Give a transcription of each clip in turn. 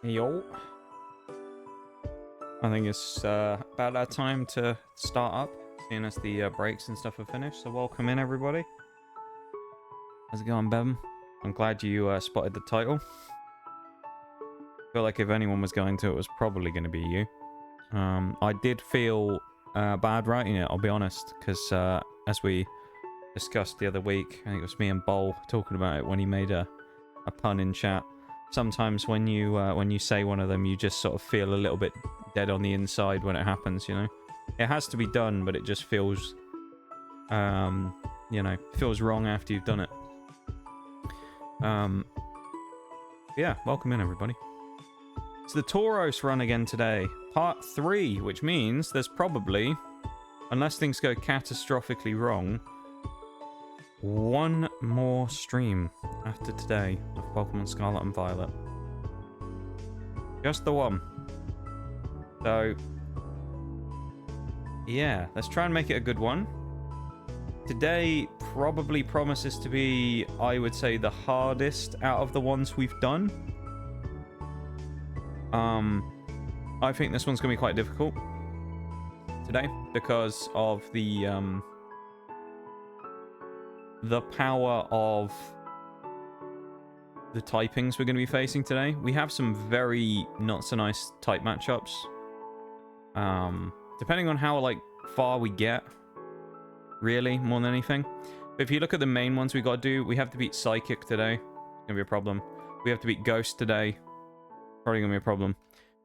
Yo. I think it's about that time to start up, seeing as the breaks and stuff are finished. So welcome in, everybody. How's it going, Bevan? I'm glad you spotted the title. I feel like if anyone was going to, it was probably going to be you. I did feel bad writing it, I'll be honest, because as we discussed the other week, I think it was me and Bol talking about it when he made a pun in chat. Sometimes when you say one of them, you just sort of feel a little bit dead on the inside when it happens, you know? It has to be done, but it just feels, you know, feels wrong after you've done it. Yeah, welcome in, everybody. It's the Tauros run again today. Part 3, which means there's probably, unless things go catastrophically wrong, one more stream after today of Pokemon Scarlet and Violet. Just the one. So, yeah, let's try and make it a good one. Today probably promises to be, I would say, the hardest out of the ones we've done. I think this one's going to be quite difficult today because of the power of the typings we're going to be facing today. We have some very not so nice type matchups. Depending on how like far we get, really, more than anything. But if you look at the main ones we got to do, we have to beat Psychic today. It's going to be a problem. We have to beat Ghost today. Probably going to be a problem.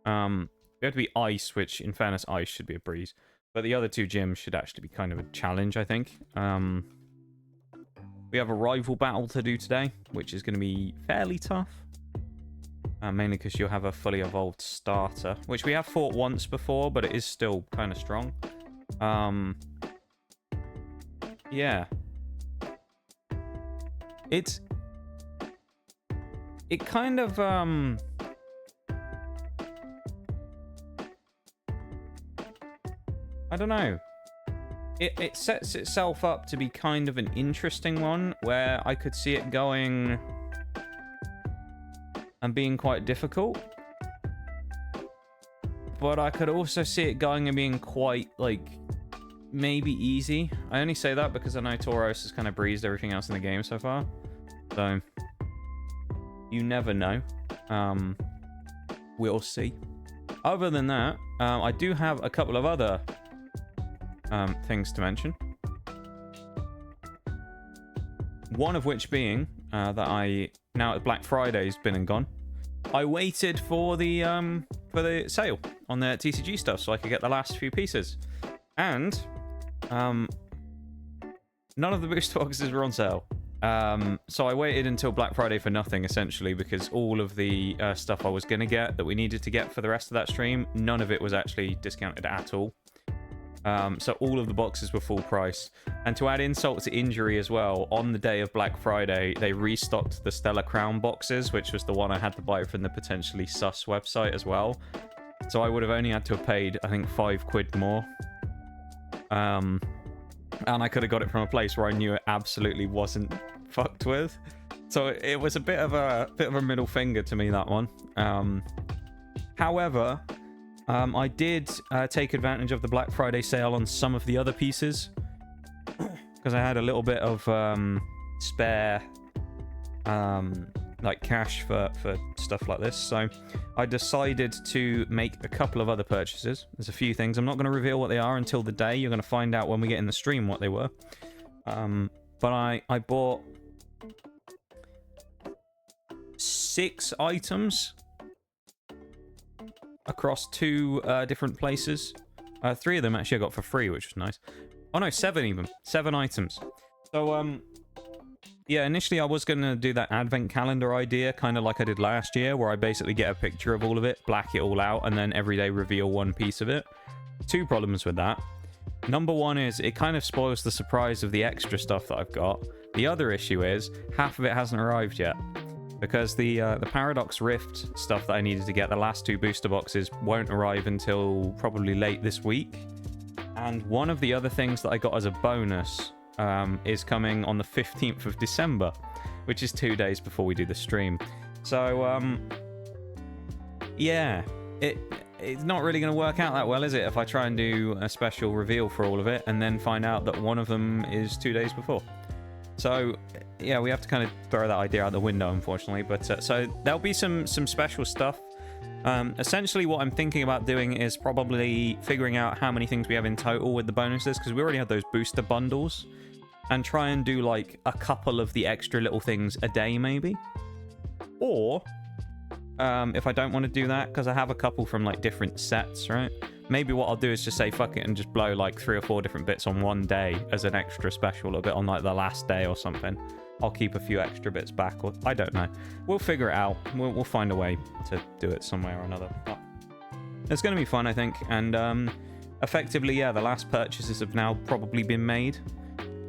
We have to beat Ice, which in fairness, Ice should be a breeze. But the other two gyms should actually be kind of a challenge, I think. We have a rival battle to do today, which is going to be fairly tough. Mainly because you'll have a fully evolved starter, which we have fought once before, but it is still kind of strong. Yeah. It kind of, I don't know. It sets itself up to be kind of an interesting one, where I could see it going and being quite difficult. But I could also see it going and being quite, like, maybe easy. I only say that because I know Tauros has kind of breezed everything else in the game so far. So, you never know. We'll see. Other than that, I do have a couple of other things to mention. One of which being that I, now at Black Friday's been and gone, I waited for the sale on the TCG stuff so I could get the last few pieces. And none of the booster boxes were on sale. So I waited until Black Friday for nothing, essentially, because all of the stuff I was going to get that we needed to get for the rest of that stream, none of it was actually discounted at all. So all of the boxes were full price. And to add insult to injury as well, on the day of Black Friday, they restocked the Stellar Crown boxes, which was the one I had to buy from the potentially sus website as well. So I would have only had to have paid, I think, £5 more. And I could have got it from a place where I knew it absolutely wasn't fucked with. So it was a bit of a middle finger to me, that one. However, I did take advantage of the Black Friday sale on some of the other pieces because I had a little bit of spare like cash for stuff like this. So I decided to make a couple of other purchases. There's a few things. I'm not going to reveal what they are until the day. You're going to find out when we get in the stream what they were. But I bought 6 items across 2 different places. 3 of them actually I got for free, which was nice. Oh no, 7 even. 7 items. So, yeah, initially I was going to do that advent calendar idea, kind of like I did last year, where I basically get a picture of all of it, black it all out, and then every day reveal one piece of it. 2 problems with that. Number 1 is it kind of spoils the surprise of the extra stuff that I've got. The other issue is half of it hasn't arrived yet. Because the Paradox Rift stuff that I needed to get, the last 2 booster boxes, won't arrive until probably late this week. And one of the other things that I got as a bonus is coming on the 15th of December, which is 2 days before we do the stream. So, Yeah, it's not really going to work out that well, is it? If I try and do a special reveal for all of it and then find out that one of them is 2 days before. So, yeah, we have to kind of throw that idea out the window, unfortunately. But so there'll be some special stuff. Essentially, what I'm thinking about doing is probably figuring out how many things we have in total with the bonuses, because we already have those booster bundles, and try and do like a couple of the extra little things a day, maybe. Or if I don't want to do that, because I have a couple from like different sets, right? Maybe what I'll do is just say fuck it and just blow like 3 or 4 different bits on one day as an extra special, a bit on like the last day or something. I'll keep a few extra bits back, or I don't know. We'll figure it out. We'll find a way to do it some way or another. But it's going to be fun, I think. And effectively, yeah, the last purchases have now probably been made.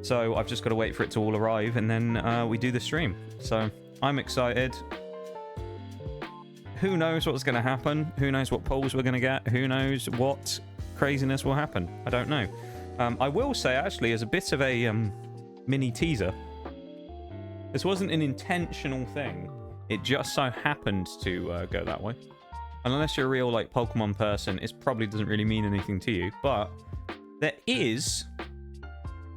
So I've just got to wait for it to all arrive, and then we do the stream. So I'm excited. Who knows what's going to happen? Who knows what polls we're going to get? Who knows what craziness will happen? I don't know. I will say, actually, as a bit of a mini teaser, this wasn't an intentional thing. It just so happened to go that way. And unless you're a real like Pokemon person, it probably doesn't really mean anything to you. But there is,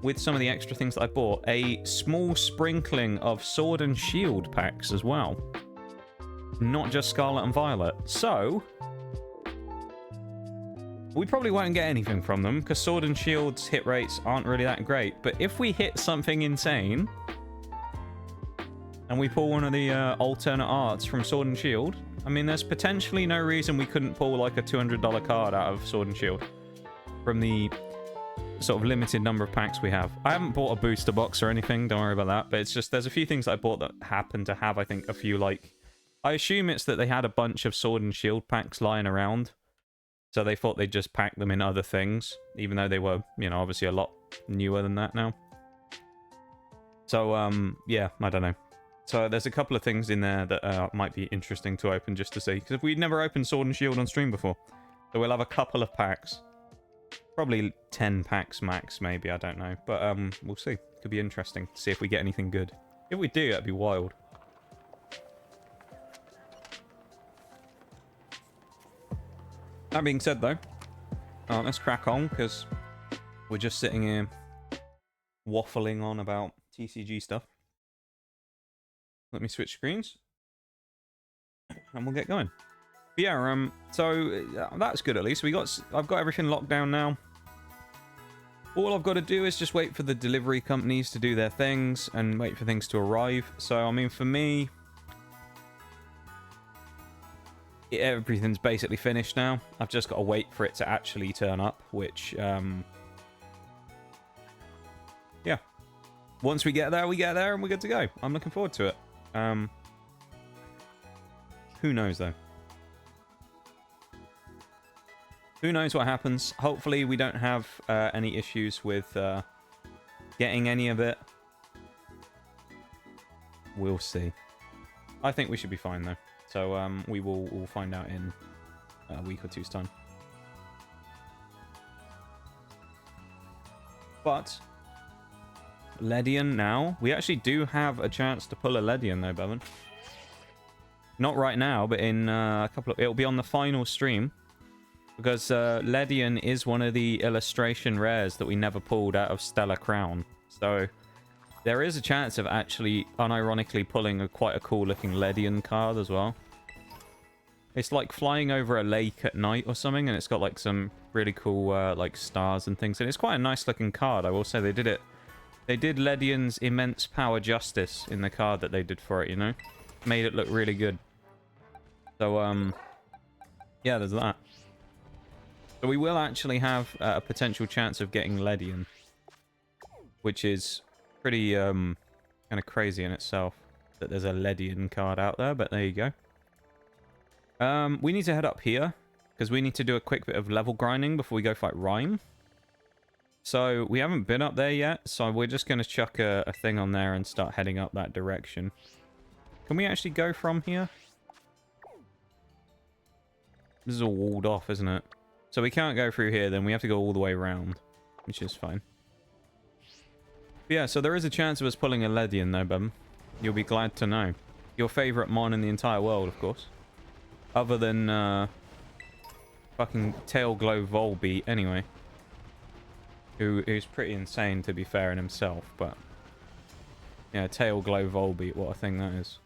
with some of the extra things that I bought, a small sprinkling of Sword and Shield packs as well. Not just Scarlet and Violet. So we probably won't get anything from them, because Sword and Shield's hit rates aren't really that great. But if we hit something insane, and we pull one of the alternate arts from Sword and Shield, I mean, there's potentially no reason we couldn't pull like a $200 card out of Sword and Shield from the sort of limited number of packs we have. I haven't bought a booster box or anything, don't worry about that, but it's just there's a few things that I bought that happen to have, I think, a few like... I assume it's that they had a bunch of Sword and Shield packs lying around, so they thought they'd just pack them in other things, even though they were, you know, obviously a lot newer than that now. So, yeah, I don't know. So there's a couple of things in there that might be interesting to open just to see, because we'd never opened Sword and Shield on stream before. So we'll have a couple of packs. Probably 10 packs max, maybe, I don't know. But we'll see. Could be interesting to see if we get anything good. If we do, that'd be wild. That being said, though, let's crack on, because we're just sitting here waffling on about TCG stuff. Let me switch screens, and we'll get going. But yeah, so that's good at least. I've got everything locked down now. All I've got to do is just wait for the delivery companies to do their things and wait for things to arrive. So, I mean, for me, everything's basically finished now. I've just got to wait for it to actually turn up, which, yeah. Once we get there, and we're good to go. I'm looking forward to it. Who knows, though? Who knows what happens? Hopefully we don't have any issues with getting any of it. We'll see. I think we should be fine, though. So we'll find out in a week or two's time. But Ledian now. We actually do have a chance to pull a Ledian, though, Bevan. Not right now, but in a couple of... It'll be on the final stream. Because Ledian is one of the illustration rares that we never pulled out of Stellar Crown. So there is a chance of actually, unironically, pulling quite a cool-looking Ledian card as well. It's like flying over a lake at night or something, and it's got like some really cool like stars and things. And it's quite a nice-looking card, I will say. They did it. They did Ledian's immense power justice in the card that they did for it, you know? Made it look really good. So, yeah, there's that. So we will actually have a potential chance of getting Ledian, which is pretty kind of crazy in itself that there's a Ledian card out there, but there you go. We need to head up here because we need to do a quick bit of level grinding before we go fight Rhyme. So we haven't been up there yet, so we're just going to chuck a thing on there and start heading up that direction. Can we actually go from here? This is all walled off, isn't it? So we can't go through here, then we have to go all the way around, which is fine. But yeah, so there is a chance of us pulling a Ledian though, Bum. You'll be glad to know. Your favourite mon in the entire world, of course. Other than fucking Tail Glow Volbeat anyway. Who's pretty insane to be fair in himself, but yeah, Tail Glow Volbeat, what a thing that is.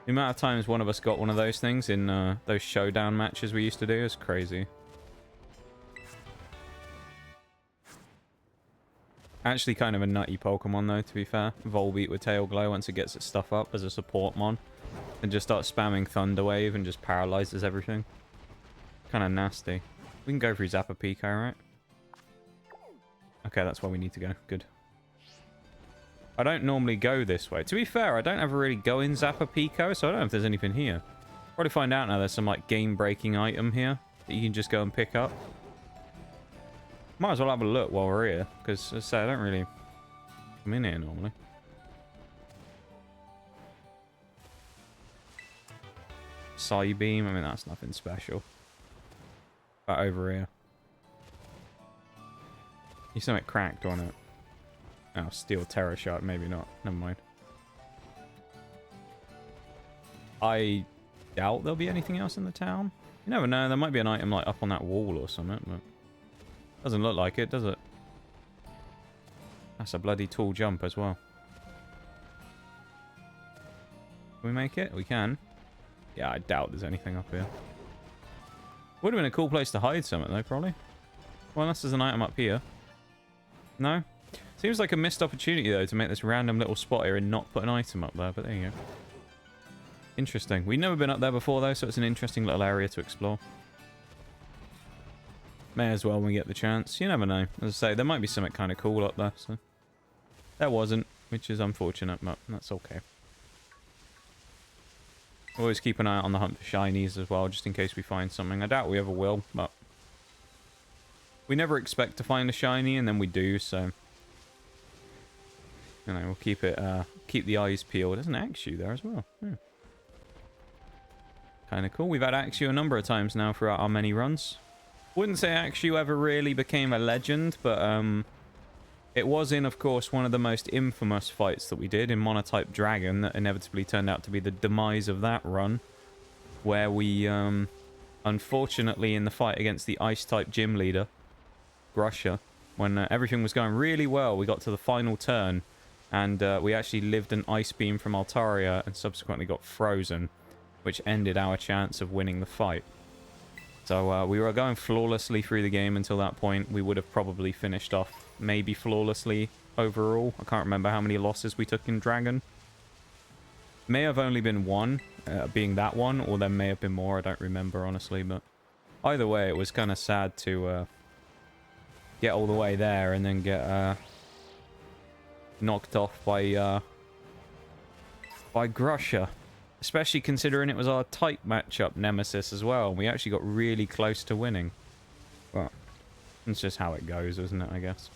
The amount of times one of us got one of those things in those showdown matches we used to do is crazy. Actually kind of a nutty Pokemon though, to be fair. Volbeat with Tail Glow once it gets its stuff up as a support mon. And just starts spamming Thunder Wave and just paralyzes everything. Kind of nasty. We can go through Zappa Pico, right? Okay, that's where we need to go. Good. I don't normally go this way. To be fair, I don't ever really go in Zappa Pico, so I don't know if there's anything here. Probably find out now there's some like game-breaking item here that you can just go and pick up. Might as well have a look while we're here, because as I say, I don't really come in here normally. Psybeam, I mean that's nothing special. But over here. You saw it cracked on it. Oh, Steel Terror Shot, maybe not. Never mind. I doubt there'll be anything else in the town. You never know, there might be an item like up on that wall or something, but doesn't look like it, does it? That's a bloody tall jump as well. Can we make it? We can. Yeah, I doubt there's anything up here. Would have been a cool place to hide something though, probably. Well, unless there's an item up here. No? Seems like a missed opportunity though to make this random little spot here and not put an item up there, but there you go. Interesting. We've never been up there before though, so it's an interesting little area to explore. May as well when we get the chance. You never know. As I say, there might be something kind of cool up there, so... There wasn't, which is unfortunate, but that's okay. Always keep an eye out on the hunt for shinies as well, just in case we find something. I doubt we ever will, but... We never expect to find a shiny, and then we do, so... You know, we'll keep it, keep the eyes peeled. There's an Axew there as well. Yeah. Kind of cool. We've had Axew a number of times now throughout our many runs. Wouldn't say Axew ever really became a legend, but it was in, of course, one of the most infamous fights that we did in Monotype Dragon that inevitably turned out to be the demise of that run, where we, unfortunately, in the fight against the Ice-type gym leader, Grusha, when everything was going really well, we got to the final turn, and we actually lived an Ice Beam from Altaria and subsequently got frozen, which ended our chance of winning the fight. So we were going flawlessly through the game until that point. We would have probably finished off maybe flawlessly overall. I can't remember how many losses we took in Dragon. May have only been one, being that one, or there may have been more. I don't remember, honestly. But either way, it was kind of sad to get all the way there and then get knocked off by Grusha. Especially considering it was our type matchup nemesis as well. We actually got really close to winning. Well, it's just how it goes, isn't it, I guess.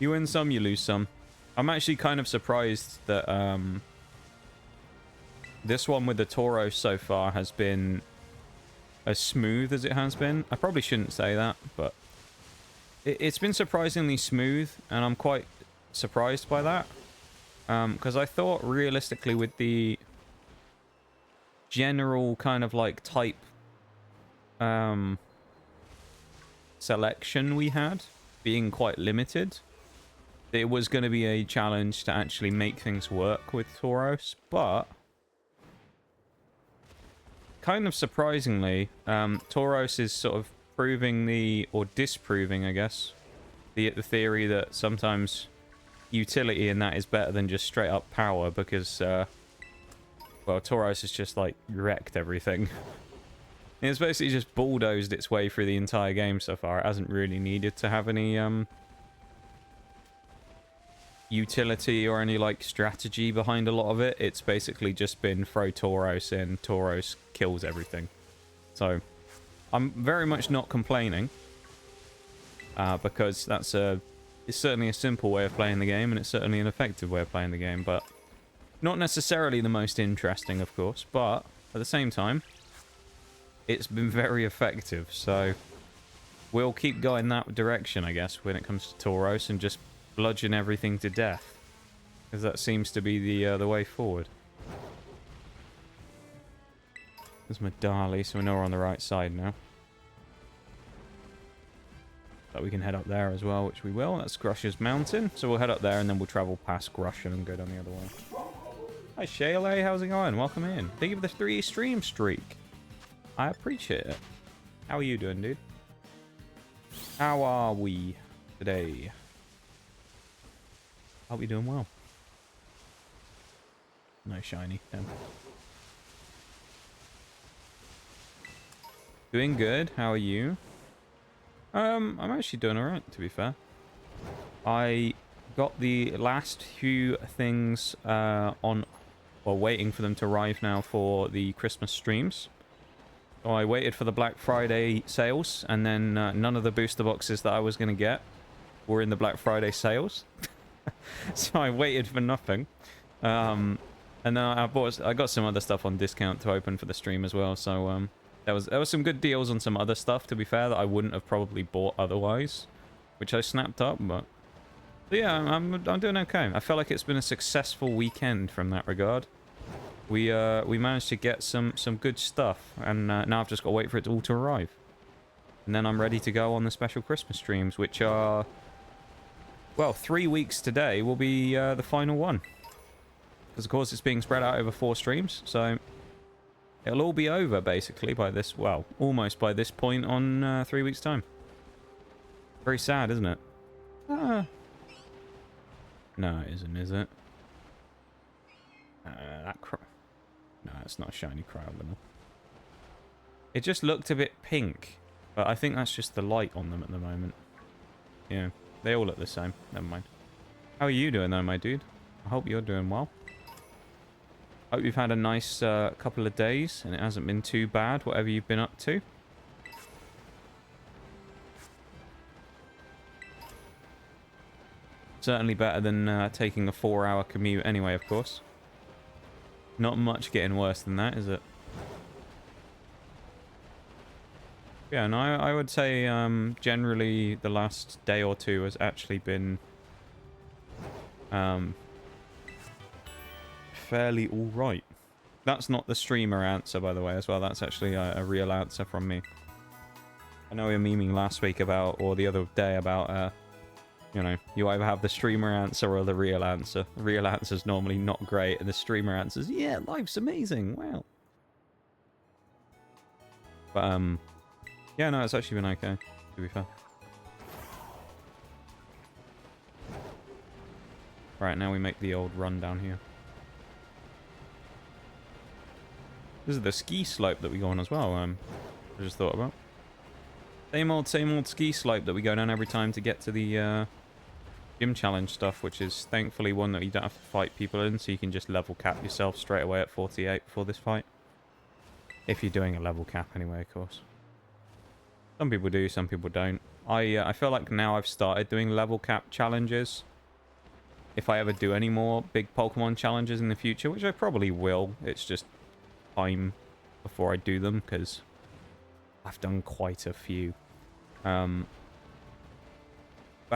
You win some, you lose some. I'm actually kind of surprised that this one with the Tauros so far has been as smooth as it has been. I probably shouldn't say that, but it's been surprisingly smooth, and I'm quite surprised by that. Because I thought realistically with the general kind of like type selection we had being quite limited, it was going to be a challenge to actually make things work with Tauros, but kind of surprisingly, Tauros is sort of proving or disproving, I guess, the theory that sometimes utility in that is better than just straight up power, because well, Tauros has just like wrecked everything. It's basically just bulldozed its way through the entire game so far. It hasn't really needed to have any utility or any like strategy behind a lot of it. It's basically just been throw Tauros in, Tauros kills everything. So I'm very much not complaining, because it's certainly a simple way of playing the game, and it's certainly an effective way of playing the game, but not necessarily the most interesting, of course, but at the same time, it's been very effective, so we'll keep going that direction, I guess, when it comes to Tauros, and just bludgeon everything to death, because that seems to be the way forward. There's Medali, so we know we're on the right side now. But we can head up there as well, which we will. That's Grusha's Mountain. So we'll head up there and then we'll travel past Grusha and go down the other way. Hi Shayla, how's it going? Welcome in. Thank you for the 3 stream streak. I appreciate it. How are you doing, dude? How are we today? Hope you're doing well. No shiny. No. Doing good. How are you? I'm actually doing alright, to be fair. I got the last few things on, well, waiting for them to arrive now for the Christmas streams. So I waited for the Black Friday sales, and then none of the booster boxes that I was going to get were in the Black Friday sales. So I waited for nothing. And then I got some other stuff on discount to open for the stream as well, so there was some good deals on some other stuff, to be fair, that I wouldn't have probably bought otherwise, which I snapped up. But yeah, I'm doing okay. I feel like it's been a successful weekend from that regard. We managed to get some good stuff, and now I've just got to wait for it all to arrive, and then I'm ready to go on the special Christmas streams, which are, well, 3 weeks today will be the final one, because of course it's being spread out over 4 streams, so it'll all be over, basically, by this... Well, almost by this point on 3 weeks' time. Very sad, isn't it? No, it isn't, is it? No, it's not a shiny Cryogonal. It just looked a bit pink. But I think that's just the light on them at the moment. Yeah, they all look the same. Never mind. How are you doing, though, my dude? I hope you're doing well. Hope you've had a nice couple of days and it hasn't been too bad, whatever you've been up to. Certainly better than taking a 4-hour commute anyway, of course. Not much getting worse than that, is it? Yeah, and I would say generally the last day or two has actually been fairly alright. That's not the streamer answer, by the way, as well. That's actually a real answer from me. I know we were memeing last week about, or the other day about, you know, you either have the streamer answer or the real answer. The real answer's normally not great, and the streamer answer's, yeah, life's amazing, wow. But, yeah, no, it's actually been okay, to be fair. Right, now we make the old run down here. This is the ski slope that we go on as well, I just thought about. Same old ski slope that we go down every time to get to the gym challenge stuff, which is thankfully one that you don't have to fight people in, so you can just level cap yourself straight away at 48 before this fight. If you're doing a level cap anyway, of course. Some people do, some people don't. I feel like now I've started doing level cap challenges. If I ever do any more big Pokemon challenges in the future, which I probably will, it's just time before I do them, because I've done quite a few. But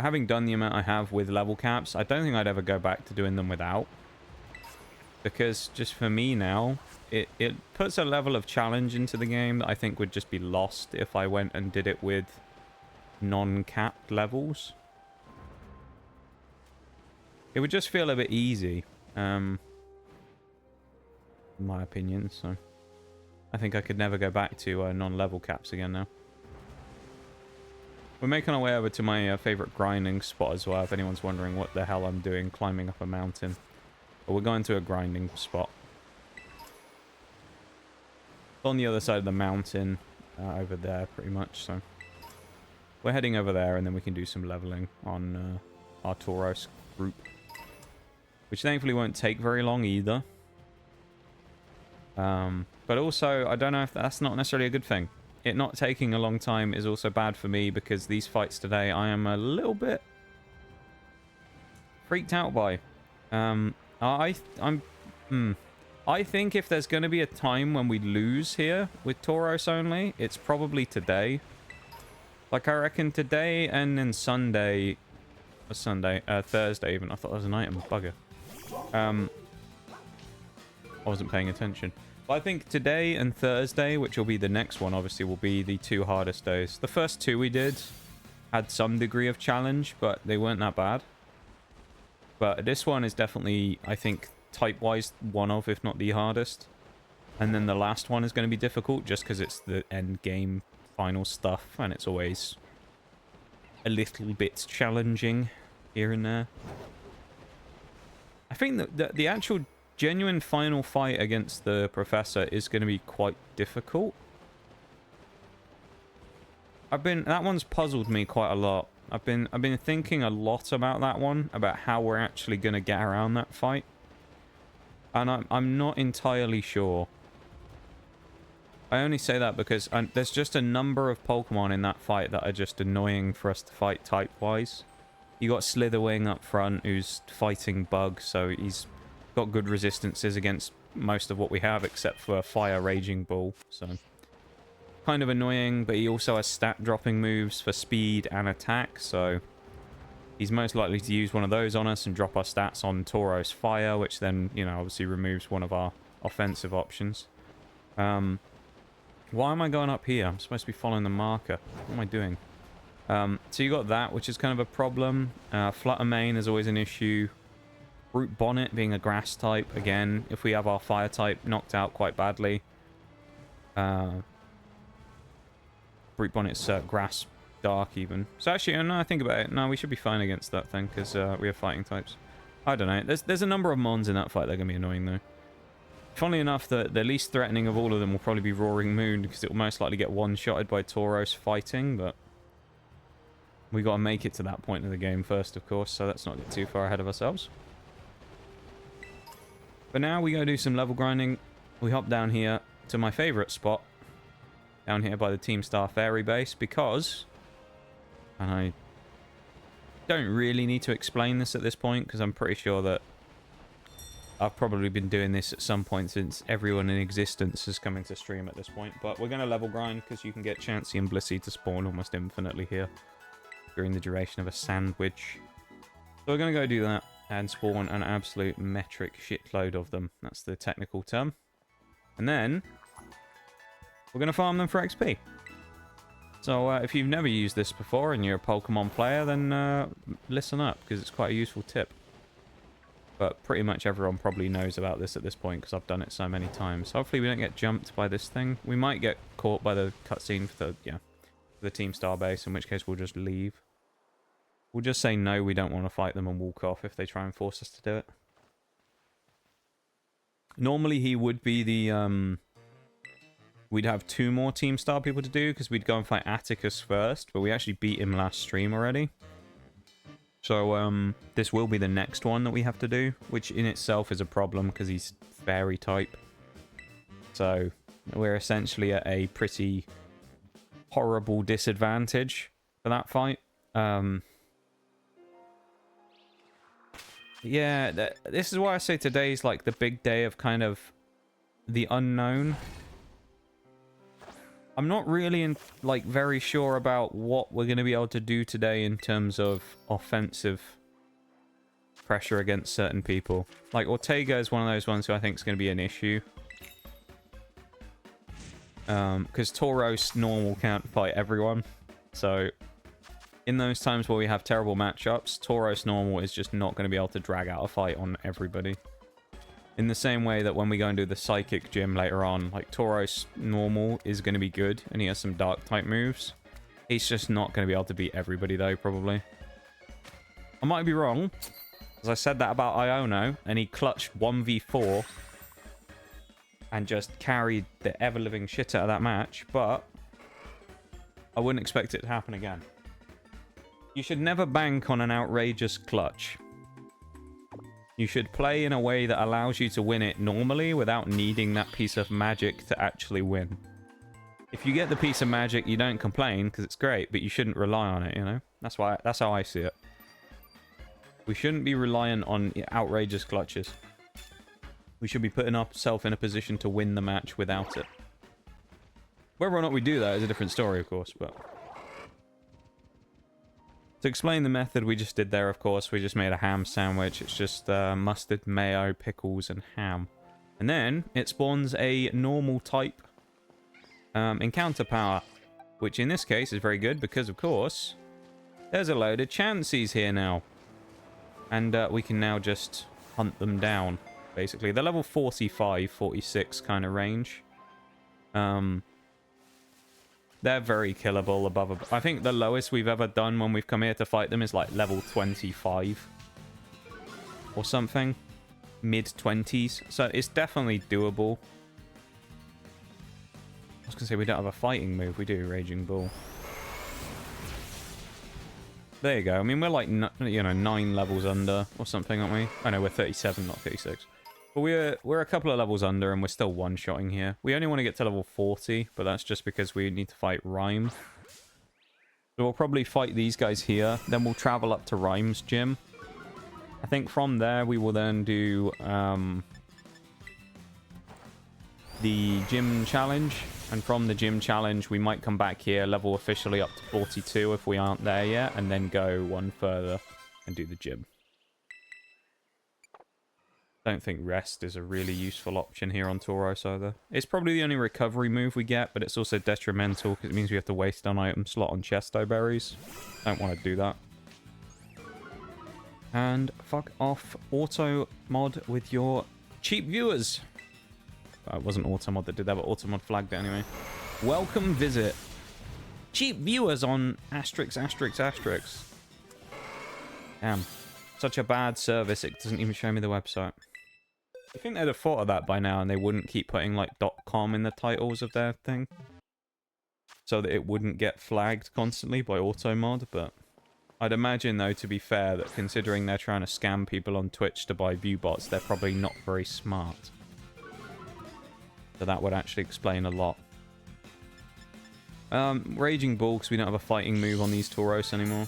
having done the amount I have with level caps, I don't think I'd ever go back to doing them without. Because just for me now, it puts a level of challenge into the game that I think would just be lost if I went and did it with non-capped levels. It would just feel a bit easy, in my opinion, so I think I could never go back to non-level caps again now. We're making our way over to my favourite grinding spot as well, if anyone's wondering what the hell I'm doing climbing up a mountain. But we're going to a grinding spot. On the other side of the mountain, over there pretty much, so we're heading over there and then we can do some leveling on our Tauros group. Which thankfully won't take very long either. But also, I don't know if that's not necessarily a good thing. It not taking a long time is also bad for me because these fights today I am a little bit freaked out by. I think if there's going to be a time when we lose here with Tauros only, it's probably today. Like, I reckon today and then Sunday... Thursday even. I thought that was an item. Bugger. I wasn't paying attention. But I think today and Thursday, which will be the next one, obviously, will be the 2 hardest days. The first 2 we did had some degree of challenge, but they weren't that bad. But this one is definitely, I think, type-wise, one of, if not the hardest. And then the last one is going to be difficult, just because it's the end game final stuff, and it's always a little bit challenging here and there. I think that the actual genuine final fight against the professor is going to be quite difficult. That one's puzzled me quite a lot. I've been thinking a lot about that one, about how we're actually going to get around that fight. And I'm not entirely sure. I only say that because there's just a number of Pokemon in that fight that are just annoying for us to fight type-wise. You got Slitherwing up front, who's fighting Bug, so he's got good resistances against most of what we have, except for Fire Raging Bull, so kind of annoying, but he also has stat-dropping moves for speed and attack, so he's most likely to use one of those on us and drop our stats on Tauros Fire, which then, you know, obviously removes one of our offensive options. Why am I going up here? I'm supposed to be following the marker. What am I doing? So you got that, which is kind of a problem. Flutter Mane is always an issue. Brute Bonnet being a grass type, again, if we have our fire type knocked out quite badly. Brute Bonnet's grass dark even. So actually, no, I think about it. No, we should be fine against that thing, because we have fighting types. I don't know. There's a number of mons in that fight that are going to be annoying, though. Funnily enough, the least threatening of all of them will probably be Roaring Moon, because it will most likely get one-shotted by Tauros fighting, but we got to make it to that point of the game first, of course, so let's not get too far ahead of ourselves. But now we go do some level grinding. We hop down here to my favourite spot, down here by the Team Star Fairy base, because, and I don't really need to explain this at this point, because I'm pretty sure that I've probably been doing this at some point since everyone in existence is coming to stream at this point. But we're going to level grind because you can get Chansey and Blissey to spawn almost infinitely here during the duration of a sandwich. So we're going to go do that and spawn an absolute metric shitload of them. That's the technical term. And then we're going to farm them for XP. So if you've never used this before and you're a Pokemon player, then listen up, because it's quite a useful tip. But pretty much everyone probably knows about this at this point, because I've done it so many times. Hopefully we don't get jumped by this thing. We might get caught by the cutscene for the Team Star base, in which case we'll just leave. We'll just say no, we don't want to fight them and walk off if they try and force us to do it. Normally he would be the... We'd have 2 more Team Star people to do, because we'd go and fight Atticus first, but we actually beat him last stream already. So, this will be the next one that we have to do, which in itself is a problem, because he's fairy type. So, we're essentially at a pretty horrible disadvantage for that fight. Yeah, this is why I say today's like the big day of kind of the unknown. I'm not really very sure about what we're going to be able to do today in terms of offensive pressure against certain people. Like, Ortega is one of those ones who I think is going to be an issue. Because Tauros normal can't fight everyone. So, in those times where we have terrible matchups, Tauros normal is just not going to be able to drag out a fight on everybody. In the same way that when we go and do the Psychic Gym later on, like, Tauros normal is going to be good, and he has some Dark-type moves. He's just not going to be able to beat everybody, though, probably. I might be wrong, as I said that about Iono, and he clutched 1v4 and just carried the ever-living shit out of that match, but I wouldn't expect it to happen again. You should never bank on an outrageous clutch. You should play in a way that allows you to win it normally without needing that piece of magic to actually win. If you get the piece of magic, you don't complain because it's great, but you shouldn't rely on it, you know? That's how I see it. We shouldn't be reliant on outrageous clutches. We should be putting ourselves in a position to win the match without it. Whether or not we do that is a different story, of course, but... To explain the method we just did there, of course, we just made a ham sandwich. It's just mustard, mayo, pickles, and ham. And then it spawns a normal type encounter power, which in this case is very good because, of course, there's a load of chances here now. And we can now just hunt them down, basically. They're level 45, 46 kind of range. They're very killable above. I think the lowest we've ever done when we've come here to fight them is like level 25 or something. Mid-20s. So it's definitely doable. I was going to say we don't have a fighting move. We do, Raging Bull. There you go. I mean, we're like, 9 levels under or something, aren't we? I know we're 37, not 36. But we're a couple of levels under and we're still one-shotting here. We only want to get to level 40, but that's just because we need to fight Rhyme. So we'll probably fight these guys here. Then we'll travel up to Rhyme's gym. I think from there we will then do the gym challenge. And from the gym challenge, we might come back here, level officially up to 42 if we aren't there yet, and then go one further and do the gym. Don't think rest is a really useful option here on Tauros either. It's probably the only recovery move we get, but it's also detrimental because it means we have to waste an item slot on chesto berries. Don't want to do that. And fuck off, auto mod with your cheap viewers. It wasn't Automod that did that, but Automod flagged it anyway. Welcome visit. Cheap viewers on asterisk, asterisk, asterisk. Damn. Such a bad service, it doesn't even show me the website. I think they'd have thought of that by now and they wouldn't keep putting like .com in the titles of their thing. So that it wouldn't get flagged constantly by Automod, but... I'd imagine, though, to be fair, that considering they're trying to scam people on Twitch to buy view bots, they're probably not very smart. So that would actually explain a lot. Raging Bull, because we don't have a fighting move on these Tauros anymore.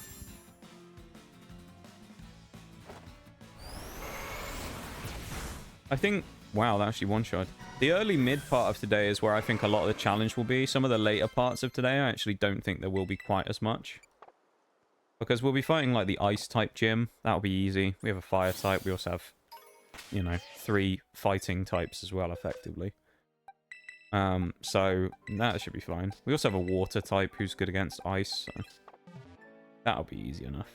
I think... Wow, that actually one-shot. The early mid part of today is where I think a lot of the challenge will be. Some of the later parts of today, I actually don't think there will be quite as much. Because we'll be fighting like the ice-type gym. That'll be easy. We have a fire type. We also have, 3 fighting types as well, effectively. So that should be fine. We also have a water type who's good against ice. So that'll be easy enough.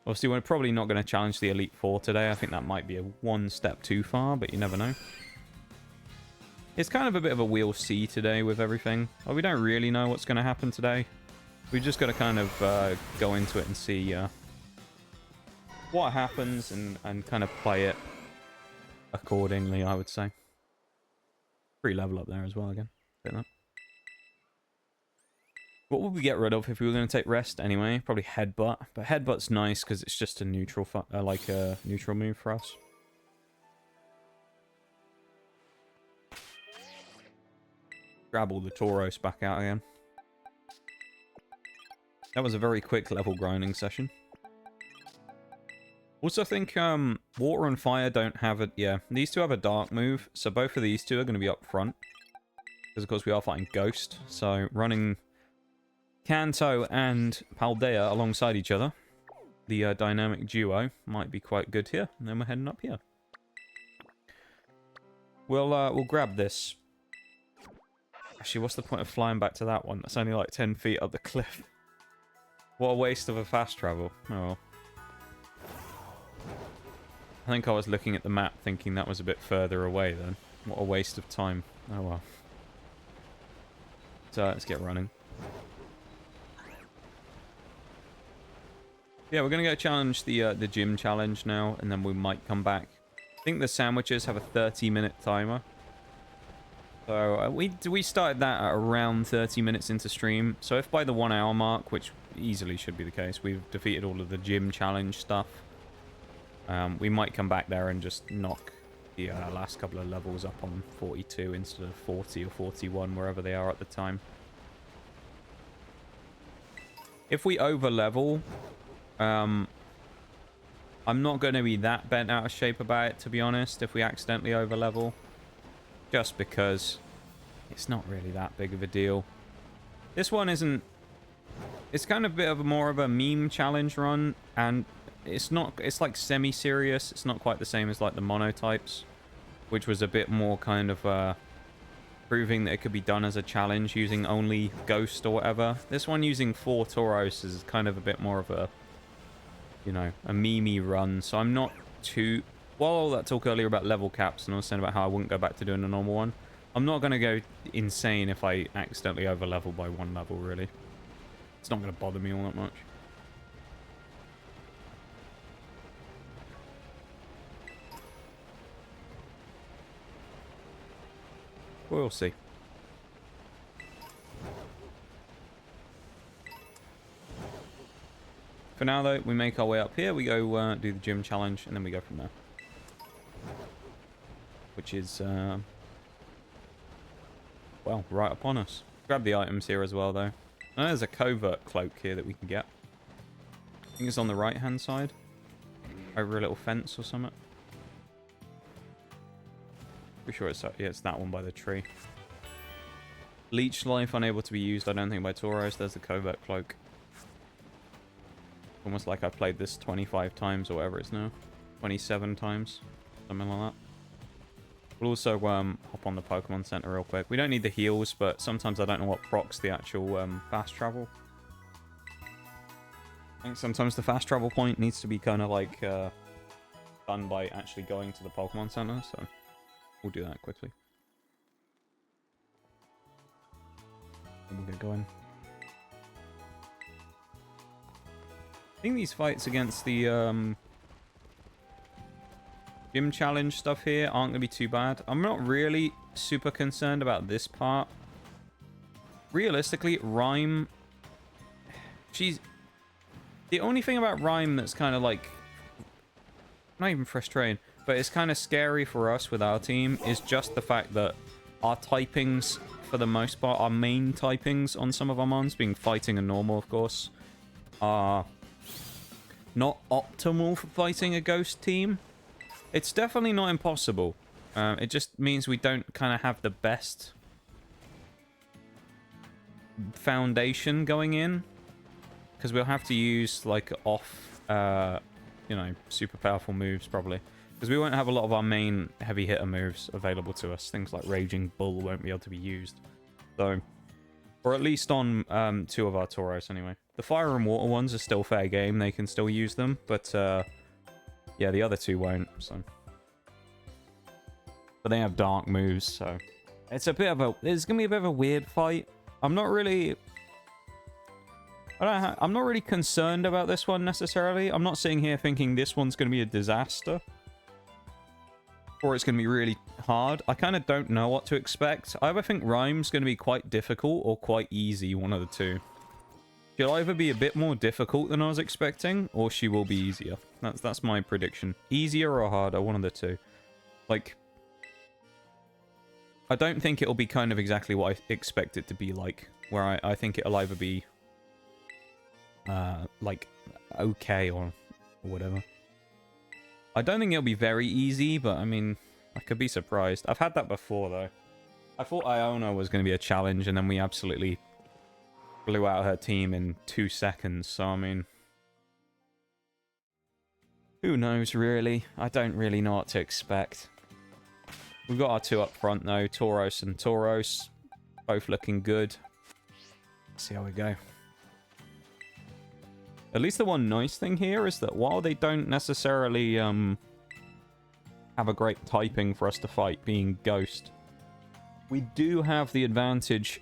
Obviously, we're probably not going to challenge the Elite Four today. I think that might be one step too far, but you never know. It's kind of a bit of a we'll see today with everything. Well, we don't really know what's going to happen today. We just got to kind of go into it and see what happens and kind of play it accordingly, I would say. Free level up there as well again. What would we get rid of if we were going to take rest anyway? Probably headbutt. But headbutt's nice because it's just a neutral, like a neutral move for us. Grab all the Tauros back out again. That was a very quick level grinding session. Also, I think water and fire don't have it. Yeah, these two have a dark move, so both of these two are going to be up front. Because, of course, we are fighting Ghost. So, running Kanto and Paldea alongside each other, the dynamic duo, might be quite good here. And then we're heading up here. We'll grab this. Actually, what's the point of flying back to that one? That's only like 10 feet up the cliff. What a waste of a fast travel. Oh well. I think I was looking at the map thinking that was a bit further away then. What a waste of time. Oh well. So let's get running. Yeah, we're going to go challenge the gym challenge now, and then we might come back. I think the sandwiches have a 30-minute timer. So we started that at around 30 minutes into stream. So if by the 1 hour mark, which easily should be the case, we've defeated all of the gym challenge stuff, we might come back there and just knock the last couple of levels up on 42 instead of 40 or 41, wherever they are at the time. If we over level, I'm not going to be that bent out of shape about it, to be honest, if we accidentally over level. Just because it's not really that big of a deal. This one isn't... It's kind of a bit of more of a meme challenge run, and it's not... It's like semi-serious. It's not quite the same as like the monotypes. which was a bit more kind of proving that it could be done as a challenge using only Ghost or whatever. This one using 4 Tauros is kind of a bit more of a, you know, a meme run. So I'm not too... While all that talk earlier about level caps and I was saying about how I wouldn't go back to doing a normal one, I'm not going to go insane if I accidentally over level by 1 level, really. It's not going to bother me all that much. We'll see. For now, though, we make our way up here. We go do the gym challenge, and then we go from there. Which is, well, right upon us. Grab the items here as well, though. Oh, there's a covert cloak here that we can get. I think it's on the right-hand side. Over a little fence or something. Pretty sure it's, yeah, it's that one by the tree. Leech life unable to be used, I don't think, by Tauros. There's the covert cloak. Almost like I played this 25 times or whatever it's now. 27 times. Something like that. We'll also hop on the Pokemon Center real quick. We don't need the heals, but sometimes I don't know what procs the actual fast travel. I think sometimes the fast travel point needs to be kind of like done by actually going to the Pokemon Center, so we'll do that quickly. And we're going to go in. I think these fights against the gym challenge stuff here aren't going to be too bad. I'm not really super concerned about this part. Realistically, Rhyme... She's... The only thing about Rhyme that's kind of like... Not even frustrating, but it's kind of scary for us with our team is just the fact that our typings, for the most part, our main typings on some of our mons, being fighting and normal, of course, are not optimal for fighting a ghost team. It's definitely not impossible. It just means we don't kind of have the best foundation going in. Because we'll have to use, like, off, you know, super powerful moves, probably. Because we won't have a lot of our main heavy hitter moves available to us. Things like Raging Bull won't be able to be used. So, or at least on 2 of our Tauros, anyway. The fire and water ones are still fair game. They can still use them. But, yeah, the other 2 won't, so. But they have dark moves, so. It's a bit of a... It's going to be a bit of a weird fight. I'm not really... I'm not really concerned about this one, necessarily. I'm not sitting here thinking this one's going to be a disaster. Or it's going to be really hard. I kind of don't know what to expect. I either think Rhyme's going to be quite difficult or quite easy, one of the 2. She'll either be a bit more difficult than I was expecting, or she will be easier. That's my prediction. Easier or harder, one of the 2. Like, I don't think it'll be kind of exactly what I expect it to be like. Where I think it'll either be, like, okay or whatever. I don't think it'll be very easy, but I mean, I could be surprised. I've had that before, though. I thought Iona was going to be a challenge, and then we absolutely blew out her team in 2 seconds, so I mean... Who knows, really? I don't really know what to expect. We've got our 2 up front, though. Tauros and Tauros. Both looking good. Let's see how we go. At least the one nice thing here is that while they don't necessarily have a great typing for us to fight, being Ghost, we do have the advantage,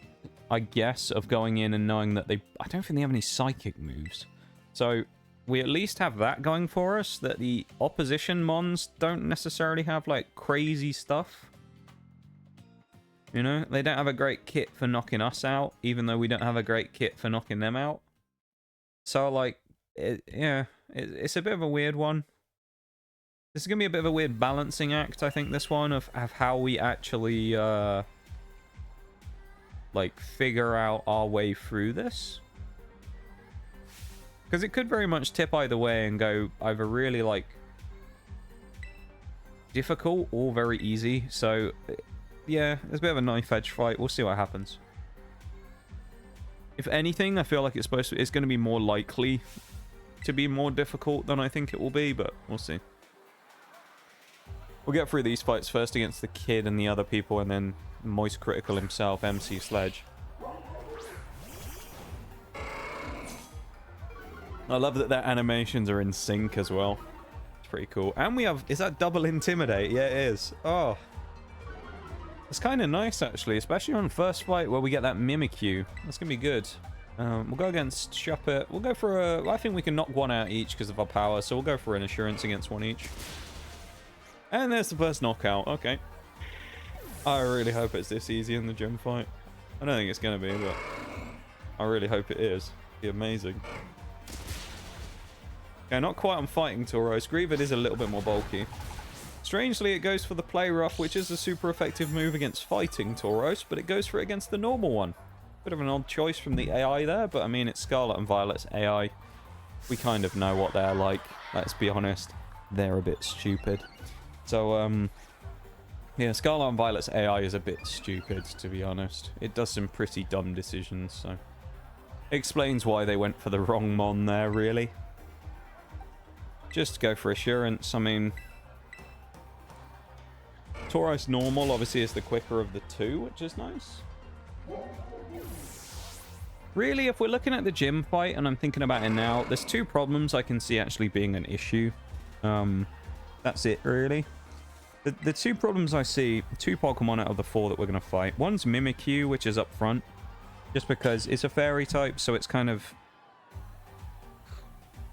I guess, of going in and knowing that they... I don't think they have any psychic moves. So we at least have that going for us, that the opposition mons don't necessarily have, like, crazy stuff. You know? They don't have a great kit for knocking us out, even though we don't have a great kit for knocking them out. So, like, it's a bit of a weird one. This is going to be a bit of a weird balancing act, I think, this one, of how we actually, like, figure out our way through this. Because it could very much tip either way and go either really, like, difficult or very easy. So, yeah, it's a bit of a knife edge fight. We'll see what happens. If anything, I feel like it's going to be more likely to be more difficult than I think it will be, but we'll see. We'll get through these fights first against the kid and the other people, and then Moist Critical himself, MC Sledge. I love that their animations are in sync as well. It's pretty cool. And we have... Is that double Intimidate? Yeah, it is. Oh. It's kind of nice, actually. Especially on first fight where we get that Mimikyu. That's going to be good. We'll go against Shuppet. We'll go for a... I think we can knock one out each because of our power. So we'll go for an Assurance against one each. And there's the first knockout. Okay. I really hope it's this easy in the gym fight. I don't think it's going to be, but... I really hope it is. It'd be amazing. Okay, not quite on Fighting Tauros. Grieved is a little bit more bulky. Strangely, it goes for the Play Rough, which is a super effective move against Fighting Tauros, but it goes for it against the normal one. Bit of an odd choice from the AI there, but I mean, it's Scarlet and Violet's AI. We kind of know what they're like, let's be honest. They're a bit stupid. So, yeah, Scarlet and Violet's AI is a bit stupid, to be honest. It does some pretty dumb decisions, so... It explains why they went for the wrong mon there, really. Just go for Assurance. I mean, Tauros normal obviously is the quicker of the two, which is nice. Really, if we're looking at the gym fight and I'm thinking about it now, there's two problems I can see actually being an issue. That's it, really. The two problems I see, two Pokemon out of the four that we're going to fight. One's Mimikyu, which is up front, just because it's a fairy type, so it's kind of...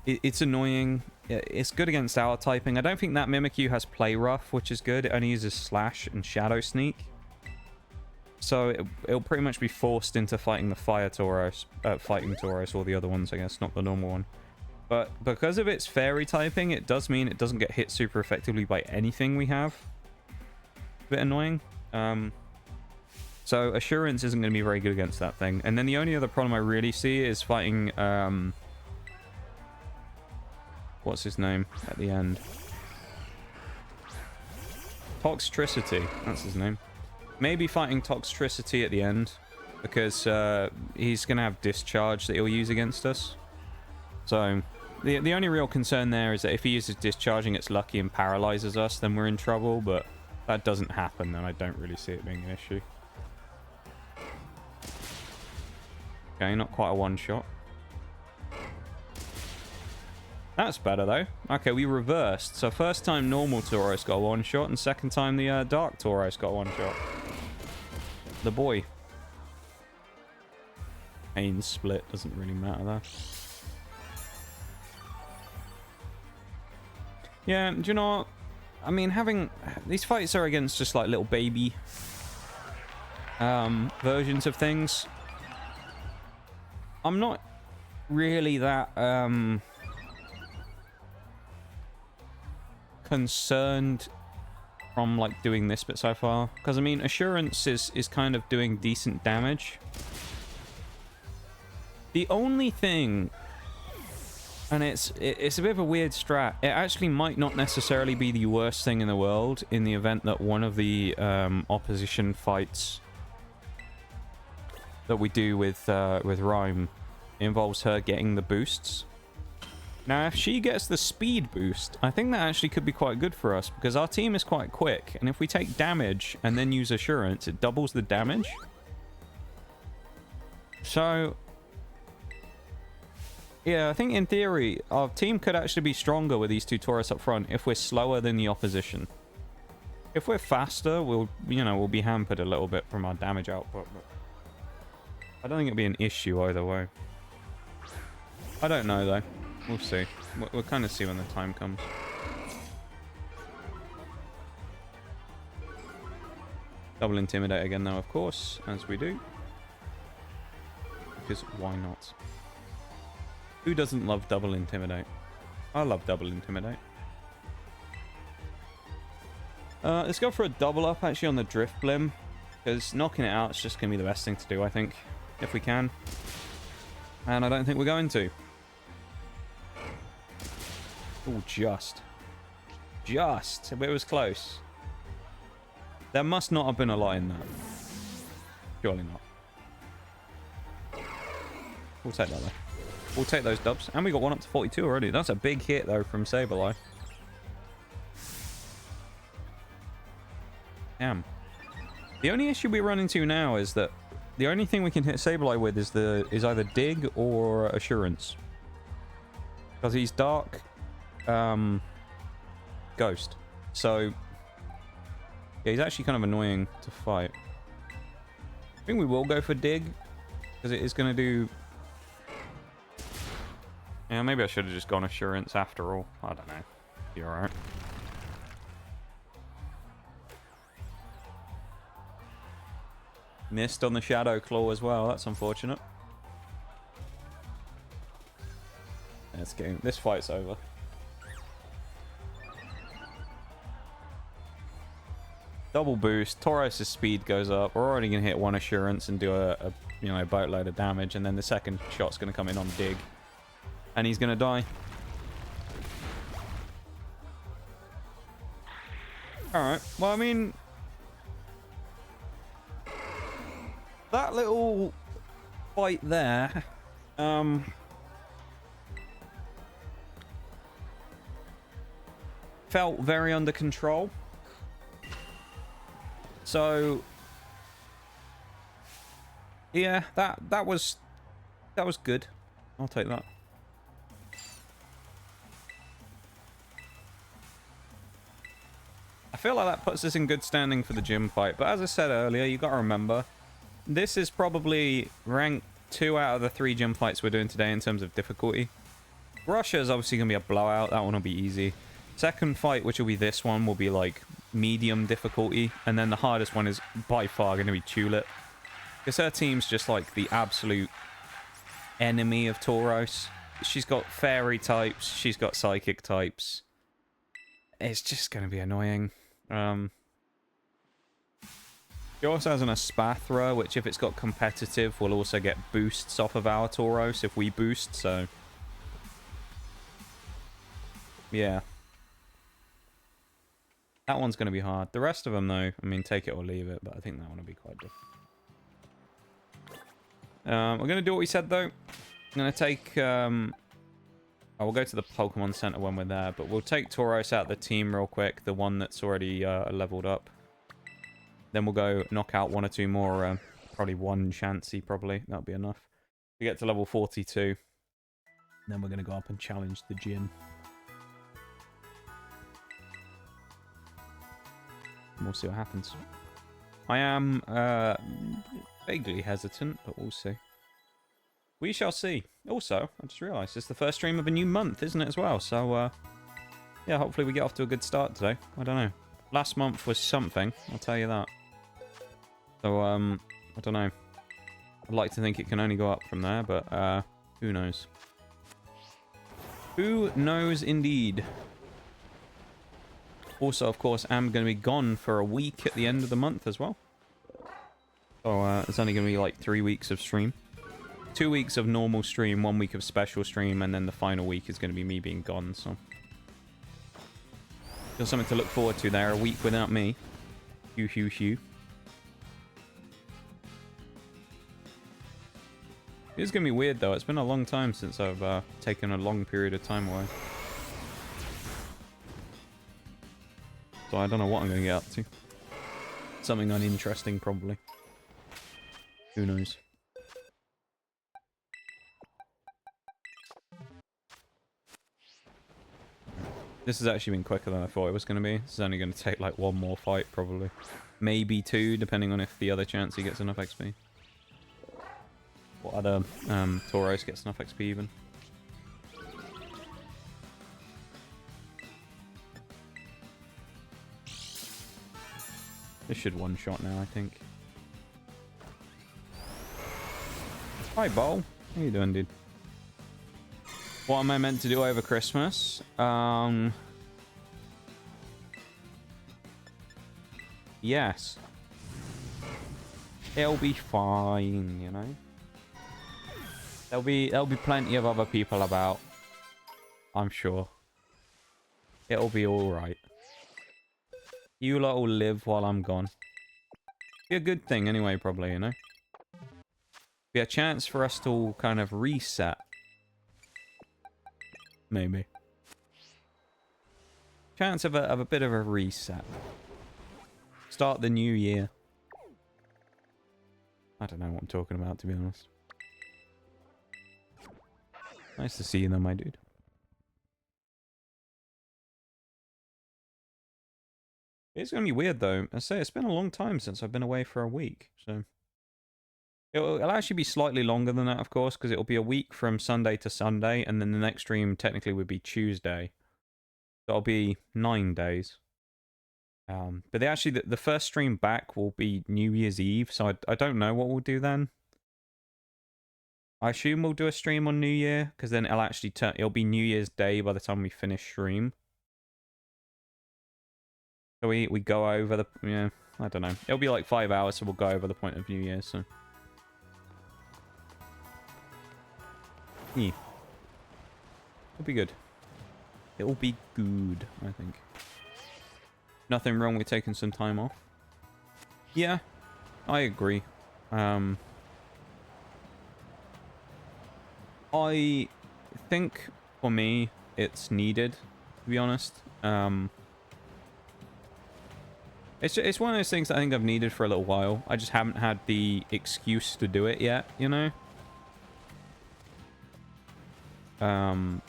It's annoying. It's good against our typing. I don't think that Mimikyu has Play Rough, which is good. It only uses Slash and Shadow Sneak. So it'll pretty much be forced into fighting the Fighting Tauros, or the other ones, I guess, not the normal one. But because of its fairy typing, it does mean it doesn't get hit super effectively by anything we have. A bit annoying. So Assurance isn't going to be very good against that thing. And then the only other problem I really see is fighting... what's his name at the end? Toxtricity. That's his name. Maybe fighting Toxtricity at the end, because he's going to have Discharge that he'll use against us. So the only real concern there is that if he uses Discharge and gets lucky and paralyzes us, then we're in trouble. But that doesn't happen, and I don't really see it being an issue. Okay, not quite a one-shot. That's better, though. Okay, we reversed. So first time normal Tauros got a one-shot, and second time the Dark Tauros got a one-shot. The boy. Pain split. Doesn't really matter, though. Yeah, do you know what? I mean, having... These fights are against just, like, little baby... versions of things. I'm not really that, concerned from like doing this bit so far, because I mean Assurance is kind of doing decent damage. The only thing, and it's a bit of a weird strat, it actually might not necessarily be the worst thing in the world in the event that one of the opposition fights that we do with Rhyme involves her getting the boosts. Now, if she gets the speed boost, I think that actually could be quite good for us, because our team is quite quick, and if we take damage and then use Assurance, it doubles the damage. So, yeah, I think in theory, our team could actually be stronger with these two Tauros up front if we're slower than the opposition. If we're faster, we'll be hampered a little bit from our damage output, but I don't think it'll be an issue either way. I don't know, though. We'll see. We'll kind of see when the time comes. Double Intimidate again, though, of course, as we do. Because why not? Who doesn't love Double Intimidate? I love Double Intimidate. Let's go for a double up, actually, on the Drift Blim. Because knocking it out is just going to be the best thing to do, I think. If we can. And I don't think we're going to. Oh, just. But it was close. There must not have been a lot in that. Surely not. We'll take that, though. We'll take those dubs. And we got one up to 42 already. That's a big hit, though, from Sableye. Damn. The only issue we run into now is that the only thing we can hit Sableye with is either Dig or Assurance. Because he's Dark Ghost. So, yeah, he's actually kind of annoying to fight. I think we will go for Dig. Because it is going to do... Yeah, maybe I should have just gone Assurance after all. I don't know. Be alright. Missed on the Shadow Claw as well. That's unfortunate. This fight's over. Double boost. Tauros' speed goes up. We're already going to hit one Assurance and do a boatload of damage. And then the second shot's going to come in on Dig. And he's going to die. Alright. Well, I mean... that little fight there... felt very under control. So... yeah, that was good. I'll take that. I feel like that puts us in good standing for the gym fight, but as I said earlier, you got to remember, this is probably rank 2 out of the 3 gym fights we're doing today in terms of difficulty. Russia is obviously going to be a blowout. That one will be easy. Second fight, which will be this one, will be like medium difficulty, and then the hardest one is by far going to be Tulip. Because her team's just like the absolute enemy of Tauros. She's got fairy types, she's got psychic types. It's just going to be annoying. She also has an Espathra, which if it's got competitive, will also get boosts off of our Tauros if we boost, so... yeah. That one's going to be hard. The rest of them, though, I mean, take it or leave it, but I think that one will be quite difficult. We're going to do what we said, though. I'm going to take... we'll go to the Pokemon Center when we're there, but we'll take Tauros out of the team real quick, the one that's already leveled up. Then we'll go knock out 1 or 2 more, probably 1 Chansey, probably. That'll be enough. We get to level 42. Then we're going to go up and challenge the gym. And we'll see what happens. I am vaguely hesitant, but we'll see. We shall see. Also, I just realised it's the first stream of a new month, isn't it, as well? So, yeah, hopefully we get off to a good start today. I don't know. Last month was something, I'll tell you that. So, I don't know. I'd like to think it can only go up from there, but who knows? Who knows indeed? Also, of course, I'm going to be gone for a week at the end of the month as well. So, it's only going to be like 3 weeks of stream. 2 weeks of normal stream, 1 week of special stream, and then the final week is going to be me being gone, so... There's something to look forward to there, a week without me. Hew, hew, hew. It's going to be weird, though. It's been a long time since I've taken a long period of time away. So I don't know what I'm going to get up to. Something uninteresting, probably. Who knows? This has actually been quicker than I thought it was going to be. This is only going to take like 1 more fight, probably. Maybe 2, depending on if the other Chansey gets enough XP. Or other Tauros gets enough XP even. This should one-shot now, I think. Hi, Bowl. How you doing, dude? What am I meant to do over Christmas? Yes. It'll be fine, you know? There'll be plenty of other people about. I'm sure. It'll be alright. You lot will live while I'm gone. Be a good thing anyway, probably, you know? Be a chance for us to all kind of reset. Maybe. Chance of a bit of a reset. Start the new year. I don't know what I'm talking about, to be honest. Nice to see you though, my dude. It's going to be weird though. I say it's been a long time since I've been away for a week, so... It'll actually be slightly longer than that, of course, because it'll be a week from Sunday to Sunday, and then the next stream technically would be Tuesday. So it'll be 9 days. But the first stream back will be New Year's Eve, so I don't know what we'll do then. I assume we'll do a stream on New Year, because then it'll be New Year's Day by the time we finish stream. So we go over the... Yeah, I don't know. It'll be like 5 hours, so we'll go over the point of New Year, so... Yeah. It'll be good. It'll be good, I think. Nothing wrong with taking some time off. Yeah, I agree. I think, for me, it's needed, to be honest. It's one of those things that I think I've needed for a little while. I just haven't had the excuse to do it yet, you know?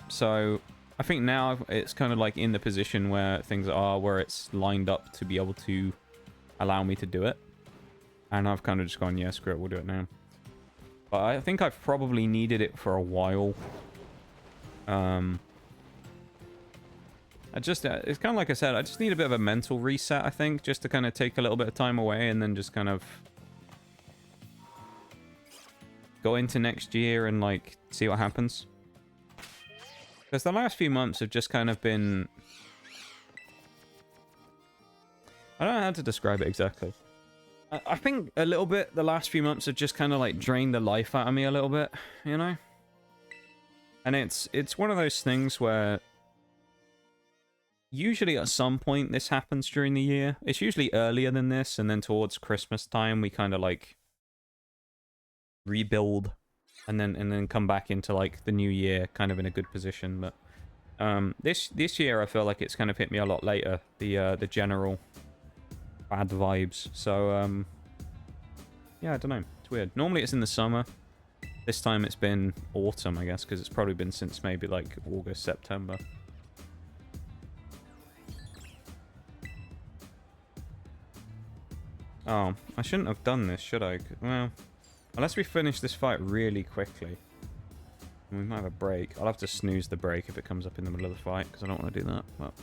So I think now it's kind of like in the position where things are, where it's lined up to be able to allow me to do it. And I've kind of just gone, yeah, screw it, we'll do it now. But I think I've probably needed it for a while. It's kind of like I said, I just need a bit of a mental reset, I think, just to kind of take a little bit of time away and then just kind of go into next year and like see what happens. Because the last few months have just kind of been... I don't know how to describe it exactly. I think a little bit the last few months have just kind of like drained the life out of me a little bit, you know? And it's one of those things where... Usually at some point this happens during the year. It's usually earlier than this, and then towards Christmas time we kind of like... rebuild. And then come back into like the new year kind of in a good position. But this year I feel like it's kind of hit me a lot later, the general bad vibes. So yeah, I don't know, it's weird. Normally it's in the summer. This time it's been autumn, I guess, because it's probably been since maybe like August, September. Oh, I shouldn't have done this, should I? Well, unless we finish this fight really quickly. We might have a break. I'll have to snooze the break if it comes up in the middle of the fight, because I don't want to do that. But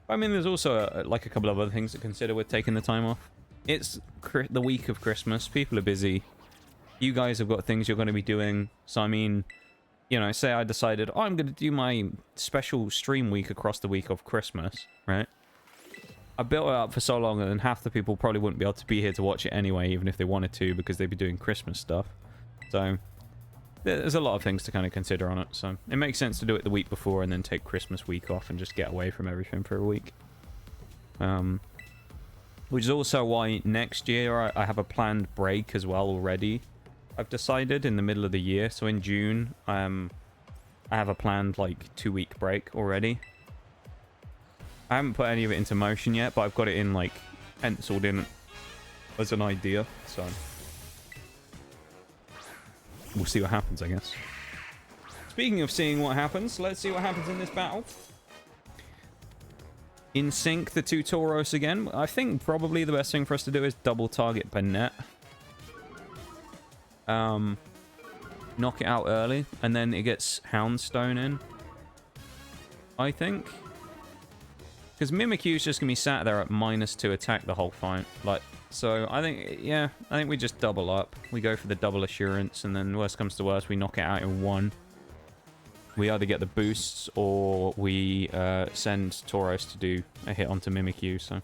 I mean, there's also like a couple of other things to consider with taking the time off. It's the week of Christmas. People are busy. You guys have got things you're going to be doing. So, I mean, you know, say I decided, oh, I'm going to do my special stream week across the week of Christmas, right? I built it up for so long, and then half the people probably wouldn't be able to be here to watch it anyway, even if they wanted to, because they'd be doing Christmas stuff. So there's a lot of things to kind of consider on it. So it makes sense to do it the week before and then take Christmas week off and just get away from everything for a week. Which is also why next year I have a planned break as well already. I've decided in the middle of the year. So in June, I have a planned like 2-week break already. I haven't put any of it into motion yet, but I've got it in, like, penciled in as an idea, so... We'll see what happens, I guess. Speaking of seeing what happens, let's see what happens in this battle. In sync, the two Tauros again. I think probably the best thing for us to do is double target Burnett. Knock it out early, and then it gets Houndstone in. I think. Because Mimikyu's just going to be sat there at -2 attack the whole fight. Like, so I think, yeah, I think we just double up. We go for the double assurance, and then worst comes to worst, we knock it out in one. We either get the boosts, or we send Tauros to do a hit onto Mimikyu, so...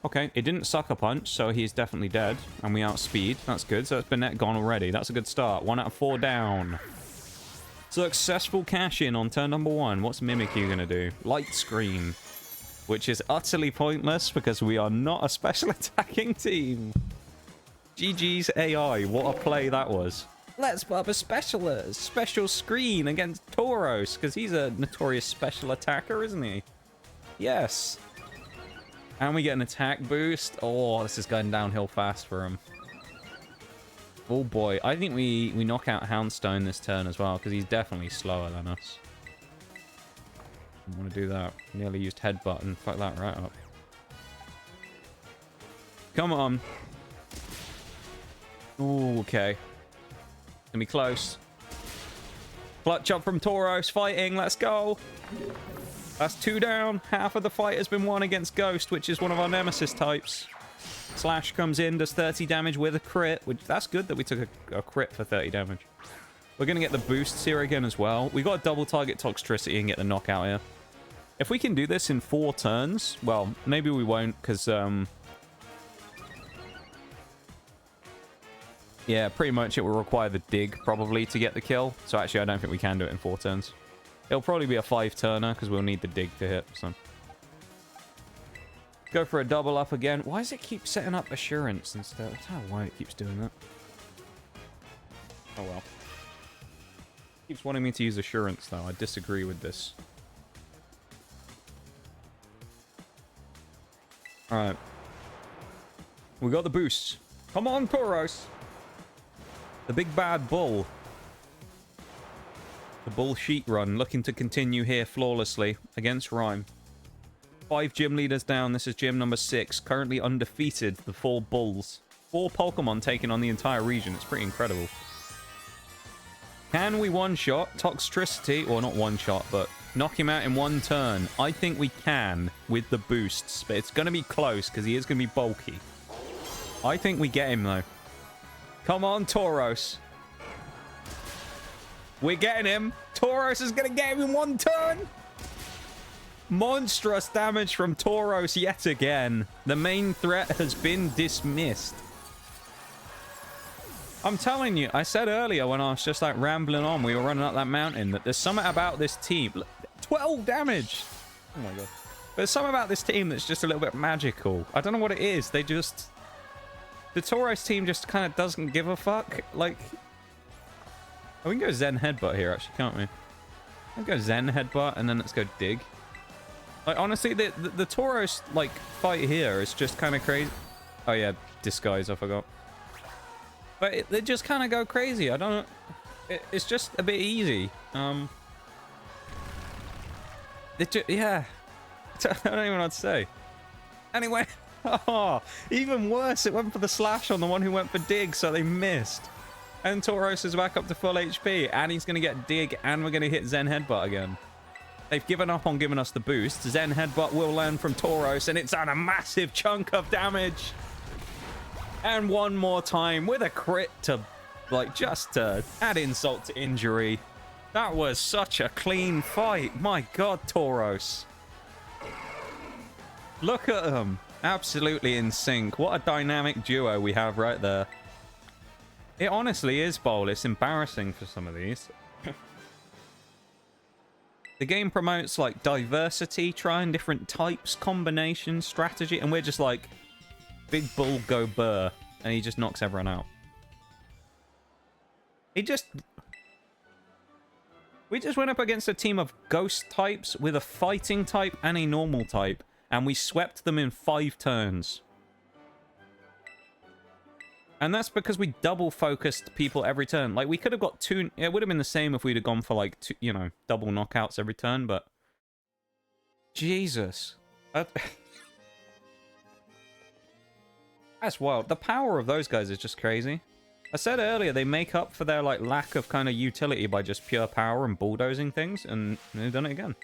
Okay, it didn't Sucker Punch, so he's definitely dead, and we outspeed. That's good, so that's Burnett gone already. That's a good start. 1 out of 4 down. Successful cash-in on turn number 1. What's Mimikyu going to do? Light Screen. Which is utterly pointless because we are not a special attacking team. GG's AI. What a play that was. Let's put up a special screen against Tauros because he's a notorious special attacker, isn't he? Yes. And we get an attack boost. Oh, this is going downhill fast for him. Oh boy, I think we knock out Houndstone this turn as well, because he's definitely slower than us. I want to do that. Nearly used headbutt and fuck that right up. Come on. Ooh, okay. Gonna be close. Clutch up from Tauros, fighting, let's go. That's 2 down. Half of the fight has been won against Ghost, which is one of our nemesis types. Slash comes in, does 30 damage with a crit, which that's good that we took a crit for 30 damage. We're going to get the boosts here again as well. We got to double target Toxtricity and get the knockout here. If we can do this in 4 turns, well, maybe we won't, because, yeah, pretty much it will require the dig, probably, to get the kill. So actually, I don't think we can do it in 4 turns. It'll probably be a 5-turner, because we'll need the dig to hit, so... Go for a double up again. Why does it keep setting up Assurance instead? I don't know why it keeps doing that. Oh well. Keeps wanting me to use Assurance, though. I disagree with this. Alright. We got the boosts. Come on, Tauros! The big bad bull. The bull sheet run, looking to continue here flawlessly against Rhyme. 5 gym leaders down. This is gym number 6. Currently undefeated, the 4 bulls. 4 Pokemon taking on the entire region. It's pretty incredible. Can we one-shot Toxtricity? Or not one-shot, but knock him out in 1 turn. I think we can with the boosts, but it's going to be close because he is going to be bulky. I think we get him, though. Come on, Tauros. We're getting him. Tauros is going to get him in 1 turn. Monstrous damage from Tauros yet again. The main threat has been dismissed. I'm telling you, I said earlier when I was just like rambling on, we were running up that mountain, that there's something about this team. 12 damage! Oh my god. There's something about this team that's just a little bit magical. I don't know what it is. They just... The Tauros team just kind of doesn't give a fuck. Like... Oh, we can go Zen Headbutt here, actually, can't we? Let's go Zen Headbutt, and then let's go Dig. Like, honestly, the Tauros, like, fight here is just kind of crazy. Oh, yeah, Disguise, I forgot. But they just kind of go crazy. I don't know. It's just a bit easy. Yeah. I don't even know what to say. Anyway, oh, even worse, it went for the slash on the one who went for Dig, so they missed. And Tauros is back up to full HP, and he's going to get Dig, and we're going to hit Zen Headbutt again. They've given up on giving us the boost. Zen Headbutt will land from Tauros, and it's on a massive chunk of damage. And one more time with a crit to, like, just to add insult to injury. That was such a clean fight. My god, Tauros. Look at them. Absolutely in sync. What a dynamic duo we have right there. It honestly is, Bowl. It's embarrassing for some of these. The game promotes, like, diversity, trying different types, combinations, strategy, and we're just like, Big Bull go burr, and he just knocks everyone out. We just went up against a team of ghost types with a fighting type and a normal type, and we swept them in 5 turns. And that's because we double focused people every turn. Like, we could have got 2... It would have been the same if we'd have gone for, like, 2, you know, double knockouts every turn, but... Jesus. That's wild. The power of those guys is just crazy. I said earlier, they make up for their, like, lack of kind of utility by just pure power and bulldozing things, and they've done it again.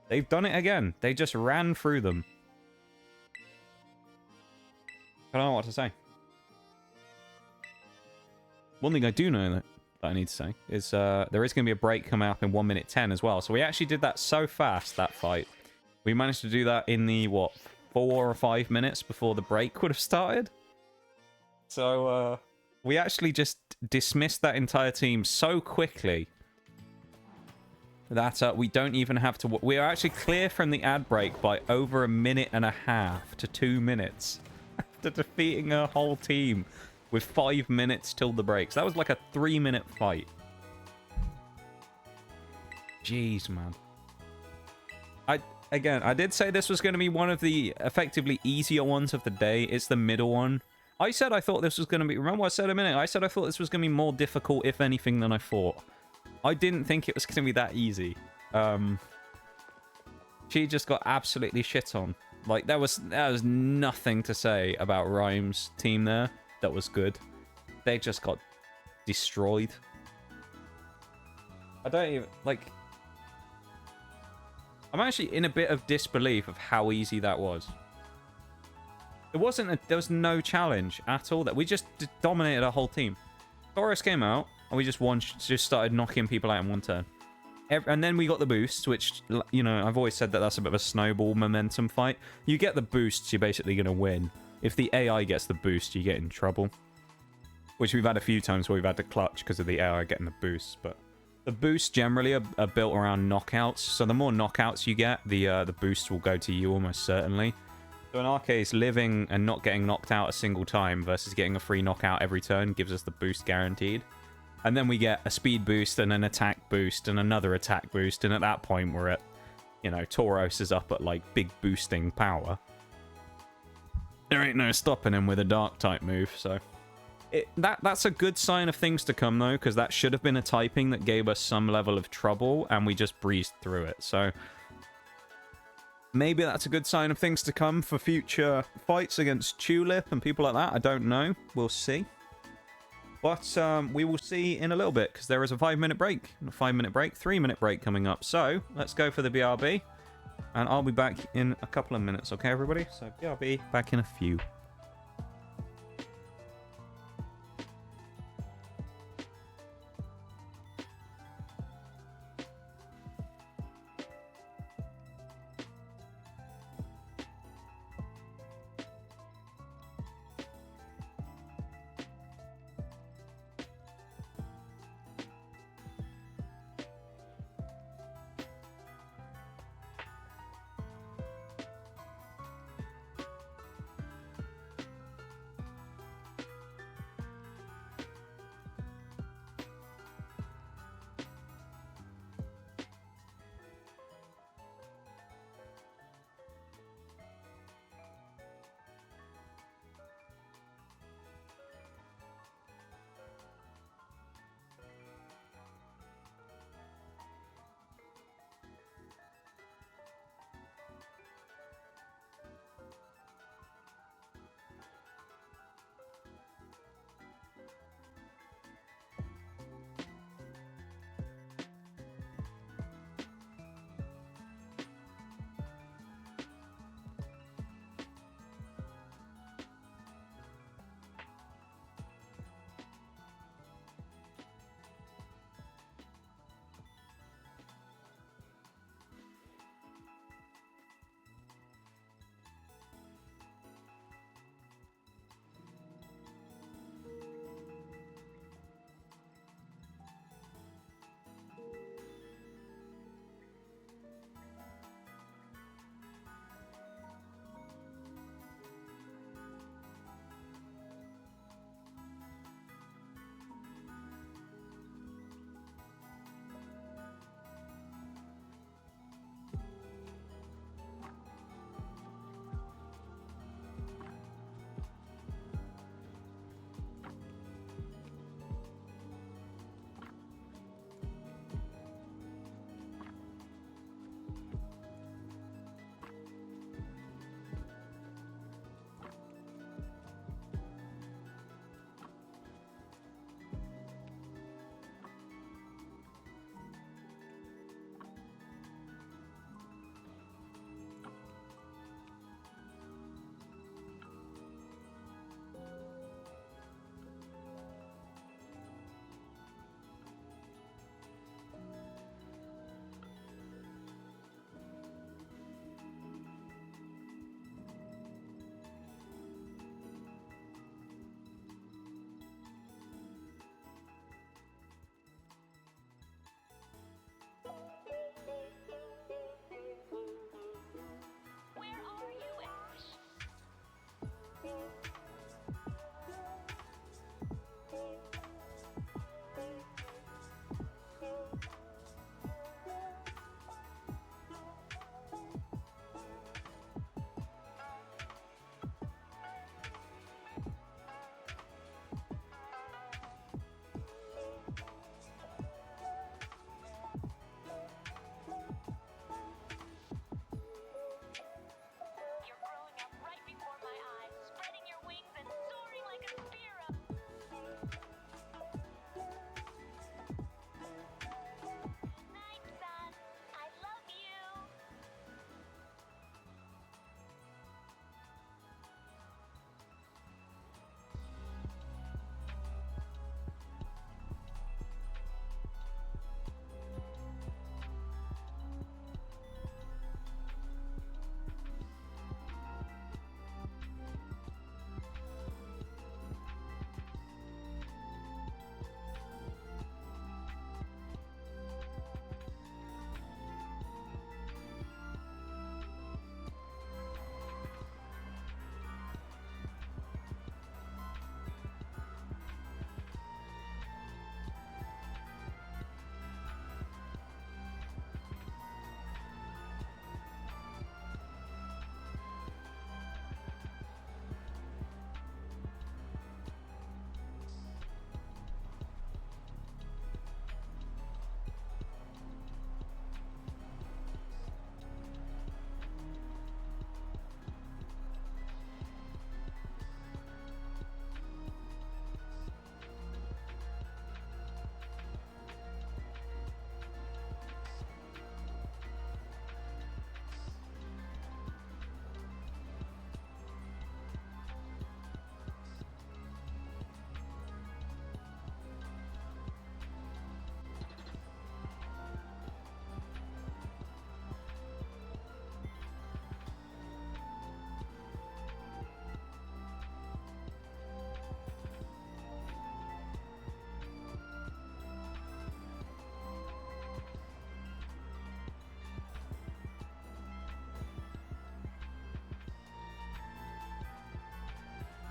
They've done it again. They just ran through them. I don't know what to say. One thing I do know that I need to say is there is going to be a break coming up in 1 minute 10 as well. So we actually did that so fast, that fight. We managed to do that in the, what, 4 or 5 minutes before the break would have started. So we actually just dismissed that entire team so quickly that we don't even have to... We are actually clear from the ad break by over 1.5 minutes to 2 minutes after defeating a whole team. With 5 minutes till the break. So that was like a 3-minute fight. Jeez, man. Again, I did say this was going to be one of the effectively easier ones of the day. It's the middle one. I said I thought this was going to be... Remember what I said a minute? I said I thought this was going to be more difficult, if anything, than I thought. I didn't think it was going to be that easy. She just got absolutely shit on. Like, there was nothing to say about Rhyme's team there that was good. They just got destroyed. I don't even... Like... I'm actually in a bit of disbelief of how easy that was. It wasn't... There was no challenge at all. That we just dominated our whole team. Taurus came out, and we just started knocking people out in one turn. And then we got the boosts, which, you know, I've always said that that's a bit of a snowball momentum fight. You get the boosts, you're basically going to win. If the AI gets the boost, you get in trouble. Which we've had a few times where we've had to clutch because of the AI getting the boosts. But the boosts generally are built around knockouts. So the more knockouts you get, the boost will go to you almost certainly. So in our case, living and not getting knocked out a single time versus getting a free knockout every turn gives us the boost guaranteed. And then we get a speed boost and an attack boost and another attack boost. And at that point, we're at, you know, Tauros is up at, like, big boosting power. There ain't no stopping him with a dark type move, so... That's a good sign of things to come, though, because that should have been a typing that gave us some level of trouble, and we just breezed through it, so... Maybe that's a good sign of things to come for future fights against Tulip and people like that. I don't know. We'll see. But we will see in a little bit, because there is a 5-minute break. A 5-minute break, 3-minute break coming up. So, let's go for the BRB. And I'll be back in a couple of minutes, okay, everybody? So, BRB, back in a few.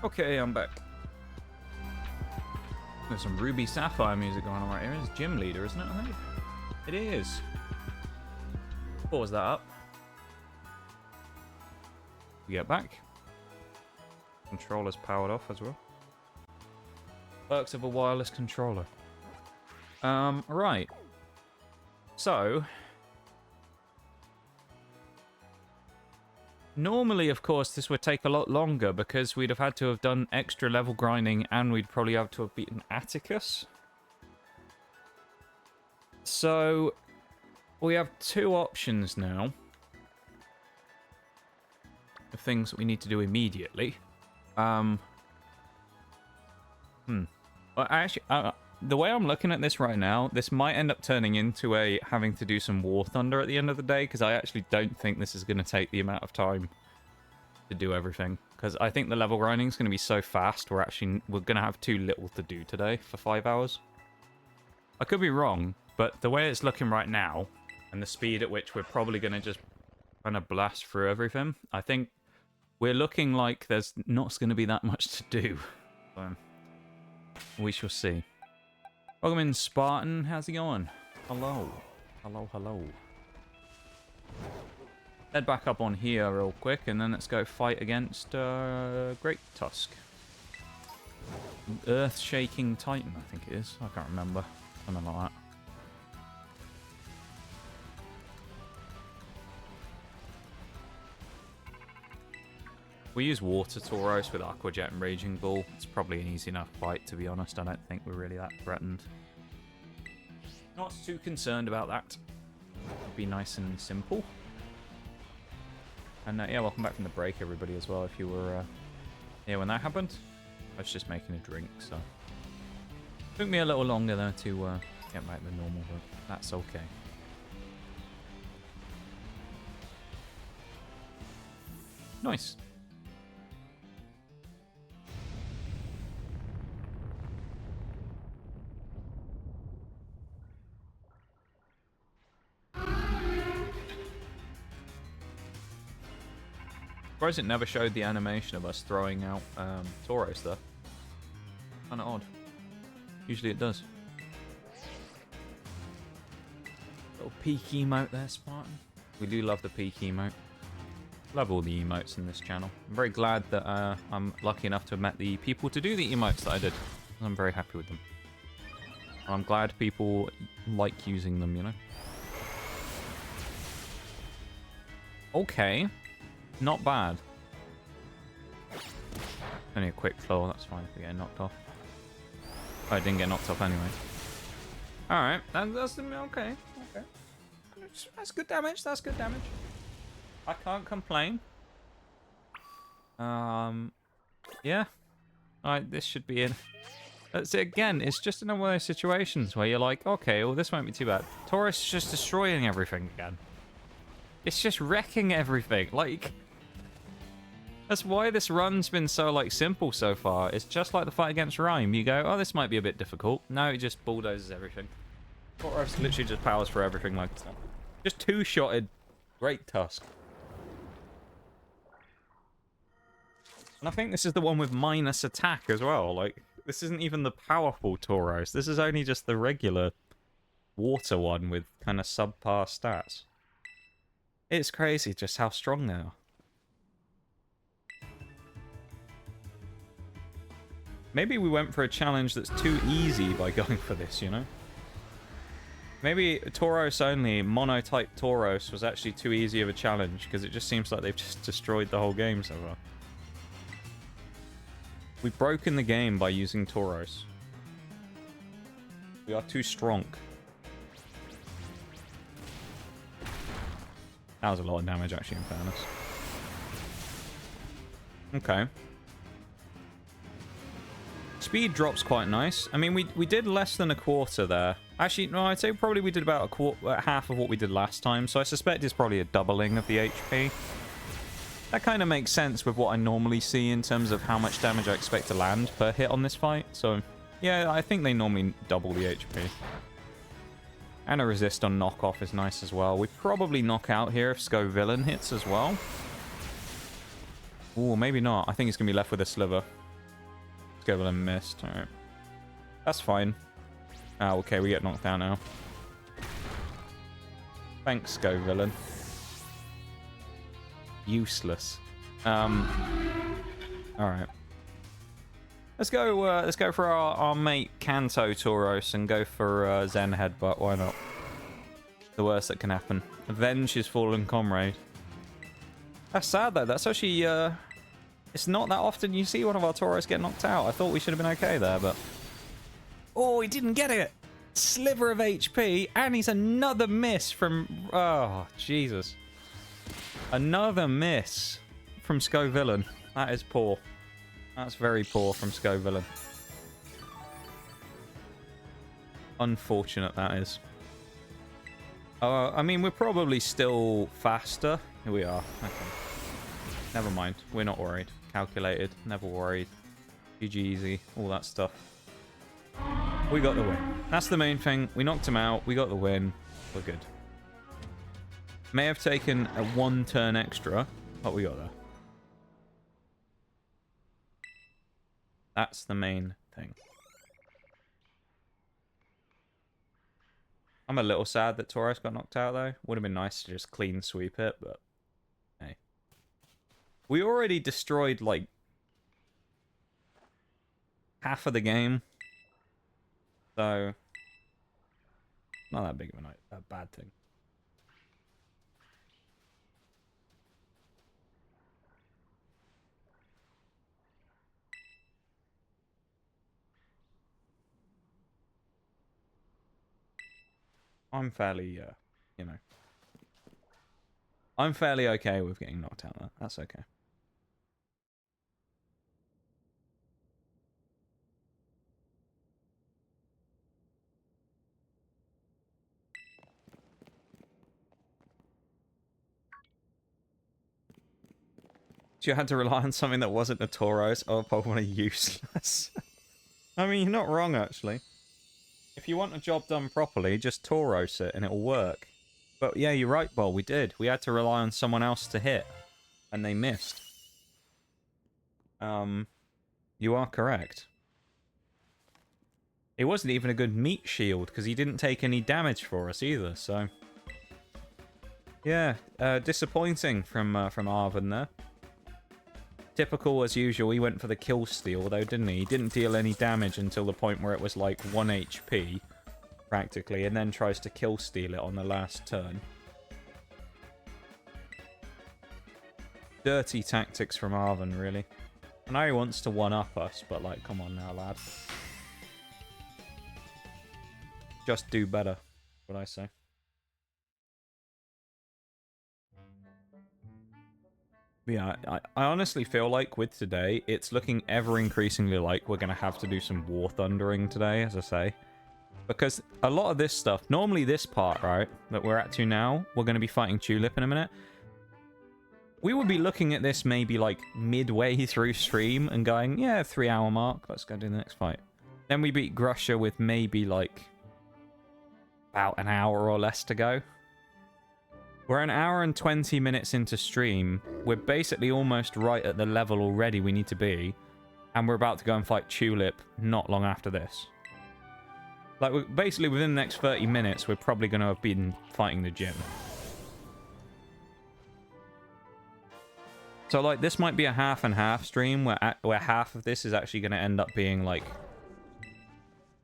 Okay, I'm back. There's some Ruby Sapphire music going on right here. It's Gym Leader, isn't it, I think? It is. Pause that up. We get back. Controller's powered off as well. Perks of a wireless controller. Right. So... Normally, of course, this would take a lot longer because we'd have had to have done extra level grinding and we'd probably have to have beaten Atticus. So, we have two options now of things that we need to do immediately. Well, actually, the way I'm looking at this right now, this might end up turning into a having to do some War Thunder at the end of the day, because I actually don't think this is going to take the amount of time to do everything. Because I think the level grinding is going to be so fast, we're going to have too little to do today for 5 hours. I could be wrong, but the way it's looking right now, and the speed at which we're probably going to just kind of blast through everything, I think we're looking like there's not going to be that much to do. So, we shall see. Welcome in, Spartan. How's it going? Hello. Hello, hello. Head back up on here real quick, and then let's go fight against Great Tusk. Earth-shaking Titan, I think it is. I can't remember. Something like that. We use Water Tauros with Aquajet and Raging Bull. It's probably an easy enough fight, to be honest. I don't think we're really that threatened. Not too concerned about that. It'll be nice and simple. And yeah, welcome back from the break, everybody, as well. If you were here when that happened, I was just making a drink, so took me a little longer though to get back to normal, but that's okay. Nice. Surprised it never showed the animation of us throwing out Tauros though. Kinda odd. Usually it does. Little peak emote there, Spartan. We do love the peak emote. Love all the emotes in this channel. I'm very glad that I'm lucky enough to have met the people to do the emotes that I did. I'm very happy with them. I'm glad people like using them, you know. Okay. Not bad. Only a quick claw, that's fine if we get knocked off. Oh, I didn't get knocked off anyway. Alright, that's okay. Okay. That's good damage, that's good damage. I can't complain. Yeah. Alright, this should be in. That's it again, it's just another one of those situations where you're like, okay, well this won't be too bad. Tauros is just destroying everything again. It's just wrecking everything, like... That's why this run's been so, like, simple so far. It's just like the fight against Rhyme. You go, oh, this might be a bit difficult. No, it just bulldozes everything. Tauros literally just powers for everything like that. Just two-shotted Great Tusk. And I think this is the one with minus attack as well. Like, this isn't even the powerful Tauros. This is only just the regular water one with kind of subpar stats. It's crazy just how strong they are. Maybe we went for a challenge that's too easy by going for this, you know? Maybe Tauros only, mono-type Tauros, was actually too easy of a challenge, because it just seems like they've just destroyed the whole game so far. We've broken the game by using Tauros. We are too strong. That was a lot of damage, actually, in fairness. Okay. Speed drop's quite nice. I mean, we did less than a quarter there. Actually, no, I'd say probably we did about half of what we did last time, so I suspect it's probably a doubling of the HP. That kind of makes sense with what I normally see in terms of how much damage I expect to land per hit on this fight. So, yeah, I think they normally double the HP. And a resist on knockoff is nice as well. We probably knock out here if Sco Villain hits as well. Ooh, maybe not. I think he's going to be left with a sliver. Scovelin missed. Alright. That's fine. Oh, okay, we get knocked down now. Thanks, Scovelin. Useless. Alright. Let's go for our mate Kanto Tauros and go for Zen Headbutt. Why not? The worst that can happen. Avenge his fallen comrade. That's sad though. That's actually it's not that often you see one of our Tauros get knocked out. I thought we should have been okay there, but oh, he didn't get it. Sliver of HP, and he's another miss from oh Jesus. Another miss from Scovelin. That is poor. That's very poor from Scovelin. Unfortunate that is. I mean, we're probably still faster. Here we are. Okay. Never mind. We're not worried. Calculated. Never worried. GG easy. All that stuff. We got the win. That's the main thing. We knocked him out. We got the win. We're good. May have taken a 1 turn extra, but we got there. That's the main thing. I'm a little sad that Tauros got knocked out, though. Would have been nice to just clean sweep it, but hey. We already destroyed, like, half of the game. So, not that big of a bad thing. I'm fairly, you know. I'm fairly okay with getting knocked out there. That's okay. So you had to rely on something that wasn't a Tauros. Oh, Pokemon are useless. I mean, you're not wrong, actually. If you want a job done properly, just Tauros it and it'll work. But yeah, you're right, Bol. We did. We had to rely on someone else to hit. And they missed. You are correct. It wasn't even a good meat shield, because he didn't take any damage for us either, so... Yeah, disappointing from Arven there. Typical as usual, he went for the kill steal though, didn't he? He didn't deal any damage until the point where it was like 1 HP, practically, and then tries to kill steal it on the last turn. Dirty tactics from Arven, really. I know he wants to one-up us, but like, come on now, lad. Just do better, what I say. Yeah, I honestly feel like with today, it's looking ever increasingly like we're going to have to do some War Thundering today, as I say. Because a lot of this stuff, normally this part, right, that we're at to now, we're going to be fighting Tulip in a minute. We would be looking at this maybe like midway through stream and going, yeah, 3-hour mark, let's go do the next fight. Then we beat Grusha with maybe like about an hour or less to go. We're an hour and 20 minutes into stream. We're basically almost right at the level already we need to be. And we're about to go and fight Tulip not long after this. Like, we're basically within the next 30 minutes, we're probably going to have been fighting the gym. So, like, this might be a half and half stream where half of this is actually going to end up being, like,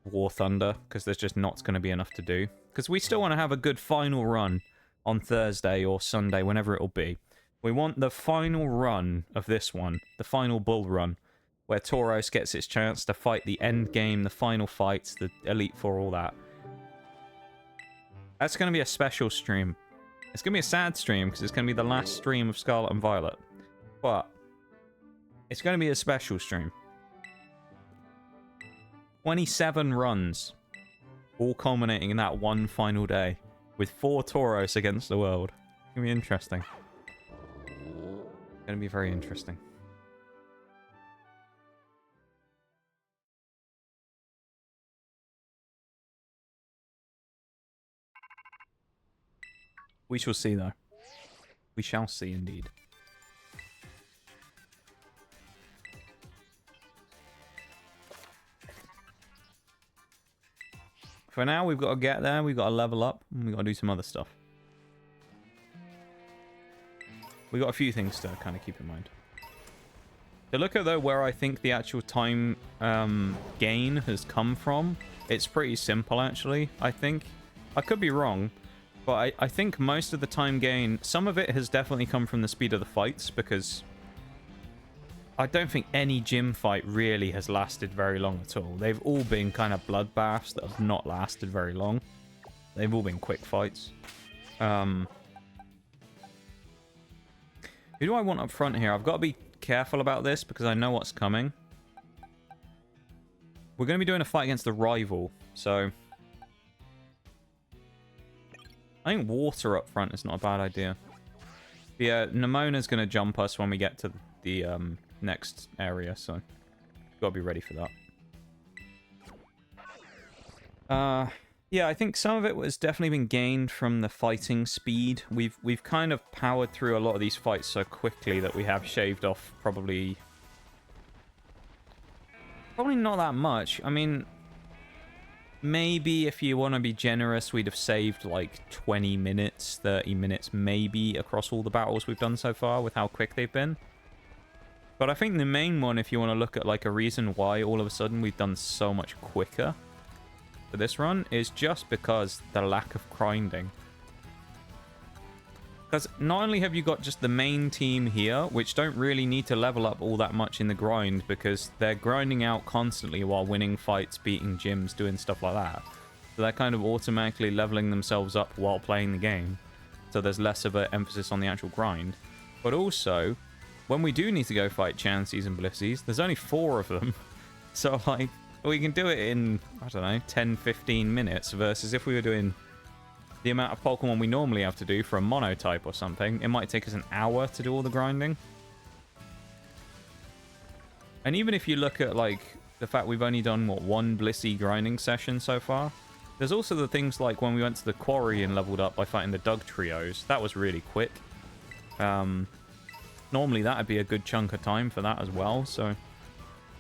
War Thunder. Because there's just not going to be enough to do. Because we still want to have a good final run on Thursday or Sunday, whenever it'll be. We want the final run of this one, the final bull run, where Tauros gets its chance to fight the end game, the final fights, the Elite Four, all that. That's going to be a special stream. It's going to be a sad stream, because it's going to be the last stream of Scarlet and Violet. But it's going to be a special stream. 27 runs, all culminating in that one final day. With 4 Tauros against the world. It's going to be interesting. It's going to be very interesting. We shall see, though. We shall see, indeed. For now, we've got to get there. We've got to level up. And we've got to do some other stuff. We've got a few things to kind of keep in mind. To look at, though, where I think the actual time gain has come from, it's pretty simple, actually, I think. I could be wrong, but I think most of the time gain, some of it has definitely come from the speed of the fights, because I don't think any gym fight really has lasted very long at all. They've all been kind of bloodbaths that have not lasted very long. They've all been quick fights. Who do I want up front here? I've got to be careful about this because I know what's coming. We're going to be doing a fight against the rival, so I think water up front is not a bad idea. But yeah, Nemona's going to jump us when we get to the next area, so got to be ready for that. Yeah, I think some of it was definitely been gained from the fighting speed. We've kind of powered through a lot of these fights so quickly that we have shaved off probably not that much. I mean, maybe if you want to be generous, we'd have saved like 20 minutes, 30 minutes maybe across all the battles we've done so far with how quick they've been. But I think the main one, if you want to look at like a reason why all of a sudden we've done so much quicker for this run, is just because the lack of grinding. Because not only have you got just the main team here, which don't really need to level up all that much in the grind, because they're grinding out constantly while winning fights, beating gyms, doing stuff like that. So they're kind of automatically leveling themselves up while playing the game. So there's less of an emphasis on the actual grind. But also, when we do need to go fight Chanseys and Blissies, there's only 4 of them. So, like, we can do it in, I don't know, 10, 15 minutes, versus if we were doing the amount of Pokemon we normally have to do for a monotype or something, it might take us an hour to do all the grinding. And even if you look at, like, the fact we've only done, what, 1 Blissey grinding session so far, there's also the things like when we went to the quarry and leveled up by fighting the Dug Trios. That was really quick. Normally that would be a good chunk of time for that as well, so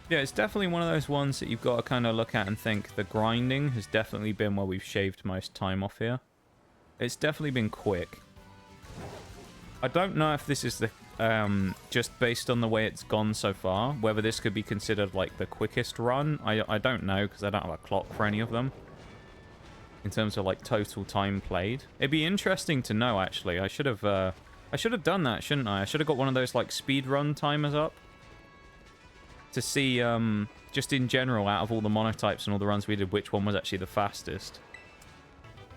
yeah, it's definitely one of those ones that you've got to kind of look at and think the grinding has definitely been where we've shaved most time off here. It's definitely been quick. I don't know if this is the just based on the way it's gone so far, whether this could be considered like the quickest run. I don't know, because I don't have a clock for any of them in terms of like total time played. It'd be interesting to know, actually. I should have done that, shouldn't I? I should have got one of those like speed run timers up to see just in general, out of all the monotypes and all the runs we did, which one was actually the fastest.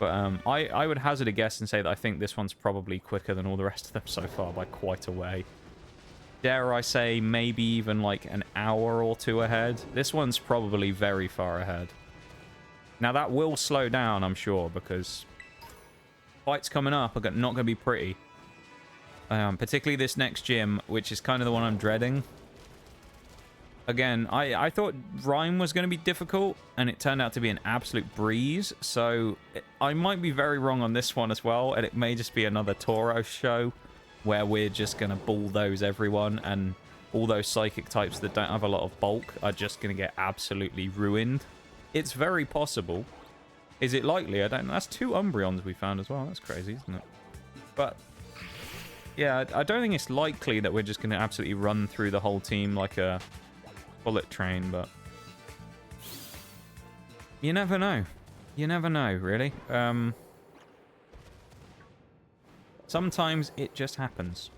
But I would hazard a guess and say that I think this one's probably quicker than all the rest of them so far by quite a way. Dare I say maybe even like an hour or 2 ahead. This one's probably very far ahead. Now that will slow down, I'm sure, because fights coming up are not going to be pretty. Particularly this next gym, which is kind of the one I'm dreading. Again, I thought Rhyme was going to be difficult, and it turned out to be an absolute breeze. So I might be very wrong on this one as well, and it may just be another Tauros show where we're just going to bulldoze everyone, and all those psychic types that don't have a lot of bulk are just going to get absolutely ruined. It's very possible. Is it likely? I don't know. That's 2 Umbreons we found as well. That's crazy, isn't it? But yeah, I don't think it's likely that we're just going to absolutely run through the whole team like a bullet train, but you never know. You never know, really. Sometimes it just happens.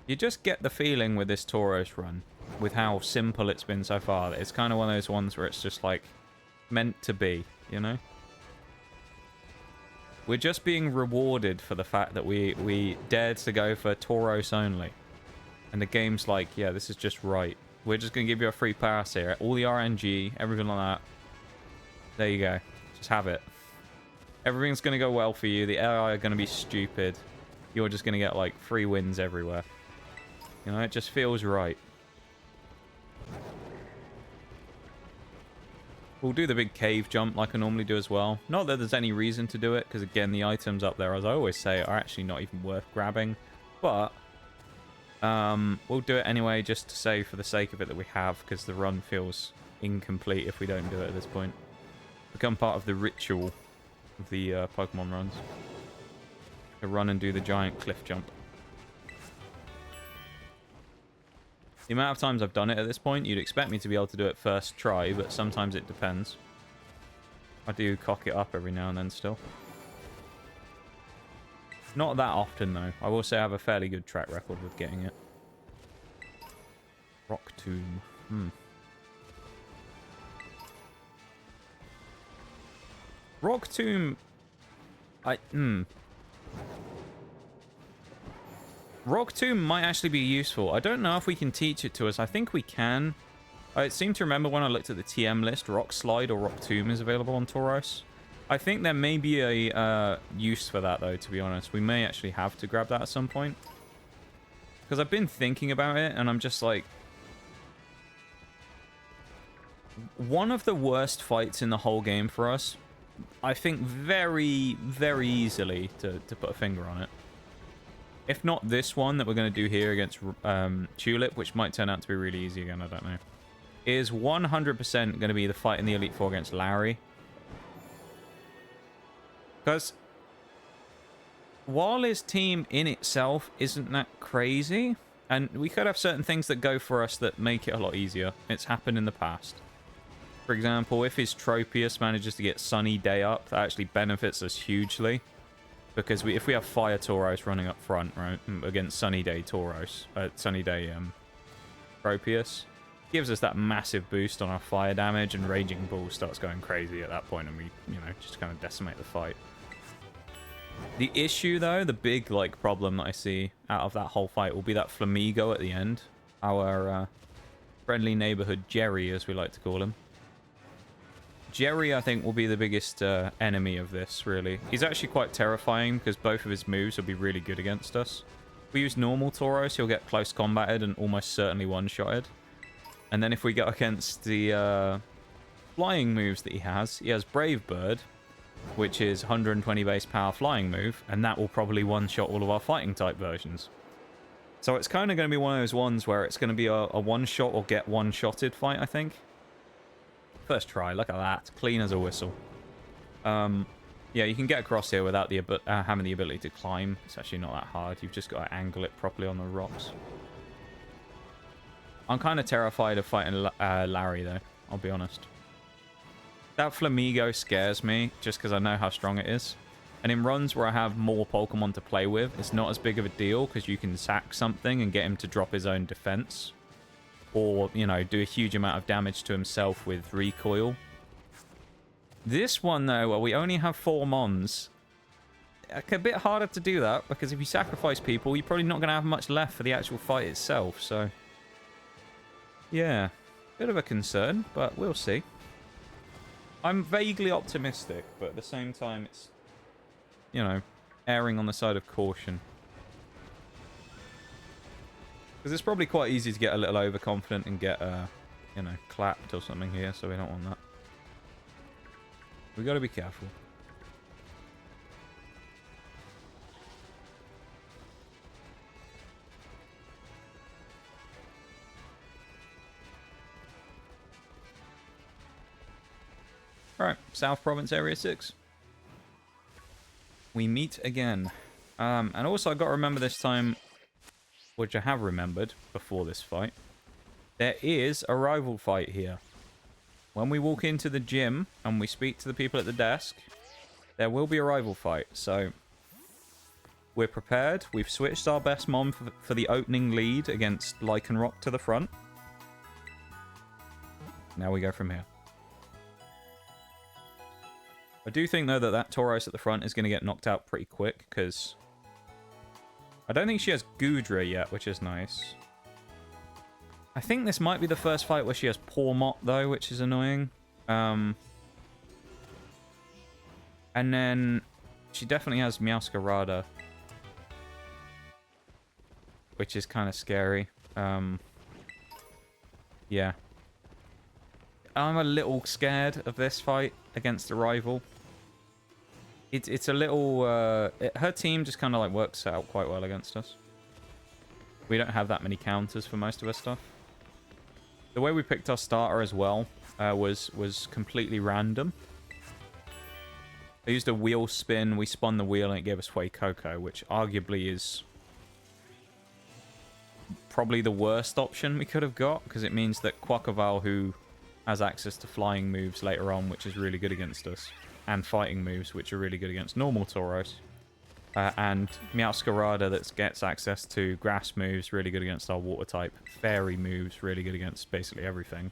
You just get the feeling with this Tauros run, with how simple it's been so far, that it's kind of one of those ones where it's just like meant to be, you know? We're just being rewarded for the fact that we dared to go for Tauros only. And the game's like, yeah, this is just right. We're just going to give you a free pass here. All the RNG, everything like that. There you go. Just have it. Everything's going to go well for you. The AI are going to be stupid. You're just going to get, like, free wins everywhere. You know, it just feels right. We'll do the big cave jump like I normally do as well. Not that there's any reason to do it, because, again, the items up there, as I always say, are actually not even worth grabbing. But we'll do it anyway, just to say for the sake of it that we have, because the run feels incomplete if we don't do it at this point. Become part of the ritual of the Pokemon runs. To run and do the giant cliff jump. The amount of times I've done it at this point, you'd expect me to be able to do it first try, but sometimes it depends. I do cock it up every now and then still. Not that often, though. I will say I have a fairly good track record with getting it. Rock Tomb. Rock Tomb... Rock Tomb might actually be useful. I don't know if we can teach it to us. I think we can. I seem to remember when I looked at the TM list, Rock Slide or Rock Tomb is available on Tauros. I think there may be a use for that, though, to be honest. We may actually have to grab that at some point. Because I've been thinking about it, and I'm just like... One of the worst fights in the whole game for us, I think very, very easily, to put a finger on it. If not this one that we're going to do here against Tulip, which might turn out to be really easy again, I don't know, is 100% going to be the fight in the Elite Four against Larry. Because while his team in itself isn't that crazy, and we could have certain things that go for us that make it a lot easier. It's happened in the past. For example, if his Tropius manages to get Sunny Day up, that actually benefits us hugely. Because if we have Fire Tauros running up front, right, against Sunny Day Tauros, Sunny Day Tropius, gives us that massive boost on our fire damage, and Raging Bull starts going crazy at that point, and we, you know, just kind of decimate the fight. The issue, though, the big, like, problem that I see out of that whole fight will be that Flamigo at the end. Our friendly neighborhood Jerry, as we like to call him. Jerry, I think, will be the biggest enemy of this, really. He's actually quite terrifying because both of his moves will be really good against us. If we use normal Tauros, he'll get close combated and almost certainly one-shotted. And then if we go against the flying moves that he has Brave Bird, which is 120 base power flying move, and that will probably one-shot all of our fighting type versions. So it's kind of going to be one of those ones where it's going to be a one-shot or get one-shotted fight, I think. First try, look at that. Clean as a whistle. Yeah, you can get across here without the having the ability to climb. It's actually not that hard. You've just got to angle it properly on the rocks. I'm kind of terrified of fighting Larry, though. I'll be honest. That Flamigo scares me, just because I know how strong it is. And in runs where I have more Pokemon to play with, it's not as big of a deal, because you can sack something and get him to drop his own defense. Or, you know, do a huge amount of damage to himself with recoil. This one, though, where we only have 4 Mons, a bit harder to do that, because if you sacrifice people, you're probably not going to have much left for the actual fight itself, so... Yeah, bit of a concern, but we'll see. I'm vaguely optimistic, but at the same time, it's, you know, erring on the side of caution. Because it's probably quite easy to get a little overconfident and get, you know, clapped or something here, so we don't want that. We got to be careful. Alright, South Province Area 6. We meet again. And also I've got to remember this time, which I have remembered before this fight, there is a rival fight here. When we walk into the gym and we speak to the people at the desk, there will be a rival fight. So we're prepared. We've switched our best mom for the opening lead against Lycanroc to the front. Now we go from here. I do think, though, that Tauros at the front is going to get knocked out pretty quick, because I don't think she has Goodra yet, which is nice. I think this might be the first fight where she has Pawmot, though, which is annoying. And then she definitely has Meowscarada, which is kind of scary. Yeah. I'm a little scared of this fight against a rival. It's a little... her team just kind of like works out quite well against us. We don't have that many counters for most of her stuff. The way we picked our starter as well was completely random. I used a wheel spin. We spun the wheel and it gave us Way Coco, which arguably is probably the worst option we could have got, because it means that Quackleval, who has access to flying moves later on, which is really good against us, and fighting moves, which are really good against normal Tauros, and Meowscarada that gets access to grass moves, really good against our water type, fairy moves, really good against basically everything,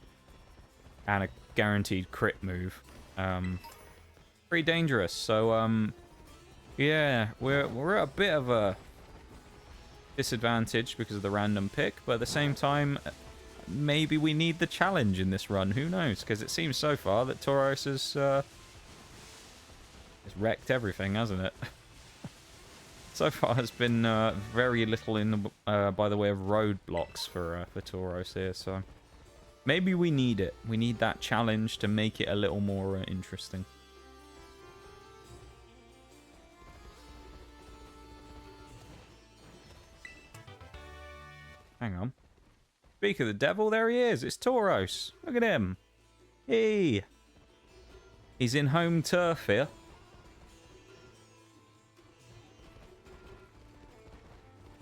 and a guaranteed crit move. Pretty dangerous. So yeah, we're at a bit of a disadvantage because of the random pick, but at the same time, maybe we need the challenge in this run. Who knows? Because it seems so far that Tauros has wrecked everything, hasn't it? So far, has been very little in the by the way of roadblocks for Tauros here. So maybe we need it. We need that challenge to make it a little more interesting. Hang on. Speak of the devil, there he is. It's Tauros. Look at him. Hey. He's in home turf here.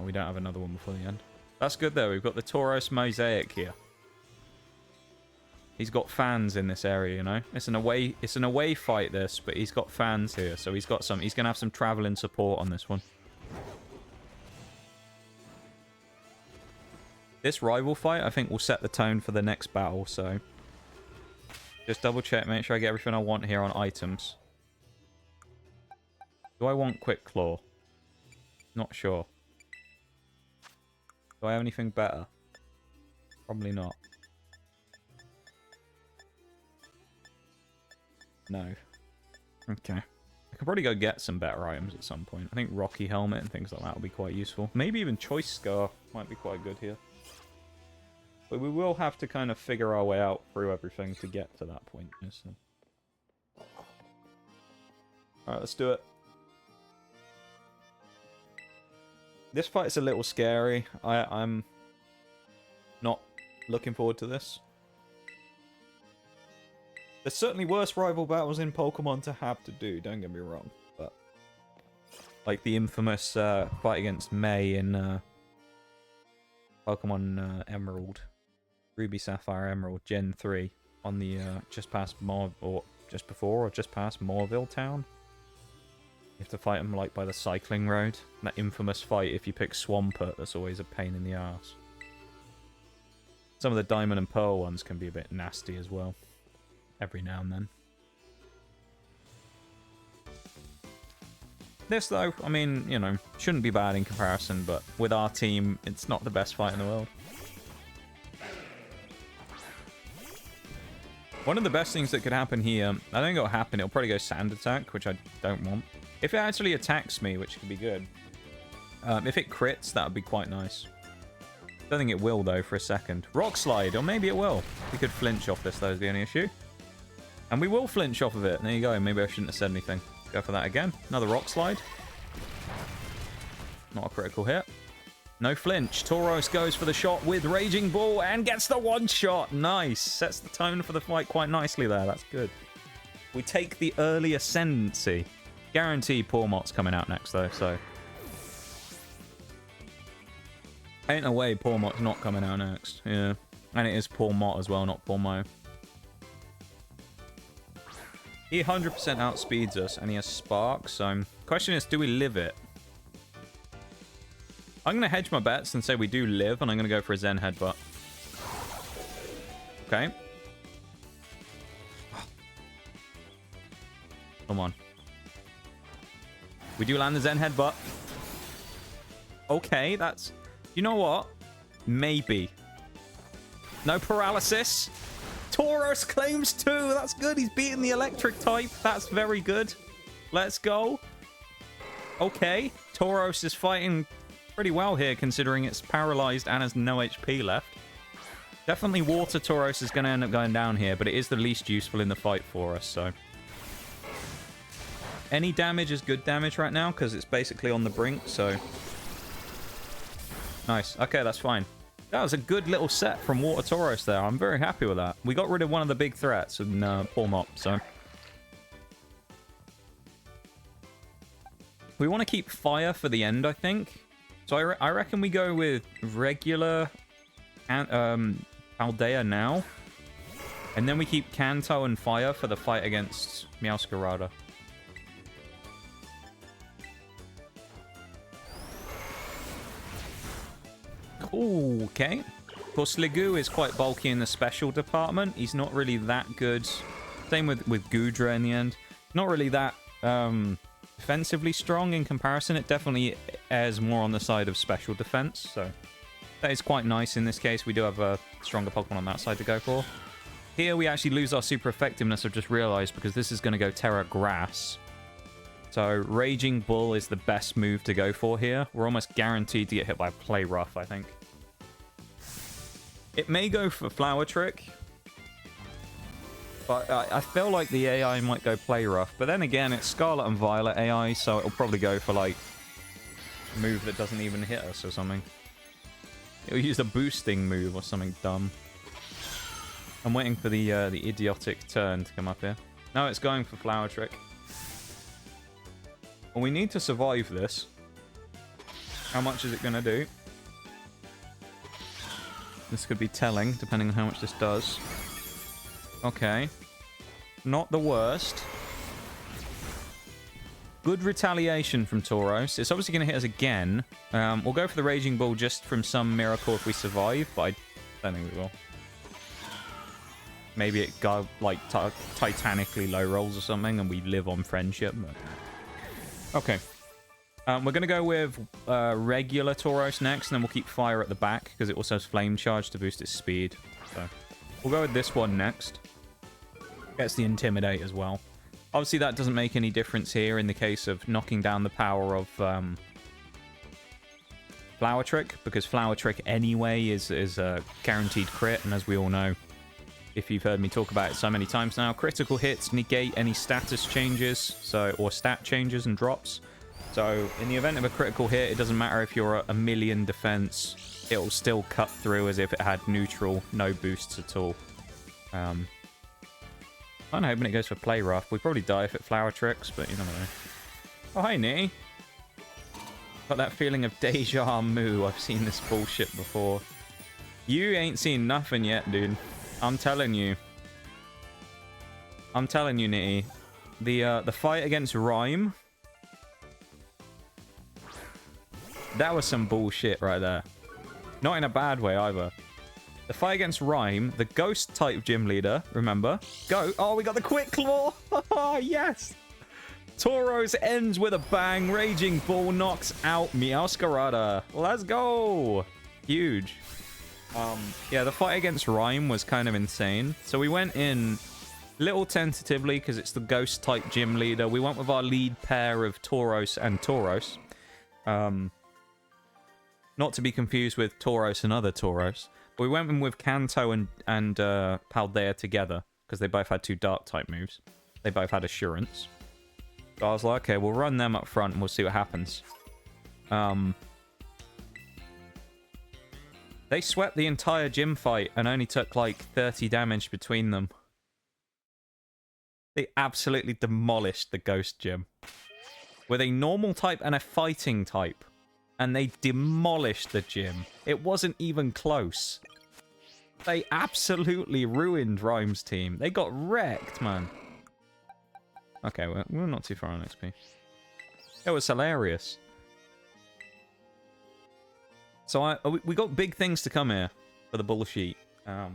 Oh, we don't have another one before the end. That's good, though. We've got the Tauros mosaic here. He's got fans in this area, you know. It's an away fight, this, but he's got fans here, so he's got some. He's gonna have some traveling support on this one. This rival fight, I think, will set the tone for the next battle, so just double check, make sure I get everything I want here on items. Do I want Quick Claw? Not sure. Do I have anything better? Probably not. No. Okay. I could probably go get some better items at some point. I think Rocky Helmet and things like that will be quite useful. Maybe even Choice Scar might be quite good here. But we will have to kind of figure our way out through everything to get to that point. So. Alright, let's do it. This fight's a little scary. I'm not looking forward to this. There's certainly worse rival battles in Pokemon to have to do, don't get me wrong. But like the infamous fight against May in Pokemon Emerald. Ruby, Sapphire, Emerald, Gen 3 on the just past or just before or just past Moorville town. You have to fight them like by the cycling road. That infamous fight if you pick Swampert, that's always a pain in the ass. Some of the Diamond and Pearl ones can be a bit nasty as well. Every now and then. This though, I mean, you know, shouldn't be bad in comparison, but with our team, it's not the best fight in the world. One of the best things that could happen here, I don't think it'll happen, it'll probably go Sand Attack, which I don't want. If it actually attacks me, which could be good. If it crits, that would be quite nice. Don't think it will, though, for a second. Rock Slide, or maybe it will. We could flinch off this, though, is the only issue. And we will flinch off of it. There you go. Maybe I shouldn't have said anything. Go for that again. Another Rock Slide. Not a critical hit. No flinch. Tauros goes for the shot with Raging Bull and gets the one shot. Nice. Sets the tone for the fight quite nicely there. That's good. We take the early ascendancy. Guarantee Pormot's coming out next, though, so... Ain't no way Pormot's not coming out next. Yeah. And it is Pormot as well, not Pormo. He 100% outspeeds us, and he has Spark, so... Question is, do we live it? I'm going to hedge my bets and say we do live, and I'm going to go for a Zen Headbutt. Okay. Come on. We do land the Zen Headbutt. Okay, that's... You know what? Maybe. No paralysis. Tauros claims 2. That's good. He's beaten the electric type. That's very good. Let's go. Okay. Tauros is fighting pretty well here, considering it's paralyzed and has no HP left. Definitely Water Tauros is going to end up going down here, but it is the least useful in the fight for us, so... Any damage is good damage right now, because it's basically on the brink, so... Nice. Okay, that's fine. That was a good little set from Water Tauros there. I'm very happy with that. We got rid of one of the big threats in poor Mop, so... We want to keep Fire for the end, I think. So I reckon we go with regular Paldea now. And then we keep Kanto and Fire for the fight against Meowscarada. Okay. Of course, Sliggoo is quite bulky in the special department. He's not really that good. Same with Goodra in the end. Not really that defensively strong in comparison. It definitely airs more on the side of special defense. So that is quite nice in this case. We do have a stronger Pokemon on that side to go for. Here we actually lose our super effectiveness, I've just realized, because this is going to go Terra Grass. So Raging Bull is the best move to go for here. We're almost guaranteed to get hit by Play Rough, I think. It may go for Flower Trick, but I feel like the AI might go Play Rough. But then again, it's Scarlet and Violet AI, so it'll probably go for, like, a move that doesn't even hit us or something. It'll use a boosting move or something dumb. I'm waiting for the idiotic turn to come up here. No, it's going for Flower Trick. Well, we need to survive this. How much is it going to do? This could be telling, depending on how much this does. Okay. Not the worst. Good retaliation from Tauros. It's obviously going to hit us again. We'll go for the Raging Bull just from some miracle if we survive, but I don't think we will. Maybe it got, like, titanically low rolls or something, and we live on friendship. But... okay. We're going to go with regular Tauros next, and then we'll keep Fire at the back, because it also has Flame Charge to boost its speed. So we'll go with this one next. Gets the Intimidate as well. Obviously, that doesn't make any difference here in the case of knocking down the power of Flower Trick, because Flower Trick anyway is a guaranteed crit, and as we all know, if you've heard me talk about it so many times now, critical hits negate any status changes, or stat changes and drops. So in the event of a critical hit, it doesn't matter if you're a million defense, it'll still cut through as if it had neutral, no boosts at all. I'm hoping it goes for Play Rough. We probably die if it Flower Tricks, but you never know. Oh, hi, Nitty. Got that feeling of deja vu. I've seen this bullshit before. You ain't seen nothing yet, dude. I'm telling you. I'm telling you, Nitty. The fight against Rhyme. That was some bullshit right there. Not in a bad way either. The fight against Rhyme, the ghost type gym leader, remember? Go. Oh, we got the Quick Claw. Oh, yes. Tauros ends with a bang. Raging Bull knocks out Meowscarada. Let's go. Huge. Yeah, the fight against Rhyme was kind of insane. So we went in a little tentatively because it's the ghost type gym leader. We went with our lead pair of Tauros and Tauros. Not to be confused with Tauros and other Tauros. But we went in with Kanto and Paldea together because they both had 2 dark type moves. They both had Assurance. So I was like, okay, we'll run them up front and we'll see what happens. They swept the entire gym fight and only took like 30 damage between them. They absolutely demolished the ghost gym. With a normal type and a fighting type. And they demolished the gym. It wasn't even close. They absolutely ruined Rhyme's team. They got wrecked, man. Okay, we're not too far on XP. It was hilarious. So we got big things to come here for the bullshit. So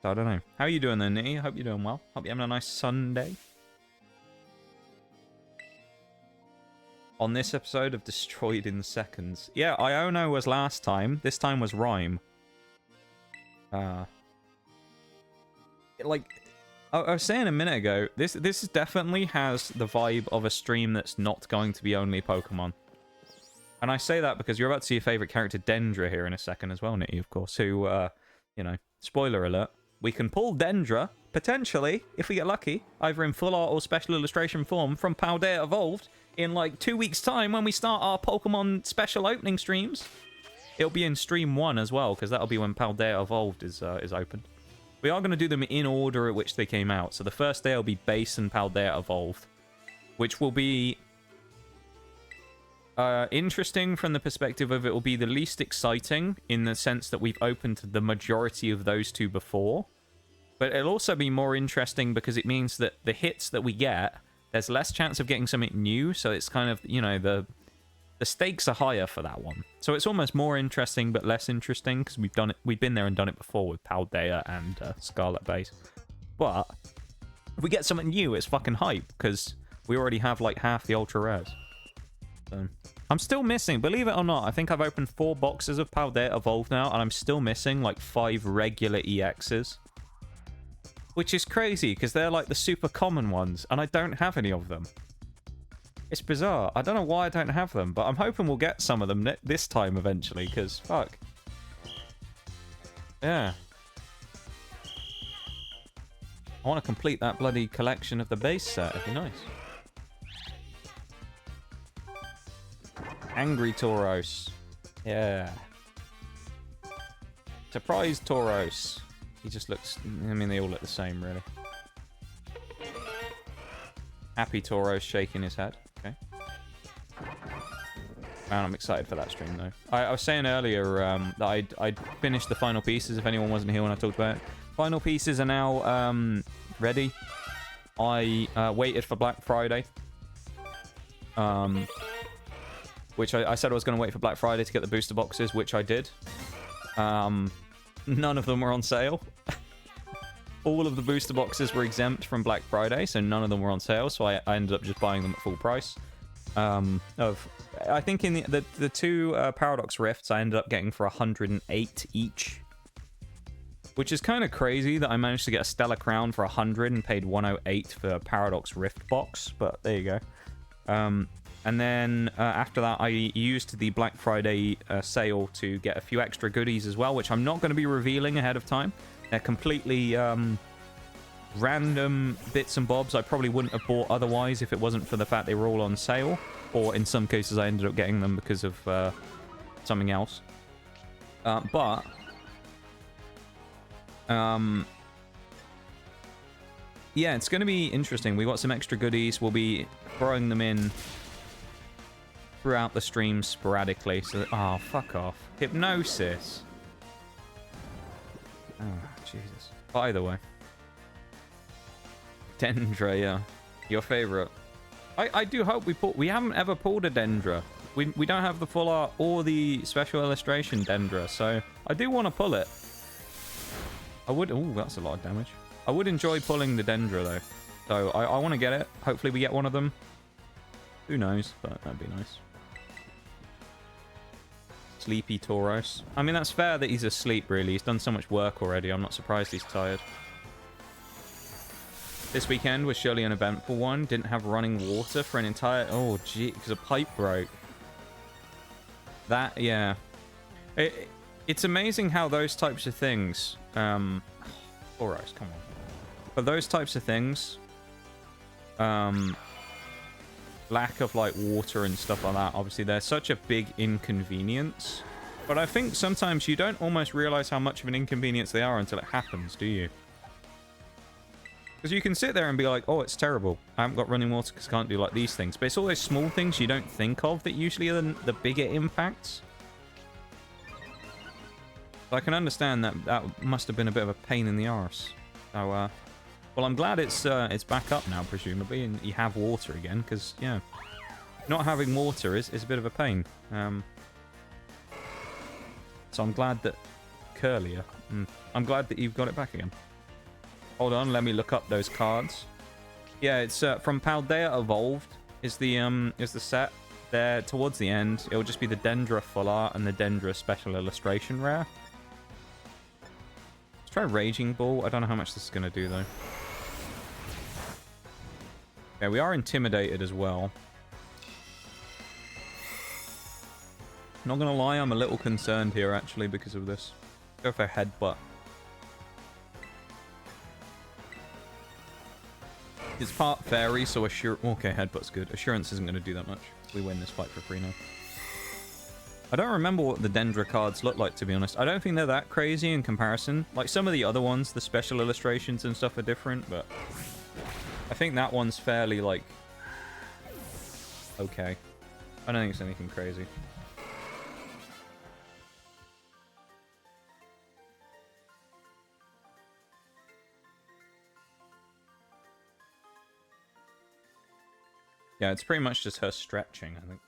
I don't know. How are you doing there, Nitty? I hope you're doing well. Hope you're having a nice Sunday. On this episode of Destroyed in Seconds. Yeah, Iono was last time. This time was Rhyme. Like, I was saying a minute ago, this definitely has the vibe of a stream that's not going to be only Pokemon. And I say that because you're about to see your favourite character, Dendra, here in a second as well, Nitty, of course, who, you know, spoiler alert, we can pull Dendra, potentially, if we get lucky, either in full art or special illustration form from Paldea Evolved, in like 2 weeks' time when we start our Pokemon special opening streams. It'll be in stream 1 as well, because that'll be when Paldea Evolved is open. We are going to do them in order at which they came out. So the first day will be Base and Paldea Evolved, which will be interesting from the perspective of it will be the least exciting in the sense that we've opened the majority of those two before. But it'll also be more interesting because it means that the hits that we get, there's less chance of getting something new. So it's kind of, you know, the stakes are higher for that one. So it's almost more interesting but less interesting because we've been there and done it before with Paldea and Scarlet Base. But if we get something new, it's fucking hype because we already have like half the ultra rares. So I'm still missing, believe it or not, I think I've opened 4 boxes of Paldea Evolved now, and I'm still missing like 5 regular EXs. Which is crazy, because they're like the super common ones, and I don't have any of them. It's bizarre. I don't know why I don't have them, but I'm hoping we'll get some of them this time eventually, because fuck. Yeah. I want to complete that bloody collection of the base set. It'd be nice. Angry Tauros. Yeah. Surprise Tauros. He just looks... I mean, they all look the same, really. Happy Tauros shaking his head. Okay. Man, I'm excited for that stream, though. I was saying earlier that I'd finished the final pieces, if anyone wasn't here when I talked about it. Final pieces are now ready. I waited for Black Friday. Which I said I was going to wait for Black Friday to get the booster boxes, which I did. None of them were on sale. All of the booster boxes were exempt from Black Friday, so none of them were on sale, so I ended up just buying them at full price. I think in the 2 Paradox Rifts, I ended up getting for 108 each. Which is kind of crazy that I managed to get a Stellar Crown for 100 and paid 108 for a Paradox Rift box, but there you go. And then after that, I used the Black Friday sale to get a few extra goodies as well, which I'm not going to be revealing ahead of time. They're completely random bits and bobs I probably wouldn't have bought otherwise if it wasn't for the fact they were all on sale. Or in some cases, I ended up getting them because of something else. Yeah, it's going to be interesting. We got some extra goodies. We'll be throwing them in throughout the stream sporadically. So, oh, fuck off. Hypnosis. Oh, Jesus. By the way. Dendra, yeah. Your favorite. I do hope we haven't ever pulled a Dendra. We don't have the full art or the special illustration Dendra, so I do want to pull it. I would... Oh, that's a lot of damage. I would enjoy pulling the Dendra, though. So I want to get it. Hopefully we get one of them. Who knows, but that'd be nice. Sleepy Tauros. I mean, that's fair that he's asleep, really. He's done so much work already. I'm not surprised he's tired. This weekend was surely an eventful one. Didn't have running water for an entire... Oh, gee, because a pipe broke. That, yeah. It's amazing how those types of things... Tauros, come on. But those types of things... lack of like water and stuff like that, obviously they're such a big inconvenience, but I think sometimes you don't almost realize how much of an inconvenience they are until it happens, do you? Because you can sit there and be like, oh, it's terrible, I haven't got running water because I can't do like these things, but it's all those small things you don't think of that usually are the bigger impacts. So I can understand that must have been a bit of a pain in the arse. So well, I'm glad it's back up now, presumably, and you have water again, because, yeah, not having water is a bit of a pain. So I'm glad that... Curlier. I'm glad that you've got it back again. Hold on, let me look up those cards. Yeah, it's from Paldea Evolved is the set. There, towards the end, it'll just be the Dendra Full Art and the Dendra Special Illustration Rare. Let's try Raging Ball. I don't know how much this is going to do, though. Yeah, we are intimidated as well. Not gonna lie, I'm a little concerned here, actually, because of this. Go for Headbutt. It's part fairy, so okay, Headbutt's good. Assurance isn't gonna do that much. We win this fight for free now. I don't remember what the Dendra cards look like, to be honest. I don't think they're that crazy in comparison. Like, some of the other ones, the special illustrations and stuff are different, but I think that one's fairly, like, okay. I don't think it's anything crazy. Yeah, it's pretty much just her stretching, I think.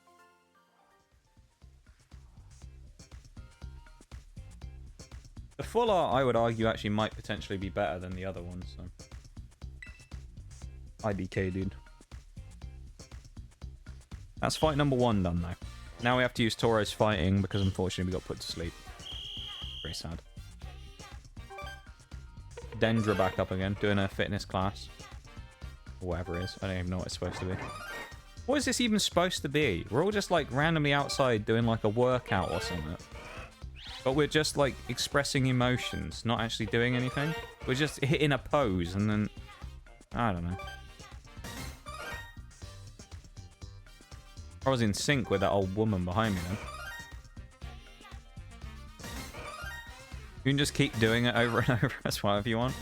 The full art, I would argue, actually might potentially be better than the other ones, so. IDK, dude. That's fight number 1 done, though. Now we have to use Toro's fighting, because unfortunately we got put to sleep. Very sad. Dendra back up again, doing her fitness class. Or whatever it is. I don't even know what it's supposed to be. What is this even supposed to be? We're all just, like, randomly outside doing, like, a workout or something. But we're just, like, expressing emotions, not actually doing anything. We're just hitting a pose, and then... I don't know. I was in sync with that old woman behind me, then. You can just keep doing it over and over as well if you want.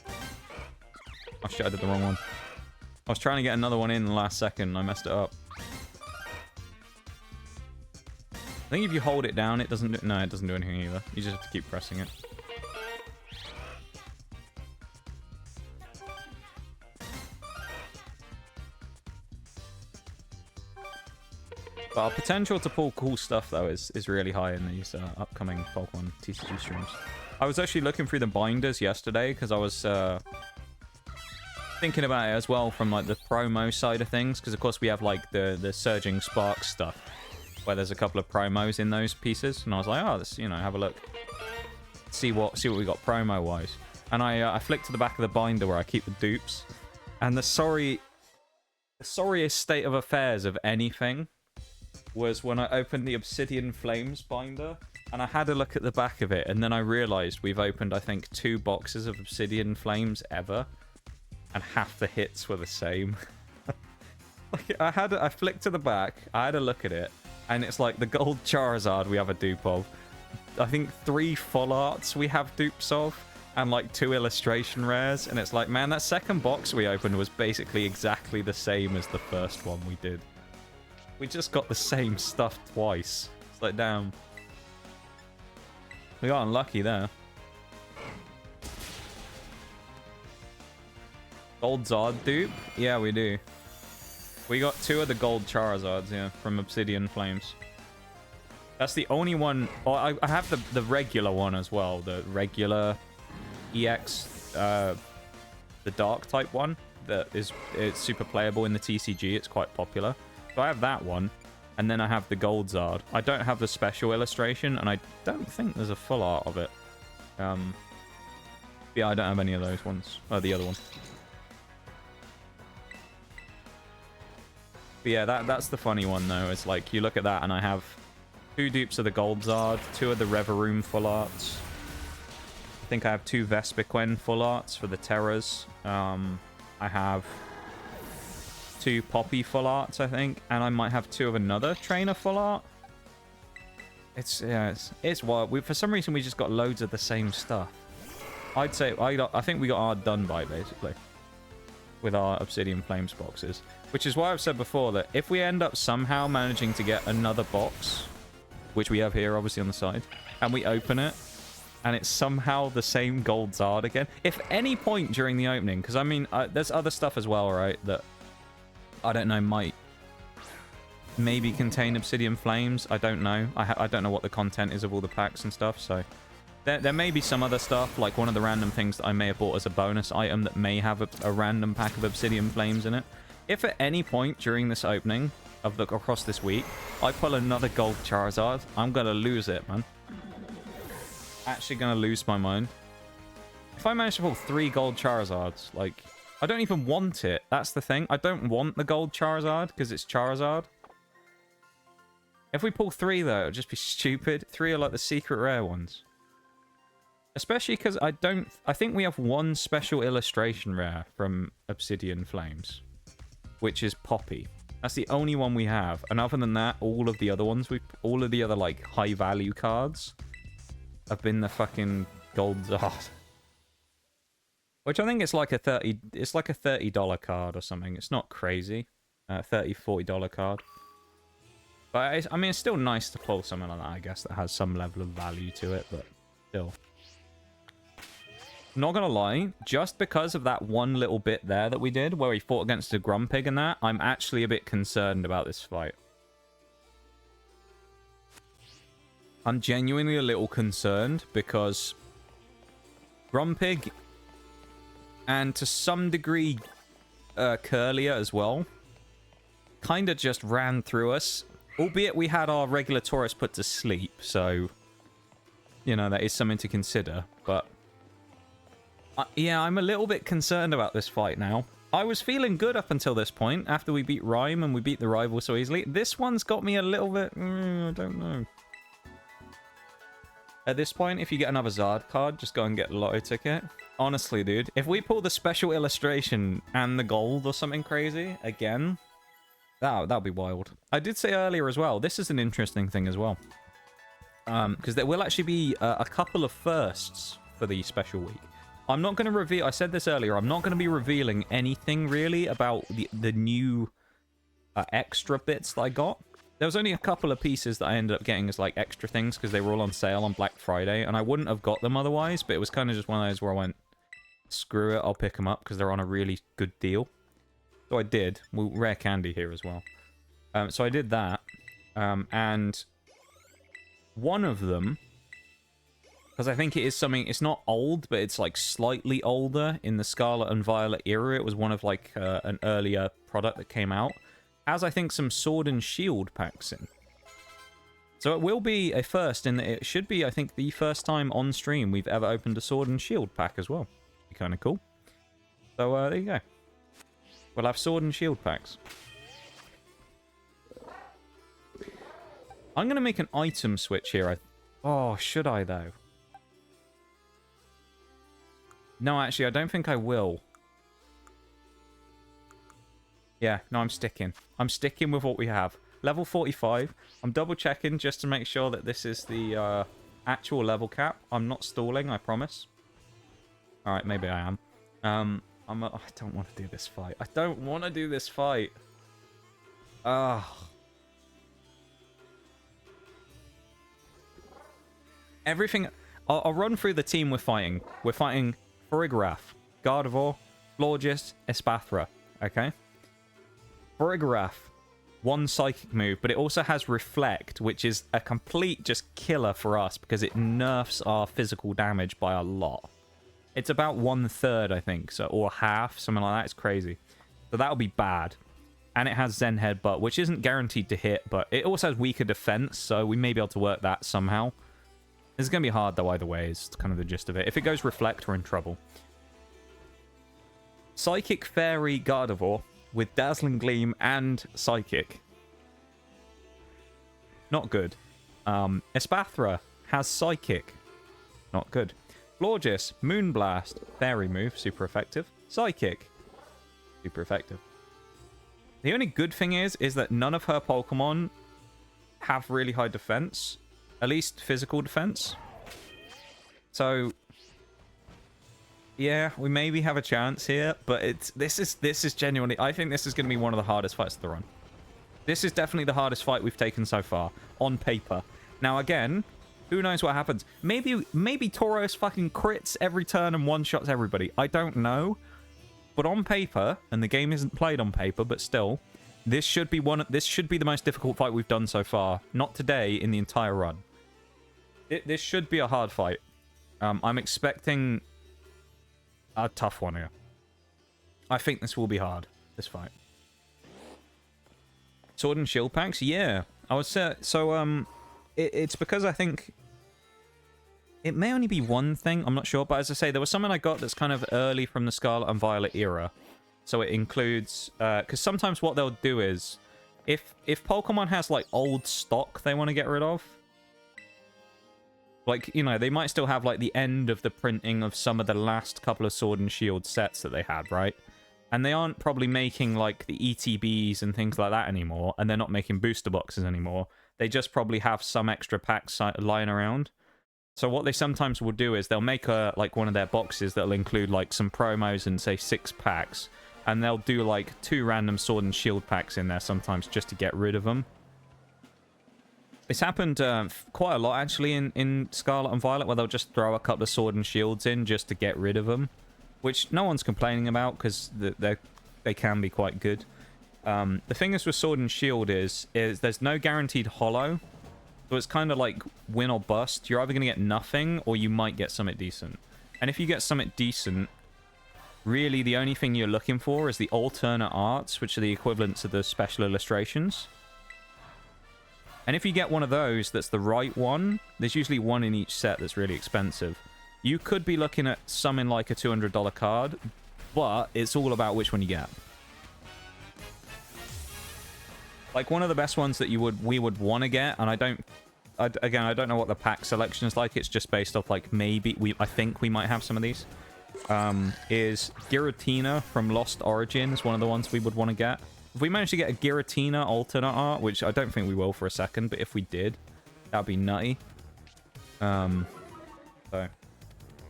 Oh shit, I did the wrong one. I was trying to get another one in the last second, and I messed it up. I think if you hold it down, it doesn't do... No, it doesn't do anything either. You just have to keep pressing it. But our potential to pull cool stuff, though, is really high in these upcoming Pokemon TCG streams. I was actually looking through the binders yesterday, because I was thinking about it as well from, like, the promo side of things, because, of course, we have, like, the Surging Spark stuff, where there's a couple of promos in those pieces, and I was like, oh, let's, you know, have a look. See what we got promo-wise. And I flicked to the back of the binder where I keep the dupes, and the sorriest state of affairs of anything was when I opened the Obsidian Flames binder, and I had a look at the back of it, and then I realized we've opened, I think, 2 boxes of Obsidian Flames ever, and half the hits were the same. Like, I flicked to the back, I had a look at it, and it's like the gold Charizard we have a dupe of, I think 3 full arts we have dupes of, and like 2 illustration rares, and it's like, man, that second box we opened was basically exactly the same as the first one we did. We just got the same stuff twice. It's like, damn. We got unlucky there. Gold Zard dupe? Yeah, we do. We got 2 of the gold Charizards, yeah, from Obsidian Flames. That's the only one... Oh, I have the regular one as well. The regular EX, the dark type one. It's super playable in the TCG. It's quite popular. So I have that one, and then I have the gold Zard. I don't have the special illustration, and I don't think there's a full art of it. Yeah, I don't have any of those ones. Oh, the other one. But yeah, that's the funny one, though. It's like, you look at that, and I have 2 dupes of the gold Zard, 2 of the Reveroom full arts. I think I have 2 Vespiquen full arts for the Terras. I have 2 Poppy full arts, I think, and I might have 2 of another trainer full art. It's wild. For some reason we just got loads of the same stuff. I'd say I think we got our done by basically with our Obsidian Flames boxes, which is why I've said before that if we end up somehow managing to get another box, which we have here obviously on the side, and we open it and it's somehow the same gold Zard again, if any point during the opening, because I mean there's other stuff as well, right, that I don't know, might maybe contain Obsidian Flames. I don't know. I don't know what the content is of all the packs and stuff, so there may be some other stuff, like one of the random things that I may have bought as a bonus item that may have a random pack of Obsidian Flames in it. If at any point during this opening of across this week, I pull another gold Charizard, I'm going to lose it, man. Actually going to lose my mind. If I manage to pull 3 gold Charizards, like... I don't even want it. That's the thing. I don't want the gold Charizard because it's Charizard. If we pull 3, though, it'll just be stupid. 3 are like the secret rare ones. Especially because I think we have 1 special illustration rare from Obsidian Flames, which is Poppy. That's the only one we have. And other than that, all of the other ones, all of the other, like, high-value cards have been the fucking gold Zard. Which I think it's like a $30 card or something. It's not crazy. $30, $40 card. But, I mean, it's still nice to pull something like that, I guess, that has some level of value to it, but still. Not gonna lie, just because of that one little bit there that we did, where we fought against a Grumpig and that, I'm actually a bit concerned about this fight. I'm genuinely a little concerned, because Grumpig, and to some degree, Curlier as well, kind of just ran through us. Albeit we had our regular Taurus put to sleep, so, you know, that is something to consider, but... yeah, I'm a little bit concerned about this fight now. I was feeling good up until this point, after we beat Rhyme and we beat the rival so easily. This one's got me a little bit... I don't know. At this point, if you get another Zard card, just go and get the lotto ticket. Honestly, dude, if we pull the special illustration and the gold or something crazy, again, that'll be wild. I did say earlier as well, this is an interesting thing as well. Because there will actually be a couple of firsts for the special week. I'm not going to reveal... I said this earlier. I'm not going to be revealing anything, really, about the new extra bits that I got. There was only a couple of pieces that I ended up getting as, like, extra things because they were all on sale on Black Friday, and I wouldn't have got them otherwise, but it was kind of just one of those where I went, screw it, I'll pick them up because they're on a really good deal. So I did. Well, rare candy here as well. So I did that, and one of them... Because I think it is something... It's not old, but it's, like, slightly older in the Scarlet and Violet era. It was one of, like, an earlier product that came out. Has, I think, some Sword and Shield packs in. So it will be a first, and it should be, I think, the first time on stream we've ever opened a Sword and Shield pack as well. Be kind of cool. So, there you go. We'll have Sword and Shield packs. I'm going to make an item switch here. Oh, should I, though? No, actually, I don't think I will. Yeah, no, I'm sticking. I'm sticking with what we have. Level 45. I'm double checking just to make sure that this is the actual level cap. I'm not stalling, I promise. Alright, maybe I am. I don't want to do this fight. I don't want to do this fight. Everything... I'll run through the team we're fighting. We're fighting Farigiraf, Gardevoir, Florges, Espathra. Okay? Farigiraf, one psychic move, but it also has Reflect, which is a complete just killer for us because it nerfs our physical damage by a lot. It's about 1/3, I think, so, or half, something like that. It's crazy. So that'll be bad. And it has Zen Headbutt, which isn't guaranteed to hit, but it also has weaker defense, so we may be able to work that somehow. It's going to be hard, though, either way, is kind of the gist of it. If it goes Reflect, we're in trouble. Psychic Fairy Gardevoir with Dazzling Gleam and Psychic. Not good. Espathra has Psychic. Not good. Florges, Moonblast, Fairy move, super effective. Psychic, super effective. The only good thing is that none of her Pokemon have really high defense. At least physical defense. So... yeah, we maybe have a chance here, but this is genuinely... I think this is going to be one of the hardest fights of the run. This is definitely the hardest fight we've taken so far, on paper. Now, again, who knows what happens? Maybe Tauros fucking crits every turn and one-shots everybody. I don't know. But on paper, and the game isn't played on paper, but still, this should be the most difficult fight we've done so far. Not today, in the entire run. This should be a hard fight. I'm expecting... a tough one here. I think this will be hard, this fight. Sword and Shield packs? Yeah. I would say... so, it's because I think... it may only be one thing, I'm not sure. But as I say, there was something I got that's kind of early from the Scarlet and Violet era. So it includes... because sometimes what they'll do is... If Pokemon has, like, old stock they want to get rid of... like, you know, they might still have, like, the end of the printing of some of the last couple of Sword and Shield sets that they had, right? And they aren't probably making, like, the ETBs and things like that anymore, and they're not making booster boxes anymore. They just probably have some extra packs lying around. So what they sometimes will do is they'll make like one of their boxes that'll include like some promos and say 6 packs, and they'll do like 2 random sword and shield packs in there sometimes just to get rid of them. It's happened quite a lot actually in Scarlet and Violet, where they'll just throw a couple of sword and shields in just to get rid of them, which no one's complaining about because they can be quite good. The thing is with sword and shield is there's no guaranteed holo. So it's kind of like win or bust. You're either going to get nothing or you might get something decent. And if you get something decent, really the only thing you're looking for is the alternate arts, which are the equivalent to the special illustrations. And if you get one of those that's the right one, there's usually one in each set that's really expensive. You could be looking at something like a $200 card, but it's all about which one you get. Like, one of the best ones that we would want to get, and I don't know what the pack selection is like. It's just based off, like, I think we might have some of these. Is Giratina from Lost Origins, one of the ones we would want to get. If we manage to get a Giratina alternate art, which I don't think we will for a second, but if we did, that'd be nutty. So,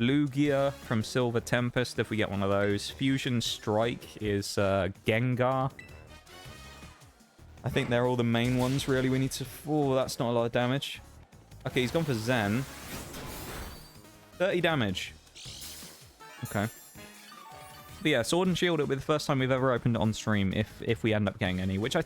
Lugia from Silver Tempest, if we get one of those. Fusion Strike is Gengar. I think they're all the main ones, really. We need to... Oh, that's not a lot of damage. Okay, he's gone for Zen. 30 damage. Okay. But yeah, Sword and Shield, it'll be the first time we've ever opened it on stream, if we end up getting any, which I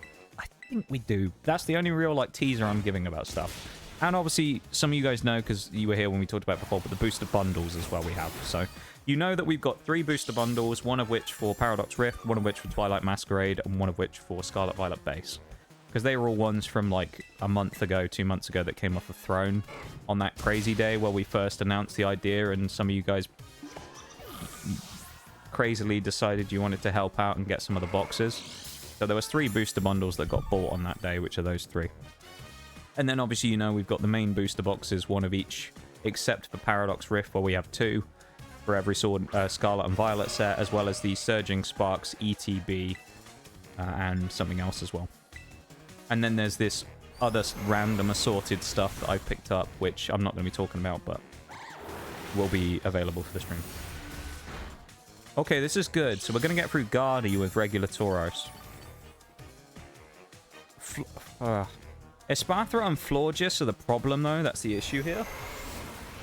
think we do. That's the only real, like, teaser I'm giving about stuff. And obviously, some of you guys know, because you were here when we talked about it before, but the booster bundles as well we have. So, you know that we've got 3 booster bundles, one of which for Paradox Rift, one of which for Twilight Masquerade, and one of which for Scarlet Violet Base. Because they were all ones from, like, a month ago, 2 months ago that came off the throne on that crazy day where we first announced the idea, and some of you guys crazily decided you wanted to help out and get some of the boxes. So there was 3 booster bundles that got bought on that day, which are those 3. And then obviously, you know, we've got the main booster boxes, one of each, except for Paradox Rift, where we have 2 for every Scarlet and Violet set, as well as the Surging Sparks, ETB, and something else as well. And then there's this other random assorted stuff that I've picked up, which I'm not going to be talking about, but will be available for the stream. Okay, this is good. So we're going to get through Guardy with regular Tauros. Espathra and Florges are the problem, though. That's the issue here.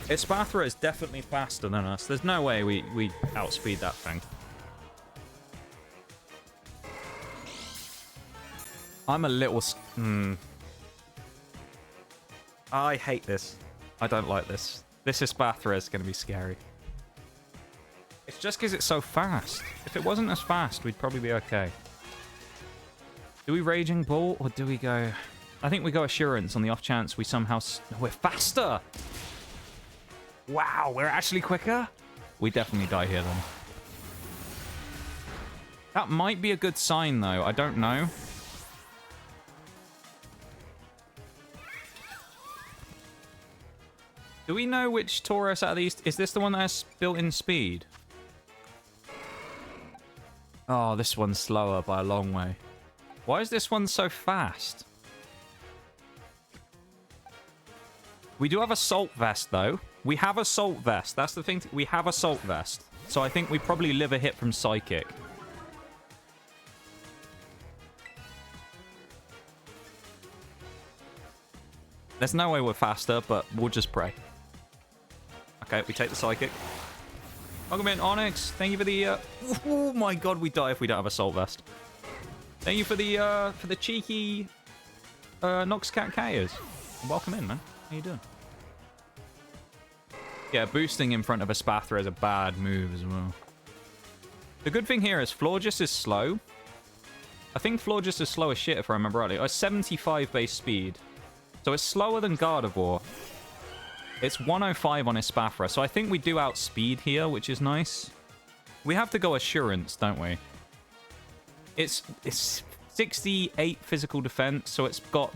Espathra is definitely faster than us. There's no way we outspeed that thing. I'm a little... I hate this. I don't like this. This Espathra is going to be scary. It's just because it's so fast. If it wasn't as fast, we'd probably be okay. Do we Raging Bull, or do we go... I think we go Assurance on the off chance we somehow... We're faster! Wow, we're actually quicker? We definitely die here, then. That might be a good sign, though. I don't know. Do we know which Tauros out of these... Is this the one that has built-in speed? Oh, this one's slower by a long way. Why is this one so fast? We do have Assault Vest, though. We have Assault Vest. That's the thing. We have Assault Vest. So I think we probably live a hit from Psychic. There's no way we're faster, but we'll just pray. Okay, we take the Psychic. Welcome in, Onyx. Thank you for the... Oh my god, we die if we don't have Assault Vest. Thank you for the cheeky Noxcat Kayers. Welcome in, man. How you doing? Yeah, boosting in front of Espathra is a bad move as well. The good thing here is Florges is slow. I think Florges is slow as shit, if I remember rightly. Oh, 75 base speed. So it's slower than Gardevoir. It's 105 on Espathra, so I think we do outspeed here, which is nice. We have to go Assurance, don't we? It's 68 physical defense, so it's got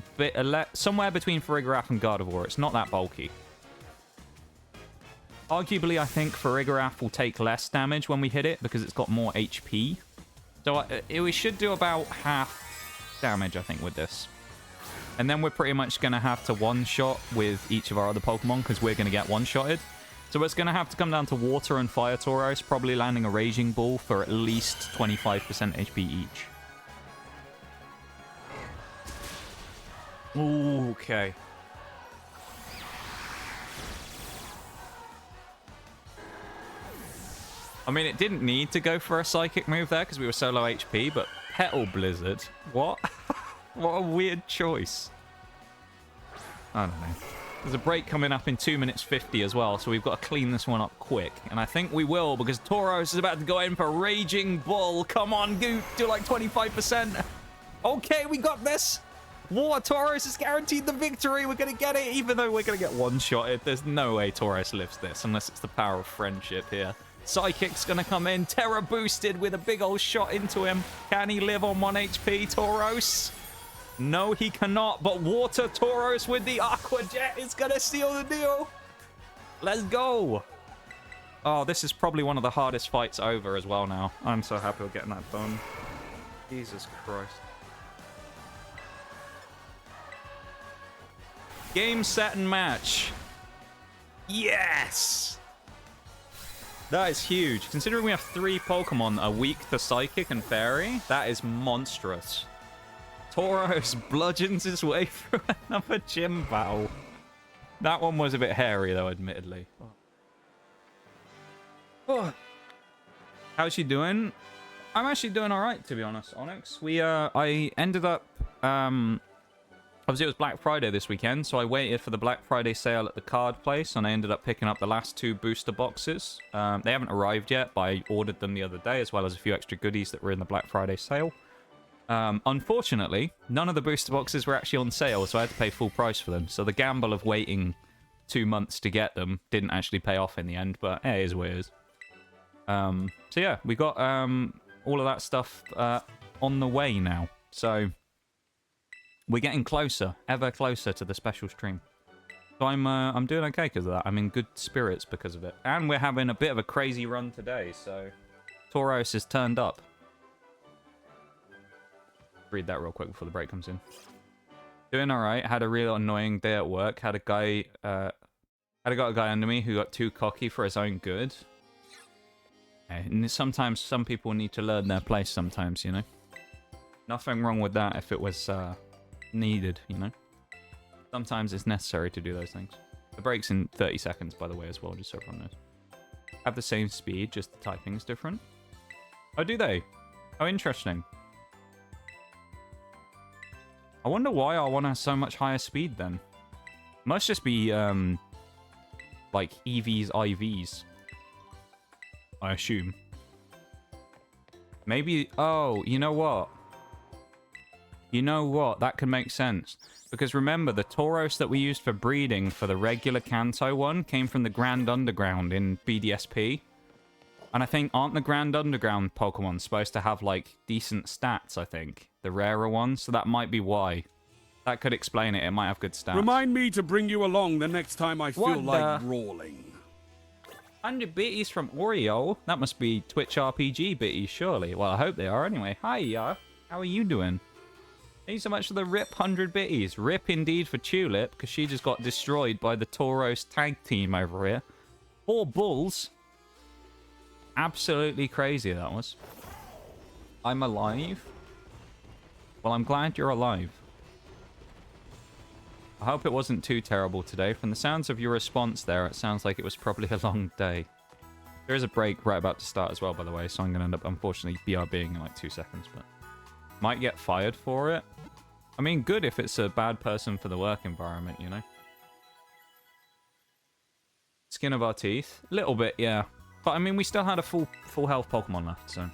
somewhere between Farigiraf and Gardevoir. It's not that bulky. Arguably, I think Farigiraf will take less damage when we hit it because it's got more HP. So we should do about half damage, I think, with this. And then we're pretty much going to have to one-shot with each of our other Pokemon because we're going to get one-shotted. So it's going to have to come down to Water and Fire Tauros, probably landing a Raging Ball for at least 25% HP each. Ooh, okay. I mean, it didn't need to go for a Psychic move there because we were so low HP, but Petal Blizzard? What? What a weird choice. I don't know. There's a break coming up in 2 minutes 50 as well, so we've got to clean this one up quick. And I think we will, because Tauros is about to go in for Raging Bull. Come on, Goot, do like 25%. Okay, we got this. Water Tauros is guaranteed the victory. We're going to get it, even though we're going to get one-shotted. There's no way Tauros lives this, unless it's the power of friendship here. Psychic's going to come in, Terra boosted with a big old shot into him. Can he live on 1 HP, Tauros? No, he cannot, but Water Tauros with the Aqua Jet is going to seal the deal. Let's go. Oh, this is probably one of the hardest fights over as well now. I'm so happy we're getting that done. Jesus Christ. Game, set, and match. Yes! That is huge. Considering we have 3 Pokemon that are weak to Psychic and Fairy, that is monstrous. Tauros bludgeons his way through another gym battle. That one was a bit hairy, though, admittedly. Oh. How's she doing? I'm actually doing all right, to be honest, Onyx. I ended up... Obviously, it was Black Friday this weekend, so I waited for the Black Friday sale at the card place, and I ended up picking up the last 2 booster boxes. They haven't arrived yet, but I ordered them the other day, as well as a few extra goodies that were in the Black Friday sale. Unfortunately, none of the booster boxes were actually on sale, so I had to pay full price for them. So the gamble of waiting 2 months to get them didn't actually pay off in the end, but it is what it is. So yeah, we got all of that stuff on the way now. So we're getting closer, ever closer to the special stream. So I'm doing okay because of that. I'm in good spirits because of it. And we're having a bit of a crazy run today, so Tauros is turned up. Read that real quick before the break comes in. Doing all right. Had a real annoying day at work. Had a guy under me who got too cocky for his own good. And sometimes some people need to learn their place. Sometimes, you know. Nothing wrong with that if it was needed, you know. Sometimes it's necessary to do those things. The break's in 30 seconds, by the way, as well, just so everyone knows. Have the same speed, just the typing's different. Oh, do they? Oh, interesting. I wonder why I want to have so much higher speed then. Must just be, like, EVs, IVs. I assume. Maybe... Oh, you know what? You know what? That could make sense. Because remember, the Tauros that we used for breeding for the regular Kanto one came from the Grand Underground in BDSP. And I think, aren't the Grand Underground Pokemon supposed to have, like, decent stats, I think? The rarer ones, so that might be why. That could explain it. It might have good stats. Remind me to bring you along the next time I feel like brawling. 100 bitties from Oreo? That must be Twitch RPG bitties, surely. Well, I hope they are anyway. Hiya. How are you doing? Thank you so much for the RIP 100 bitties. RIP indeed for Tulip, because she just got destroyed by the Tauros tag team over here. 4 bulls. Absolutely crazy, that was. I'm alive? Well, I'm glad you're alive. I hope it wasn't too terrible today. From the sounds of your response there, it sounds like it was probably a long day. There is a break right about to start as well, by the way, so I'm going to end up, unfortunately, BRBing in like 2 seconds, but might get fired for it. I mean, good if it's a bad person for the work environment, you know? Skin of our teeth. A little bit, yeah. But, I mean, we still had a full health Pokemon left, so...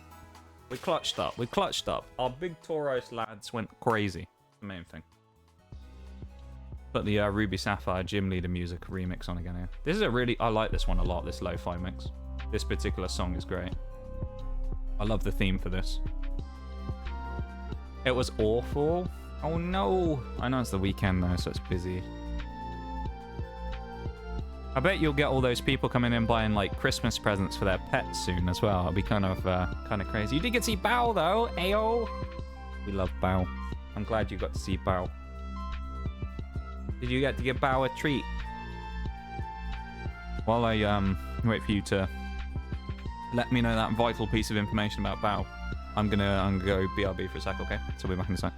We clutched up. We clutched up. Our big Tauros lads went crazy. The main thing. Put the Ruby Sapphire Gym Leader music remix on again here. This is a really... I like this one a lot, this lo-fi mix. This particular song is great. I love the theme for this. It was awful. Oh no. I know it's the weekend though, so it's busy. I bet you'll get all those people coming in buying like Christmas presents for their pets soon as well. It'll be kind of crazy. You did get to see Bao though, Ayo. We love Bao. I'm glad you got to see Bao. Did you get to give Bao a treat? While I wait for you to let me know that vital piece of information about Bao, I'm gonna go BRB for a sec, okay? So we'll be back in a sec.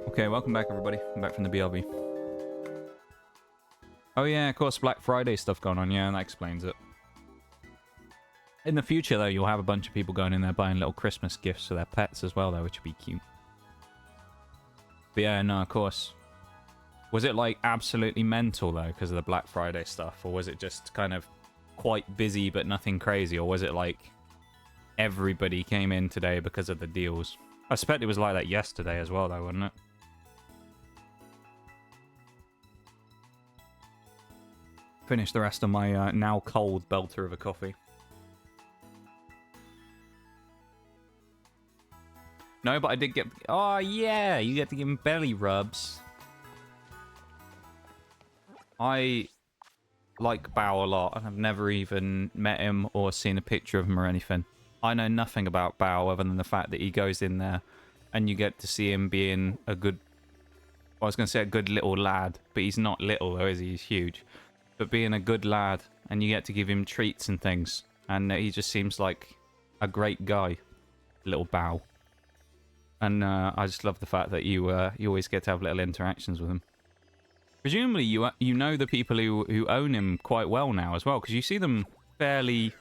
Okay, welcome back, everybody. I'm back from the BLB. Oh yeah, of course, Black Friday stuff going on. Yeah, that explains it. In the future, though, you'll have a bunch of people going in there buying little Christmas gifts for their pets as well, though, which would be cute. But yeah, no, of course. Was it, like, absolutely mental, though, because of the Black Friday stuff? Or was it just kind of quite busy but nothing crazy? Or was it, like, everybody came in today because of the deals? I suspect it was like that yesterday as well, though, wasn't it? Finish the rest of my now cold belter of a coffee. No, but I did get... Oh, yeah! You get to give him belly rubs. I like Bao a lot, and I've never even met him or seen a picture of him or anything. I know nothing about Bao other than the fact that he goes in there and you get to see him being a good... I was going to say a good little lad, but he's not little though, is he? He's huge. But being a good lad, and you get to give him treats and things. And he just seems like a great guy. Little Bao. And I just love the fact that you always get to have little interactions with him. Presumably you know the people who own him quite well now as well, because you see them fairly...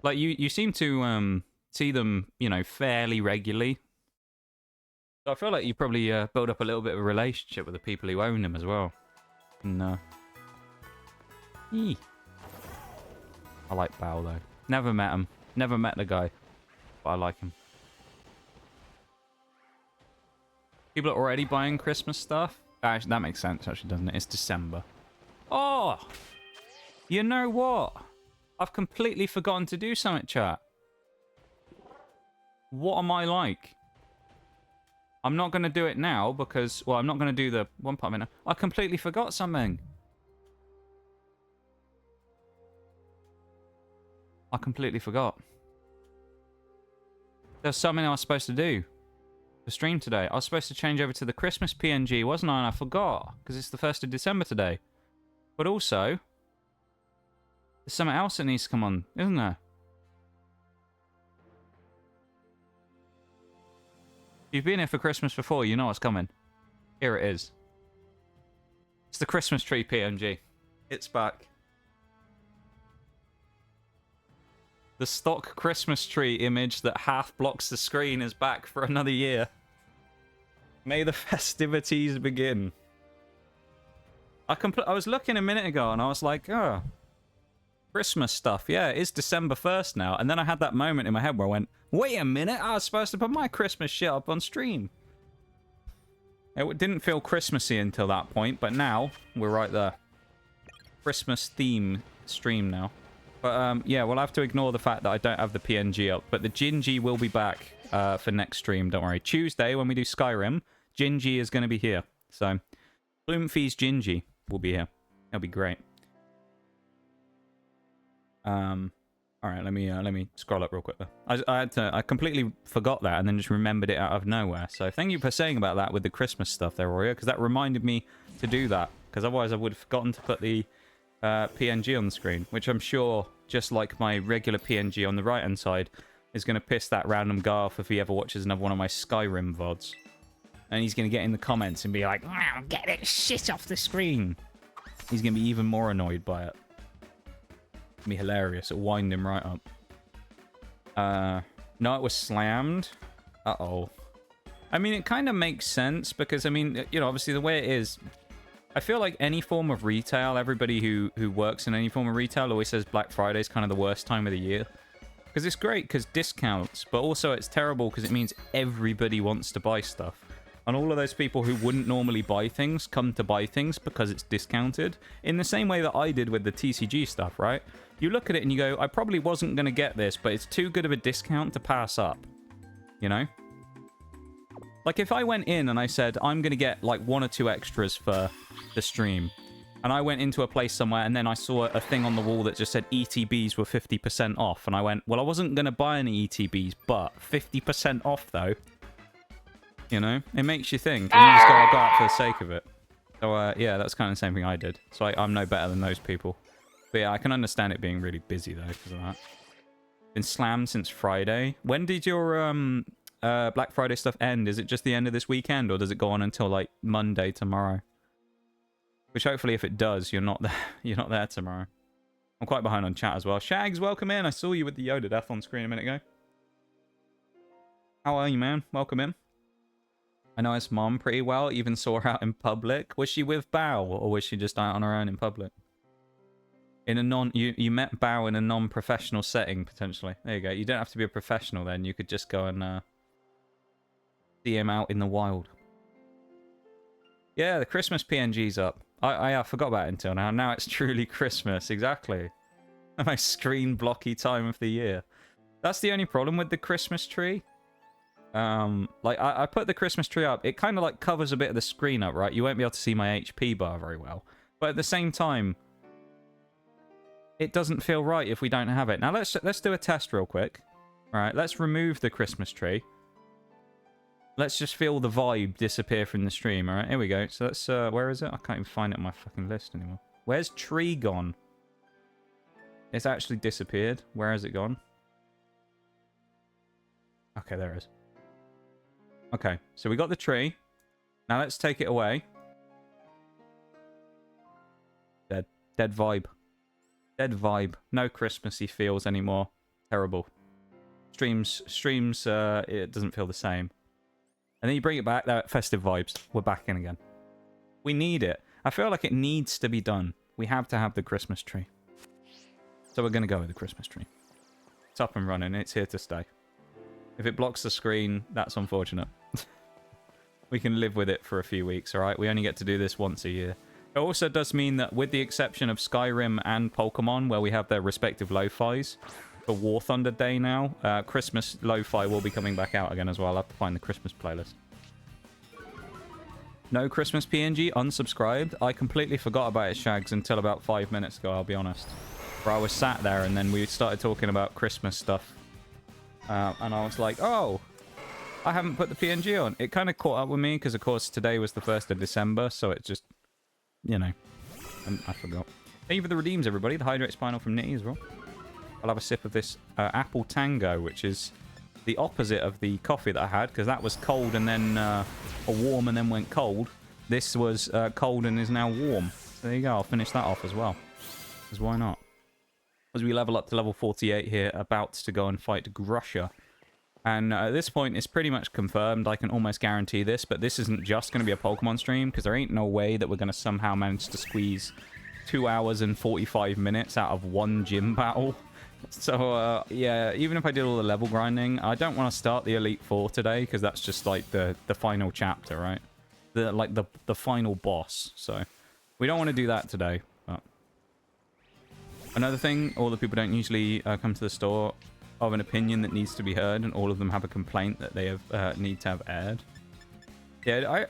Like, you seem to see them, you know, fairly regularly. So I feel like you probably build up a little bit of a relationship with the people who own him as well. And, I like Bao, though. Never met him. Never met the guy. But I like him. People are already buying Christmas stuff? Actually, that makes sense, actually, doesn't it? It's December. Oh! You know what? I've completely forgotten to do something, chat. What am I like? I'm not going to do it now because... Well, I'm not going to do the one part of it now. I completely forgot something. I completely forgot. There's something I was supposed to do. The stream today. I was supposed to change over to the Christmas PNG, wasn't I? And I forgot. Because it's the 1st of December today. But also... There's something else that needs to come on, isn't there? If you've been here for Christmas before, you know what's coming. Here it is. It's the Christmas tree PNG. It's back. The stock Christmas tree image that half blocks the screen is back for another year. May the festivities begin. I was looking a minute ago and I was like, oh, Christmas stuff. Yeah, it is December 1st now. And then I had that moment in my head where I went, wait a minute, I was supposed to put my Christmas shit up on stream. It didn't feel Christmassy until that point, but now we're right there. Christmas theme stream now. But yeah, we'll have to ignore the fact that I don't have the PNG up. But the Gingy will be back for next stream, don't worry. Tuesday, when we do Skyrim, Gingy is going to be here. So, Bloomfie's Gingy will be here. That'll be great. All right, let me scroll up real quick there. I completely forgot that and then just remembered it out of nowhere. So thank you for saying about that with the Christmas stuff there, Roya, because that reminded me to do that. Because otherwise I would have forgotten to put the PNG on the screen, which I'm sure, just like my regular PNG on the right-hand side, is going to piss that random guy off if he ever watches another one of my Skyrim VODs. And he's going to get in the comments and be like, get that shit off the screen. He's going to be even more annoyed by it. Be hilarious. It'll wind him right up. No, it was slammed. Uh-oh. I mean, it kind of makes sense because, I mean, you know, obviously the way it is, I feel like any form of retail, everybody who works in any form of retail always says Black Friday is kind of the worst time of the year. Because it's great because discounts, but also it's terrible because it means everybody wants to buy stuff. And all of those people who wouldn't normally buy things come to buy things because it's discounted. In the same way that I did with the TCG stuff, right? You look at it and you go, I probably wasn't going to get this, but it's too good of a discount to pass up. You know? Like, if I went in and I said, I'm going to get, like, 1 or 2 extras for the stream, and I went into a place somewhere and then I saw a thing on the wall that just said ETBs were 50% off, and I went, well, I wasn't going to buy any ETBs, but 50% off, though. You know? It makes you think, and you just go, I'll go out for the sake of it. So, yeah, that's kind of the same thing I did. So I'm no better than those people. But yeah, I can understand it being really busy, though, because of that. Been slammed since Friday. When did your Black Friday stuff end? Is it just the end of this weekend, or does it go on until, like, Monday tomorrow? Which, hopefully, if it does, you're not there, you're not there tomorrow. I'm quite behind on chat as well. Shags, welcome in. I saw you with the Yoda death on screen a minute ago. How are you, man? Welcome in. I know his mom pretty well. Even saw her out in public. Was she with Bao, or was she just out on her own in public? In a you met Bao in a non-professional setting, potentially. There you go. You don't have to be a professional then. You could just go and see him out in the wild. Yeah, the Christmas PNG's up. I forgot about it until now. Now it's truly Christmas. Exactly. My screen blocky time of the year. That's the only problem with the Christmas tree. Like, I put the Christmas tree up. It kind of, like, covers a bit of the screen up, right? You won't be able to see my HP bar very well. But at the same time, it doesn't feel right if we don't have it. Now, let's do a test real quick. All right, let's remove the Christmas tree. Let's just feel the vibe disappear from the stream, all right? Here we go. So let's, where is it? I can't even find it on my fucking list anymore. Where's tree gone? It's actually disappeared. Where has it gone? Okay, there it is. Okay, so we got the tree. Now let's take it away. Dead. Dead vibe. Dead vibe. No Christmassy feels anymore. Terrible. Streams, it doesn't feel the same. And then you bring it back, that festive vibes. We're back in again. We need it. I feel like it needs to be done. We have to have the Christmas tree. So we're going to go with the Christmas tree. It's up and running. It's here to stay. If it blocks the screen, that's unfortunate. We can live with it for a few weeks, alright? We only get to do this once a year. It also does mean that with the exception of Skyrim and Pokemon, where we have their respective lo-fis, for War Thunder Day now, Christmas lo-fi will be coming back out again as well. I'll have to find the Christmas playlist. No Christmas PNG, unsubscribed. I completely forgot about it, Shags, until about 5 minutes ago, I'll be honest. Where I was sat there and then we started talking about Christmas stuff. And I was like, oh, I haven't put the PNG on. It kind of caught up with me because, of course, today was the 1st of December, so it just, you know, I forgot. Thank you for the redeems, everybody. The Hydrate Spinal from Nitty as well. I'll have a sip of this Apple Tango, which is the opposite of the coffee that I had, because that was cold and then, or warm and then went cold. this was cold and is now warm. So there you go. I'll finish that off as well. Because why not? As we level up to level 48 here, about to go and fight Grusha. And at this point, it's pretty much confirmed. I can almost guarantee this, but this isn't just going to be a Pokemon stream, because there ain't no way that we're going to somehow manage to squeeze 2 hours and 45 minutes out of one gym battle. So, yeah, even if I did all the level grinding, I don't want to start the Elite Four today, because that's just, like, the final chapter, right? The final boss. So, we don't want to do that today. But another thing, all the people don't usually come to the store of an opinion that needs to be heard, and all of them have a complaint that they have need to have aired. Yeah,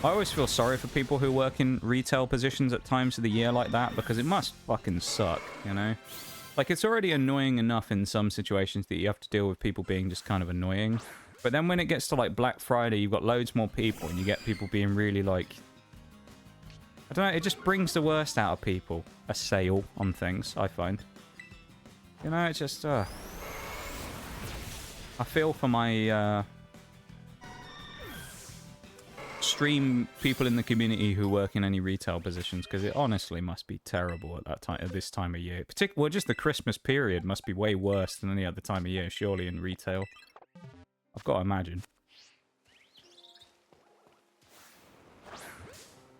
I always feel sorry for people who work in retail positions at times of the year like that, because it must fucking suck, you know? Like, it's already annoying enough in some situations that you have to deal with people being just kind of annoying. But then when it gets to, like, Black Friday, you've got loads more people, and you get people being really, like... I don't know, it just brings the worst out of people. A sale on things, I find. You know, it's just, I feel for my, stream people in the community who work in any retail positions, because it honestly must be terrible at that time, at this time of year. Well, just the Christmas period must be way worse than any other time of year, surely, in retail. I've got to imagine.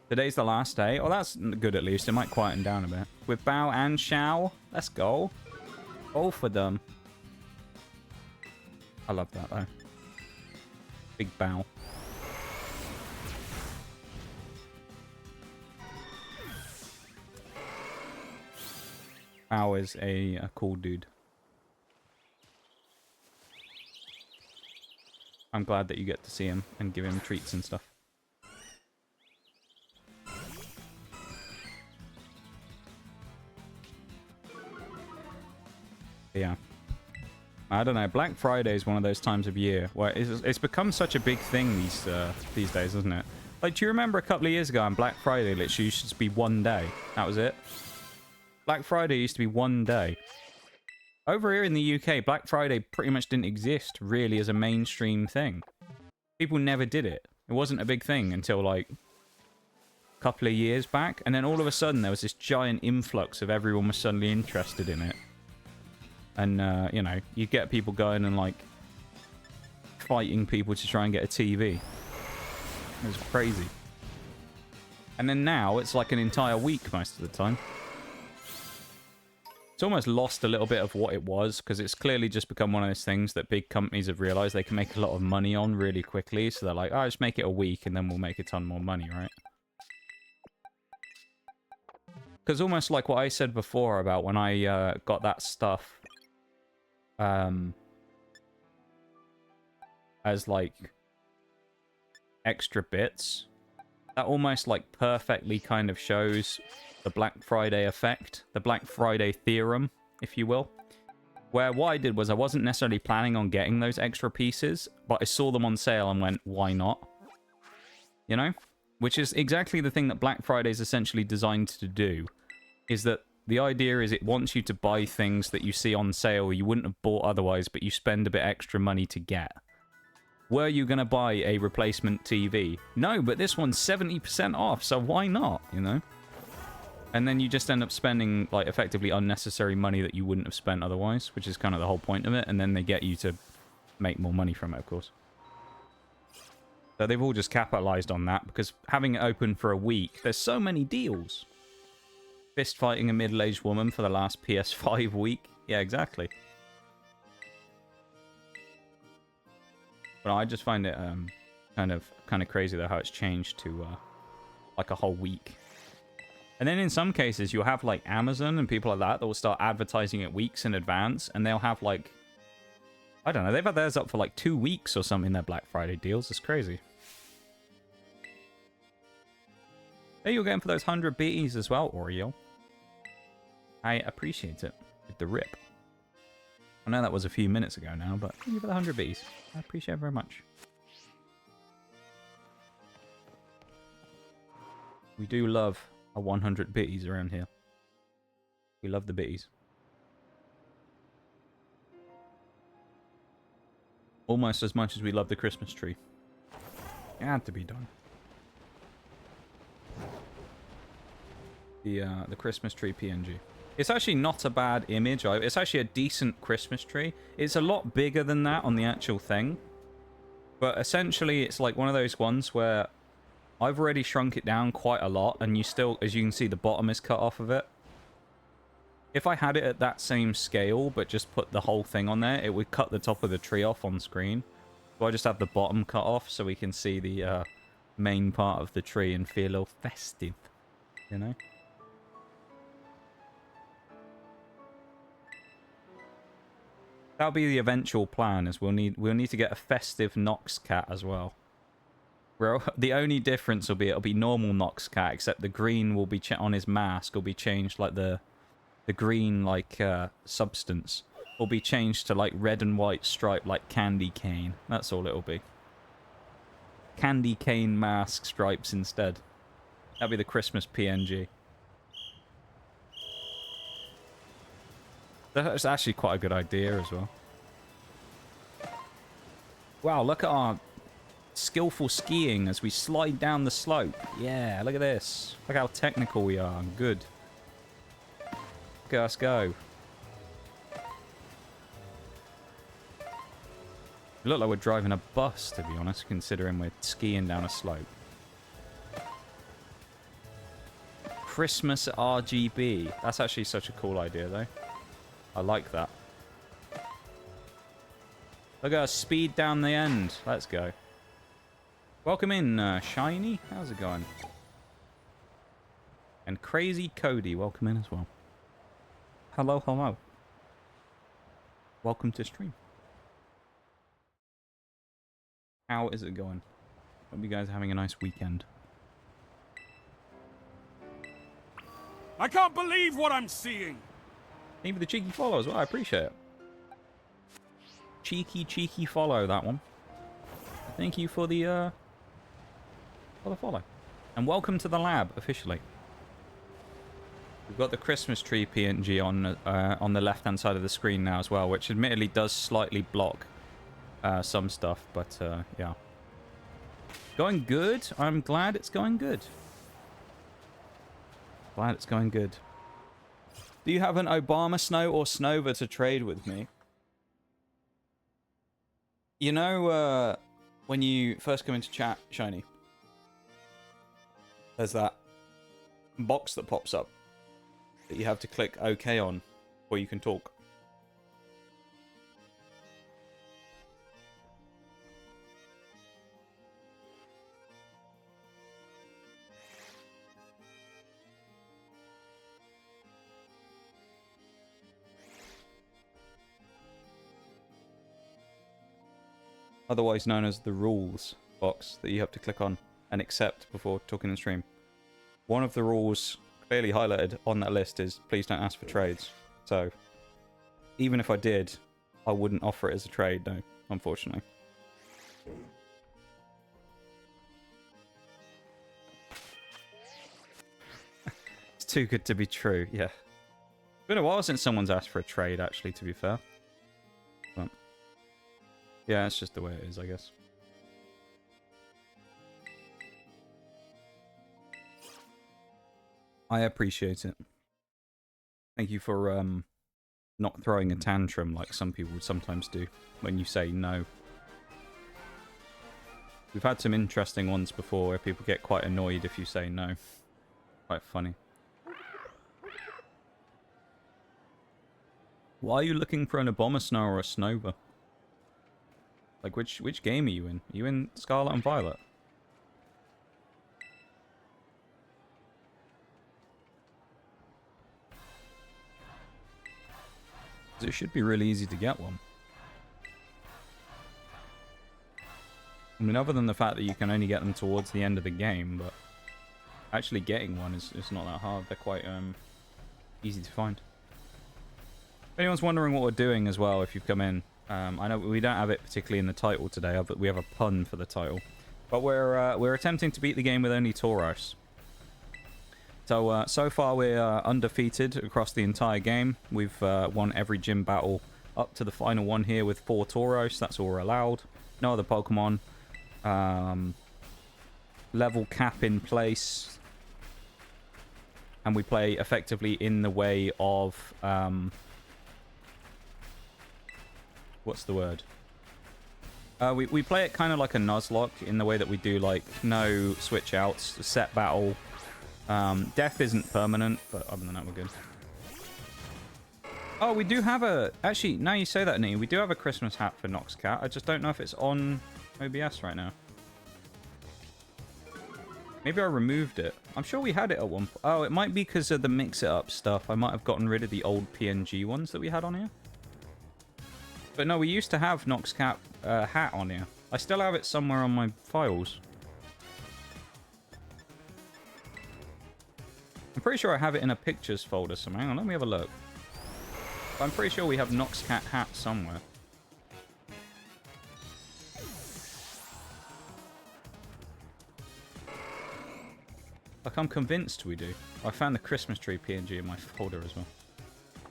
Today's the last day. Oh, that's good at least. It might quieten down a bit. With Bao and Xiao. Let's go. Both of them. I love that, though. Big Bao. Bao is a cool dude. I'm glad that you get to see him and give him treats and stuff. Yeah. I don't know. Black Friday is one of those times of year where it's become such a big thing these days, isn't it? Like, do you remember a couple of years ago on Black Friday, literally used to just be one day. That was it. Black Friday used to be one day. Over here in the UK, Black Friday pretty much didn't exist, really, as a mainstream thing. People never did it. It wasn't a big thing until, like, a couple of years back. And then all of a sudden, there was this giant influx of everyone was suddenly interested in it. And, you know, you get people going and, like, fighting people to try and get a TV. It was crazy. And then now, it's like an entire week most of the time. It's almost lost a little bit of what it was, because it's clearly just become one of those things that big companies have realized they can make a lot of money on really quickly. So they're like, oh, just make it a week and then we'll make a ton more money, right? Because almost like what I said before about when I got that stuff as, like, extra bits, that almost, like, perfectly kind of shows the Black Friday effect, the Black Friday theorem, if you will. Where what I did was I wasn't necessarily planning on getting those extra pieces, but I saw them on sale and went, why not? You know? Which is exactly the thing that Black Friday is essentially designed to do, is that the idea is it wants you to buy things that you see on sale you wouldn't have bought otherwise, but you spend a bit extra money to get. Were you going to buy a replacement TV? No, but this one's 70% off, so why not, you know? And then you just end up spending, like, effectively unnecessary money that you wouldn't have spent otherwise, which is kind of the whole point of it, and then they get you to make more money from it, of course. So they've all just capitalized on that, because having it open for a week, there's so many deals. Fist fighting a middle-aged woman for the last PS5 week. Yeah, exactly. But I just find it kind of crazy, though, how it's changed to, like, a whole week. And then in some cases, you'll have, like, Amazon and people like that will start advertising it weeks in advance, and they'll have, like, I don't know, they've had theirs up for, like, 2 weeks or something in their Black Friday deals. It's crazy. Hey, you're getting for those 100 BEs as well, Oriel. I appreciate it. With the rip. I know that was a few minutes ago now, but thank you for the 100 BEs. I appreciate it very much. We do love a 100 BEs around here. We love the BEs. Almost as much as we love the Christmas tree. It had to be done. The Christmas tree PNG. It's actually not a bad image. It's actually a decent Christmas tree. It's a lot bigger than that on the actual thing. But essentially, it's like one of those ones where I've already shrunk it down quite a lot, and you still, as you can see, the bottom is cut off of it. If I had it at that same scale, but just put the whole thing on there, it would cut the top of the tree off on screen. So I just have the bottom cut off so we can see the main part of the tree and feel a little festive, you know? That'll be the eventual plan, is we'll need to get a festive Nox cat as well. The only difference will be it'll be normal Nox cat, except the green will be on his mask will be changed, like the green like substance will be changed to like red and white stripe, like candy cane. That's all it'll be. Candy cane mask stripes instead. That'll be the Christmas PNG. That's actually quite a good idea as well. Wow, look at our skillful skiing as we slide down the slope. Yeah, look at this. Look how technical we are. Good. Look at us go. We look like we're driving a bus, to be honest, considering we're skiing down a slope. Christmas RGB. That's actually such a cool idea, though. I like that. Look at us speed down the end. Let's go. Welcome in, Shiny. How's it going? And Crazy Cody, welcome in as well. Hello, hello. Welcome to stream. How is it going? Hope you guys are having a nice weekend. I can't believe what I'm seeing. Thank you for the cheeky follow as well. I appreciate it. Cheeky follow, that one. Thank you for the follow. And welcome to the lab, officially. We've got the Christmas tree PNG on the left-hand side of the screen now as well, which admittedly does slightly block some stuff, but yeah. Going good. I'm glad it's going good. Glad it's going good. Do you have an Obama Snow or Snova to trade with me? You know, when you first come into chat, Shiny, there's that box that pops up that you have to click OK on before you can talk. Otherwise known as the rules box that you have to click on and accept before talking in stream. One of the rules clearly highlighted on that list is please don't ask for trades. So even if I did, I wouldn't offer it as a trade, no, unfortunately. It's too good to be true, yeah. It's been a while since someone's asked for a trade, actually, to be fair. But yeah, it's just the way it is, I guess. I appreciate it. Thank you for not throwing a tantrum like some people would sometimes do when you say no. We've had some interesting ones before where people get quite annoyed if you say no. Quite funny. Why are you looking for an Abomasnow or a Snova? Like, which game are you in? Are you in Scarlet and Violet? It should be really easy to get one. I mean, other than the fact that you can only get them towards the end of the game, but actually getting one is not that hard. They're quite easy to find. If anyone's wondering what we're doing as well, if you've come in, I know we don't have it particularly in the title today, but we have a pun for the title. But we're attempting to beat the game with only Tauros. So so far we're undefeated across the entire game. We've won every gym battle up to the final one here with 4 Tauros. That's all we're allowed. No other Pokemon. level cap in place. And we play effectively in the way of... what's the word? We play it kind of like a Nuzlocke in the way that we do, like, no switch outs, set battle. Death isn't permanent, but other than that, we're good. Oh, we do have a... Actually, now you say that, Nee, we do have a Christmas hat for Nox Cat. I just don't know if it's on OBS right now. Maybe I removed it. I'm sure we had it at one point. Oh, it might be because of the mix-it-up stuff. I might have gotten rid of the old PNG ones that we had on here. But no, we used to have Nox Cat hat on here. I still have it somewhere on my files. I'm pretty sure I have it in a pictures folder somewhere. Hang on, let me have a look. But I'm pretty sure we have Nox Cat hat somewhere. Like, I'm convinced we do. I found the Christmas tree PNG in my folder as well.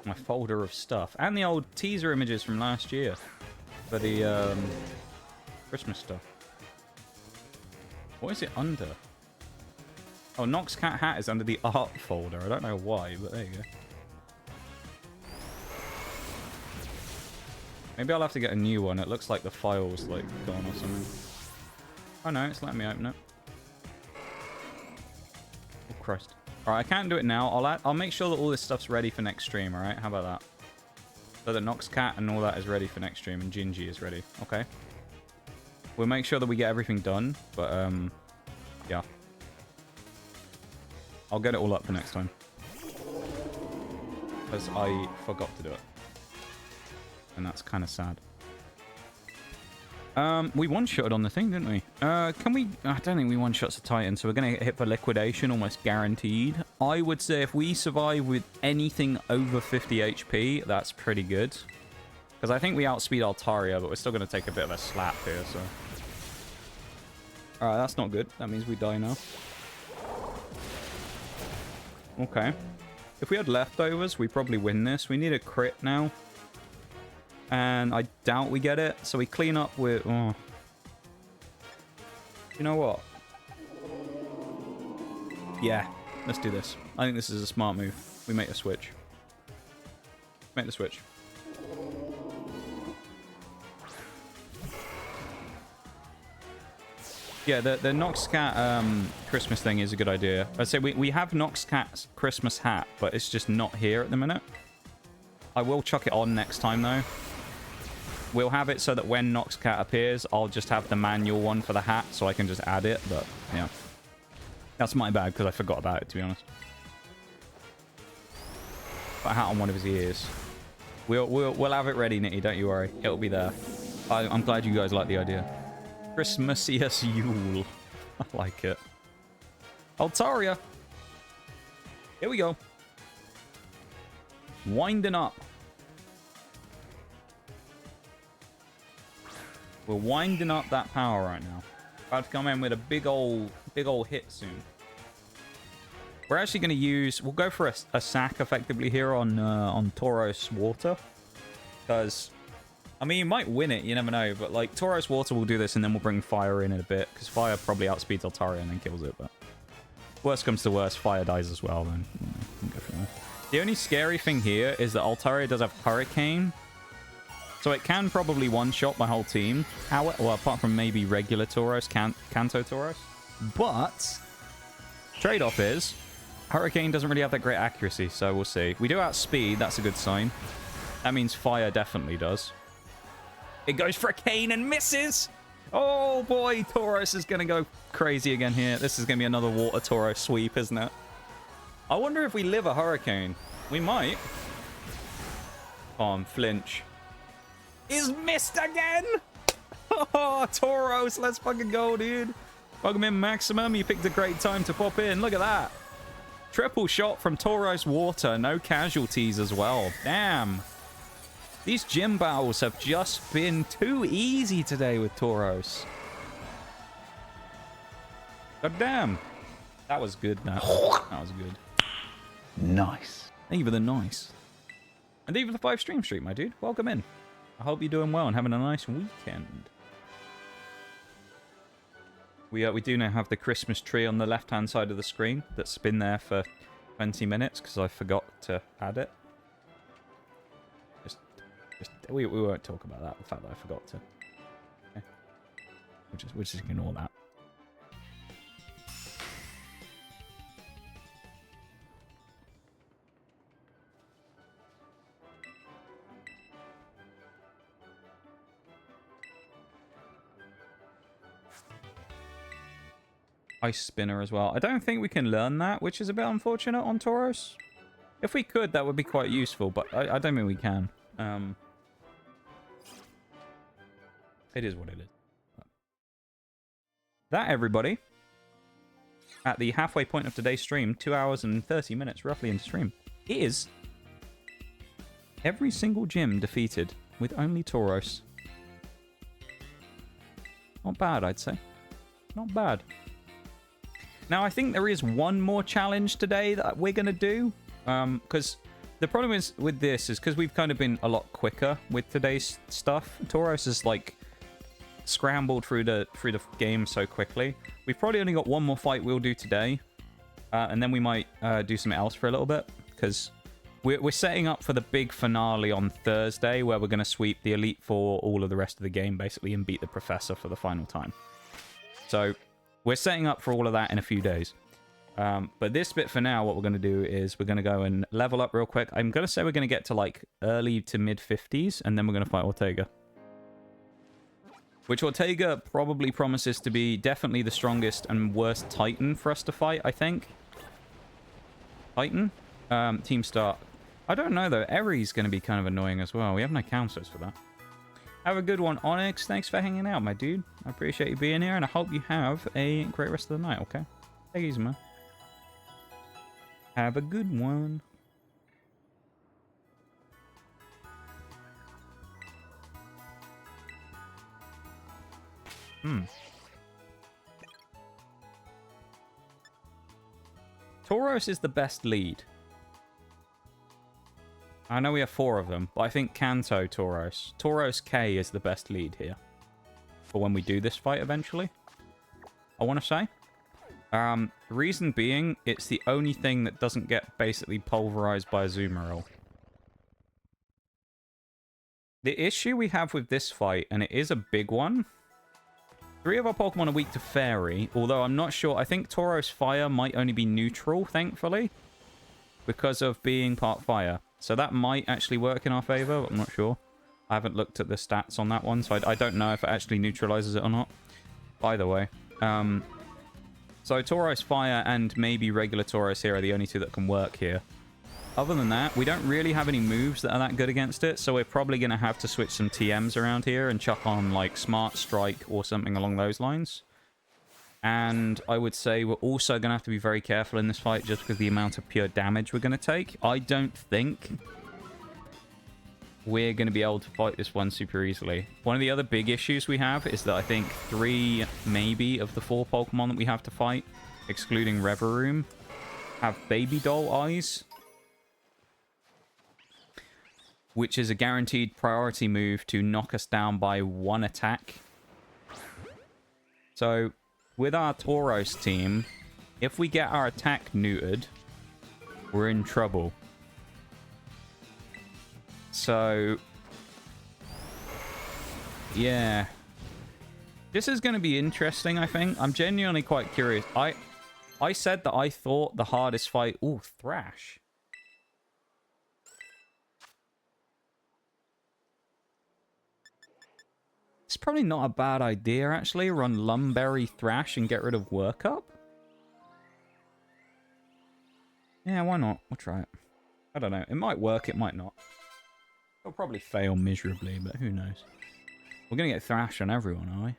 My folder of stuff. And the old teaser images from last year. For the, Christmas stuff. What is it under? Oh, Nox Cat hat is under the art folder. I don't know why, but there you go. Maybe I'll have to get a new one. It looks like the file's, like, gone or something. Oh, no, it's letting me open it. Oh, Christ. Alright, I can't do it now. I'll make sure that all this stuff's ready for next stream, alright? How about that? So that Nox Cat and all that is ready for next stream, and Gingy is ready. Okay. We'll make sure that we get everything done, but, yeah. I'll get it all up for next time. Because I forgot to do it. And that's kind of sad. We one-shotted on the thing, didn't we? Can we... I don't think we one-shots a Titan, so we're going to get hit for liquidation, almost guaranteed. I would say if we survive with anything over 50 HP, that's pretty good. Because I think we outspeed Altaria, but we're still going to take a bit of a slap here, so... Alright, that's not good. That means we die now. Okay. If we had leftovers, we probably win this. We need a crit now. And I doubt we get it. So we clean up with... Oh. You know what? Yeah. Let's do this. I think this is a smart move. We make a switch. Make the switch. Yeah, the Nox Cat Christmas thing is a good idea. I'd say we have Nox Cat's Christmas hat, but it's just not here at the minute. I will chuck it on next time, though. We'll have it so that when Nox Cat appears, I'll just have the manual one for the hat, so I can just add it, but, yeah. That's my bad, because I forgot about it, to be honest. Put a hat on one of his ears. We'll have it ready, Nitty, don't you worry. It'll be there. I'm glad you guys like the idea. Christmas-iest Yule. I like it. Altaria. Here we go. Winding up. We're winding up that power right now. About to come in with a big old hit soon. We're actually going to use... We'll go for a sack effectively here on Tauros Water. Because, I mean, you might win it. You never know. But, like, Tauros Water will do this and then we'll bring Fire in a bit. Because Fire probably outspeeds Altaria and then kills it. But worst comes to worst, Fire dies as well. Then you know, we can go from there. The only scary thing here is that Altaria does have Hurricane. So it can probably one-shot my whole team. Well, apart from maybe regular Tauros, Kanto Tauros. But trade-off is Hurricane doesn't really have that great accuracy, so we'll see. We do outspeed, that's a good sign. That means Fire definitely does. It goes for a cane and misses! Oh boy, Tauros is going to go crazy again here. This is going to be another Water Tauros sweep, isn't it? I wonder if we live a Hurricane. We might. Come on, flinch. Is missed again! Oh, Tauros, let's fucking go, dude. Welcome in, Maximum. You picked a great time to pop in. Look at that. Triple shot from Tauros Water. No casualties as well. Damn. These gym battles have just been too easy today with Tauros. God damn. That was good, that. That was good. Nice. Thank you for the nice. And thank you for the 5 stream streak, my dude. Welcome in. I hope you're doing well and having a nice weekend. We do now have the Christmas tree on the left-hand side of the screen that's been there for 20 minutes because I forgot to add it. We won't talk about that, the fact that I forgot to. Okay. We'll just ignore that. Ice spinner as well. I don't think we can learn that, which is a bit unfortunate on Tauros. If we could, that would be quite useful, but I don't think we can. It is what it is. That, everybody, at the halfway point of today's stream, 2 hours and 30 minutes roughly into stream, is every single gym defeated with only Tauros. Not bad, I'd say. Not bad. Now, I think there is one more challenge today that we're going to do. Because the problem is with this is because we've kind of been a lot quicker with today's stuff. Tauros has, like, scrambled through the game so quickly. We've probably only got one more fight we'll do today. And then we might do something else for a little bit. Because we're setting up for the big finale on Thursday, where we're going to sweep the Elite Four, all of the rest of the game, basically, and beat the Professor for the final time. So we're setting up for all of that in a few days. But this bit for now, what we're going to do is we're going to go and level up real quick. I'm going to say we're going to get to like early to mid 50s, and then we're going to fight Ortega. Which Ortega probably promises to be definitely the strongest and worst Titan for us to fight, I think. Titan? Team start. I don't know though. Eri's going to be kind of annoying as well. We have no counters for that. Have a good one, Onyx. Thanks for hanging out, my dude. I appreciate you being here, and I hope you have a great rest of the night, okay? Take it easy, man. Have a good one. Tauros is the best lead. I know we have 4 of them, but I think Kanto Tauros. Tauros K is the best lead here. For when we do this fight eventually. I want to say. Reason being, it's the only thing that doesn't get basically pulverized by a Azumarill. The issue we have with this fight, and it is a big one, 3 of our Pokemon are weak to Fairy, although I'm not sure. I think Tauros Fire might only be neutral, thankfully, because of being part Fire. So that might actually work in our favor, but I'm not sure. I haven't looked at the stats on that one, so I don't know if it actually neutralizes it or not. By the way. So Tauros Fire and maybe regular Tauros here are the only 2 that can work here. Other than that, we don't really have any moves that are that good against it, so we're probably going to have to switch some TMs around here and chuck on, like, Smart Strike or something along those lines. And I would say we're also going to have to be very careful in this fight just because of the amount of pure damage we're going to take. I don't think we're going to be able to fight this one super easily. One of the other big issues we have is that I think 3, maybe, of the 4 Pokemon that we have to fight, excluding Reveroom, have Baby Doll Eyes, which is a guaranteed priority move to knock us down by 1 attack. So with our Tauros team, if we get our attack neutered, we're in trouble. So, yeah. This is going to be interesting, I think. I'm genuinely quite curious. I said that I thought the hardest fight... Ooh, Thrash. It's probably not a bad idea, actually. Run Lumberry Thrash and get rid of Workup. Yeah, why not? We'll try it. I don't know. It might work, it might not. It'll probably fail miserably, but who knows. We're going to get Thrash on everyone, are we?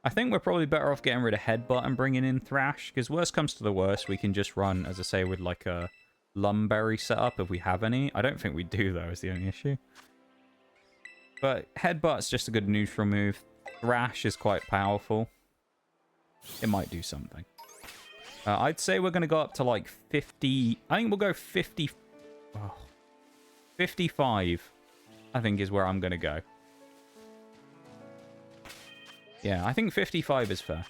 I think we're probably better off getting rid of Headbutt and bringing in Thrash, because worst comes to the worst, we can just run, as I say, with like a Lumberry setup if we have any. I don't think we do, though, is the only issue. But Headbutt's just a good neutral move. Thrash is quite powerful. It might do something. I'd say we're going to go up to like 50... I think we'll go 50... Oh, 55, I think, is where I'm going to go. Yeah, I think 55 is fair.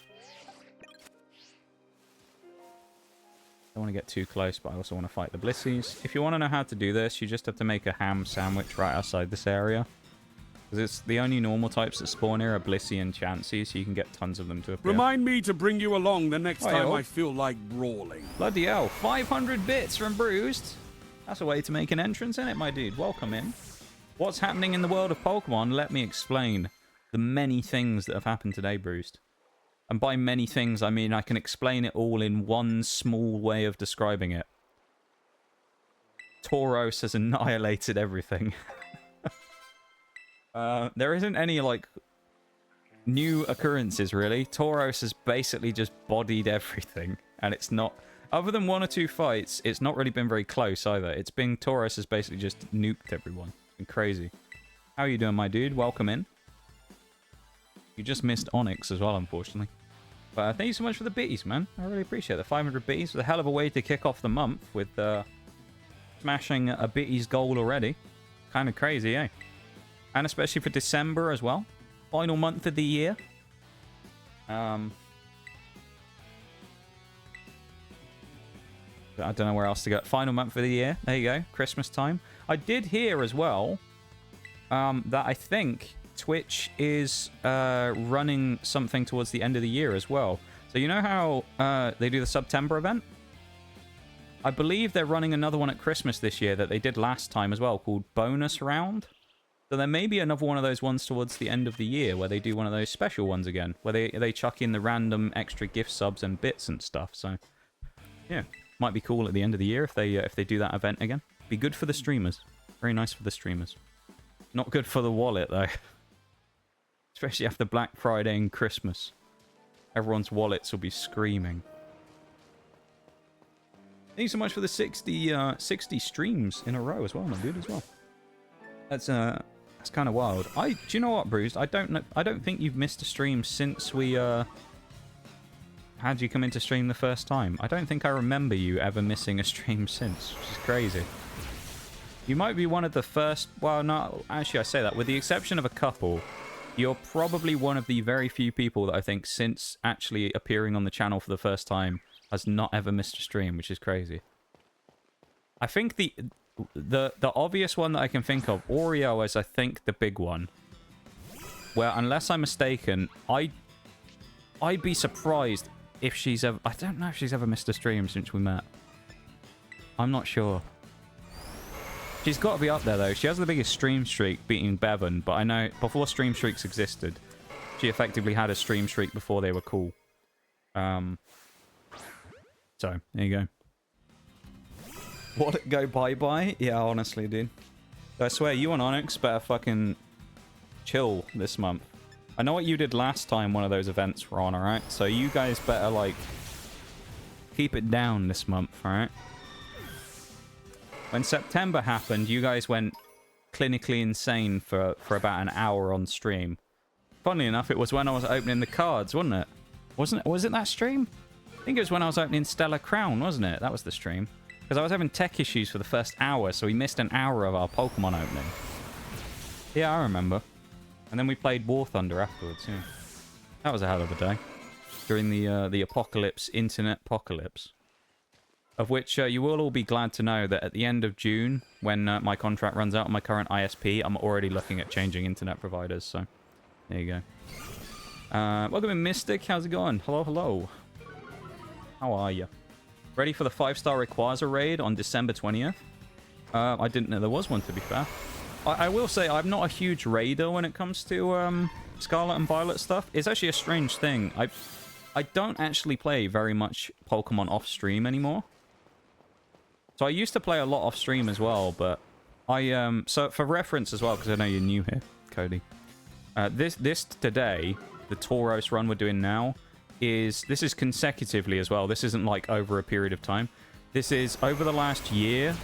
Don't want to get too close, but I also want to fight the Blissies. If you want to know how to do this, you just have to make a ham sandwich right outside this area. Because it's the only normal types that spawn here are Blissey and Chansey, so you can get tons of them to appear. Remind me to bring you along the next time I feel like brawling. Bloody hell, 500 bits from Bruised. That's a way to make an entrance in it, my dude. Welcome in. What's happening in the world of Pokemon? Let me explain the many things that have happened today, Bruised. And by many things, I mean I can explain it all in one small way of describing it. Tauros has annihilated everything. There isn't any, like, new occurrences, really. Tauros has basically just bodied everything. And it's not... Other than 1 or 2 fights, it's not really been very close, either. It's been... Tauros has basically just nuked everyone. It's been crazy. How are you doing, my dude? Welcome in. You just missed Onyx as well, unfortunately. But thank you so much for the bitties, man. I really appreciate it. 500 bitties was a hell of a way to kick off the month with smashing a bitties goal already. Kind of crazy, eh? And especially for December as well. Final month of the year. I don't know where else to go. Final month of the year. There you go. Christmas time. I did hear as well that I think Twitch is running something towards the end of the year as well. So you know how they do the September event? I believe they're running another one at Christmas this year that they did last time as well, called Bonus Round. So there may be another one of those ones towards the end of the year where they do one of those special ones again, where they chuck in the random extra gift subs and bits and stuff. So yeah, might be cool at the end of the year if they do that event again. Be good for the streamers. Very nice for the streamers. Not good for the wallet though. Especially after Black Friday and Christmas. Everyone's wallets will be screaming. Thank you so much for the 60 streams in a row as well, my dude, as well. That's kind of wild. Do you know what, Bruised? I don't think you've missed a stream since we had you come into stream the first time. I don't think I remember you ever missing a stream since, which is crazy. You might be one of the first... Well, no, actually I say that. With the exception of a couple, you're probably one of the very few people that I think since actually appearing on the channel for the first time has not ever missed a stream, which is crazy. I think the obvious one that I can think of, Oreo is I think the big one. Where unless I'm mistaken, I'd be surprised if she's ever... I don't know if she's ever missed a stream since we met. I'm not sure. She's got to be up there, though. She has the biggest stream streak, beating Bevan. But I know before stream streaks existed, she effectively had a stream streak before they were cool. So, there you go. Wallet go bye-bye? Yeah, honestly, dude. I swear, you and Onyx better fucking chill this month. I know what you did last time one of those events were on, alright? So you guys better, like, keep it down this month, alright? When September happened, you guys went clinically insane for about an hour on stream. Funnily enough, it was when I was opening the cards, wasn't it? Was it that stream? I think it was when I was opening Stellar Crown, wasn't it? That was the stream. Because I was having tech issues for the first hour, so we missed an hour of our Pokemon opening. Yeah, I remember. And then we played War Thunder afterwards, yeah. That was a hell of a day. During the apocalypse, internet apocalypse. Of which you will all be glad to know that at the end of June, when my contract runs out on my current ISP, I'm already looking at changing internet providers, so there you go. Welcome in, Mystic. How's it going? Hello, hello. How are you? Ready for the 5-star Rayquaza raid on December 20th? I didn't know there was one, to be fair. I will say I'm not a huge raider when it comes to Scarlet and Violet stuff. It's actually a strange thing. I don't actually play very much Pokemon off-stream anymore. So I used to play a lot off-stream as well, but so for reference as well, because I know you're new here, Cody. This today, the Tauros run we're doing now, this is consecutively as well. This isn't like over a period of time. This is over the last year,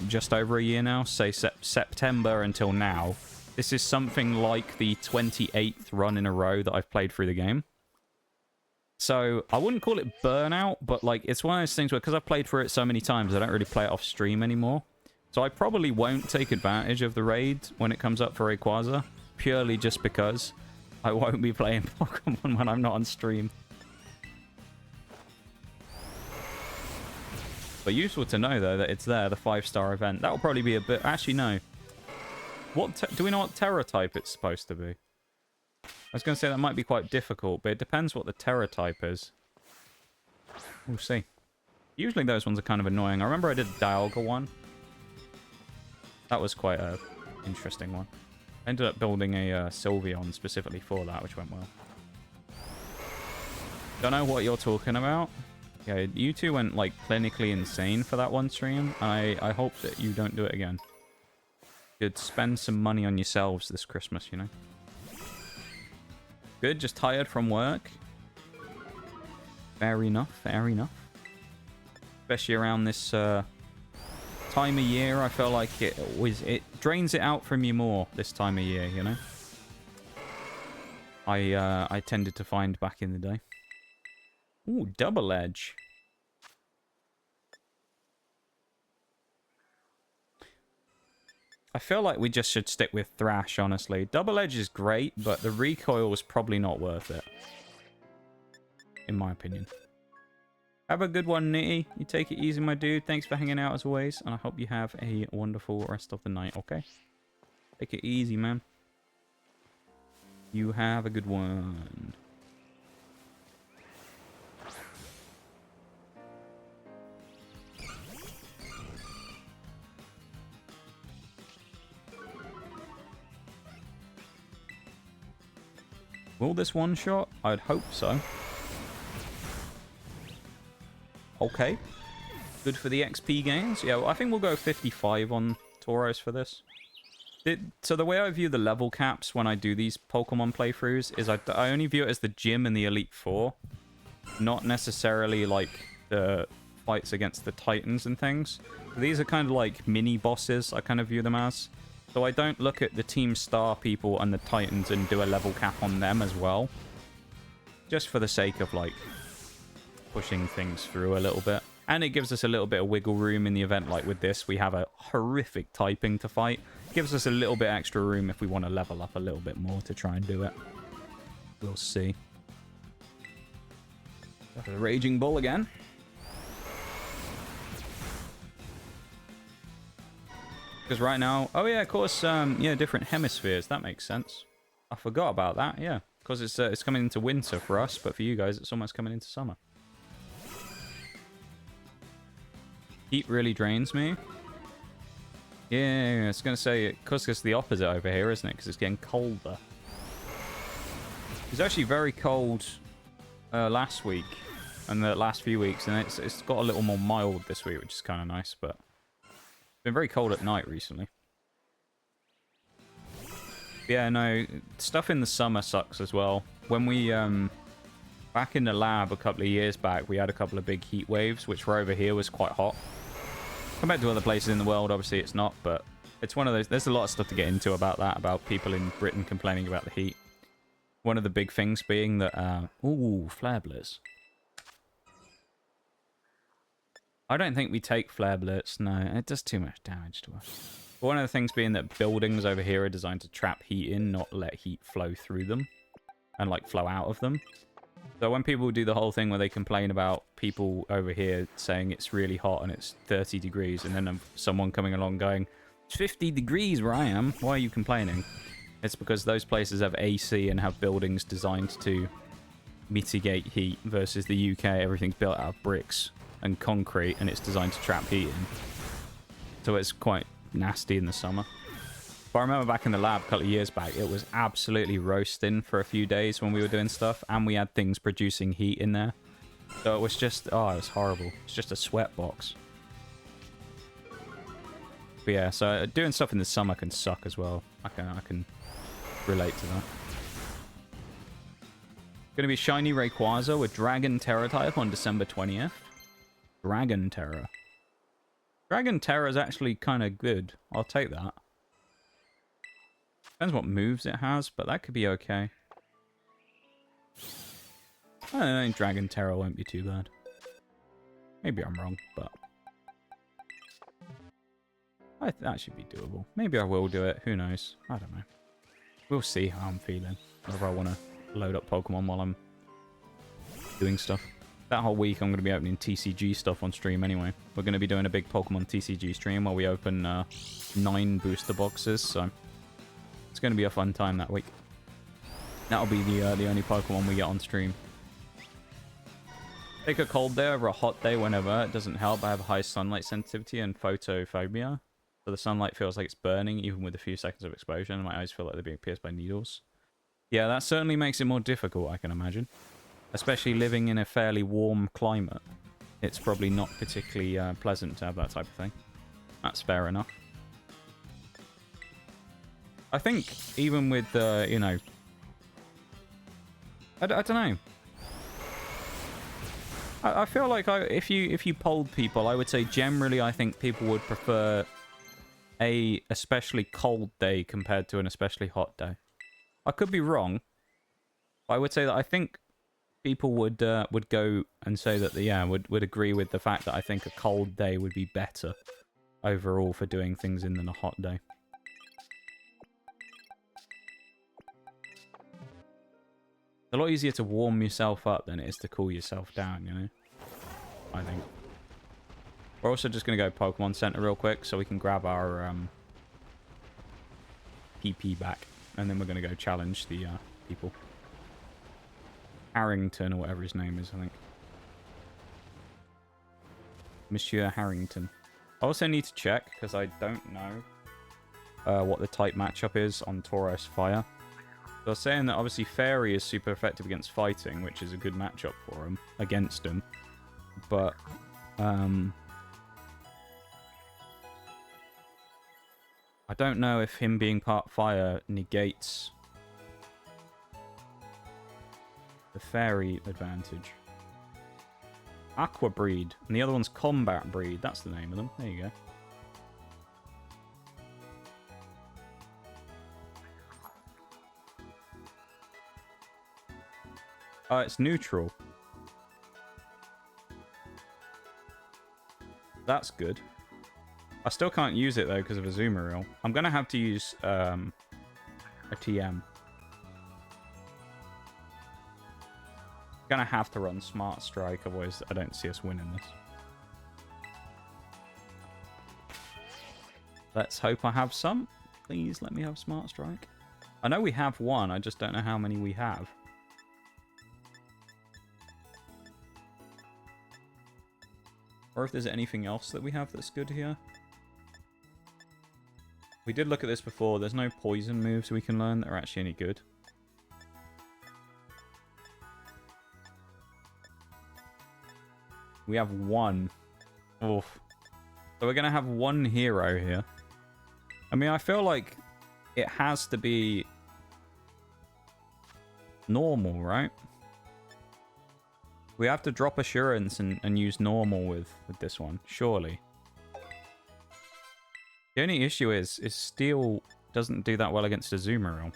just over a year now, say September until now. This is something like the 28th run in a row that I've played through the game. So I wouldn't call it burnout, but like it's one of those things where because I've played through it so many times, I don't really play it off stream anymore. So I probably won't take advantage of the raid when it comes up for Rayquaza, purely just because I won't be playing Pokemon when I'm not on stream. But useful to know, though, that it's there, the 5-star event. That'll probably be a bit... Actually, no. Do we know what Terra type it's supposed to be? I was going to say that might be quite difficult, but it depends what the Terra type is. We'll see. Usually those ones are kind of annoying. I remember I did a Dialga one. That was quite a interesting one. I ended up building a Sylveon specifically for that, which went well. Don't know what you're talking about. Yeah, you two went, like, clinically insane for that one stream. I hope that you don't do it again. You'd spend some money on yourselves this Christmas, you know? Good, just tired from work. Fair enough, fair enough. Especially around this time of year, I feel like it drains it out from you more this time of year, you know? I tended to find back in the day. Ooh, double edge. I feel like we just should stick with Thrash, honestly. Double edge is great, but the recoil is probably not worth it. In my opinion. Have a good one, Nitty. You take it easy, my dude. Thanks for hanging out as always, and I hope you have a wonderful rest of the night, okay? Take it easy, man. You have a good one. Will this one shot? I'd hope so. Okay. Good for the XP gains. Yeah, well, I think we'll go 55 on Tauros for this. So the way I view the level caps when I do these Pokemon playthroughs is I only view it as the gym and the Elite Four. Not necessarily like the fights against the Titans and things. These are kind of like mini bosses, I kind of view them as. So I don't look at the Team Star people and the Titans and do a level cap on them as well. Just for the sake of, like, pushing things through a little bit. And it gives us a little bit of wiggle room in the event, like with this. We have a horrific typing to fight. Gives us a little bit extra room if we want to level up a little bit more to try and do it. We'll see. The Raging Bull again. Because right now... Oh, yeah, of course, yeah, different hemispheres. That makes sense. I forgot about that, yeah. Because it's coming into winter for us, but for you guys, it's almost coming into summer. Heat really drains me. Yeah, I was going to say, because it's the opposite over here, isn't it? Because it's getting colder. It was actually very cold last week and the last few weeks, and it's got a little more mild this week, which is kind of nice, but... Been very cold at night recently. Yeah, no, stuff in the summer sucks as well. When we, back in the lab a couple of years back, we had a couple of big heat waves, which were over here was quite hot. Compared to other places in the world, obviously it's not, but it's one of those... There's a lot of stuff to get into about that, about people in Britain complaining about the heat. One of the big things being that, ooh, Flare Blitz. I don't think we take Flare Blitz, no. It does too much damage to us. But one of the things being that buildings over here are designed to trap heat in, not let heat flow through them. And, like, flow out of them. So when people do the whole thing where they complain about people over here saying it's really hot and it's 30 degrees, and then someone coming along going, it's 50 degrees where I am, why are you complaining? It's because those places have AC and have buildings designed to mitigate heat, versus the UK, everything's built out of bricks and concrete, and it's designed to trap heat in. So it's quite nasty in the summer. But I remember back in the lab a couple of years back, it was absolutely roasting for a few days when we were doing stuff, and we had things producing heat in there. So it was just, oh, it was horrible. It's just a sweat box. But yeah, so doing stuff in the summer can suck as well. I can relate to that. Gonna be Shiny Rayquaza with Dragon Terra type on December 20th. Dragon Terra. Dragon Terra is actually kind of good. I'll take that. Depends what moves it has, but that could be okay. I think Dragon Terra won't be too bad. Maybe I'm wrong, but... that should be doable. Maybe I will do it. Who knows? I don't know. We'll see how I'm feeling. Whether I want to load up Pokemon while I'm doing stuff. That whole week I'm going to be opening TCG stuff on stream anyway. We're going to be doing a big Pokemon TCG stream where we open 9 booster boxes, so it's going to be a fun time that week. That'll be the only Pokemon we get on stream. Take a cold day over a hot day whenever. It doesn't help. I have high sunlight sensitivity and photophobia. So the sunlight feels like it's burning even with a few seconds of exposure, and my eyes feel like they're being pierced by needles. Yeah, that certainly makes it more difficult, I can imagine. Especially living in a fairly warm climate. It's probably not particularly pleasant to have that type of thing. That's fair enough. I think even with, you know... I don't know. I feel like if you polled people, I would say generally I think people would prefer a especially cold day compared to an especially hot day. I could be wrong. But I would say that I think people would go and say that would agree with the fact that I think a cold day would be better overall for doing things in than a hot day. It's a lot easier to warm yourself up than it is to cool yourself down, you know? I think. We're also just going to go Pokemon Center real quick so we can grab our PP back. And then we're going to go challenge the people. Harrington, or whatever his name is, I think. Monsieur Harrington. I also need to check, because I don't know what the type matchup is on Tauros Fire. So I was saying that obviously Fairy is super effective against fighting, which is a good matchup for him, against him. But, I don't know if him being part Fire negates the Fairy advantage. Aqua Breed, and the other one's Combat Breed. That's the name of them. There you go. It's neutral. That's good. I still can't use it though because of Azumarill. I'm gonna have to use a TM. Gonna have to run Smart Strike, otherwise I don't see us winning this. Let's hope I have some. Please let me have Smart Strike. I know we have one, I just don't know how many we have. Or if there's anything else that we have that's good here. We did look at this before. There's no poison moves we can learn that are actually any good. We have one. Oof. So we're going to have one hero here. I mean, I feel like it has to be normal, right? We have to drop Assurance and use normal with this one, surely. The only issue is Steel doesn't do that well against Azumarill.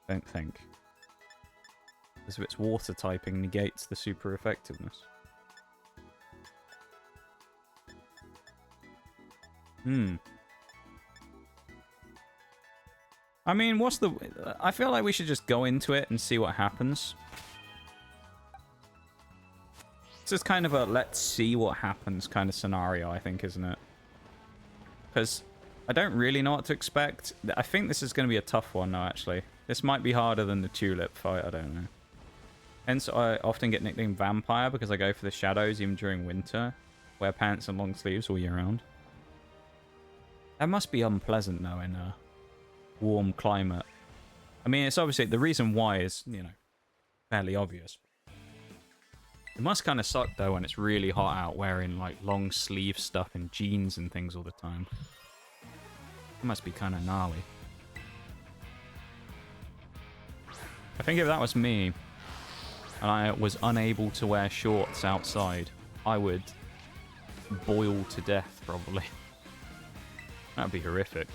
Don't think. Because if its water typing negates the super effectiveness. I mean, what's the... I feel like we should just go into it and see what happens. This is kind of a let's see what happens kind of scenario, I think, isn't it? Because I don't really know what to expect. I think this is going to be a tough one, though, actually. This might be harder than the Tulip fight, I don't know. Hence, I often get nicknamed Vampire because I go for the shadows even during winter. Wear pants and long sleeves all year round. That must be unpleasant, though, in a warm climate. I mean, it's obviously... The reason why is, you know, fairly obvious. It must kind of suck, though, when it's really hot out, wearing, like, long sleeve stuff and jeans and things all the time. It must be kind of gnarly. I think if that was me, and I was unable to wear shorts outside, I would boil to death, probably. That'd be horrific.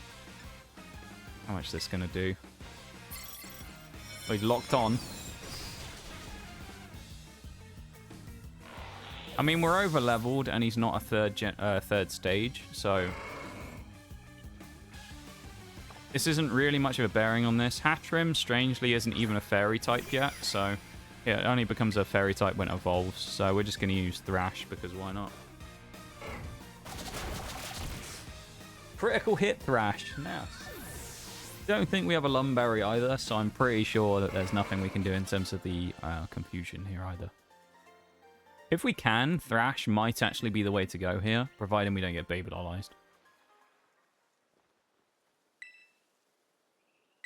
How much is this going to do? Oh, he's locked on. I mean, we're over-leveled, and he's not a third stage, so... This isn't really much of a bearing on this. Hatrim, strangely, isn't even a fairy type yet, so yeah, it only becomes a fairy type when it evolves. So we're just going to use Thrash, because why not? Critical hit Thrash. Nice. Don't think we have a Lumberry either, so I'm pretty sure that there's nothing we can do in terms of the confusion here either. If we can, Thrash might actually be the way to go here, providing we don't get Baby Dollized.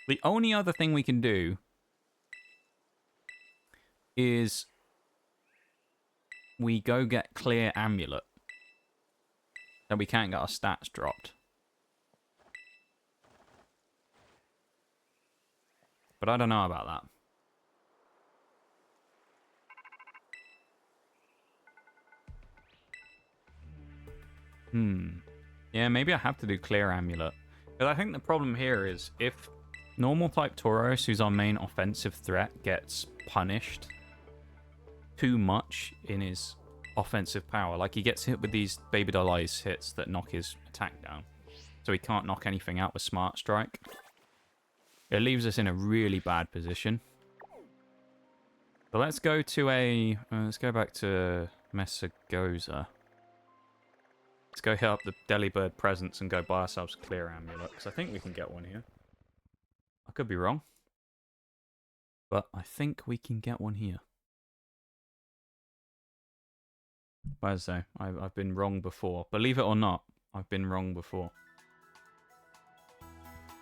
The only other thing we can do is we go get Clear Amulet. So we can't get our stats dropped. But I don't know about that. Yeah, maybe I have to do Clear Amulet. But I think the problem here is if normal type Tauros, who's our main offensive threat, gets punished too much in his offensive power. Like, he gets hit with these Baby Doll Eyes hits that knock his attack down. So he can't knock anything out with Smart Strike. It leaves us in a really bad position. But let's go to a... let's go back to Messagoza. Let's go hit up the Delibird Presence and go buy ourselves Clear Amulet, because I think we can get one here. I could be wrong. But I think we can get one here. But as I say, I've been wrong before. Believe it or not, I've been wrong before.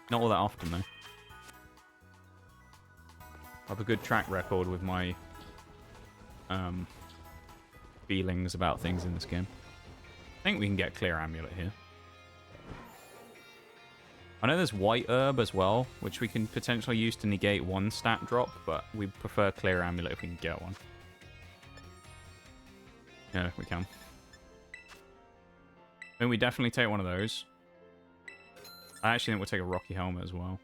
Not all that often, though. I have a good track record with my feelings about things in this game. I think we can get Clear Amulet here. I know there's White Herb as well, which we can potentially use to negate one stat drop, but we prefer Clear Amulet if we can get one. Yeah, we can. Then we definitely take one of those. I actually think we'll take a Rocky Helmet as well.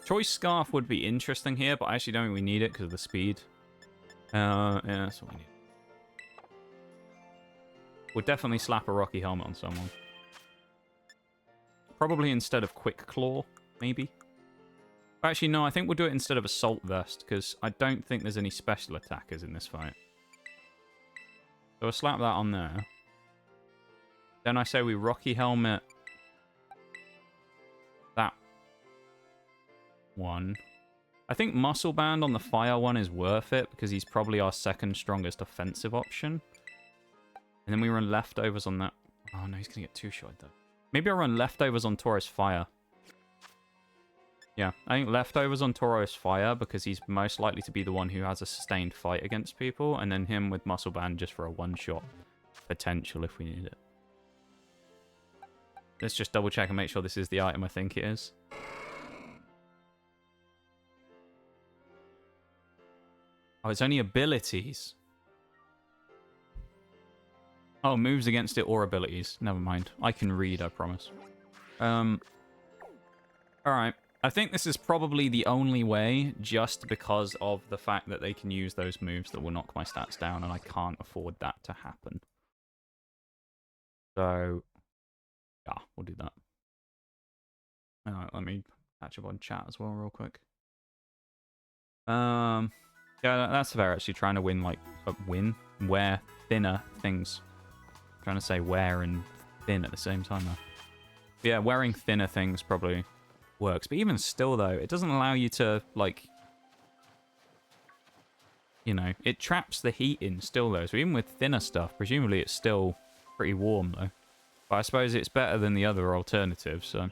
Choice Scarf would be interesting here, but I actually don't think we need it because of the speed. Yeah, that's what we need. We'll definitely slap a Rocky Helmet on someone. Probably instead of Quick Claw, maybe. Actually, no, I think we'll do it instead of Assault Vest, because I don't think there's any special attackers in this fight. So we'll slap that on there. Then I say we Rocky Helmet that one. I think Muscle Band on the Fire one is worth it, because he's probably our second strongest offensive option. And then we run Leftovers on that. Oh no, he's going to get two-shot though. Maybe I'll run Leftovers on Tauros Fire. Yeah, I think Leftovers on Tauros Fire, because he's most likely to be the one who has a sustained fight against people, and then him with Muscle Band just for a one-shot potential if we need it. Let's just double-check and make sure this is the item I think it is. Oh, it's only abilities. Oh, moves against it or abilities. Never mind. I can read, I promise. Alright. I think this is probably the only way, just because of the fact that they can use those moves that will knock my stats down, and I can't afford that to happen. So, yeah, we'll do that. Let me catch up on chat as well real quick. Yeah, that's fair, actually, trying to win, like, wear thinner things. Trying to say wear and thin at the same time, though. But yeah, wearing thinner things probably works. But even still, though, it doesn't allow you to, like... You know, it traps the heat in still, though. So even with thinner stuff, presumably it's still pretty warm, though. But I suppose it's better than the other alternatives, so...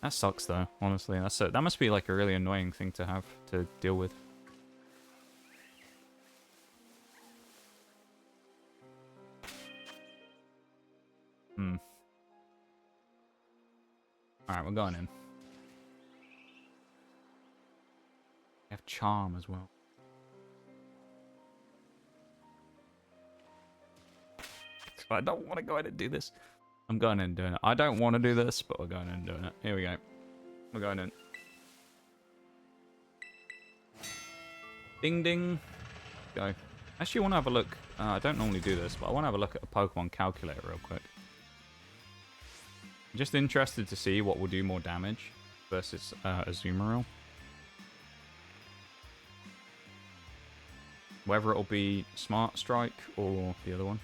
That sucks, though, honestly. That must be, like, a really annoying thing to have to deal with. Alright, we're going in. We have Charm as well. I don't want to go in and do this. I'm going in and doing it. I don't want to do this, but we're going in and doing it. Here we go. We're going in. Ding ding. Go. Actually, I want to have a look. I don't normally do this, but I want to have a look at a Pokemon calculator real quick. Just interested to see what will do more damage versus Azumarill. Whether it'll be Smart Strike or the other one.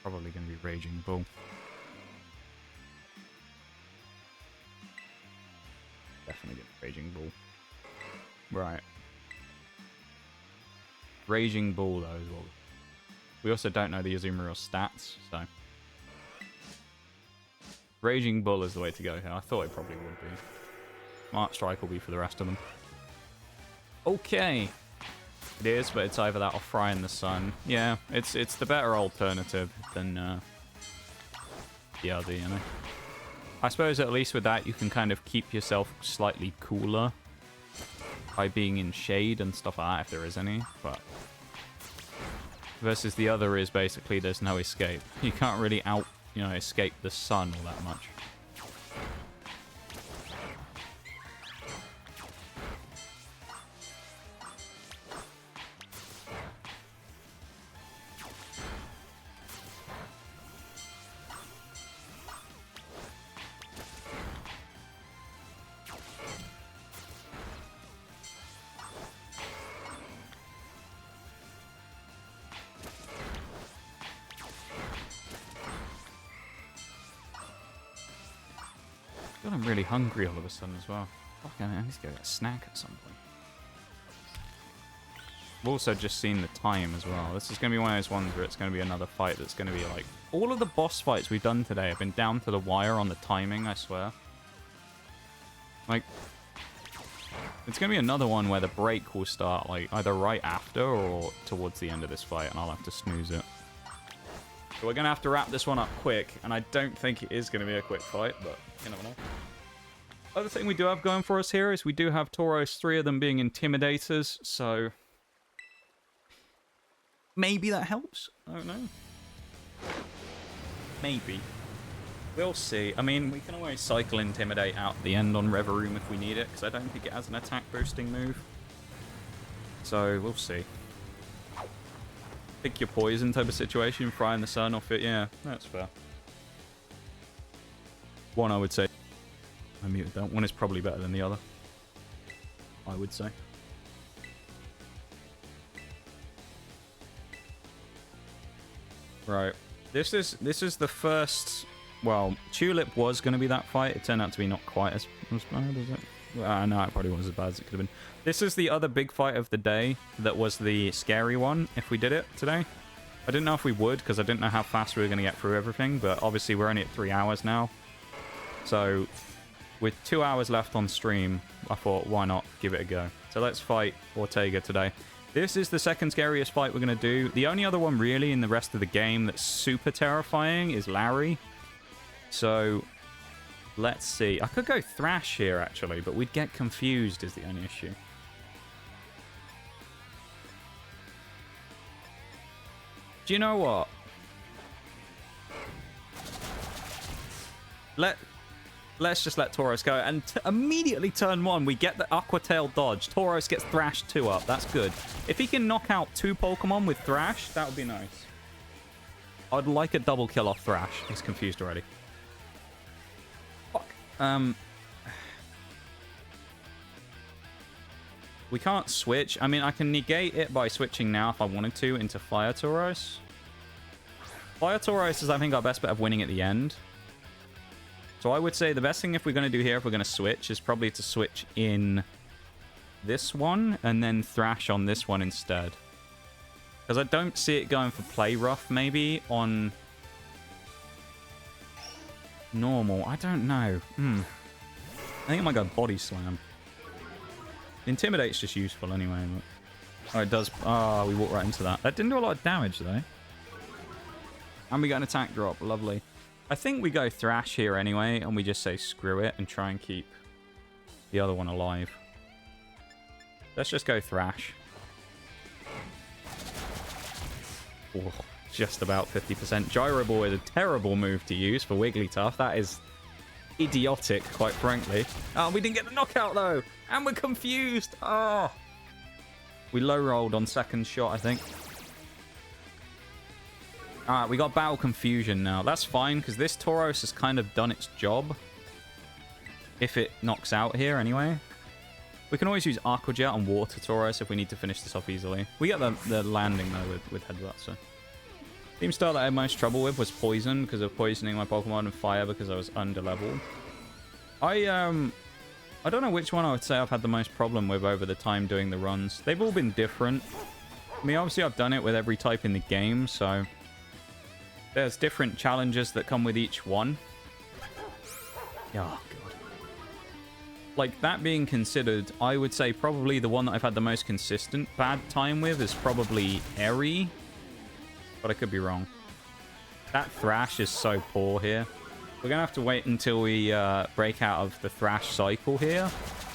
Probably going to be Raging Bull. Definitely get Raging Bull. Right. Raging Bull, though, as well. We also don't know the Azumarill stats, so... Raging Bull is the way to go here. I thought it probably would be. Smart Strike will be for the rest of them. Okay. It is, but it's either that or Fry in the Sun. Yeah, it's the better alternative than the other, you know. I suppose at least with that you can kind of keep yourself slightly cooler by being in shade and stuff like that, if there is any. But versus the other is basically there's no escape. You can't really escape the sun all that much. God, I'm really hungry all of a sudden as well. Fucking, I need to go get a snack at some point. I've also just seen the time as well. This is going to be one of those ones where it's going to be another fight that's going to be like... All of the boss fights we've done today have been down to the wire on the timing, I swear. Like... It's going to be another one where the break will start like either right after or towards the end of this fight, and I'll have to snooze it. So we're going to have to wrap this one up quick, and I don't think it is going to be a quick fight, but you never know. Other thing we do have going for us here is we do have Tauros, 3 of them being Intimidators, so... Maybe that helps? I don't know. Maybe. We'll see. I mean, we can always cycle Intimidate out at the end on Reverum if we need it, because I don't think it has an attack boosting move. So, we'll see. Pick your poison type of situation, Fry in the Sun off it. Yeah, that's fair. One, I would say. I muted that. One is probably better than the other, I would say. Right. This is the first... Well, Tulip was going to be that fight. It turned out to be not quite as bad, is it? No, it probably wasn't as bad as it could have been. This is the other big fight of the day that was the scary one, if we did it today. I didn't know if we would, because I didn't know how fast we were going to get through everything, but obviously we're only at 3 hours now. So, with 2 hours left on stream, I thought, why not give it a go? So let's fight Ortega today. This is the second scariest fight we're going to do. The only other one really in the rest of the game that's super terrifying is Larry. So... Let's see. I could go Thrash here, actually, but we'd get confused is the only issue. Do you know what? Let's just let Tauros go. And immediately turn 1, we get the Aqua Tail dodge. Tauros gets Thrash 2 up. That's good. If he can knock out 2 Pokemon with Thrash, that would be nice. I'd like a double kill off Thrash. He's confused already. We can't switch. I mean, I can negate it by switching now if I wanted to into Fire Tauros. Fire Tauros is, I think, our best bet of winning at the end. So I would say the best thing if we're going to do here, if we're going to switch, is probably to switch in this one and then Thrash on this one instead. Because I don't see it going for Play Rough, maybe, on... normal. I don't know. I think it might go Body Slam. Intimidate's just useful anyway. But... Oh, it does. Oh, we walked right into that. That didn't do a lot of damage, though. And we got an attack drop. Lovely. I think we go Thrash here anyway, and we just say screw it and try and keep the other one alive. Let's just go Thrash. Oh. Just about 50%. Gyro Ball is a terrible move to use for Wigglytuff. That is idiotic, quite frankly. Oh, we didn't get the knockout, though. And we're confused. Oh. We low-rolled on second shot, I think. Alright, we got Battle Confusion now. That's fine, because this Tauros has kind of done its job. If it knocks out here, anyway. We can always use Aqua Jet on Water Tauros if we need to finish this off easily. We get the landing, though, with Headbutt, so... Team style that I had most trouble with was Poison, because of poisoning my Pokemon, and Fire because I was under-leveled. I don't know which one I would say I've had the most problem with over the time doing the runs. They've all been different. I mean, obviously I've done it with every type in the game, so... There's different challenges that come with each one. Oh, God. Like, that being considered, I would say probably the one that I've had the most consistent bad time with is probably Airy. But I could be wrong. That Thrash is so poor here. We're going to have to wait until we break out of the Thrash cycle here.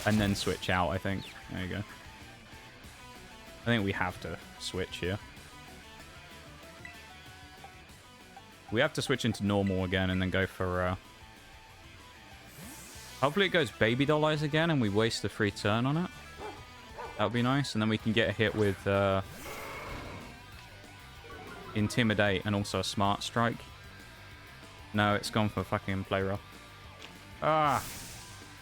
And then switch out, I think. There you go. I think we have to switch here. We have to switch into normal again and then go for... Hopefully it goes Baby Doll Eyes again and we waste a free turn on it. That would be nice. And then we can get a hit with Intimidate and also a Smart Strike. No, it's gone for fucking Play Rough. Ah!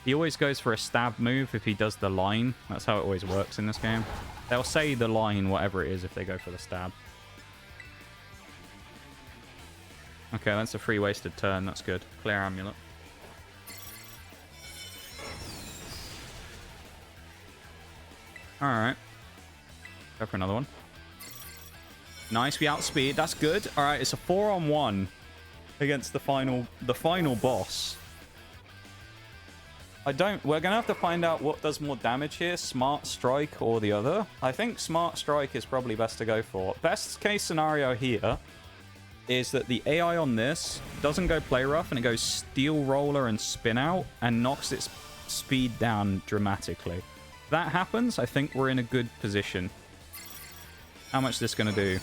He always goes for a stab move if he does the line. That's how it always works in this game. They'll say the line, whatever it is, if they go for the stab. Okay, that's a free wasted turn. That's good. Clear Amulet. Alright. Go for another one. Nice, we outspeed. That's good. Alright, it's a 4-on-1 against the final boss. We're gonna have to find out what does more damage here, Smart Strike or the other. I think Smart Strike is probably best to go for. Best case scenario here is that the AI on this doesn't go Play Rough and it goes Steel Roller and Spin Out and knocks its speed down dramatically. If that happens, I think we're in a good position. How much is this going to do?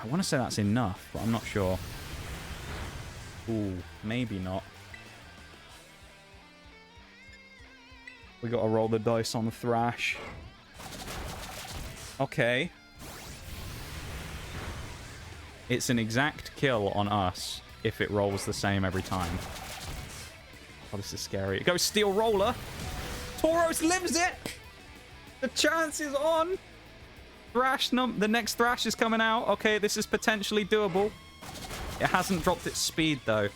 I want to say that's enough, but I'm not sure. Ooh, maybe not. We got to roll the dice on the Thrash. Okay. It's an exact kill on us if it rolls the same every time. Oh, this is scary. It goes Steel Roller. Tauros lives it! The chance is on! Thrash, the next Thrash is coming out. Okay, this is potentially doable. It hasn't dropped its speed, though.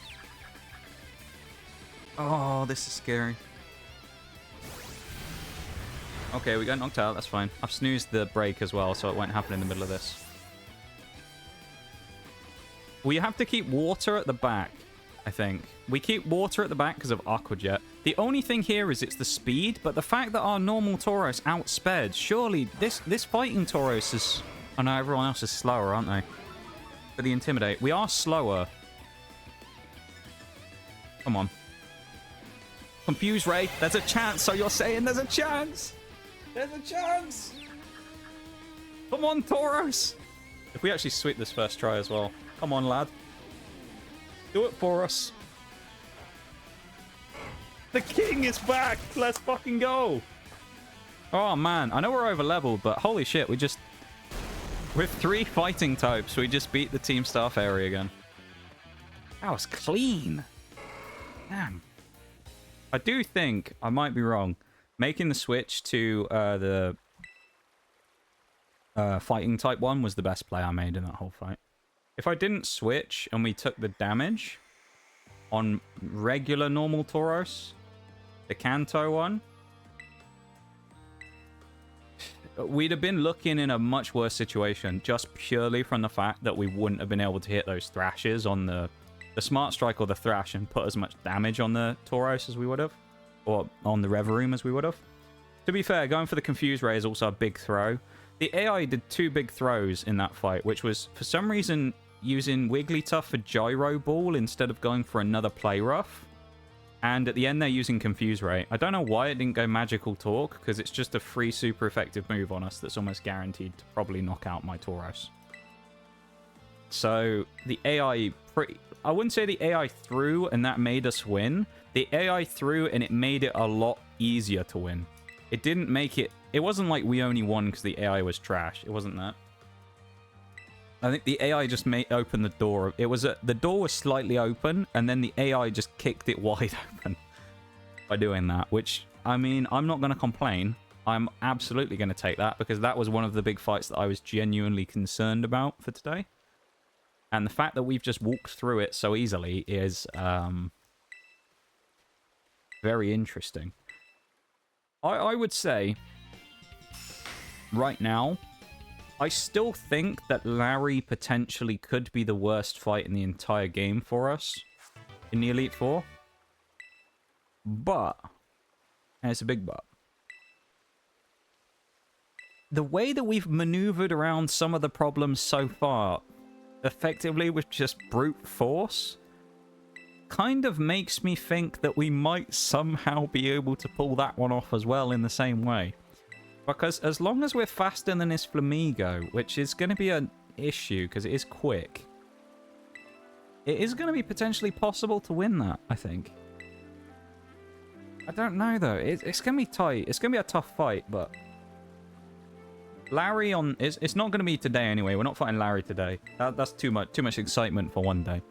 Oh, this is scary. Okay, we got knocked out. That's fine. I've snoozed the break as well, so it won't happen in the middle of this. We have to keep water at the back, I think. We keep water at the back because of Aqua Jet. The only thing here is it's the speed, but the fact that our normal Tauros outsped, surely this fighting Tauros is... Oh no, everyone else is slower, aren't they? For the Intimidate. We are slower. Come on. Confuse Ray. There's a chance, so you're saying there's a chance. There's a chance. Come on, Tauros. If we actually sweep this first try as well. Come on, lad. Do it for us. The king is back. Let's fucking go. Oh, man. I know we're over leveled, but holy shit. With 3 fighting types, we just beat the Team Star Fairy again. That was clean. Damn. I do think, I might be wrong, making the switch to the fighting type one was the best play I made in that whole fight. If I didn't switch and we took the damage on regular normal Tauros, the Kanto one, we'd have been looking in a much worse situation just purely from the fact that we wouldn't have been able to hit those Thrashes on the Smart Strike or the Thrash and put as much damage on the Tauros as we would have, or on the Reverum as we would have. To be fair, going for the Confuse Ray is also a big throw. The AI did 2 big throws in that fight, which was, for some reason, using Wigglytuff for Gyro Ball instead of going for another Play Rough. And at the end, they're using Confuse Ray. I don't know why it didn't go Magical Talk, because it's just a free super effective move on us that's almost guaranteed to probably knock out my Tauros. So, the AI... I wouldn't say the AI threw and that made us win. The AI threw and it made it a lot easier to win. It didn't make it... It wasn't like we only won because the AI was trash. It wasn't that. I think the AI just opened the door. The door was slightly open, and then the AI just kicked it wide open by doing that, which, I mean, I'm not going to complain. I'm absolutely going to take that, because that was one of the big fights that I was genuinely concerned about for today. And the fact that we've just walked through it so easily is very interesting. I would say, right now, I still think that Larry potentially could be the worst fight in the entire game for us in the Elite Four. But, and it's a big but, the way that we've maneuvered around some of the problems so far, effectively with just brute force, kind of makes me think that we might somehow be able to pull that one off as well in the same way. Because as long as we're faster than this Flamigo, which is going to be an issue because it is quick, it is going to be potentially possible to win that, I think. I don't know, though. It's going to be tight. It's going to be a tough fight, but... Larry on... It's not going to be today anyway. We're not fighting Larry today. That's too much excitement for one day.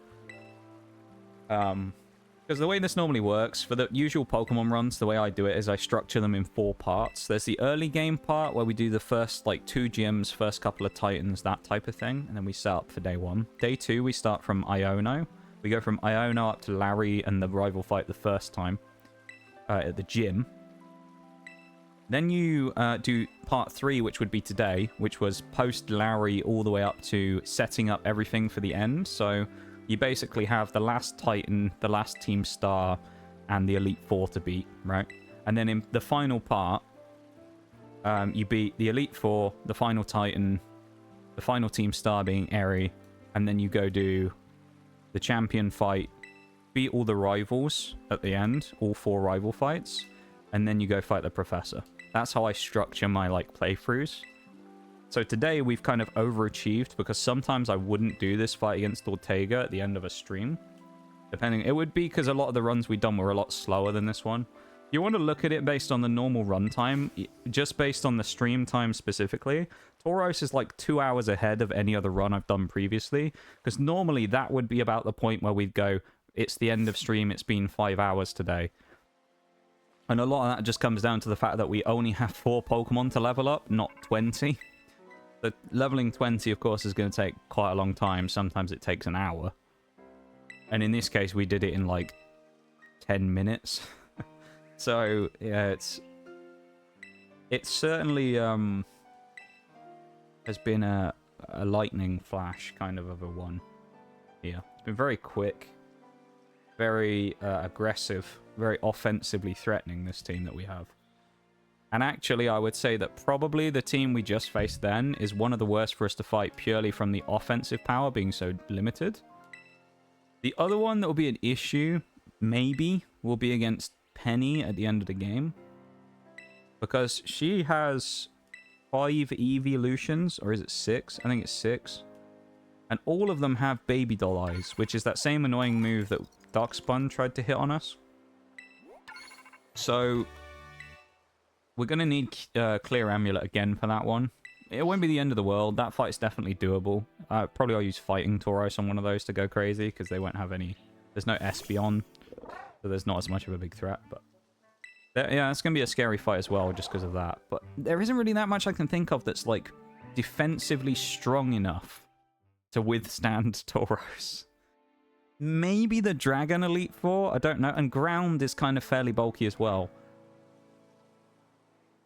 Because the way this normally works, for the usual Pokemon runs, the way I do it is I structure them in 4 parts. There's the early game part, where we do the first, like, 2 gyms, first couple of Titans, that type of thing. And then we set up for day 1. Day 2, we start from Iono. We go from Iono up to Larry and the rival fight the first time. At the gym. Then you do part 3, which would be today, which was post Larry all the way up to setting up everything for the end. So you basically have the last Titan, the last Team Star, and the Elite Four to beat, right? And then in the final part, you beat the Elite Four, the final Titan, the final Team Star being Eri, and then you go do the champion fight, beat all the rivals at the end, all 4 rival fights, and then you go fight the Professor. That's how I structure my, like, playthroughs. So today we've kind of overachieved, because sometimes I wouldn't do this fight against Ortega at the end of a stream. It would be because a lot of the runs we've done were a lot slower than this one. You want to look at it based on the normal runtime, just based on the stream time specifically. Tauros is like 2 hours ahead of any other run I've done previously, because normally that would be about the point where we'd go, it's the end of stream, it's been 5 hours today. And a lot of that just comes down to the fact that we only have 4 Pokemon to level up, not 20. But leveling 20, of course, is going to take quite a long time. Sometimes it takes an hour. And in this case, we did it in like 10 minutes. So, yeah, it's certainly has been a lightning flash kind of a one here. It's been very quick, very aggressive, very offensively threatening, this team that we have. And actually, I would say that probably the team we just faced then is one of the worst for us to fight, purely from the offensive power being so limited. The other one that will be an issue, maybe, will be against Penny at the end of the game. Because she has 5 evolutions, or is it 6? I think it's 6. And all of them have baby doll eyes, which is that same annoying move that Darkspun tried to hit on us. So we're going to need Clear Amulet again for that one. It won't be the end of the world. That fight's definitely doable. Probably I'll use Fighting Tauros on one of those to go crazy, because they won't have any... There's no Espeon, so there's not as much of a big threat. But yeah, it's going to be a scary fight as well, just because of that. But there isn't really that much I can think of that's, like, defensively strong enough to withstand Tauros. Maybe the Dragon Elite Four? I don't know. And Ground is kind of fairly bulky as well.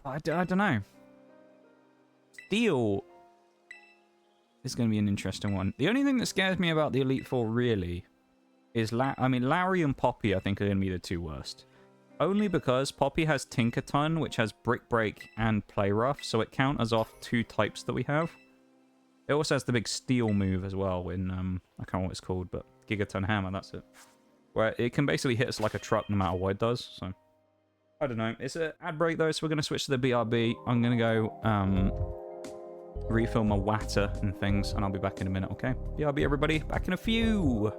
I don't know. Steel is going to be an interesting one. The only thing that scares me about the Elite Four, really, is... Larry and Poppy, I think, are going to be the 2 worst. Only because Poppy has Tinkerton, which has Brick Break and Play Rough, so it counters off 2 types that we have. It also has the big Steel move as well in... I can't remember what it's called, but Gigaton Hammer, that's it. Where it can basically hit us like a truck no matter what it does, so... I don't know. It's an ad break, though, so we're going to switch to the BRB. I'm going to go refill my water and things, and I'll be back in a minute, okay? BRB, everybody. Back in a few.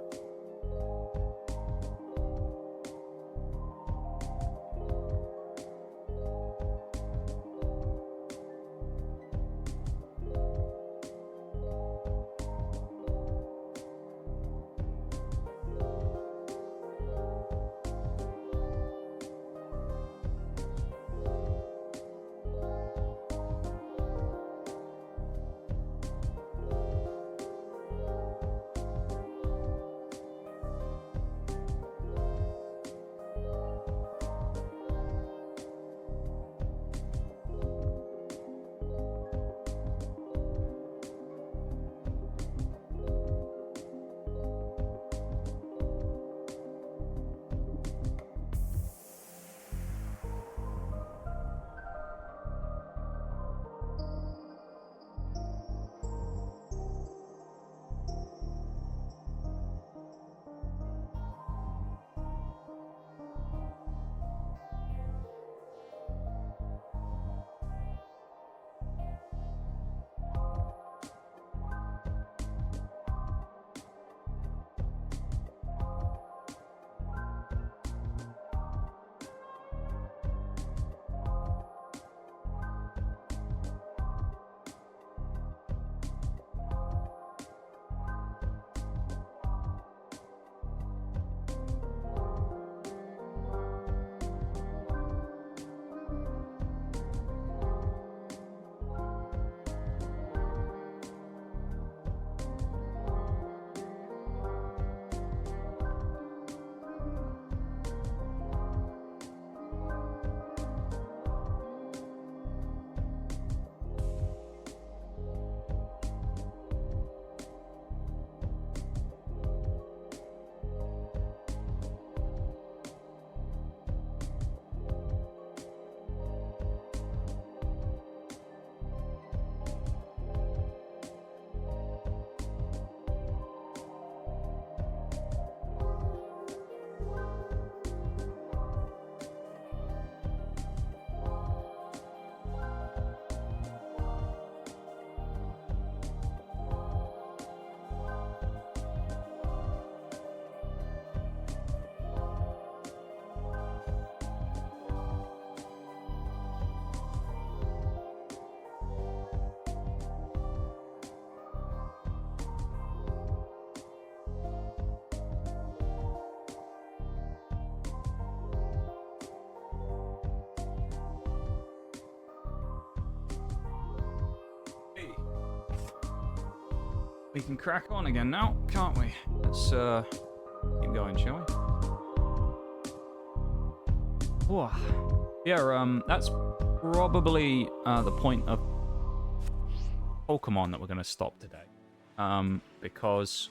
We can crack on again now, can't we? Let's keep going, shall we? Whoa. Yeah, that's probably the point of Pokemon that we're going to stop today. Because,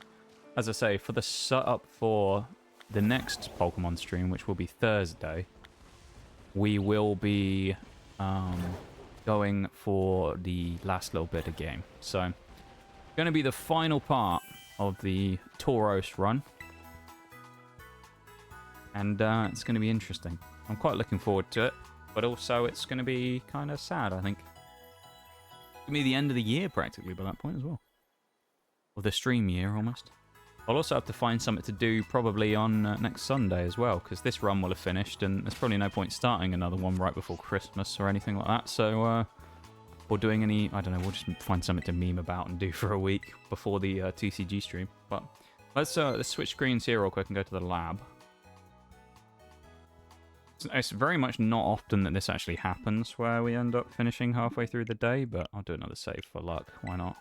as I say, for the setup for the next Pokemon stream, which will be Thursday, we will be going for the last little bit of game. So, going to be the final part of the Tauros run. And it's going to be interesting. I'm quite looking forward to it. But also, it's going to be kind of sad, I think. It's going to be the end of the year, practically, by that point as well. Or the stream year, almost. I'll also have to find something to do probably on next Sunday as well, because this run will have finished, and there's probably no point starting another one right before Christmas or anything like that. So, or doing any, I don't know, we'll just find something to meme about and do for a week before the TCG stream. But let's switch screens here real quick and go to the lab. It's very much not often that this actually happens, where we end up finishing halfway through the day, but I'll do another save for luck. Why not?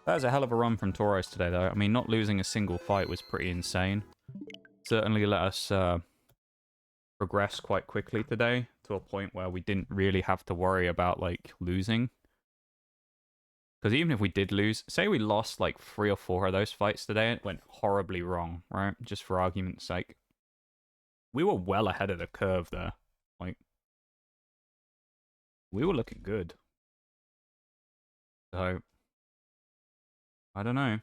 That was a hell of a run from Tauros today, though. I mean, not losing a single fight was pretty insane. Certainly let us progress quite quickly today, to a point where we didn't really have to worry about, like, losing. Because even if we did lose, say we lost, like, 3 or 4 of those fights today, it went horribly wrong, right? Just for argument's sake. We were well ahead of the curve there. Like, we were looking good. So, I don't know.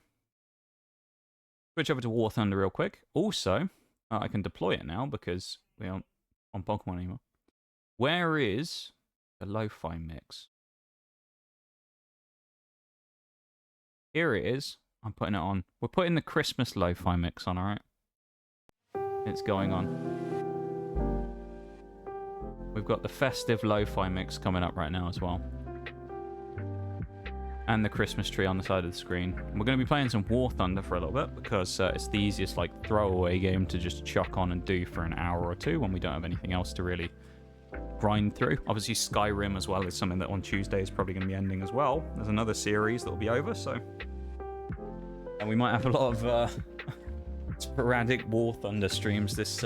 Switch over to War Thunder real quick. Also, I can deploy it now because we aren't on Pokemon anymore. Where is the lo-fi mix? Here it is. I'm putting it on. We're putting the Christmas lo-fi mix on, alright? It's going on. We've got the festive lo-fi mix coming up right now as well. And the Christmas tree on the side of the screen. We're going to be playing some War Thunder for a little bit, because it's the easiest, like, throwaway game to just chuck on and do for an hour or two when we don't have anything else to really grind through. Obviously, Skyrim as well is something that on Tuesday is probably going to be ending as well. There's another series that will be over, so... And we might have a lot of sporadic War Thunder streams this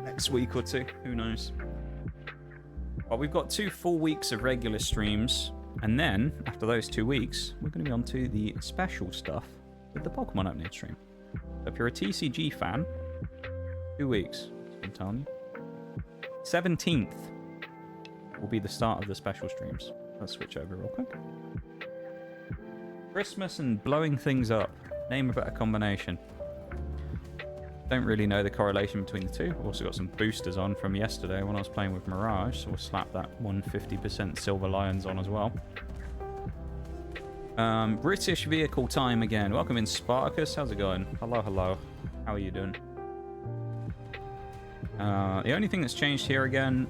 next week or two. Who knows? Well, we've got 2 full weeks of regular streams, and then, after those 2 weeks, we're going to be on to the special stuff with the Pokemon opening stream. So if you're a TCG fan, 2 weeks, I'm telling you. 17th will be the start of the special streams. Let's switch over real quick. Christmas and blowing things up. Name a better combination. Don't really know the correlation between the two. Also got some boosters on from yesterday when I was playing with Mirage, so we'll slap that 150% Silver Lions on as well. British vehicle time again. Welcome in, Spartacus. How's it going? Hello, hello. How are you doing? The only thing that's changed here again,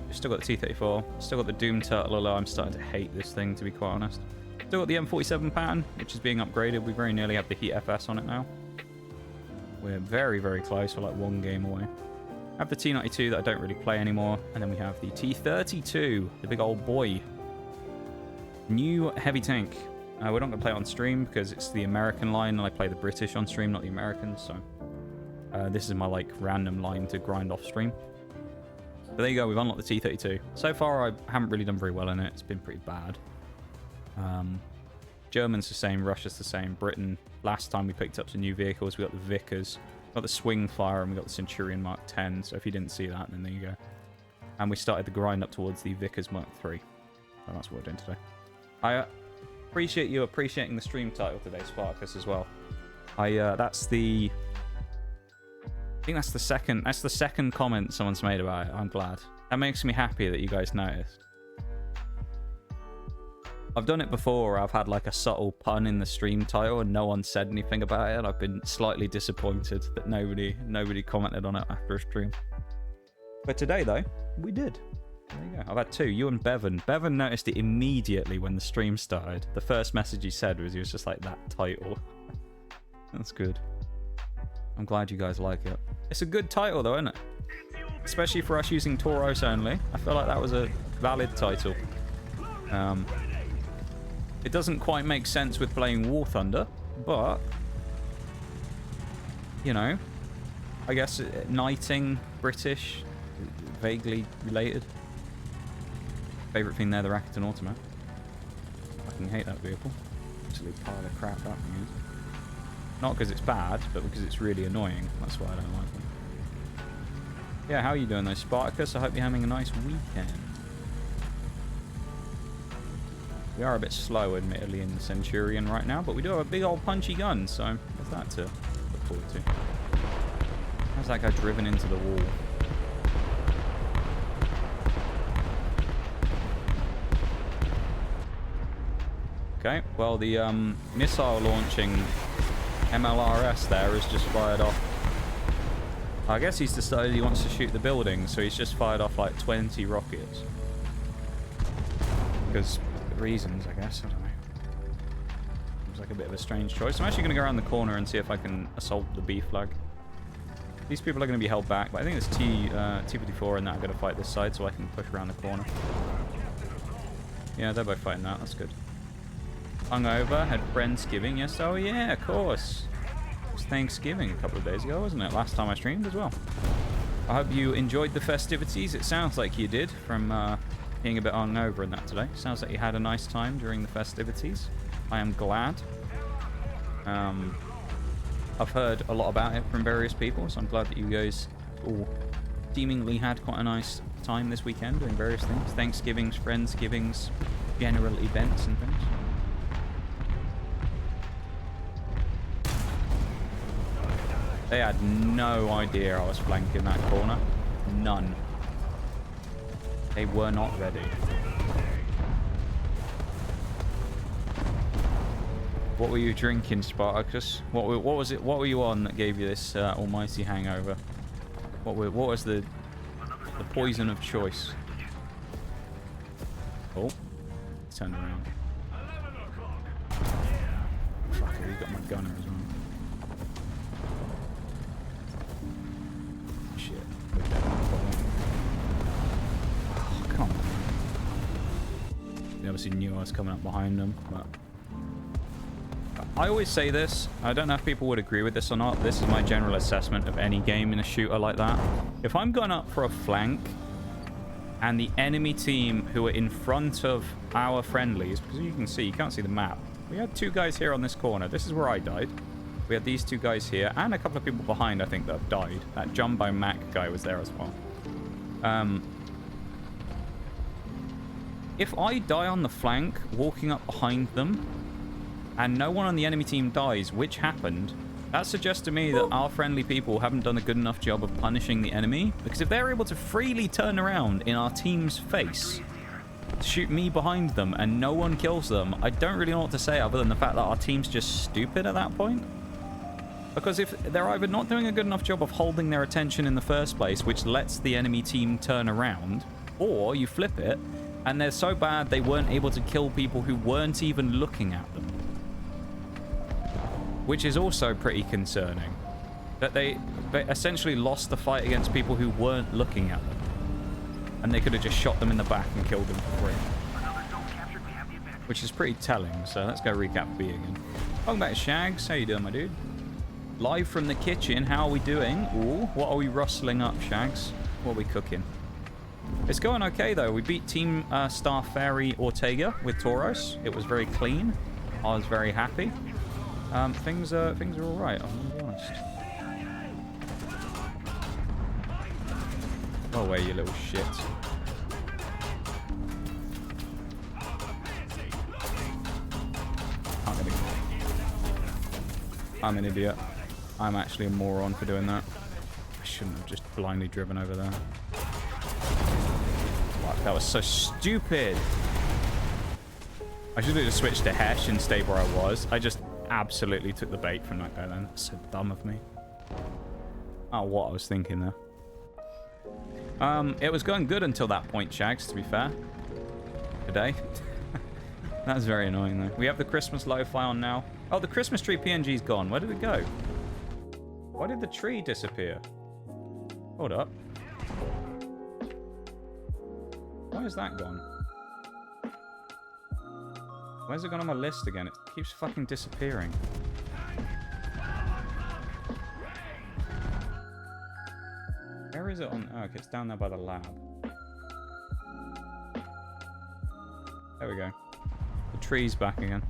we've still got the T-34, still got the Doom Turtle, although I'm starting to hate this thing, to be quite honest. Still got the M47 pattern, which is being upgraded. We very nearly have the Heat FS on it now. We're very, very close. We're like 1 game away. I have the T92 that I don't really play anymore. And then we have the T32, the big old boy. New heavy tank. We're not going to play it on stream because it's the American line, and I play the British on stream, not the American. So this is my, like, random line to grind off stream. But there you go. We've unlocked the T32. So far, I haven't really done very well in it. It's been pretty bad. German's the same, Russia's the same, Britain. Last time we picked up some new vehicles, we got the Vickers, we got the Swing Flyer, and we got the Centurion Mark 10. So if you didn't see that, then there you go. And we started the grind up towards the Vickers Mark 3. So that's what we're doing today. I appreciate you appreciating the stream title today, Spartacus, as well. That's the... I think that's the second comment someone's made about it. I'm glad. That makes me happy that you guys noticed. I've done it before where I've had like a subtle pun in the stream title and no one said anything about it, and I've been slightly disappointed that nobody commented on it after a stream. But today, though, we did. There you go. I've had 2. You and Bevan. Bevan noticed it immediately when the stream started. The first message he said was he was just like, that title. That's good. I'm glad you guys like it. It's a good title, though, isn't it? Especially for us using Tauros only. I feel like that was a valid title. It doesn't quite make sense with playing War Thunder, But, you know, I guess knighting, British, vaguely related. Favorite thing there, the Rakuten Automat. Fucking hate that vehicle. Absolute pile of crap that thing is. Not because it's bad, but because it's really annoying. That's why I don't like it. Yeah, how are you doing though, Spartacus? I hope you're having a nice weekend. We are a bit slow, admittedly, in the Centurion right now, but we do have a big old punchy gun, so there's that to look forward to. How's that guy driven into the wall? Okay, well, the missile launching MLRS there has just fired off. I guess he's decided he wants to shoot the building, so he's just fired off like 20 rockets. Because reasons, I guess. I don't know. Seems like a bit of a strange choice. I'm actually going to go around the corner and see if I can assault the B flag. These people are going to be held back, but I think it's T-54 and that are going to fight this side, so I can push around the corner. Yeah, they're both fighting that. That's good. Hungover, had Friendsgiving. Yes, oh yeah, of course. It was Thanksgiving a couple of days ago, wasn't it? Last time I streamed as well. I hope you enjoyed the festivities. It sounds like you did from being a bit hungover and that today. Sounds like you had a nice time during the festivities. I am glad. I've heard a lot about it from various people, so I'm glad that you guys all seemingly had quite a nice time this weekend doing various things. Thanksgivings, Friendsgivings, general events and things. They had no idea I was flanking that corner. None. They were not ready. What were you drinking, Spartacus? What was it? What were you on that gave you this almighty hangover? What was the poison of choice? Oh, turned around. Fuck it, he got my gunner as well. Shit. Oh, come on. They obviously knew I was coming up behind them, but I always say this. I don't know if people would agree with this or not. This is my general assessment of any game in a shooter like that. If I'm going up for a flank and the enemy team who are in front of our friendlies, because you can't see the map. We had two guys here on this corner. This is where I died. We had these two guys here and a couple of people behind, I think, that have died. That Jumbo Mac guy was there as well. If I die on the flank, walking up behind them, and no one on the enemy team dies, which happened, that suggests to me that our friendly people haven't done a good enough job of punishing the enemy. Because if they're able to freely turn around in our team's face, shoot me behind them, and no one kills them, I don't really know what to say other than the fact that our team's just stupid at that point. Because if they're either not doing a good enough job of holding their attention in the first place, which lets the enemy team turn around, or you flip it, and they're so bad they weren't able to kill people who weren't even looking at them. Which is also pretty concerning. That they essentially lost the fight against people who weren't looking at them. And they could have just shot them in the back and killed them for free. Which is pretty telling, so let's go recap B again. Welcome back, Shags. How you doing, my dude? Live from the kitchen, how are we doing? Ooh, what are we rustling up, Shags? What are we cooking? It's going okay, though. We beat Team Star Fairy Ortega with Tauros. It was very clean. I was very happy. Things are all right, I'm gonna be honest. Go away, you little shit. I'm an idiot. I'm actually a moron for doing that. I shouldn't have just blindly driven over there. Fuck, that was so stupid. I should have just switched to Hesh and stayed where I was. I just absolutely took the bait from that guy then. That's so dumb of me. Oh, what I was thinking there. It was going good until that point, Shags, to be fair. Today. That's very annoying, though. We have the Christmas lo-fi on now. Oh, the Christmas tree PNG's gone. Where did it go? Why did the tree disappear? Hold up. Why is that gone? Where's it gone on my list again? It keeps fucking disappearing. Where is it on? Oh, okay, it's down there by the lab. There we go. The tree's back again.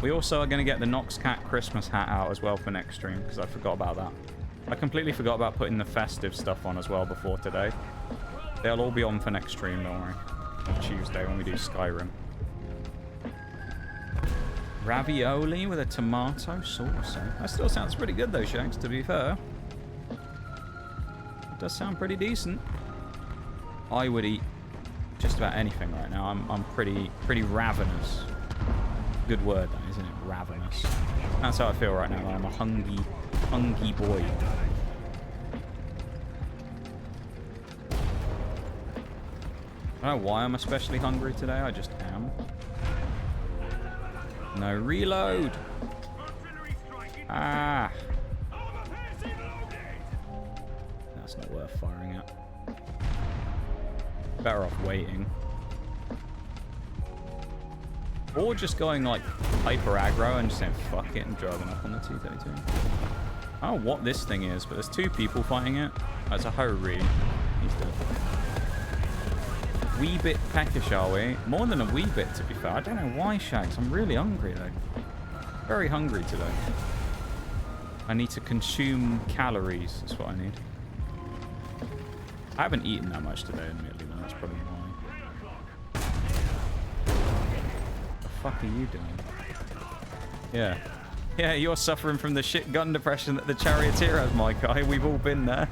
We also are going to get the Nox Cat Christmas hat out as well for next stream, because I forgot about that. I completely forgot about putting the festive stuff on as well before today. They'll all be on for next stream, don't worry. On Tuesday when we do Skyrim. Ravioli with a tomato sauce. That still sounds pretty good though, Shanks, to be fair. It does sound pretty decent. I would eat just about anything right now. I'm pretty ravenous. Good word, that, isn't it? Ravenous. That's how I feel right now. I'm a hungry boy. I don't know why I'm especially hungry today. I just am. No reload. Ah. That's not worth firing at. Better off waiting. Or just going like hyper aggro and just saying fuck it and driving up on the T-32. I don't know what this thing is, but there's two people fighting it. Oh, it's a Hori. He's dead. Wee bit peckish, are we? More than a wee bit, to be fair. I don't know why, Shags. I'm really hungry, though. Very hungry today. I need to consume calories. That's what I need. I haven't eaten that much today, admittedly, though. That's probably why. What the fuck are you doing? Yeah. Yeah, you're suffering from the shit gun depression that the charioteer has, my guy. We've all been there.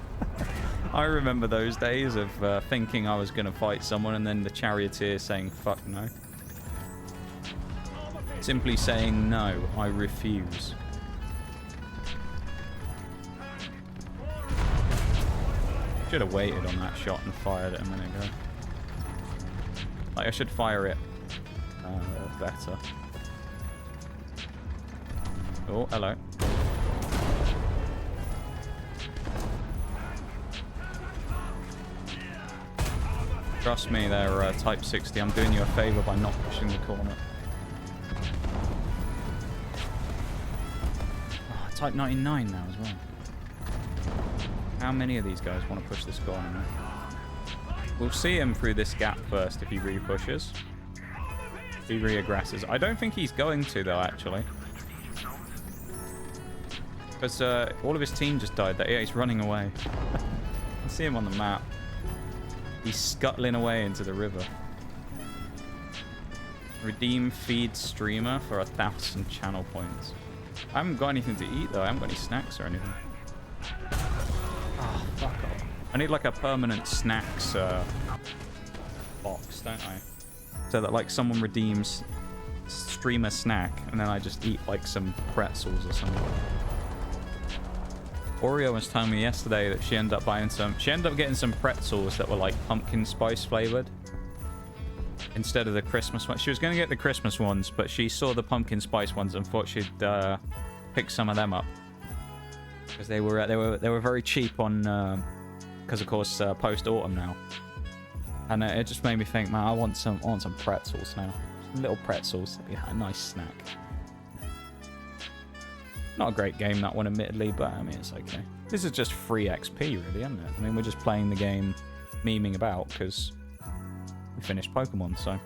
I remember those days of thinking I was going to fight someone and then the charioteer saying, fuck no. Simply saying, no, I refuse. Should have waited on that shot and fired it a minute ago. Like, I should fire it better. Oh, hello. Trust me, they're Type 60. I'm doing you a favor by not pushing the corner. Oh, Type 99 now as well. How many of these guys want to push this corner now? We'll see him through this gap first if he re-pushes. If he re-aggresses. I don't think he's going to, though, actually. Because all of his team just died. Yeah, he's running away. I see him on the map. He's scuttling away into the river. Redeem feed streamer for 1,000 channel points. I haven't got anything to eat, though. I haven't got any snacks or anything. Ah, fuck off. I need, like, a permanent snacks box, don't I? So that, like, someone redeems streamer snack, and then I just eat, like, some pretzels or something. Oreo was telling me yesterday that she ended up buying some... She ended up getting some pretzels that were like pumpkin spice flavored instead of the Christmas ones. She was going to get the Christmas ones, but she saw the pumpkin spice ones and thought she'd pick some of them up because they were very cheap on because of course post autumn now, and it just made me think, man, I want some pretzels now. Some little pretzels. That'd be a nice snack. Not a great game, that one, admittedly, but I mean, it's okay. This is just free XP, really, isn't it? I mean, we're just playing the game, memeing about, because we finished Pokemon, so.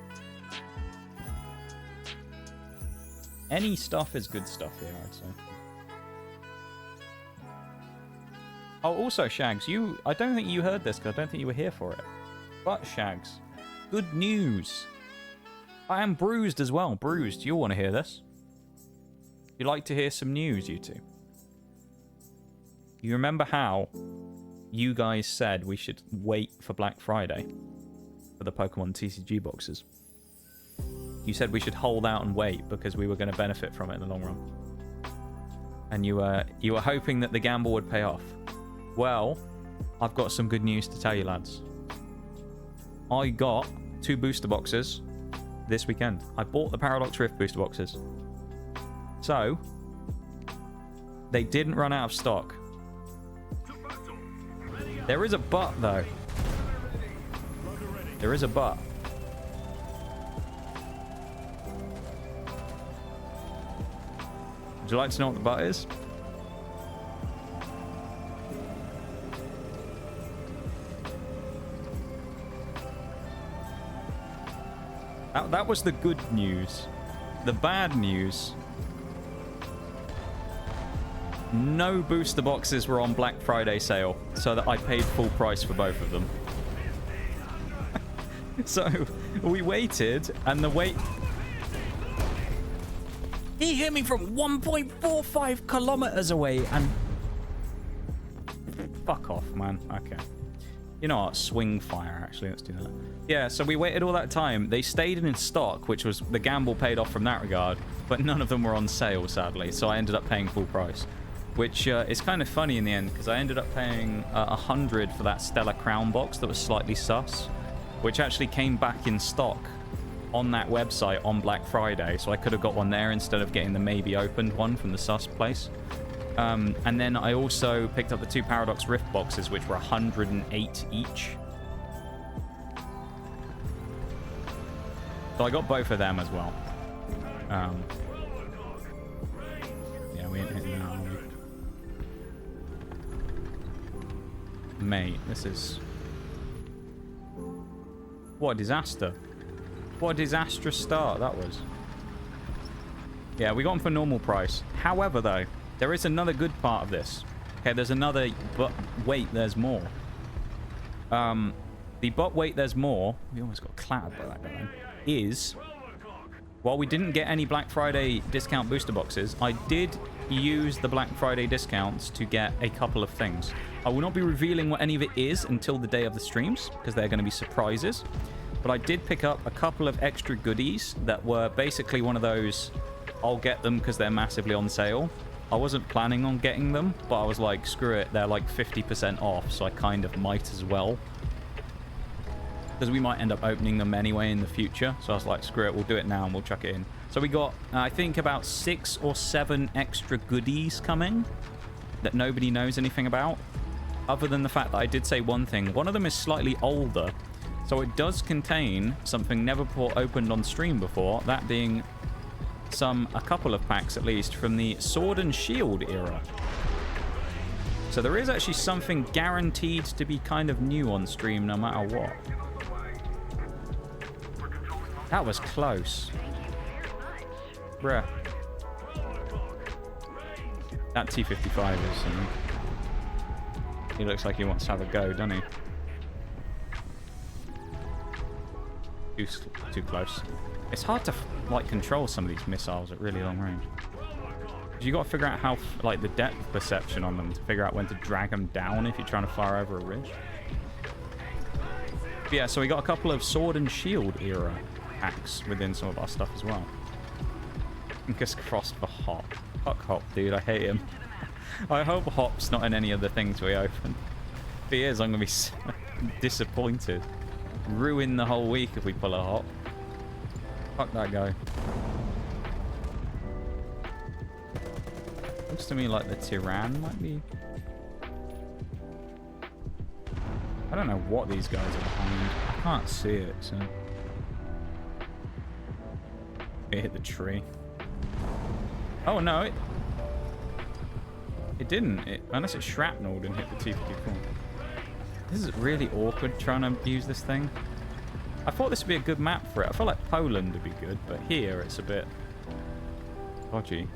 Any stuff is good stuff here, I'd say. Oh, also, Shags, I don't think you heard this, because I don't think you were here for it. But, Shags, good news. I am bruised as well. Bruised, you'll want to hear this. You like to hear some news, you two? You remember how you guys said we should wait for Black Friday for the Pokemon TCG boxes? You said we should hold out and wait because we were going to benefit from it in the long run. And you were hoping that the gamble would pay off. Well, I've got some good news to tell you, lads. I got 2 booster boxes this weekend. I bought the Paradox Rift booster boxes. So, they didn't run out of stock. There is a but, though. There is a but. Would you like to know what the but is? That was the good news. The bad news. No booster boxes were on Black Friday sale, so that I paid full price for both of them. So we waited, and the wait... He hit me from 1.45 kilometers away, and... Fuck off, man. Okay. You know what? Swing fire, actually. Let's do that. Yeah, so we waited all that time. They stayed in stock, which was... The gamble paid off from that regard, but none of them were on sale, sadly, so I ended up paying full price. Which is kind of funny in the end, because I ended up paying 100 for that Stellar Crown box that was slightly sus, which actually came back in stock on that website on Black Friday, so I could have got one there instead of getting the maybe opened one from the sus place. And then I also picked up the 2 Paradox Rift boxes, which were 108 each. So I got both of them as well. Yeah, we ain't hitting that, are we? Mate, this is... What a disaster. What a disastrous start that was. Yeah, we got them for normal price. However, though, there is another good part of this. Okay, there's another... But wait, there's more. The but wait, there's more... We almost got clattered by that guy then. Is... While we didn't get any Black Friday discount booster boxes, I did use the Black Friday discounts to get a couple of things. I will not be revealing what any of it is until the day of the streams, because they're going to be surprises. But I did pick up a couple of extra goodies that were basically one of those, I'll get them because they're massively on sale. I wasn't planning on getting them, but I was like, screw it, they're like 50% off, so I kind of might as well. Because we might end up opening them anyway in the future. So I was like, screw it, we'll do it now and we'll chuck it in. So we got, I think, about 6 or 7 extra goodies coming that nobody knows anything about. Other than the fact that I did say one thing. One of them is slightly older. So it does contain something never before opened on stream before. That being a couple of packs at least from the Sword and Shield era. So there is actually something guaranteed to be kind of new on stream no matter what. That was close. Bruh. That T-55 is... he looks like he wants to have a go, doesn't he? Too close. It's hard to, like, control some of these missiles at really long range. You got to figure out how, like, the depth perception on them to figure out when to drag them down if you're trying to fire over a ridge. But yeah, so we got a couple of Sword and Shield era packs within some of our stuff as well. Fingers crossed for Hop. Fuck Hop, dude. I hate him. I hope Hop's not in any of the things we open. If he is, I'm going to be so disappointed. Ruin the whole week if we pull a Hop. Fuck that guy. Looks to me like the Tyrann might be... I don't know what these guys are behind. I can't see it, so... It hit the tree. Oh, no, it didn't. Unless it shrapnelled and hit the T-54. This is really awkward trying to use this thing. I thought this would be a good map for it. I feel like Poland would be good, but here it's a bit dodgy.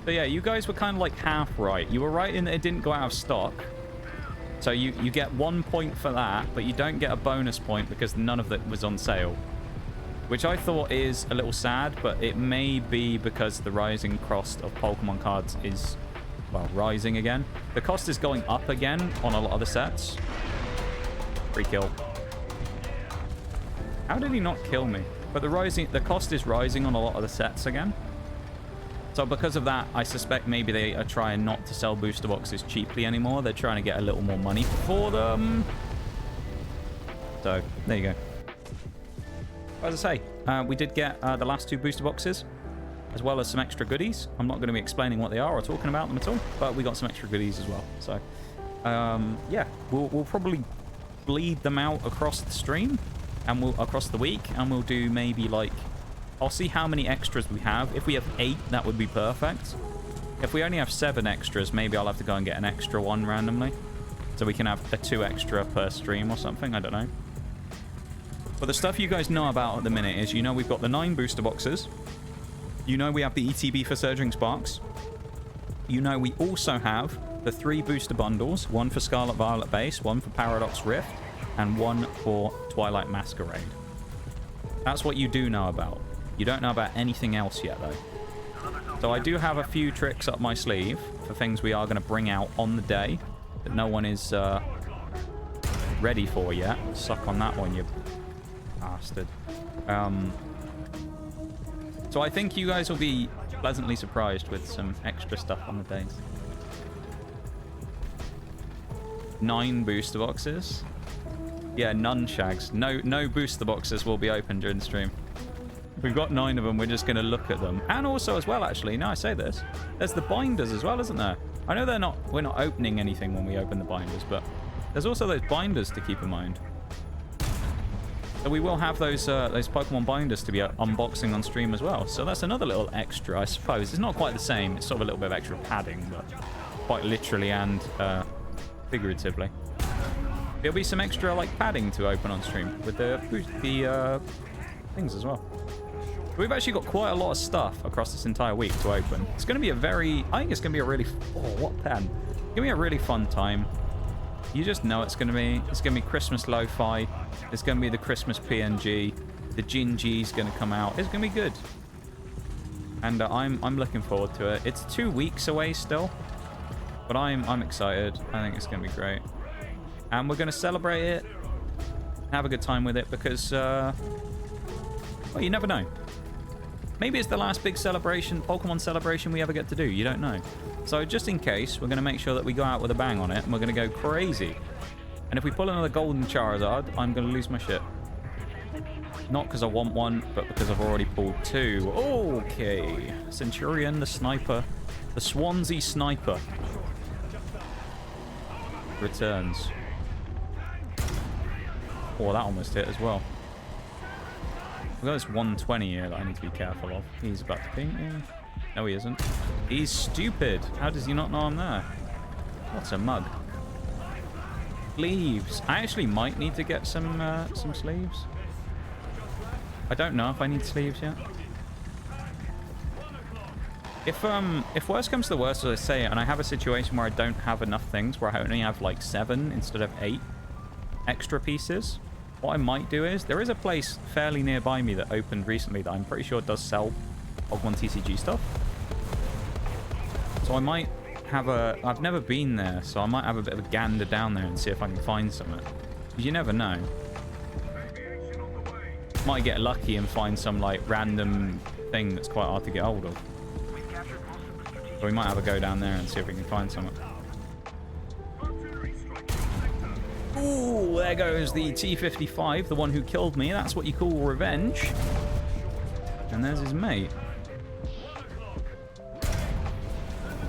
But yeah, you guys were kind of like half right. You were right in that it didn't go out of stock. So you get 1 point for that, but you don't get a bonus point because none of it was on sale. Which I thought is a little sad, but it may be because the rising cost of Pokemon cards is, well, rising again. The cost is going up again on a lot of the sets. Free kill. How did he not kill me? But the cost is rising on a lot of the sets again. So because of that, I suspect maybe they are trying not to sell booster boxes cheaply anymore. They're trying to get a little more money for them. So, there you go. As I say, we did get the last 2 booster boxes, as well as some extra goodies. I'm not going to be explaining what they are or talking about them at all, but we got some extra goodies as well. So, yeah, we'll probably bleed them out across the stream, and across the week, and we'll do maybe like... I'll see how many extras we have. If we have 8, that would be perfect. If we only have 7 extras, maybe I'll have to go and get an extra one randomly, so we can have a 2 extra per stream or something. I don't know. But the stuff you guys know about at the minute is, you know, we've got the 9 booster boxes. You know, we have the ETB for Surging Sparks. You know, we also have the 3 booster bundles. 1 for Scarlet Violet Base, 1 for Paradox Rift, and 1 for Twilight Masquerade. That's what you do know about. You don't know about anything else yet, though. So I do have a few tricks up my sleeve for things we are going to bring out on the day that no one is ready for yet. Suck on that one, you bastard. So I think you guys will be pleasantly surprised with some extra stuff on the days. 9 booster boxes. Yeah, none, Shags. No booster boxes will be open during the stream. We've got 9 of them. We're just going to look at them. And also as well, actually, now I say this, there's the binders as well, isn't there? I know we're not opening anything when we open the binders, but there's also those binders to keep in mind. So we will have those Pokemon binders to be unboxing on stream as well. So that's another little extra, I suppose. It's not quite the same. It's sort of a little bit of extra padding, but quite literally and figuratively. There'll be some extra like padding to open on stream with the things as well. We've actually got quite a lot of stuff across this entire week to open. It's going to be I think it's going to be a really, what pen? It's going to be a really fun time. You just know it's going to be Christmas lo-fi. It's going to be the Christmas PNG. The Gingy's going to come out. It's going to be good. And I'm looking forward to it. It's 2 weeks away still, but I'm excited. I think it's going to be great. And we're going to celebrate it, have a good time with it because, well, you never know. Maybe it's the last big celebration, Pokemon celebration we ever get to do. You don't know. So just in case, we're going to make sure that we go out with a bang on it and we're going to go crazy. And if we pull another golden Charizard, I'm going to lose my shit. Not because I want one, but because I've already pulled 2. Okay. Centurion, the sniper. The Swansea sniper. Returns. Oh, that almost hit as well. We've got this 120 here that I need to be careful of. He's about to ping me. No, he isn't. He's stupid. How does he not know I'm there? What's a mug? Sleeves. I actually might need to get some sleeves. I don't know if I need sleeves yet. If worst comes to the worst, as I say, and I have a situation where I don't have enough things, where I only have like 7 instead of 8 extra pieces, what I might do is, there is a place fairly nearby me that opened recently that I'm pretty sure does sell Pokemon TCG stuff. So I might have I've never been there, so I might have a bit of a gander down there and see if I can find something. Because you never know. Might get lucky and find some like random thing that's quite hard to get hold of. So we might have a go down there and see if we can find something. Ooh, there goes the T-55, the one who killed me. That's what you call revenge. And there's his mate.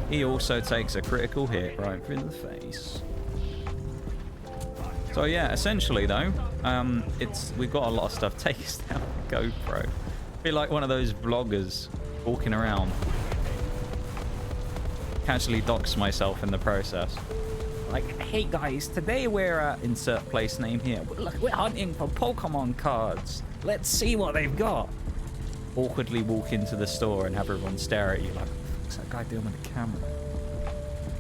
He also takes a critical hit right through the face. So yeah, essentially though, we've got a lot of stuff. Take us down GoPro. Be like one of those vloggers walking around. Casually dox myself in the process. Like, hey guys, today we're insert place name here. Look, we're hunting for Pokemon cards. Let's see what they've got. Awkwardly walk into the store and have everyone stare at you like, what's that guy doing with the camera?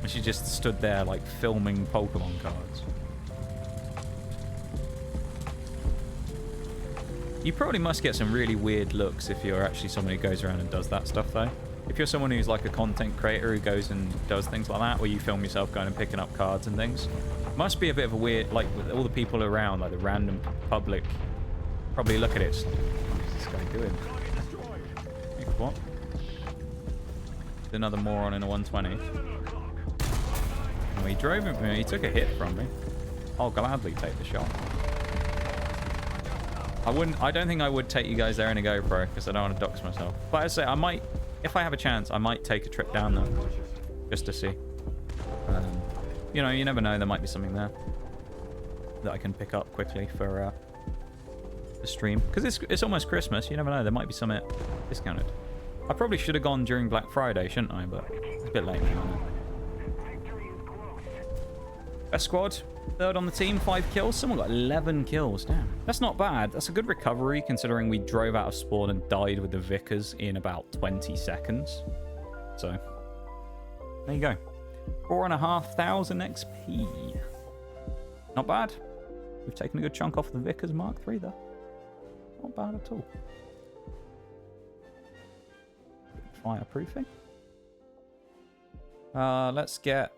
And she just stood there like filming Pokemon cards. You probably must get some really weird looks if you're actually someone who goes around and does that stuff though. If you're someone who's like a content creator who goes and does things like that, where you film yourself going and picking up cards and things, must be a bit of a weird, like with all the people around, like the random public, probably look at it just like, what is this guy doing? Like, what? Another moron in a 120. Oh, he drove him, he took a hit from me. I'll gladly take the shot. I don't think I would take you guys there in a GoPro because I don't want to dox myself. But I say I might, if I have a chance, I might take a trip down there just to see. You know, you never know. There might be something there that I can pick up quickly for the stream because it's almost Christmas. You never know. There might be something discounted. I probably should have gone during Black Friday, shouldn't I? But it's a bit late now. Best squad. Third on the team, 5 kills. Someone got 11 kills. Damn. That's not bad. That's a good recovery considering we drove out of spawn and died with the Vickers in about 20 seconds. So, there you go. 4,500 XP. Not bad. We've taken a good chunk off the Vickers Mark III though. Not bad at all. Fireproofing. Let's get...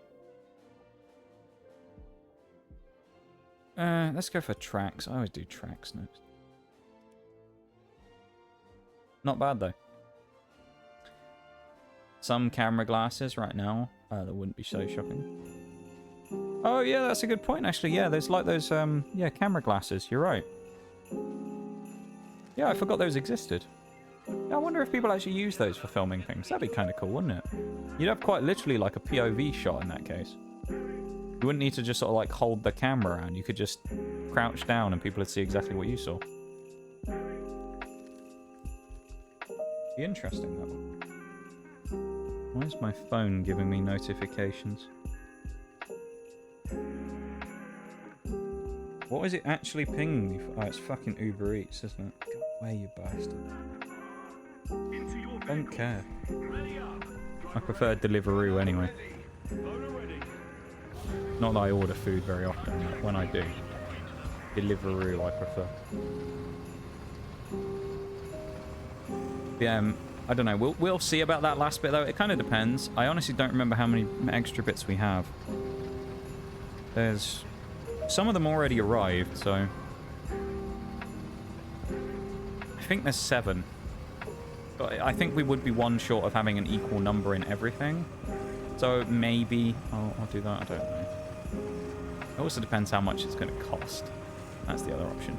let's go for tracks. I always do tracks next. Not bad though. Some camera glasses right now. That wouldn't be so shocking. Oh yeah, that's a good point actually. Yeah, there's like those yeah, camera glasses. You're right. Yeah, I forgot those existed. I wonder if people actually use those for filming things. That'd be kind of cool, wouldn't it? You'd have quite literally like a POV shot in that case. You wouldn't need to just sort of like hold the camera around. You could just crouch down and people would see exactly what you saw. Be interesting, that one. Why is my phone giving me notifications? What is it actually pinging me for? Oh, it's fucking Uber Eats, isn't it? Go away, you bastard. Don't care. I prefer Deliveroo anyway. Not that I order food very often, but when I do, Deliveroo I prefer. Yeah, I don't know. We'll see about that last bit though. It kind of depends. I honestly don't remember how many extra bits we have. There's some of them already arrived, so I think there's 7. But I think we would be one short of having an equal number in everything. So maybe I'll do that. I don't know. It also depends how much it's going to cost. That's the other option.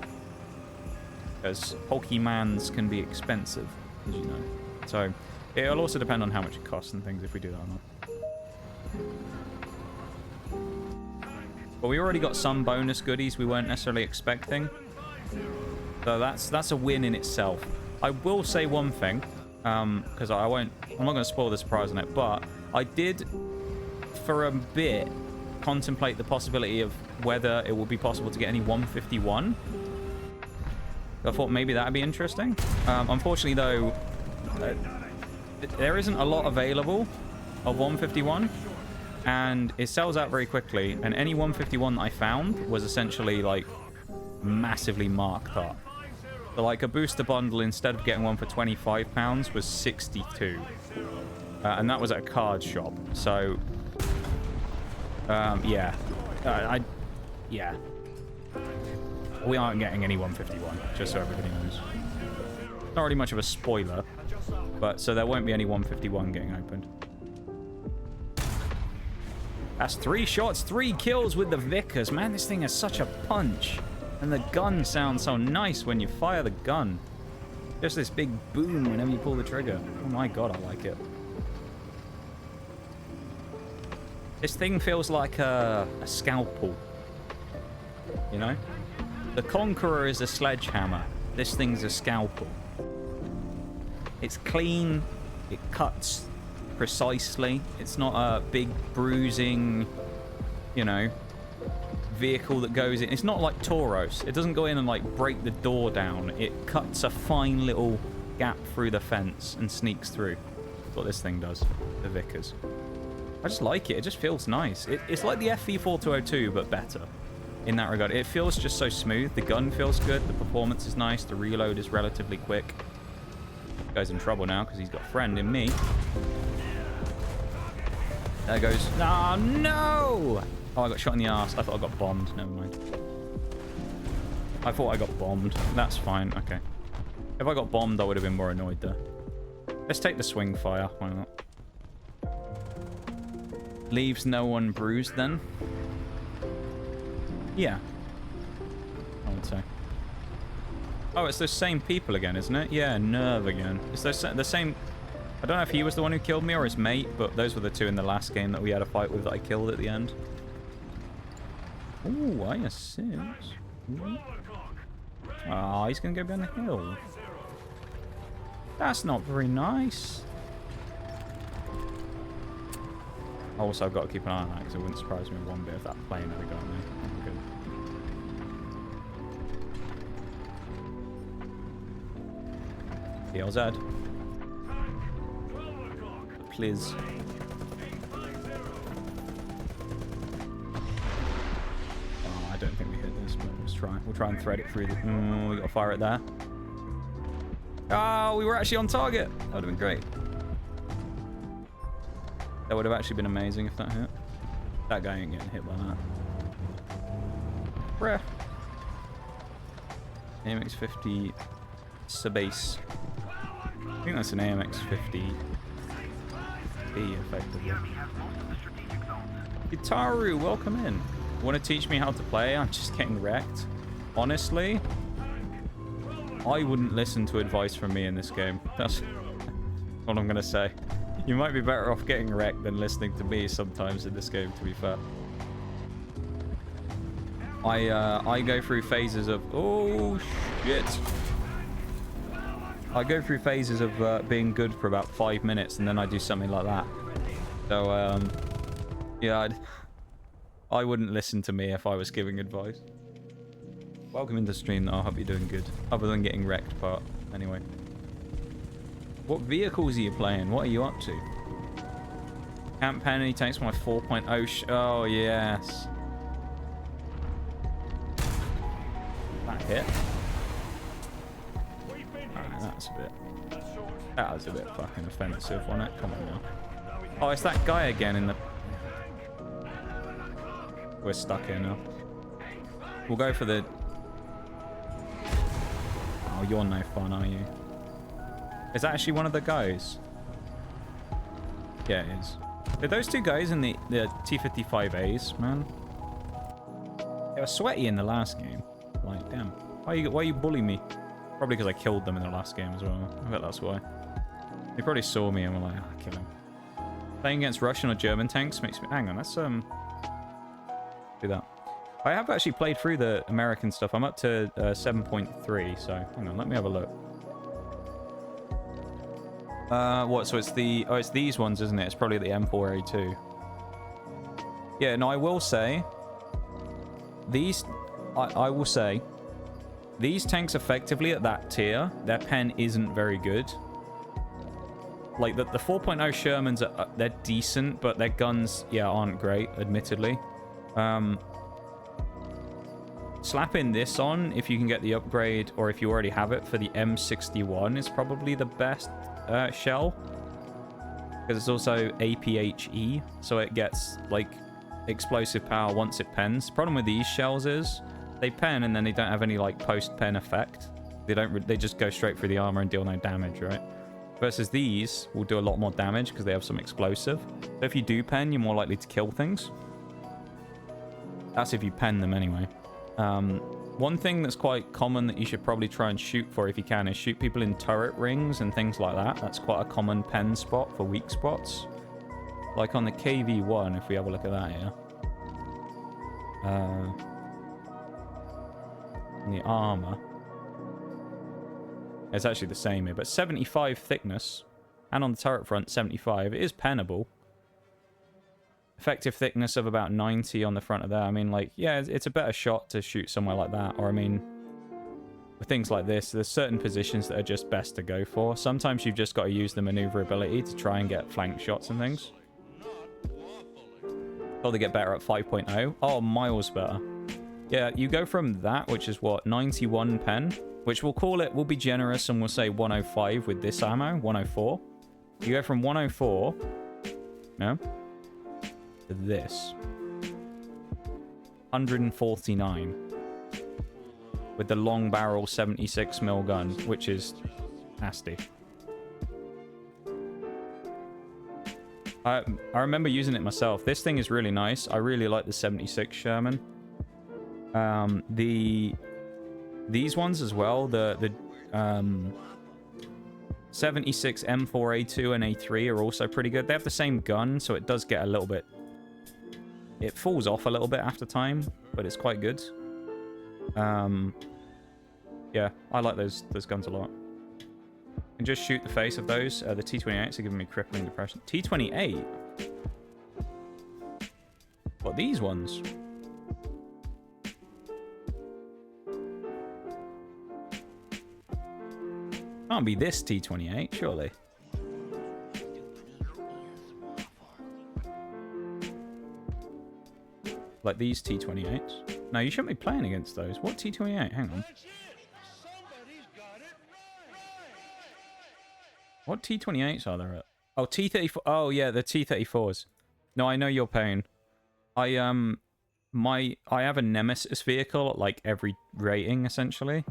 Because Pokemans can be expensive, as you know. So it'll also depend on how much it costs and things if we do that or not. But we already got some bonus goodies we weren't necessarily expecting. So that's a win in itself. I will say one thing, because I'm not going to spoil the surprise on it, but I did, for a bit, contemplate the possibility of whether it would be possible to get any 151. I thought maybe that'd be interesting. Unfortunately, though, there isn't a lot available of 151, and it sells out very quickly, and any 151 that I found was essentially, like, massively marked up. So, like, a booster bundle, instead of getting one for £25, was 62. And that was at a card shop. So, yeah. Yeah. We aren't getting any 151, just so everybody knows. Not really much of a spoiler, but so there won't be any 151 getting opened. That's 3 shots, 3 kills with the Vickers. Man, this thing has such a punch. And the gun sounds so nice when you fire the gun. Just this big boom whenever you pull the trigger. Oh my god, I like it. This thing feels like a scalpel. You know? The Conqueror is a sledgehammer. This thing's a scalpel. It's clean. It cuts precisely. It's not a big bruising, you know, vehicle that goes in. It's not like Tauros. It doesn't go in and like break the door down. It cuts a fine little gap through the fence and sneaks through. That's what this thing does. The Vickers. I just like it. It just feels nice. It's like the FV4202 but better in that regard. It feels just so smooth. The gun feels good. The performance is nice. The reload is relatively quick. The guy's in trouble now because he's got a friend in me. There goes. Oh, no! Oh, I got shot in the ass. I thought I got bombed. Never mind. I thought I got bombed. That's fine. Okay. If I got bombed, I would have been more annoyed there. Let's take the swing fire. Why not? Leaves no one bruised then. Yeah. I would say. Oh, it's those same people again, isn't it? Yeah, Nerve again. It's the same... I don't know if he was the one who killed me or his mate, but those were the 2 in the last game that we had a fight with that I killed at the end. Ooh, I assist. Ah, he's going to go behind the hill. That's not very nice. Also, I've got to keep an eye on that because it wouldn't surprise me one bit if that plane ever got me. Good. PLZ. Please. Oh, I don't think we hit this, but let's try. We'll try and thread it through the... we got to fire it there. Oh, we were actually on target. That would have been great. That would have actually been amazing if that hit. That guy ain't getting hit by that. Bruh. AMX 50 Subbase. I think that's an AMX 50 B effectively. Gitaru, welcome in. Want to teach me how to play? I'm just getting wrecked. Honestly, I wouldn't listen to advice from me in this game. That's what I'm gonna say. You might be better off getting wrecked than listening to me sometimes in this game, to be fair. I go through phases of... Oh, shit. I go through phases of being good for about 5 minutes, and then I do something like that. So, yeah, I wouldn't listen to me if I was giving advice. Welcome into stream, though. I hope you're doing good. Other than getting wrecked part. Anyway. What vehicles are you playing? What are you up to? Camp Penny takes my 4.0 oh, yes. That hit. Alright, that was a bit fucking offensive, wasn't it? Come on now. Oh, it's that guy again in the... We're stuck here now. We'll go for the... Oh, you're no fun, are you? Is that actually one of the guys? Yeah, it is. Are those two guys in the T-55As, man? They were sweaty in the last game. Like, damn. Why you bullying me? Probably because I killed them in the last game as well. I bet that's why. They probably saw me and were like, kill him. Playing against Russian or German tanks makes me... Hang on, let's, do that. I have actually played through the American stuff. I'm up to 7.3, so hang on, let me have a look. What? So it's the... Oh, it's these ones, isn't it? It's probably the M4A2. Yeah, no, I will say... These... I will say... These tanks effectively at that tier, their pen isn't very good. Like, the 4.0 Shermans, they're decent, but their guns, yeah, aren't great, admittedly. Slapping this on, if you can get the upgrade, or if you already have it, for the M61 is probably the best shell. Because it's also APHE, so it gets, like, explosive power once it pens. Problem with these shells is, they pen and then they don't have any, like, post-pen effect. They just go straight through the armor and deal no damage, right? Versus these will do a lot more damage because they have some explosive. So if you do pen, you're more likely to kill things. That's if you pen them anyway. One thing that's quite common that you should probably try and shoot for if you can is shoot people in turret rings and things like that. That's quite a common pen spot for weak spots. Like on the KV-1, if we have a look at that here. In the armor. It's actually the same here, but 75 thickness. And on the turret front, 75. It is pennable. Effective thickness of about 90 on the front of there. I mean, like, yeah, it's a better shot to shoot somewhere like that. Or, I mean, with things like this, there's certain positions that are just best to go for. Sometimes you've just got to use the maneuverability to try and get flank shots and things. Oh, they get better at 5.0. Oh, miles better. Yeah, you go from that, which is what, 91 pen, which we'll call it, we'll be generous and we'll say 105 with this ammo, 104. You go from 104, no, to this. 149. With the long barrel 76mm gun, which is nasty. I remember using it myself. This thing is really nice. I really like the 76 Sherman. These ones as well, the 76 M4A2 and A3 are also pretty good. They have the same gun, so it does get a little bit... It falls off a little bit after time, but it's quite good. Yeah, I like those guns a lot. And just shoot the face of those. The T28s are giving me crippling depression. T28? What, these ones? Can't be this T28, surely. Like these T28s. No, you shouldn't be playing against those. What T28? Hang on. What T28s are there at? Oh, T34. Oh, yeah, the T34s. No, I know your pain. I have a Nemesis vehicle at like every rating, essentially.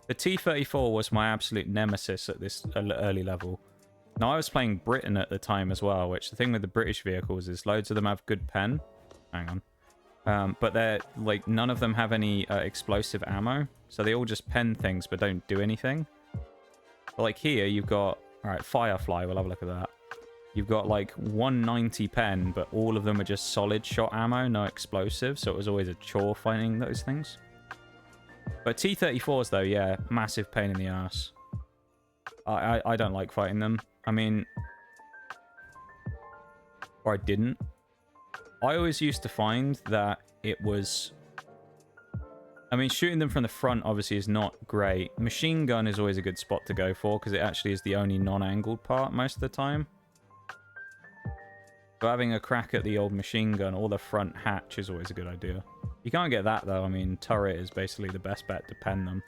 The T34 was my absolute nemesis at this early level. Now, I was playing Britain at the time as well, which the thing with the British vehicles is loads of them have good pen. Hang on. But they're like, none of them have any explosive ammo. So they all just pen things but don't do anything. But like here, you've got... Alright, Firefly, we'll have a look at that. You've got like 190 pen, but all of them are just solid shot ammo, no explosives. So it was always a chore finding those things. But T-34s though, yeah, massive pain in the ass. I don't like fighting them. I mean... Or I didn't. I always used to find that it was... I mean, shooting them from the front obviously is not great. Machine gun is always a good spot to go for, because it actually is the only non-angled part most of the time. So having a crack at the old machine gun or the front hatch is always a good idea. You can't get that though. I mean, turret is basically the best bet to pen them.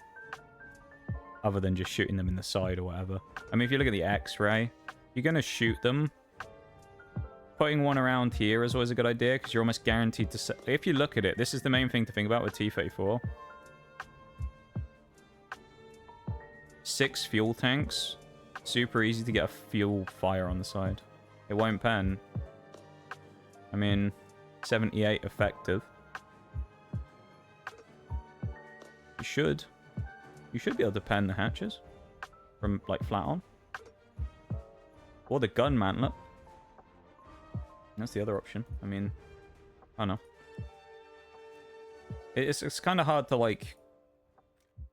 Other than just shooting them in the side or whatever. I mean, if you look at the X-ray, you're going to shoot them. Putting one around here is always a good idea, because you're almost guaranteed to... If you look at it, this is the main thing to think about with T-34. 6 fuel tanks. Super easy to get a fuel fire on the side. It won't pen. I mean, 78 effective. You should be able to pen the hatches from, like, flat on. Or the gun mantlet. That's the other option. I mean, I don't know. It's kind of hard to, like,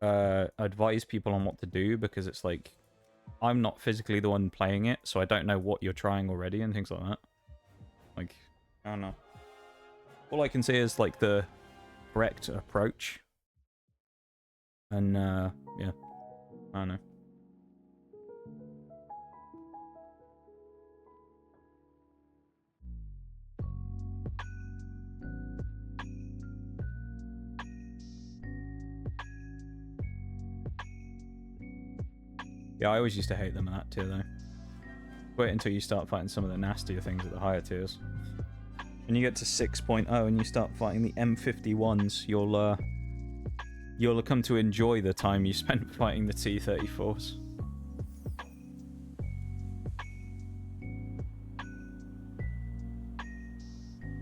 advise people on what to do, because it's like, I'm not physically the one playing it, so I don't know what you're trying already and things like that. Like, I don't know. All I can say is, like, the correct approach. And, yeah. I don't know. Yeah, I always used to hate them in that tier, though. Wait until you start fighting some of the nastier things at the higher tiers. When you get to 6.0 and you start fighting the M51s, you'll come to enjoy the time you spent fighting the T-34s.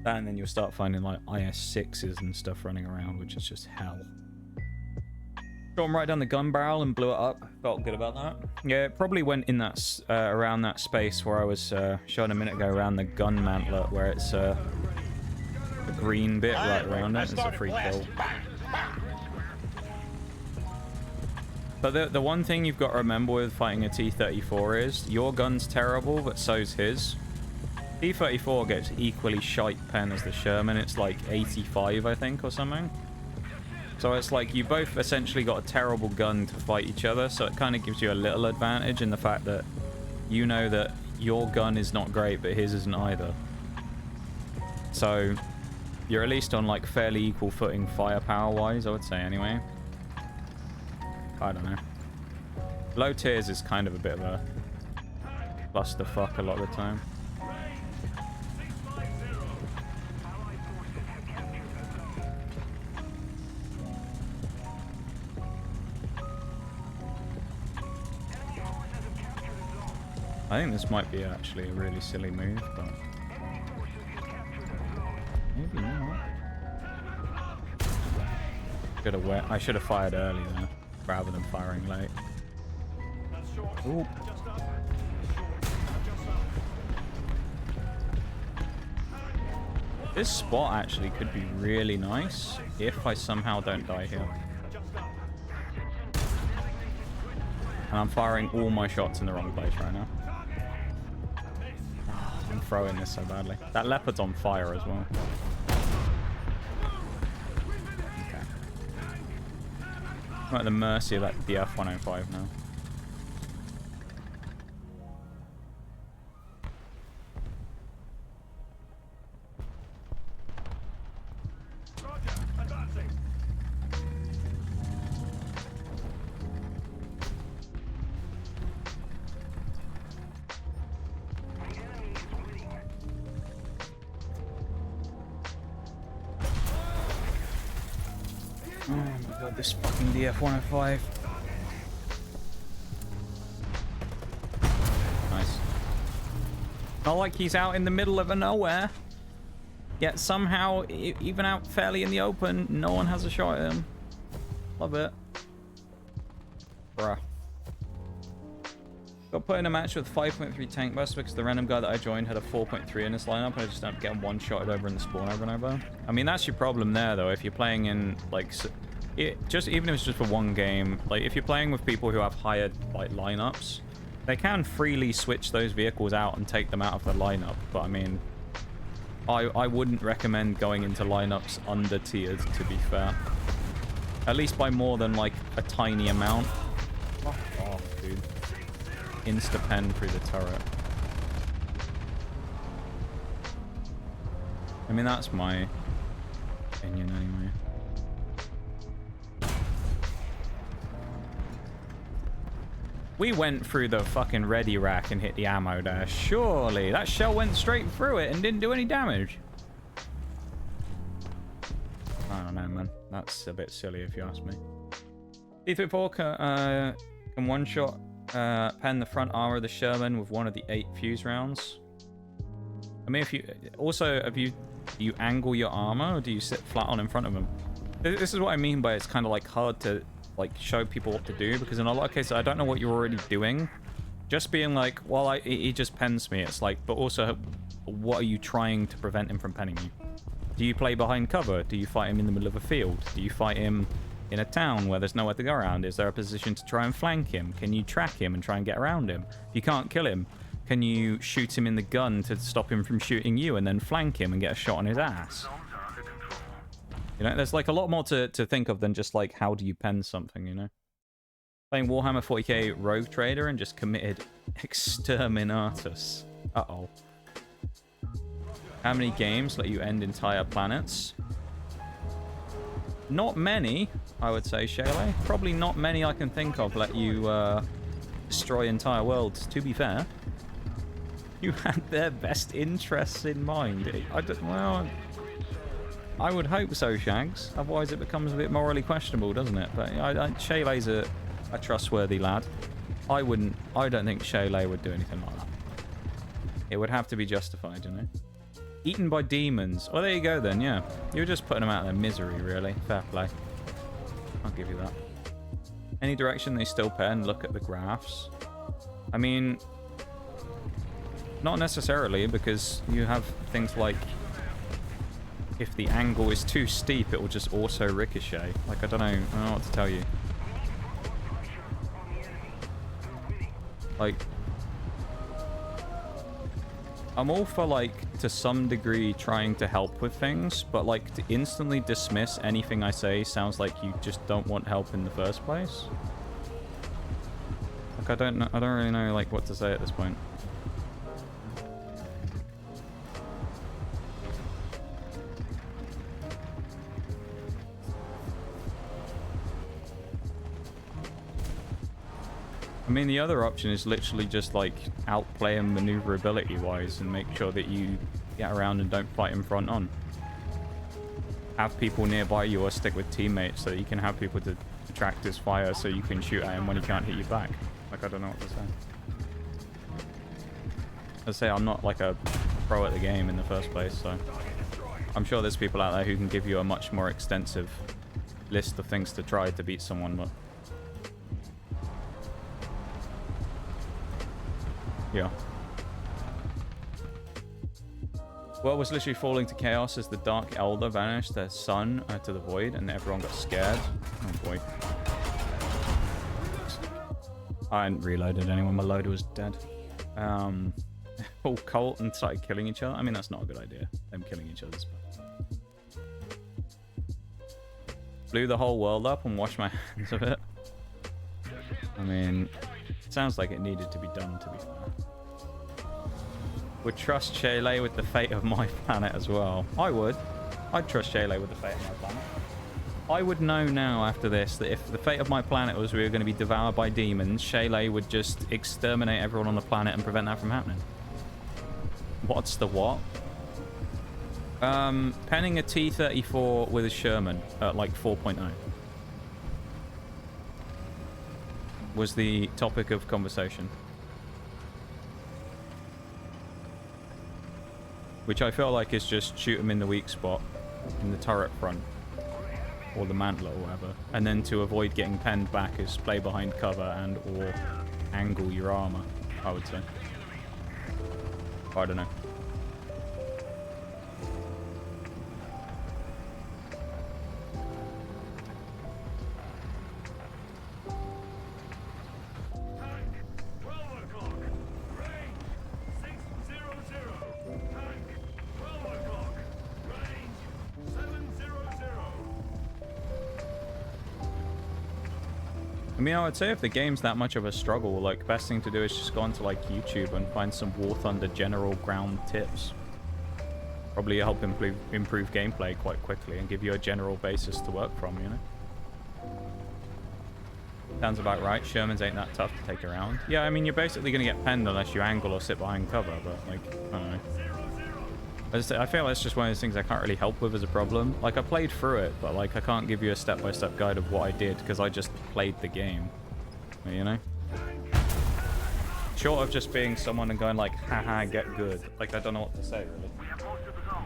And then you'll start finding, like, IS-6s and stuff running around, which is just hell. Shot him right down the gun barrel and blew it up. Felt good about that. Yeah, it probably went in that around that space where I was showing a minute ago, around the gun mantlet, where it's the green bit right around it. It's a free kill. But the one thing you've got to remember with fighting a T-34 is your gun's terrible, but so's his. T-34 gets equally shite pen as the Sherman. It's like 85, I think, or something. So it's like you both essentially got a terrible gun to fight each other, so it kind of gives you a little advantage in the fact that you know that your gun is not great, but his isn't either. So you're at least on, like, fairly equal footing firepower-wise, I would say, anyway. I don't know. Low tiers is kind of a bit of a clusterfuck a lot of the time. I think this might be actually a really silly move, but maybe not. I should have fired early there, rather than firing late. Ooh. This spot actually could be really nice if I somehow don't die here. And I'm firing all my shots in the wrong place right now. I'm throwing this so badly. That leopard's on fire as well. I'm at the mercy of that DF-105 now. Oh my god, this fucking DF-105. Nice. Not like he's out in the middle of a nowhere. Yet somehow, even out fairly in the open, no one has a shot at him. Love it. Bruh. Got put in a match with 5.3 tank burst because the random guy that I joined had a 4.3 in his lineup and I just ended up getting one-shotted over in the spawn over and over. I mean, that's your problem there, though. If you're playing in, like, even if it's just for one game, like, if you're playing with people who have higher, like, lineups, they can freely switch those vehicles out and take them out of the lineup. But, I mean, I wouldn't recommend going into lineups under-tiered, to be fair. At least by more than, like, a tiny amount. Fuck off, dude. Insta-pen through the turret. I mean, that's my opinion anyway. We went through the fucking ready rack and hit the ammo there. Surely. That shell went straight through it and didn't do any damage. I don't know, man. That's a bit silly if you ask me. D34 can one-shot pen the front armor of the Sherman with one of the 8 fuse rounds. I mean, if you also, do you angle your armor or do you sit flat on in front of them? This is what I mean by it's kind of like hard to like show people what to do, because in a lot of cases I don't know what you're already doing. Just being like, well, he just pens me. It's like, but also, what are you trying to prevent him from penning you? Do you play behind cover? Do you fight him in the middle of a field? Do you fight him in a town where there's nowhere to go around? Is there a position to try and flank him? Can you track him and try and get around him? If you can't kill him, can you shoot him in the gun to stop him from shooting you and then flank him and get a shot on his ass? You know, there's like a lot more to think of than just like, how do you pen something, you know? Playing Warhammer 40k Rogue Trader and just committed Exterminatus. Uh-oh. How many games let you end entire planets? Not many, I would say, Shayla. Probably not many I can think of let you destroy entire worlds, to be fair. You had their best interests in mind. Well, I would hope so, Shags. Otherwise it becomes a bit morally questionable, doesn't it? But Shayla's a trustworthy lad. I don't think Shayla would do anything like that. It would have to be justified, you know? Eaten by demons. Oh, there you go then, yeah. You're just putting them out of their misery, really. Fair play. I'll give you that. Any direction they still pen, look at the graphs. I mean, not necessarily, because you have things like, if the angle is too steep, it will just auto ricochet. Like, I don't know what to tell you. Like, I'm all for, like, to some degree trying to help with things, but, like, to instantly dismiss anything I say sounds like you just don't want help in the first place. Like, I don't really know, like, what to say at this point. I mean, the other option is literally just, like, outplay him maneuverability-wise and make sure that you get around and don't fight him front on. Have people nearby you or stick with teammates so that you can have people to attract his fire so you can shoot at him when he can't hit you back. Like, I don't know what to say. As I say, I'm not, like, a pro at the game in the first place, so I'm sure there's people out there who can give you a much more extensive list of things to try to beat someone, but... yeah. World was literally falling to chaos as the Dark Elder vanished their sun to the void and everyone got scared. Oh boy. I hadn't reloaded anyone, my loader was dead. All cult and started killing each other. I mean, that's not a good idea. Them killing each other's bad. blew the whole world up and washed my hands of it. I mean, it sounds like it needed to be done, to be fair. Would trust Shayla with the fate of my planet as well. I would. I'd trust Shayla with the fate of my planet. I would know now after this that if the fate of my planet was we were going to be devoured by demons, Shayla would just exterminate everyone on the planet and prevent that from happening. What's the what? Penning a T-34 with a Sherman at like 4.0 was the topic of conversation. Which I feel like is just shoot them in the weak spot in the turret front. Or the mantle or whatever. And then to avoid getting penned back is play behind cover and or angle your armor, I would say. I don't know. I mean, I would say if the game's that much of a struggle, like, best thing to do is just go onto, like, YouTube and find some War Thunder general ground tips. Probably help improve gameplay quite quickly and give you a general basis to work from, you know? Sounds about right. Shermans ain't that tough to take around. Yeah, I mean, you're basically going to get penned unless you angle or sit behind cover, but, like, I don't know. I feel like it's just one of those things I can't really help with as a problem. Like, I played through it, but, like, I can't give you a step-by-step guide of what I did because I just played the game. You know? Short of just being someone and going like, haha, get good. Like, I don't know what to say, really.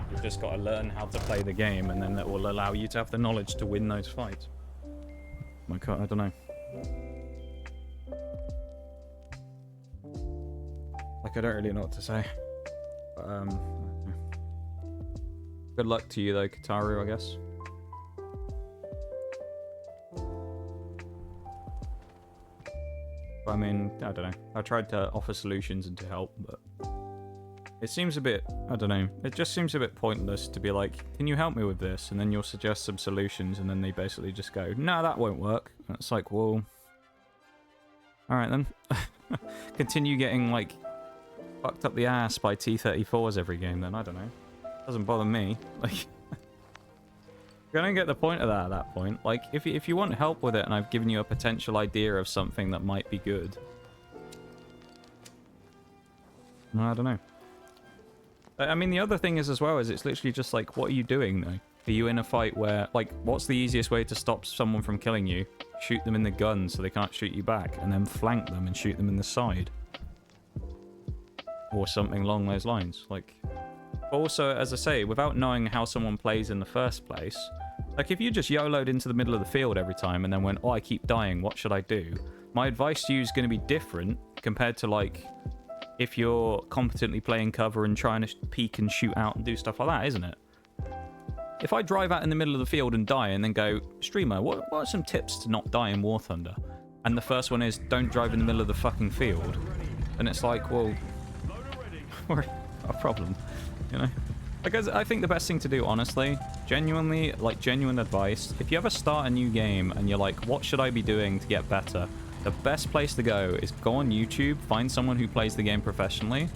You've just got to learn how to play the game, and then that will allow you to have the knowledge to win those fights. Like, I don't know. Like, I don't really know what to say. But, good luck to you, though, Kataru, I guess. I mean, I don't know. I tried to offer solutions and to help, but it seems a bit, I don't know. It just seems a bit pointless to be like, can you help me with this? And then you'll suggest some solutions, and then they basically just go, no, that won't work. And it's like, well, all right then. Continue getting, like, fucked up the ass by T-34s every game then. I don't know. Doesn't bother me. Like, I don't get the point of that at that point. Like, if you want help with it and I've given you a potential idea of something that might be good. No, I don't know. I mean, the other thing is as well is it's literally just like, what are you doing though? Are you in a fight where, like, what's the easiest way to stop someone from killing you? Shoot them in the gun so they can't shoot you back, and then flank them and shoot them in the side. Or something along those lines. Like, also, as I say, without knowing how someone plays in the first place, like, if you just YOLO'd into the middle of the field every time and then went, oh, I keep dying, what should I do? My advice to you is going to be different compared to, like, if you're competently playing cover and trying to peek and shoot out and do stuff like that, isn't it? If I drive out in the middle of the field and die and then go, streamer, what are some tips to not die in War Thunder? And the first one is, don't drive in the middle of the fucking field. And it's like, well, we're a problem. You know, because I think the best thing to do, honestly, genuinely, like, genuine advice, if you ever start a new game and you're like, what should I be doing to get better? The best place to go is go on YouTube, find someone who plays the game professionally,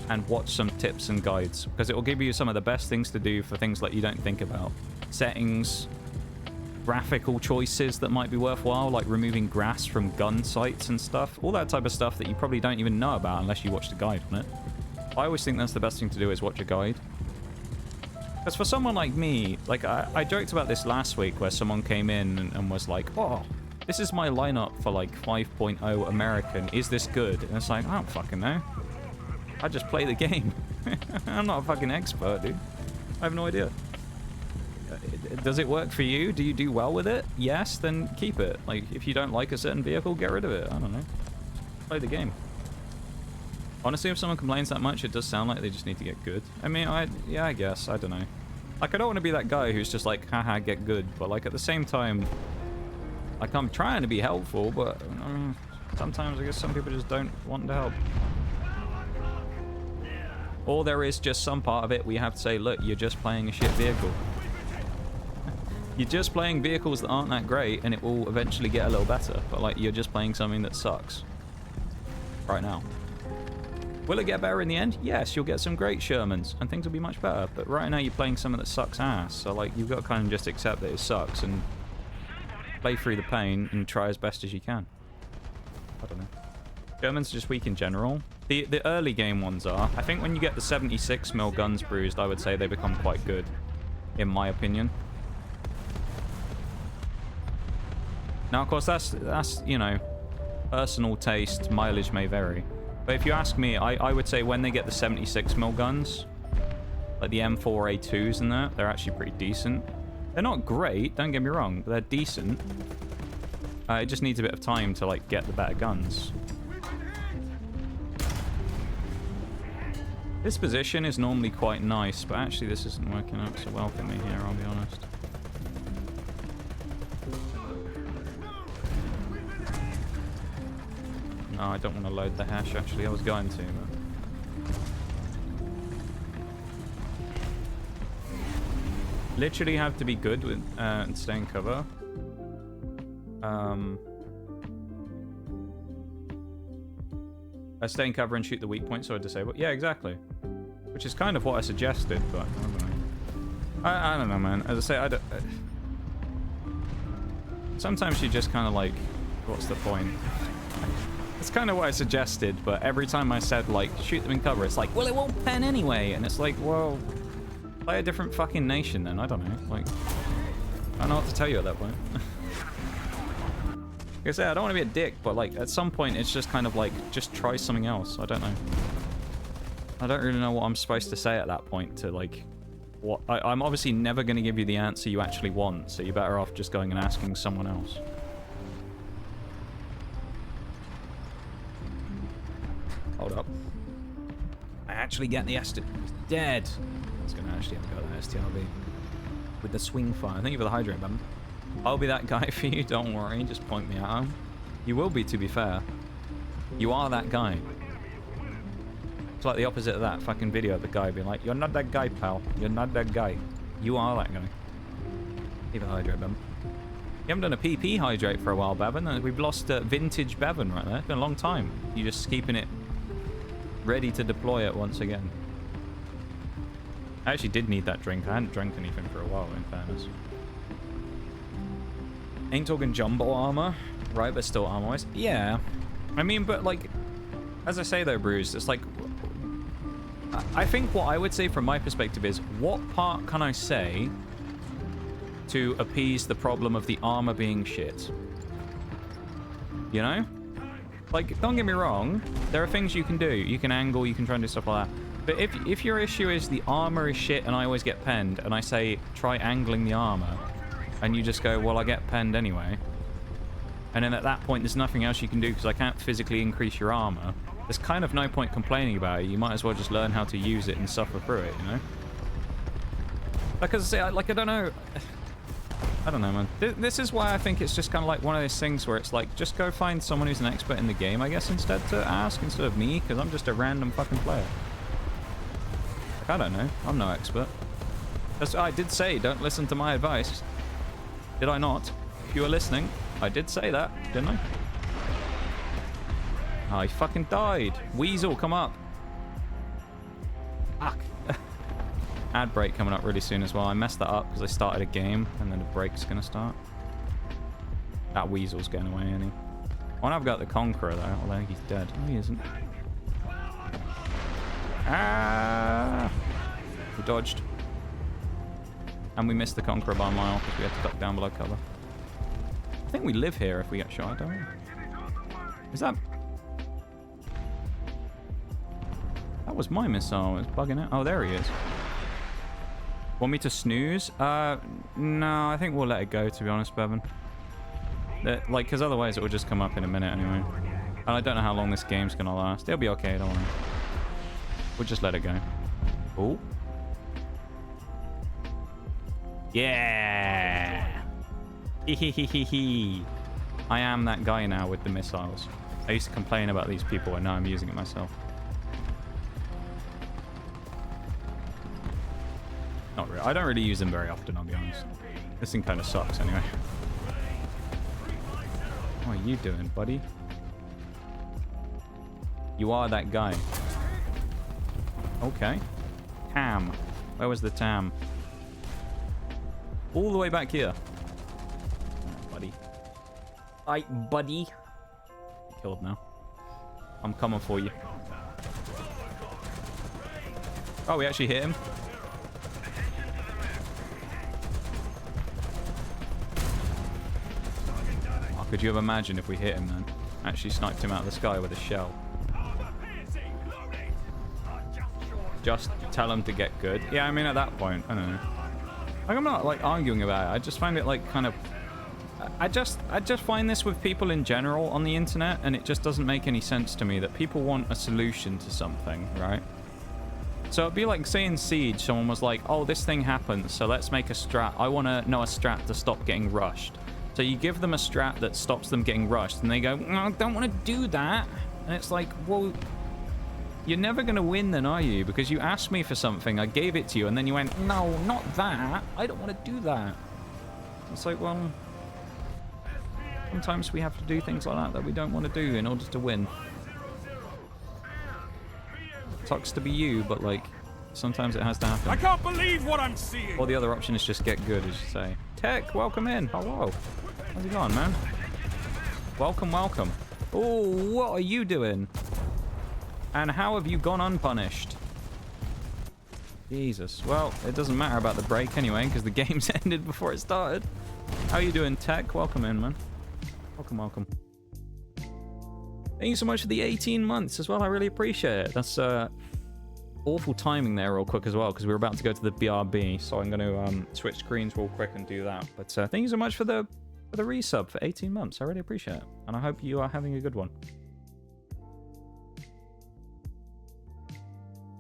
and watch some tips and guides, because it will give you some of the best things to do for things like you don't think about. Settings, graphical choices that might be worthwhile, like removing grass from gun sights and stuff. All that type of stuff that you probably don't even know about unless you watch the guide on it. I always think that's the best thing to do, is watch a guide. Because for someone like me, like, I joked about this last week where someone came in and was like, oh, this is my lineup for, like, 5.0 American. Is this good? And it's like, I don't fucking know. I just play the game. I'm not a fucking expert, dude. I have no idea. Does it work for you? Do you do well with it? Yes, then keep it. Like, if you don't like a certain vehicle, get rid of it. I don't know. Play the game. Honestly, if someone complains that much, it does sound like they just need to get good. I mean, yeah, I guess. I don't know. Like, I don't want to be that guy who's just like, haha, get good. But, like, at the same time, like, I'm trying to be helpful, but sometimes I guess some people just don't want to help. Or there is just some part of it where you have to say, look, you're just playing a shit vehicle. You're just playing vehicles that aren't that great, and it will eventually get a little better. But, like, you're just playing something that sucks right now. Will it get better in the end? Yes, you'll get some great Shermans, and things will be much better. But right now, you're playing something that sucks ass. So, like, you've got to kind of just accept that it sucks and play through the pain and try as best as you can. I don't know. Shermans are just weak in general. The early game ones are. I think when you get the 76mm guns bruised, I would say they become quite good, in my opinion. Now, of course, that's you know, personal taste, mileage may vary. But if you ask me, I would say when they get the 76mm guns, like the M4A2s and that, they're actually pretty decent. They're not great, don't get me wrong, but they're decent. It just needs a bit of time to, like, get the better guns. This position is normally quite nice, but actually this isn't working out so well for me here, I'll be honest. No, I don't want to load the hash, actually. I was going to, but... Literally have to be good with and stay in cover. Stay in cover and shoot the weak point so I disable. Yeah, exactly. Which is kind of what I suggested, but I don't know. I don't know, man. As I say, I don't... Sometimes you just kind of like, what's the point? It's kind of what I suggested, but every time I said, like, shoot them in cover, it's like, well, it won't pen anyway. And it's like, well, play a different fucking nation then. I don't know. Like, I don't know what to tell you at that point. Like I said, I don't want to be a dick, but, like, at some point, it's just kind of like, just try something else. I don't know. I don't really know what I'm supposed to say at that point to, like, what... I'm obviously never going to give you the answer you actually want, so you're better off just going and asking someone else. Hold up. I actually get the ST... Dead! I was going to actually have a go at that STRV. With the swing fire. Thank you for the hydrate button. I'll be that guy for you, don't worry. Just point me at him. You will be, to be fair. You are that guy. It's like the opposite of that fucking video of the guy being like, you're not that guy, pal. You're not that guy. You are that guy. Even hydrate, Bevan. You haven't done a PP hydrate for a while, Bevan. We've lost vintage Bevan right there. It's been a long time. You're just keeping it ready to deploy it once again. I actually did need that drink. I hadn't drank anything for a while, in fairness. Ain't talking jumbo armor, right? But still armor-wise. Yeah. I mean, but like, as I say though, Bruce, it's like, I think what I would say from my perspective is, what part can I say to appease the problem of the armor being shit? You know? Like, don't get me wrong, there are things you can do. You can angle, you can try and do stuff like that. But if your issue is the armor is shit and I always get penned, and I say, try angling the armor, and you just go, well, I get penned anyway. And then at that point, there's nothing else you can do because I can't physically increase your armor. There's kind of no point complaining about it. You might as well just learn how to use it and suffer through it, you know? Like, as I say, like, I don't know. I don't know, man. This is why I think it's just kind of like one of those things where it's like, just go find someone who's an expert in the game, I guess, instead to ask, instead of me, because I'm just a random fucking player. Like, I don't know. I'm no expert. I did say, don't listen to my advice. Did I not? If you were listening, I did say that, didn't I? Oh, he fucking died. Weasel, come up. Fuck. Ad break coming up really soon as well. I messed that up because I started a game and then the break's going to start. That Weasel's getting away, isn't he? Oh, and I've got the Conqueror though. Although I think he's dead. Oh, he isn't. Ah! We dodged. And we missed the Conqueror by a mile because we had to duck down below cover. I think we live here if we get shot, don't we? Is that... That was my missile. It's bugging out. Oh, there he is. Want me to snooze? No, I think we'll let it go, to be honest, Bevan. Like, because otherwise it will just come up in a minute anyway. And I don't know how long this game's going to last. It'll be okay, don't worry. We'll just let it go. Oh. Yeah! Hehehehe. I am that guy now with the missiles. I used to complain about these people and now I'm using it myself. Not really. I don't really use them very often, I'll be honest. This thing kind of sucks anyway. What are you doing, buddy? You are that guy. Okay. Tam. Where was the Tam? All the way back here. Oh, buddy. Alright, buddy. Killed now. I'm coming for you. Oh, we actually hit him. Oh, could you have imagined if we hit him then? Actually sniped him out of the sky with a shell. Just tell him to get good. Yeah, I mean, at that point, I don't know. Like, I'm not, like, arguing about it. I just find it, like, kind of... I just find this with people in general on the internet, and it just doesn't make any sense to me that people want a solution to something, right? So it'd be like, say in Siege, someone was like, oh, this thing happens, so let's make a strat. I want to know a strat to stop getting rushed. So you give them a strat that stops them getting rushed, and they go, no, I don't want to do that. And it's like, well... You're never going to win then, are you? Because you asked me for something, I gave it to you, and then you went, no, not that. I don't want to do that. It's like, well, sometimes we have to do things like that we don't want to do in order to win. Sucks to be you, but, like, sometimes it has to happen. I can't believe what I'm seeing. Or the other option is just get good, as you say. Tech, welcome in. Hello. How's it going, man? Welcome, welcome. Oh, what are you doing? And how have you gone unpunished? Jesus. Well, it doesn't matter about the break anyway, because the game's ended before it started. How are you doing, Tech? Welcome in, man. Welcome, welcome. Thank you so much for the 18 months as well. I really appreciate it. That's awful timing there real quick as well, because we were about to go to the BRB, so I'm going to switch screens real quick and do that. But thank you so much for the resub for 18 months. I really appreciate it. And I hope you are having a good one.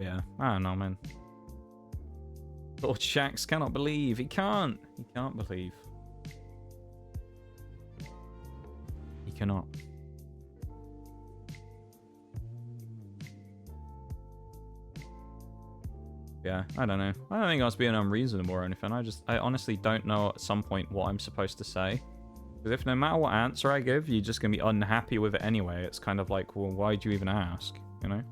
Yeah, I don't know, man. Lord Shax cannot believe. He can't. He can't believe. He cannot. Yeah, I don't know. I don't think I was being unreasonable or anything. I honestly don't know at some point what I'm supposed to say. Because if no matter what answer I give, you're just going to be unhappy with it anyway. It's kind of like, well, why'd you even ask? You know?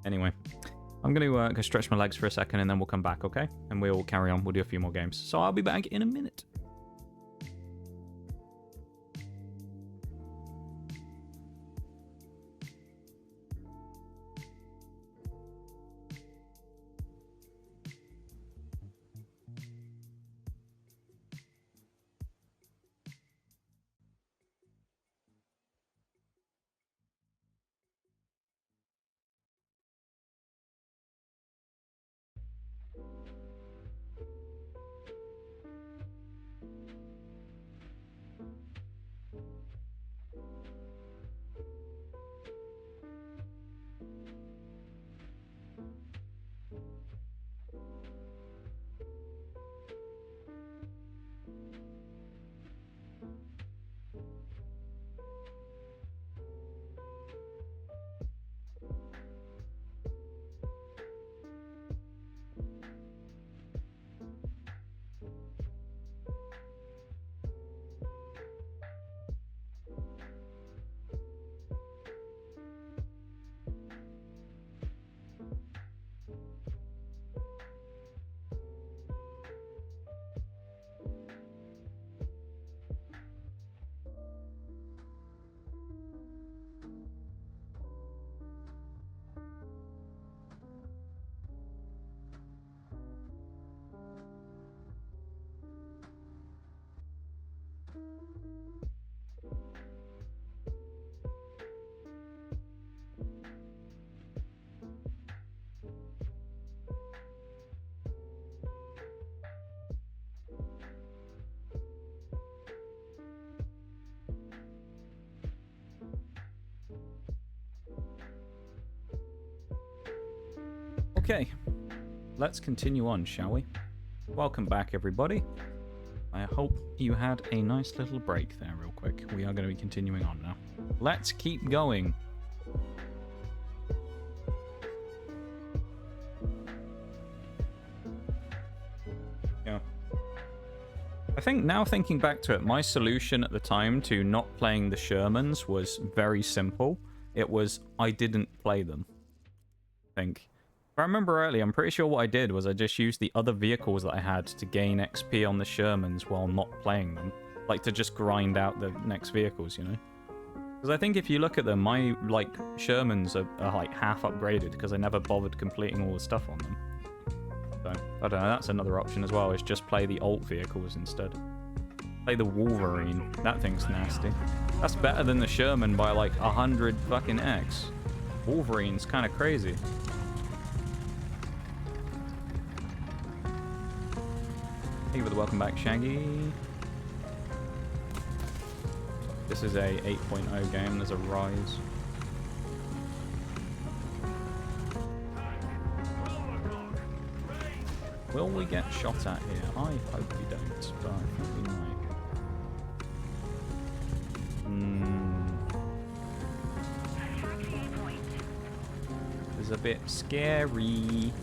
Anyway, I'm going to go stretch my legs for a second and then we'll come back, okay? And we'll carry on. We'll do a few more games. So I'll be back in a minute. Okay, let's continue on, shall we? Welcome back, everybody. I hope you had a nice little break there real quick. We are going to be continuing on now. Let's keep going. Yeah. I think now thinking back to it, my solution at the time to not playing the Shermans was very simple. It was I didn't play them. I think. If I remember earlier, I'm pretty sure what I did was I just used the other vehicles that I had to gain XP on the Shermans while not playing them. Like, to just grind out the next vehicles, you know? Because I think if you look at them, my, like, Shermans are like, half upgraded because I never bothered completing all the stuff on them. So, I don't know, that's another option as well, is just play the alt vehicles instead. Play the Wolverine. That thing's nasty. That's better than the Sherman by, like, 100 fucking X. Wolverine's kind of crazy. Thank you for the welcome back, Shaggy. This is a 8.0 game. There's a rise. Will we get shot at here? I hope we don't, but I think we might. This is a bit scary.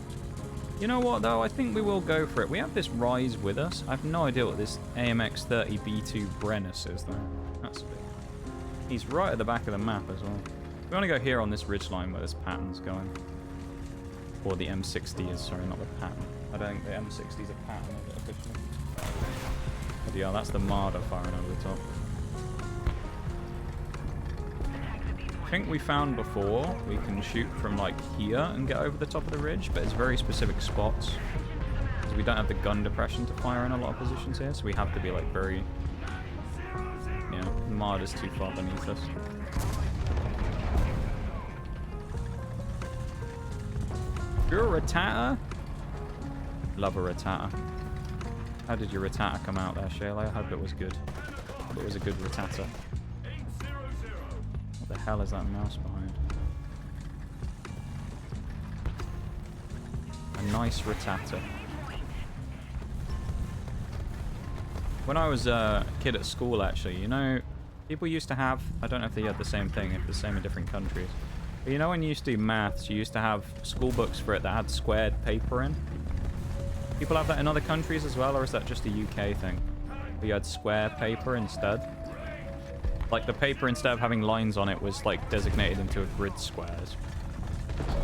You know what, though? I think we will go for it. We have this Rise with us. I have no idea what this AMX-30B2 Brennus is, though. That's a bit... He's right at the back of the map as well. We want to go here on this ridgeline where this pattern's going. Or the M60 is, sorry, not the pattern. I don't think the M60 is a pattern, is it, officially? But yeah, that's the Marder firing over the top. I think we found before we can shoot from like here and get over the top of the ridge, but it's very specific spots because we don't have the gun depression to fire in a lot of positions here, so we have to be like very, yeah, the Marder's too far beneath us. You're a Rattata? Love a Rattata. How did your Rattata come out there, Shayla? I hope it was good. I hope it was a good Rattata. What the hell is that mouse behind? A nice Rattata. When I was a kid at school, actually, you know, people used to have, I don't know if they had the same thing, if the same in different countries. But you know when you used to do maths, you used to have school books for it that had squared paper in? People have that in other countries as well, or is that just a UK thing? Where you had square paper instead? Like the paper, instead of having lines on it, was like designated into a grid squares.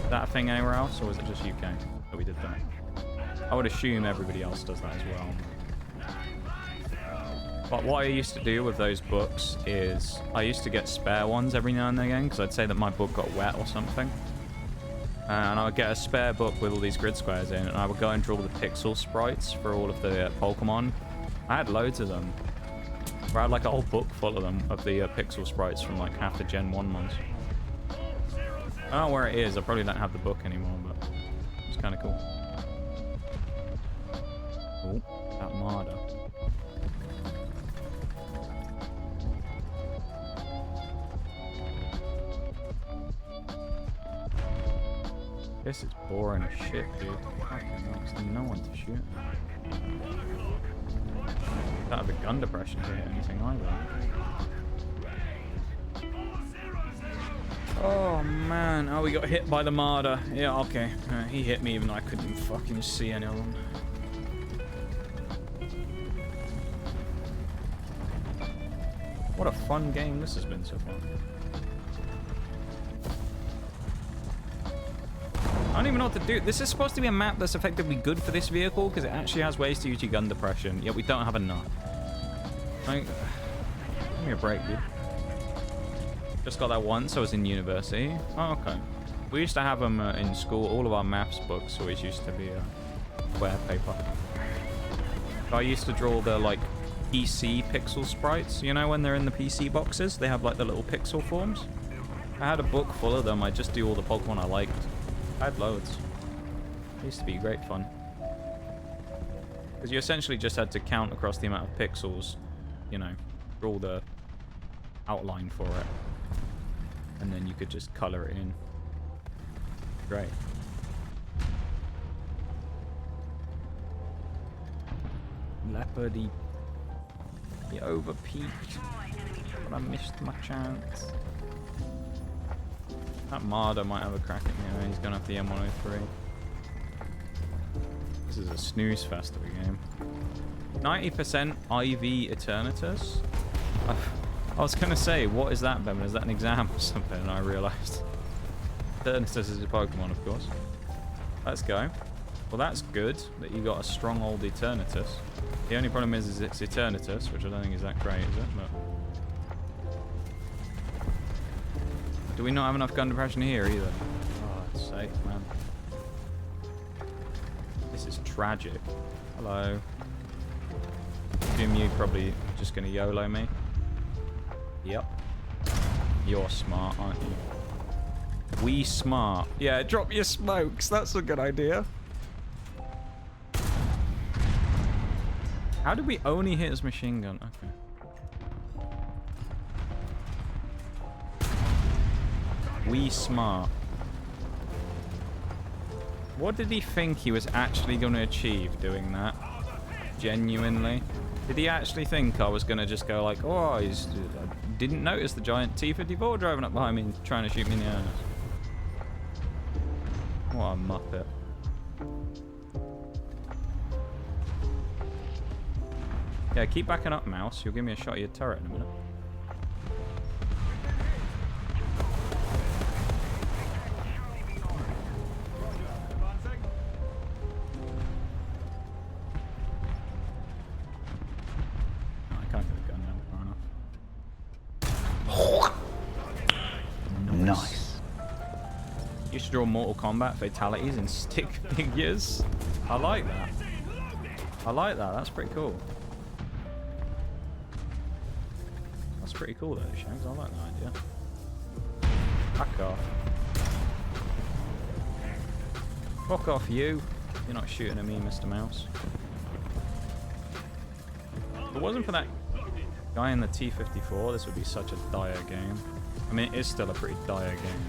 Is that a thing anywhere else, or was it just UK that we did that? I would assume everybody else does that as well. But what I used to do with those books is I used to get spare ones every now and again, because I'd say that my book got wet or something. And I would get a spare book with all these grid squares in, and I would go and draw the pixel sprites for all of the Pokemon. I had loads of them. I had like a whole book full of them, of the pixel sprites from like half the Gen 1 ones. I don't know where it is, I probably don't have the book anymore, but it's kind of cool. Oh, that Marder. This is boring as shit, dude. Fucking hell, there's no one to shoot. Don't have a gun depression to hit anything either. Oh man, oh we got hit by the Marder. Yeah, okay. He hit me even though I couldn't fucking see any of them. What a fun game this has been so far. I don't even know what to do. This is supposed to be a map that's effectively good for this vehicle because it actually has ways to use your gun depression, yet we don't have enough. Like, give me a break, dude. Just got that once. I was in university. Oh, okay. We used to have them in school. All of our maths books always used to be square paper. So I used to draw the, like, PC pixel sprites. You know when they're in the PC boxes? They have, like, the little pixel forms. I had a book full of them. I just do all the Pokemon I liked. I had loads. It used to be great fun. Because you essentially just had to count across the amount of pixels, you know, draw the outline for it. And then you could just color it in. Great. Leopardy He over-peaked. But I missed my chance. That Marder might have a crack at me. He's going to have the M103. This is a snooze fest of a game. 90% IV Eternatus? I was going to say, what is that, Bevan? Is that an exam or something? And I realised. Eternatus is a Pokemon, of course. Let's go. Well, that's good that you got a strong old Eternatus. The only problem is it's Eternatus, which I don't think is that great, is it? But do we not have enough gun depression here either? Oh, that's safe, man. This is tragic. Hello. Jim, you probably just gonna YOLO me. Yep. You're smart, aren't you? We smart. Yeah, drop your smokes. That's a good idea. How did we only hit his machine gun? Okay. We smart. What did he think he was actually going to achieve doing that? Genuinely? Did he actually think I was going to just go like, oh, I didn't notice the giant T-54 driving up behind me and trying to shoot me in the ass? What a muppet. Yeah, keep backing up, mouse. You'll give me a shot at your turret in a minute. Oh, I can't get the gun down far enough. Nice. You should draw Mortal Kombat fatalities in stick figures. I like that. I like that. That's pretty cool. That's pretty cool though, Shags. I like that idea. Fuck off. Fuck off, you. You're not shooting at me, Mr. Mouse. If it wasn't for that guy in the T-54, this would be such a dire game. I mean, it is still a pretty dire game.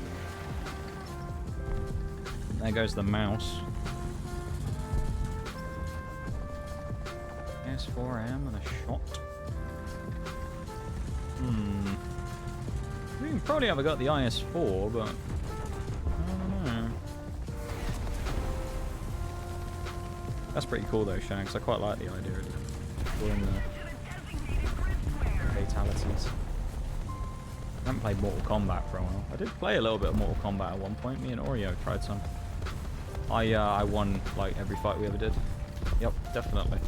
There goes the mouse. S4M and a shot. We probably haven't got the IS-4, but I don't know. That's pretty cool though, Shags. I quite like the idea of doing the fatalities. I haven't played Mortal Kombat for a while. I did play a little bit of Mortal Kombat at one point. Me and Oreo tried some. I won like every fight we ever did. Yep, definitely.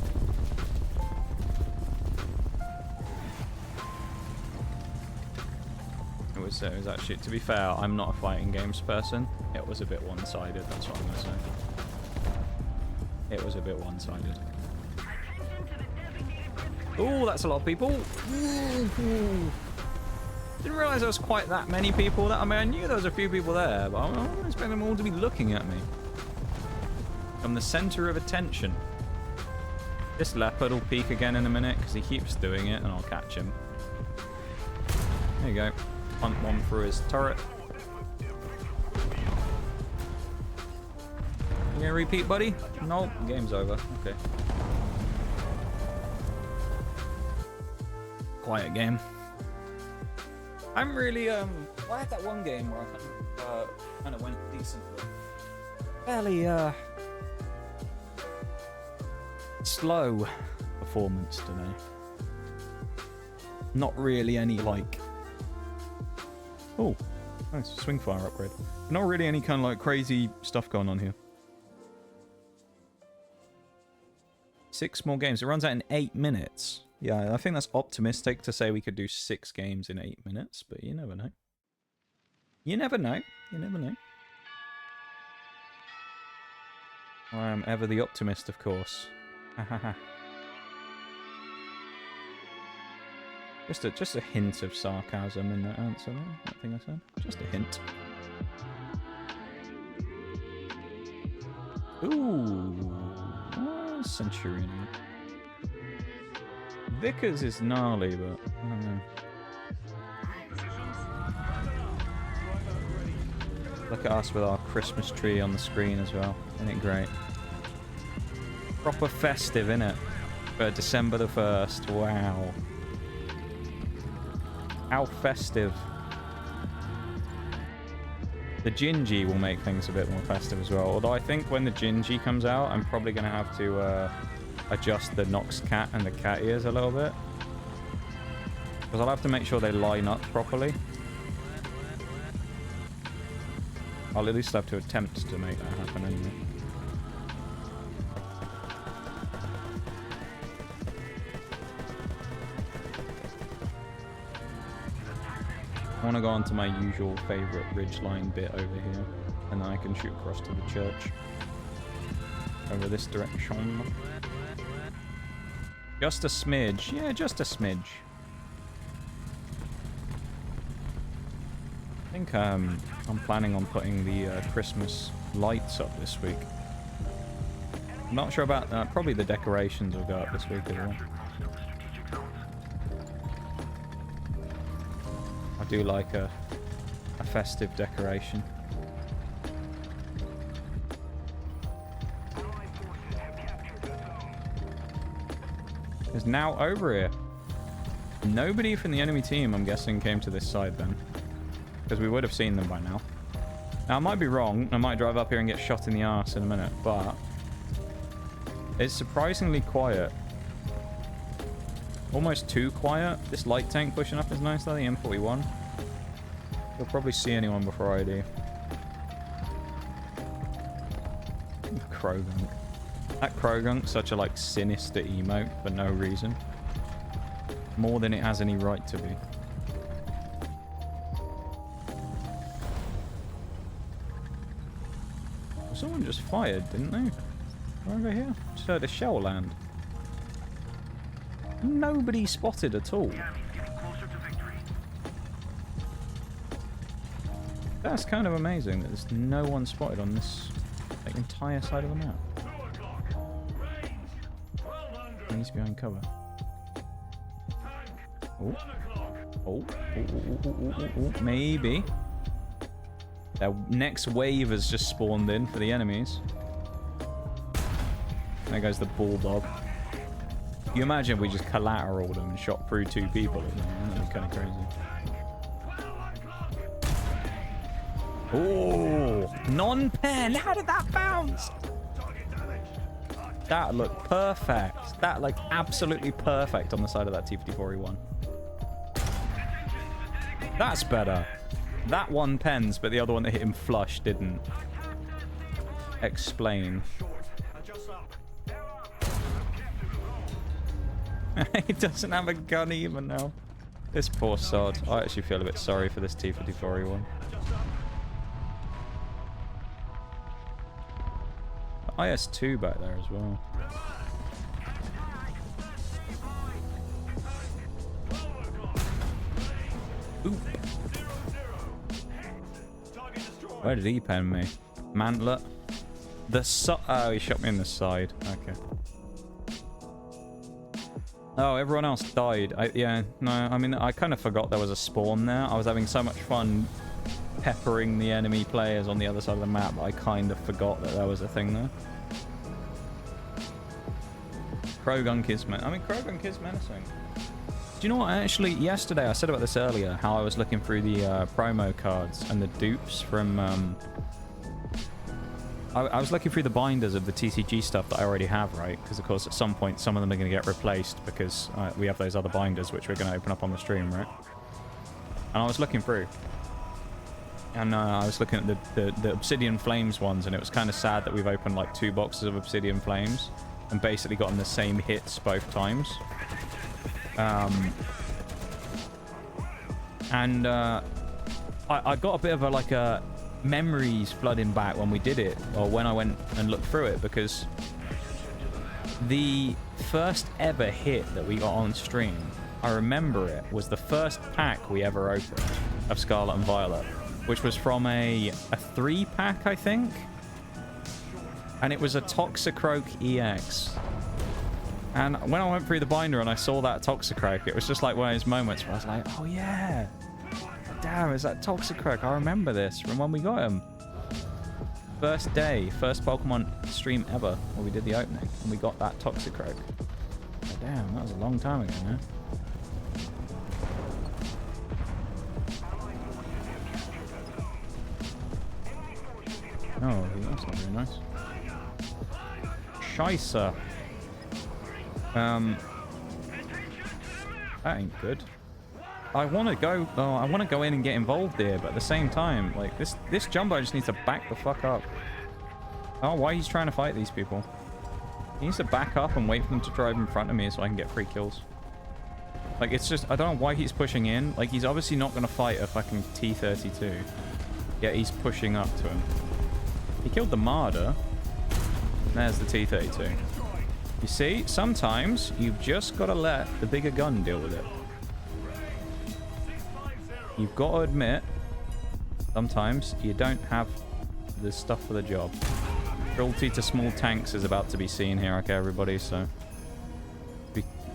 It was actually, to be fair, I'm not a fighting games person. It was a bit one-sided, that's what I'm gonna say. It was a bit one-sided. Ooh, that's a lot of people. Ooh. Didn't realise there was quite that many people. I mean, I knew there was a few people there, but I wasn't expecting them all to be looking at me. I'm the centre of attention. This leopard will peek again in a minute because he keeps doing it, and I'll catch him. There you go. Punt one through his turret. You gonna repeat, buddy? Nope. Game's over. Okay. Quiet game. I'm really I had that one game where I kind of went decently. Fairly slow performance today. Not really any like. Oh, nice swing fire upgrade. Not really any kind of like crazy stuff going on here. 6 more games. It runs out in 8 minutes. Yeah, I think that's optimistic to say we could do 6 games in 8 minutes, but you never know. You never know. You never know. I am ever the optimist, of course. Hahaha. Just a hint of sarcasm in that answer there, that thing I said. Just a hint. Ooh. Centurion. Vickers is gnarly, but I don't know. Look at us with our Christmas tree on the screen as well. Isn't it great? Proper festive, innit? For December the 1st. Wow. How festive. The Gingy will make things a bit more festive as well. Although I think when the Gingy comes out, I'm probably going to have to adjust the Nox cat and the cat ears a little bit. Because I'll have to make sure they line up properly. I'll at least have to attempt to make that happen anyway. I want to go on to my usual favourite ridgeline bit over here. And then I can shoot across to the church. Over this direction. Just a smidge. Yeah, just a smidge. I think I'm planning on putting the Christmas lights up this week. I'm not sure about that. Probably the decorations will go up this week as well. I do like a festive decoration. It's now over here. Nobody from the enemy team, I'm guessing, came to this side then. Because we would have seen them by now. Now, I might be wrong. I might drive up here and get shot in the arse in a minute, but it's surprisingly quiet. Almost too quiet. This light tank pushing up is nice though, the M41. You'll probably see anyone before I do. Krogunk. That Krogunk's such a, like, sinister emote for no reason. More than it has any right to be. Someone just fired, didn't they? Over here? Just heard a shell land. Nobody spotted at all. That's kind of amazing that there's no one spotted on this like, entire side of the map. He's behind cover. Oh. Oh. Maybe. Their next wave has just spawned in for the enemies. There goes the bulldog. You imagine we just collateraled them and shot through 2 people at them. That'd be kind of crazy. Oh, non-pen. How did that bounce? That looked perfect. That looked absolutely perfect on the side of that T-54E1. That's better. That one pens, but the other one that hit him flush didn't. Explain. He doesn't have a gun even now. This poor sod. I actually feel a bit sorry for this T-54E1. IS-2 back there as well. Oop. Where did he pen me? Mantlet. Oh, he shot me in the side. Okay. Oh, everyone else died. Yeah, no, I mean, I kind of forgot there was a spawn there. I was having so much fun peppering the enemy players on the other side of the map, I kind of forgot that there was a thing there. Krogunk is Krogunk is menacing. Do you know what? Actually, yesterday, I said about this earlier, how I was looking through the promo cards and the dupes from... I was looking through the binders of the TCG stuff that I already have, right? Because, of course, at some point, some of them are going to get replaced because we have those other binders, which we're going to open up on the stream, right? And I was looking through. And I was looking at the Obsidian Flames ones, and it was kind of sad that we've opened, like, 2 boxes of Obsidian Flames and basically gotten the same hits both times. I got a bit of a, like, a... memories flooding back when we did it, or when I went and looked through it, because the first ever hit that we got on stream, I remember it, was the first pack we ever opened of Scarlet and Violet, which was from a 3-pack, I think, and it was a Toxicroak EX. And when I went through the binder and I saw that Toxicroak, it was just like one of those moments where I was like, oh yeah, damn, is that Toxicroak? I remember this from when we got him. First day, first Pokemon stream ever where we did the opening, and we got that Toxicroak. Oh, damn, that was a long time ago now. Oh, that's not very nice. Scheisse. That ain't good. I want to go. Oh, I want to go in and get involved here, but at the same time, like this jumbo just needs to back the fuck up. Oh, why he's trying to fight these people? He needs to back up and wait for them to drive in front of me so I can get free kills. Like, it's just, I don't know why he's pushing in. Like, he's obviously not going to fight a fucking T-32. Yet he's pushing up to him. He killed the Marder. There's the T-32. You see, sometimes you've just got to let the bigger gun deal with it. You've got to admit, sometimes you don't have the stuff for the job. Cruelty to small tanks is about to be seen here, okay, everybody, so...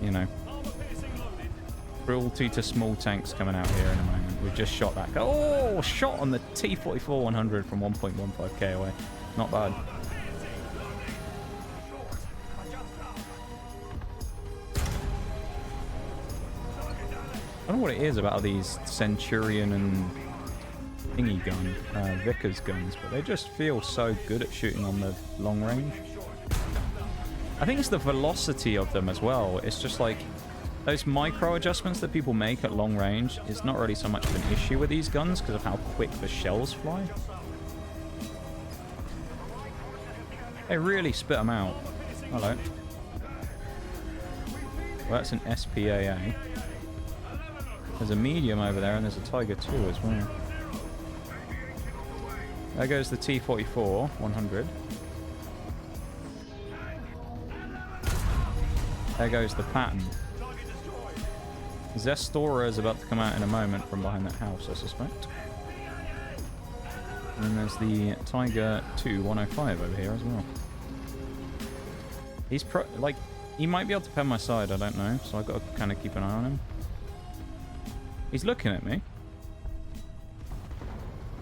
You know. Cruelty to small tanks coming out here in a moment. We've just shot that. Oh, shot on the T-44-100 from 1.15k away. Not bad. I don't know what it is about these Centurion and thingy gun, Vickers guns, but they just feel so good at shooting on the long range. I think it's the velocity of them as well. It's just like those micro adjustments that people make at long range is not really so much of an issue with these guns because of how quick the shells fly. They really spit them out. Hello. Well, that's an SPAA. There's a medium over there and there's a Tiger 2 as well. There goes the T-44-100. There goes the Patton. Zestora is about to come out in a moment from behind that house, I suspect. And then there's the Tiger 2-105 over here as well. He's like, he might be able to pen my side, I don't know, so I've got to kind of keep an eye on him. He's looking at me.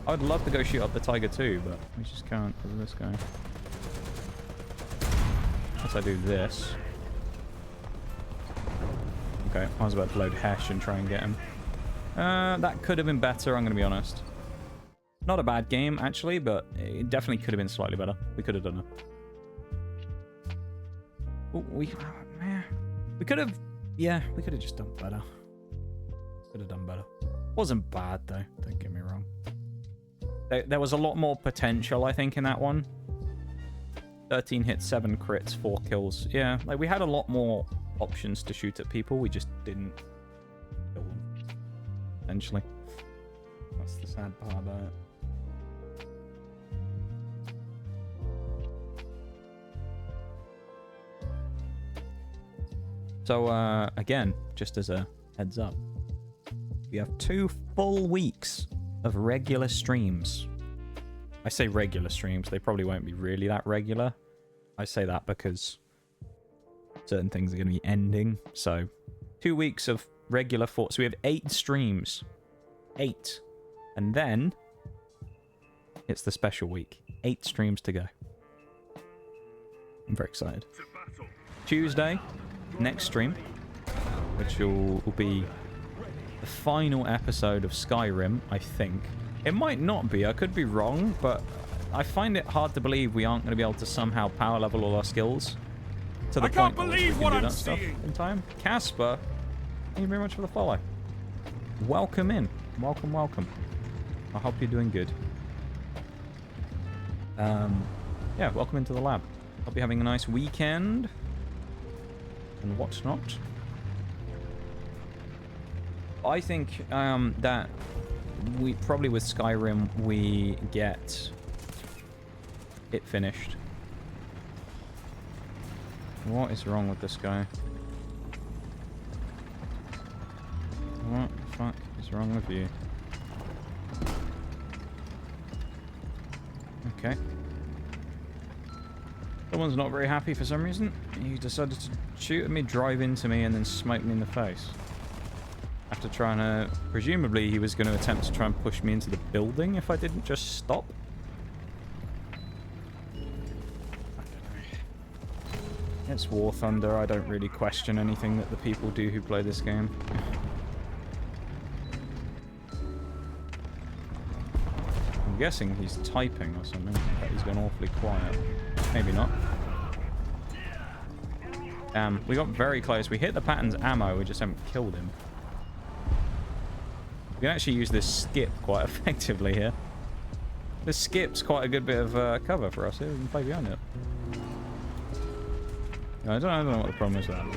I would love to go shoot up the Tiger 2, but we just can't with this guy. Unless I do this. Okay, I was about to load Hesh and try and get him. That could have been better, I'm going to be honest. Not a bad game, actually, but it definitely could have been slightly better. We could have done it. Ooh, we could have... Yeah, we could have just done better. Could have done better. Wasn't bad, though. Don't get me wrong. There was a lot more potential, I think, in that one. 13 hits, 7 crits, 4 kills. Yeah, like, we had a lot more options to shoot at people. We just didn't kill them. Essentially. That's the sad part about it. So, again, just as a heads up, we have 2 full weeks of regular streams. I say regular streams, they probably won't be really that regular. I say that because certain things are going to be ending. So 2 weeks of regular so we have 8 streams. 8. And then it's the special week. 8 streams to go. I'm very excited. Tuesday, next stream, which will be the final episode of Skyrim, I think. It might not be, I could be wrong, but I find it hard to believe we aren't going to be able to somehow power level all our skills to the point where we can do that stuff in time. Casper, thank you very much for the follow. Welcome in. Welcome, welcome. I hope you're doing good. Yeah, welcome into the lab. Hope you're having a nice weekend and whatnot. I think that we probably with Skyrim we get it finished. What is wrong with this guy? What the fuck is wrong with you? Okay. Someone's not very happy for some reason. He decided to shoot at me, drive into me, and then smoke me in the face. After trying to... Presumably he was going to attempt to try and push me into the building if I didn't just stop. It's War Thunder. I don't really question anything that the people do who play this game. I'm guessing he's typing or something, but he's gone awfully quiet. Maybe not. We got very close. We hit the pattern's ammo, we just haven't killed him. We can actually use this skip quite effectively here. This skip's quite a good bit of cover for us here. We can play behind it. I don't know what the problem is with that.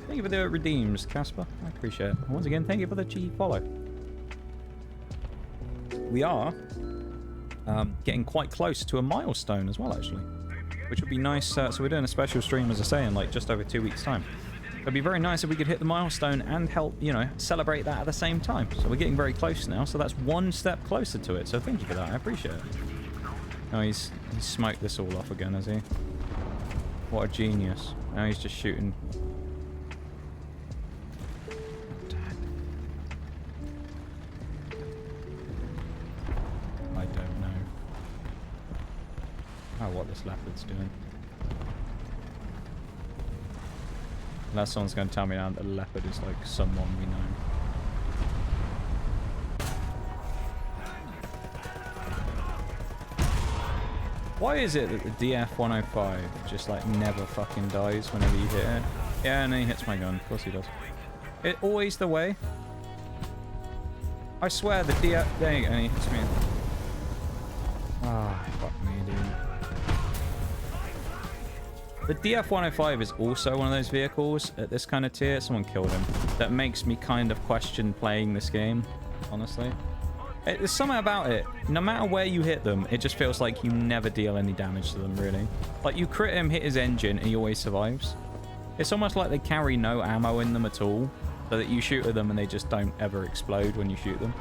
Thank you for the redeems, Casper. I appreciate it. Once again, thank you for the cheeky follow. We are getting quite close to a milestone as well, actually. Which would be nice. So we're doing a special stream, as I say, in like just over 2 weeks' time. It'd be very nice if we could hit the milestone and help, you know, celebrate that at the same time. So we're getting very close now. So that's one step closer to it. So thank you for that. I appreciate it. Oh, he's smoked this all off again, has he? What a genius. Now he's just shooting. I don't know. Oh, what this leopard's doing. Unless someone's going to tell me now that the leopard is like someone we know. Why is it that the DF-105 just like never fucking dies whenever you hit it? Yeah, and he hits my gun. Of course he does. It's always the way. I swear the DF... There you go, and he hits me. Ah, fuck me, dude. The DF-105 is also one of those vehicles at this kind of tier. Someone killed him. That makes me kind of question playing this game, honestly. There's something about it. No matter where you hit them, it just feels like you never deal any damage to them, really. Like, you crit him, hit his engine, and he always survives. It's almost like they carry no ammo in them at all, so that you shoot at them and they just don't ever explode when you shoot them.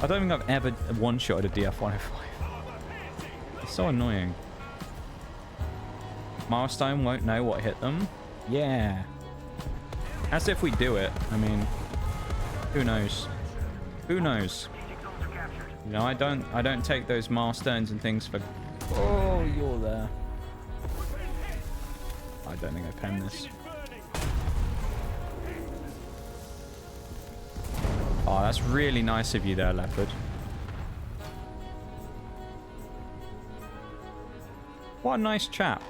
I don't think I've ever one-shotted a DF-105. It's so annoying. Milestone won't know what hit them. Yeah. As if we do it. I mean, who knows? Who knows? You know, I don't take those milestones and things for... Oh, you're there. I don't think I penned this. Oh, that's really nice of you there, Leopard. What a nice chap.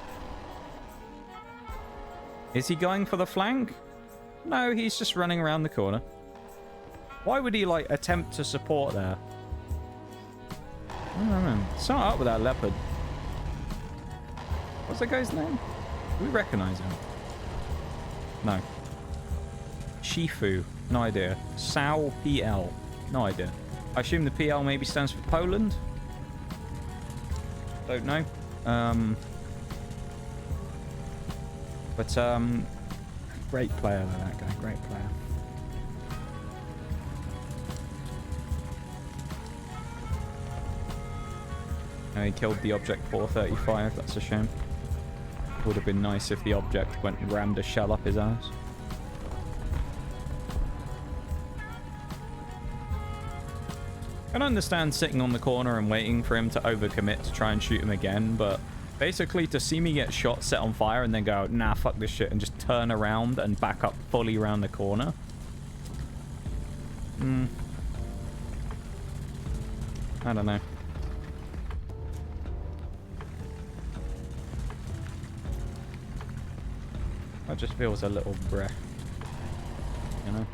Is he going for the flank? No, he's just running around the corner. Why would he, like, attempt to support there? I don't know. Start up with that leopard. What's that guy's name? Do we recognize him? No. Shifu. No idea. Sao PL. No idea. I assume the PL maybe stands for Poland? Don't know. Great player, that guy. Great player. He killed the object 435. That's a shame. Would have been nice if the object went and rammed a shell up his ass. I can understand sitting on the corner and waiting for him to overcommit to try and shoot him again, but basically to see me get shot, set on fire, and then go, nah, fuck this shit, and just turn around and back up fully around the corner. I don't know. That just feels a little breh. You know?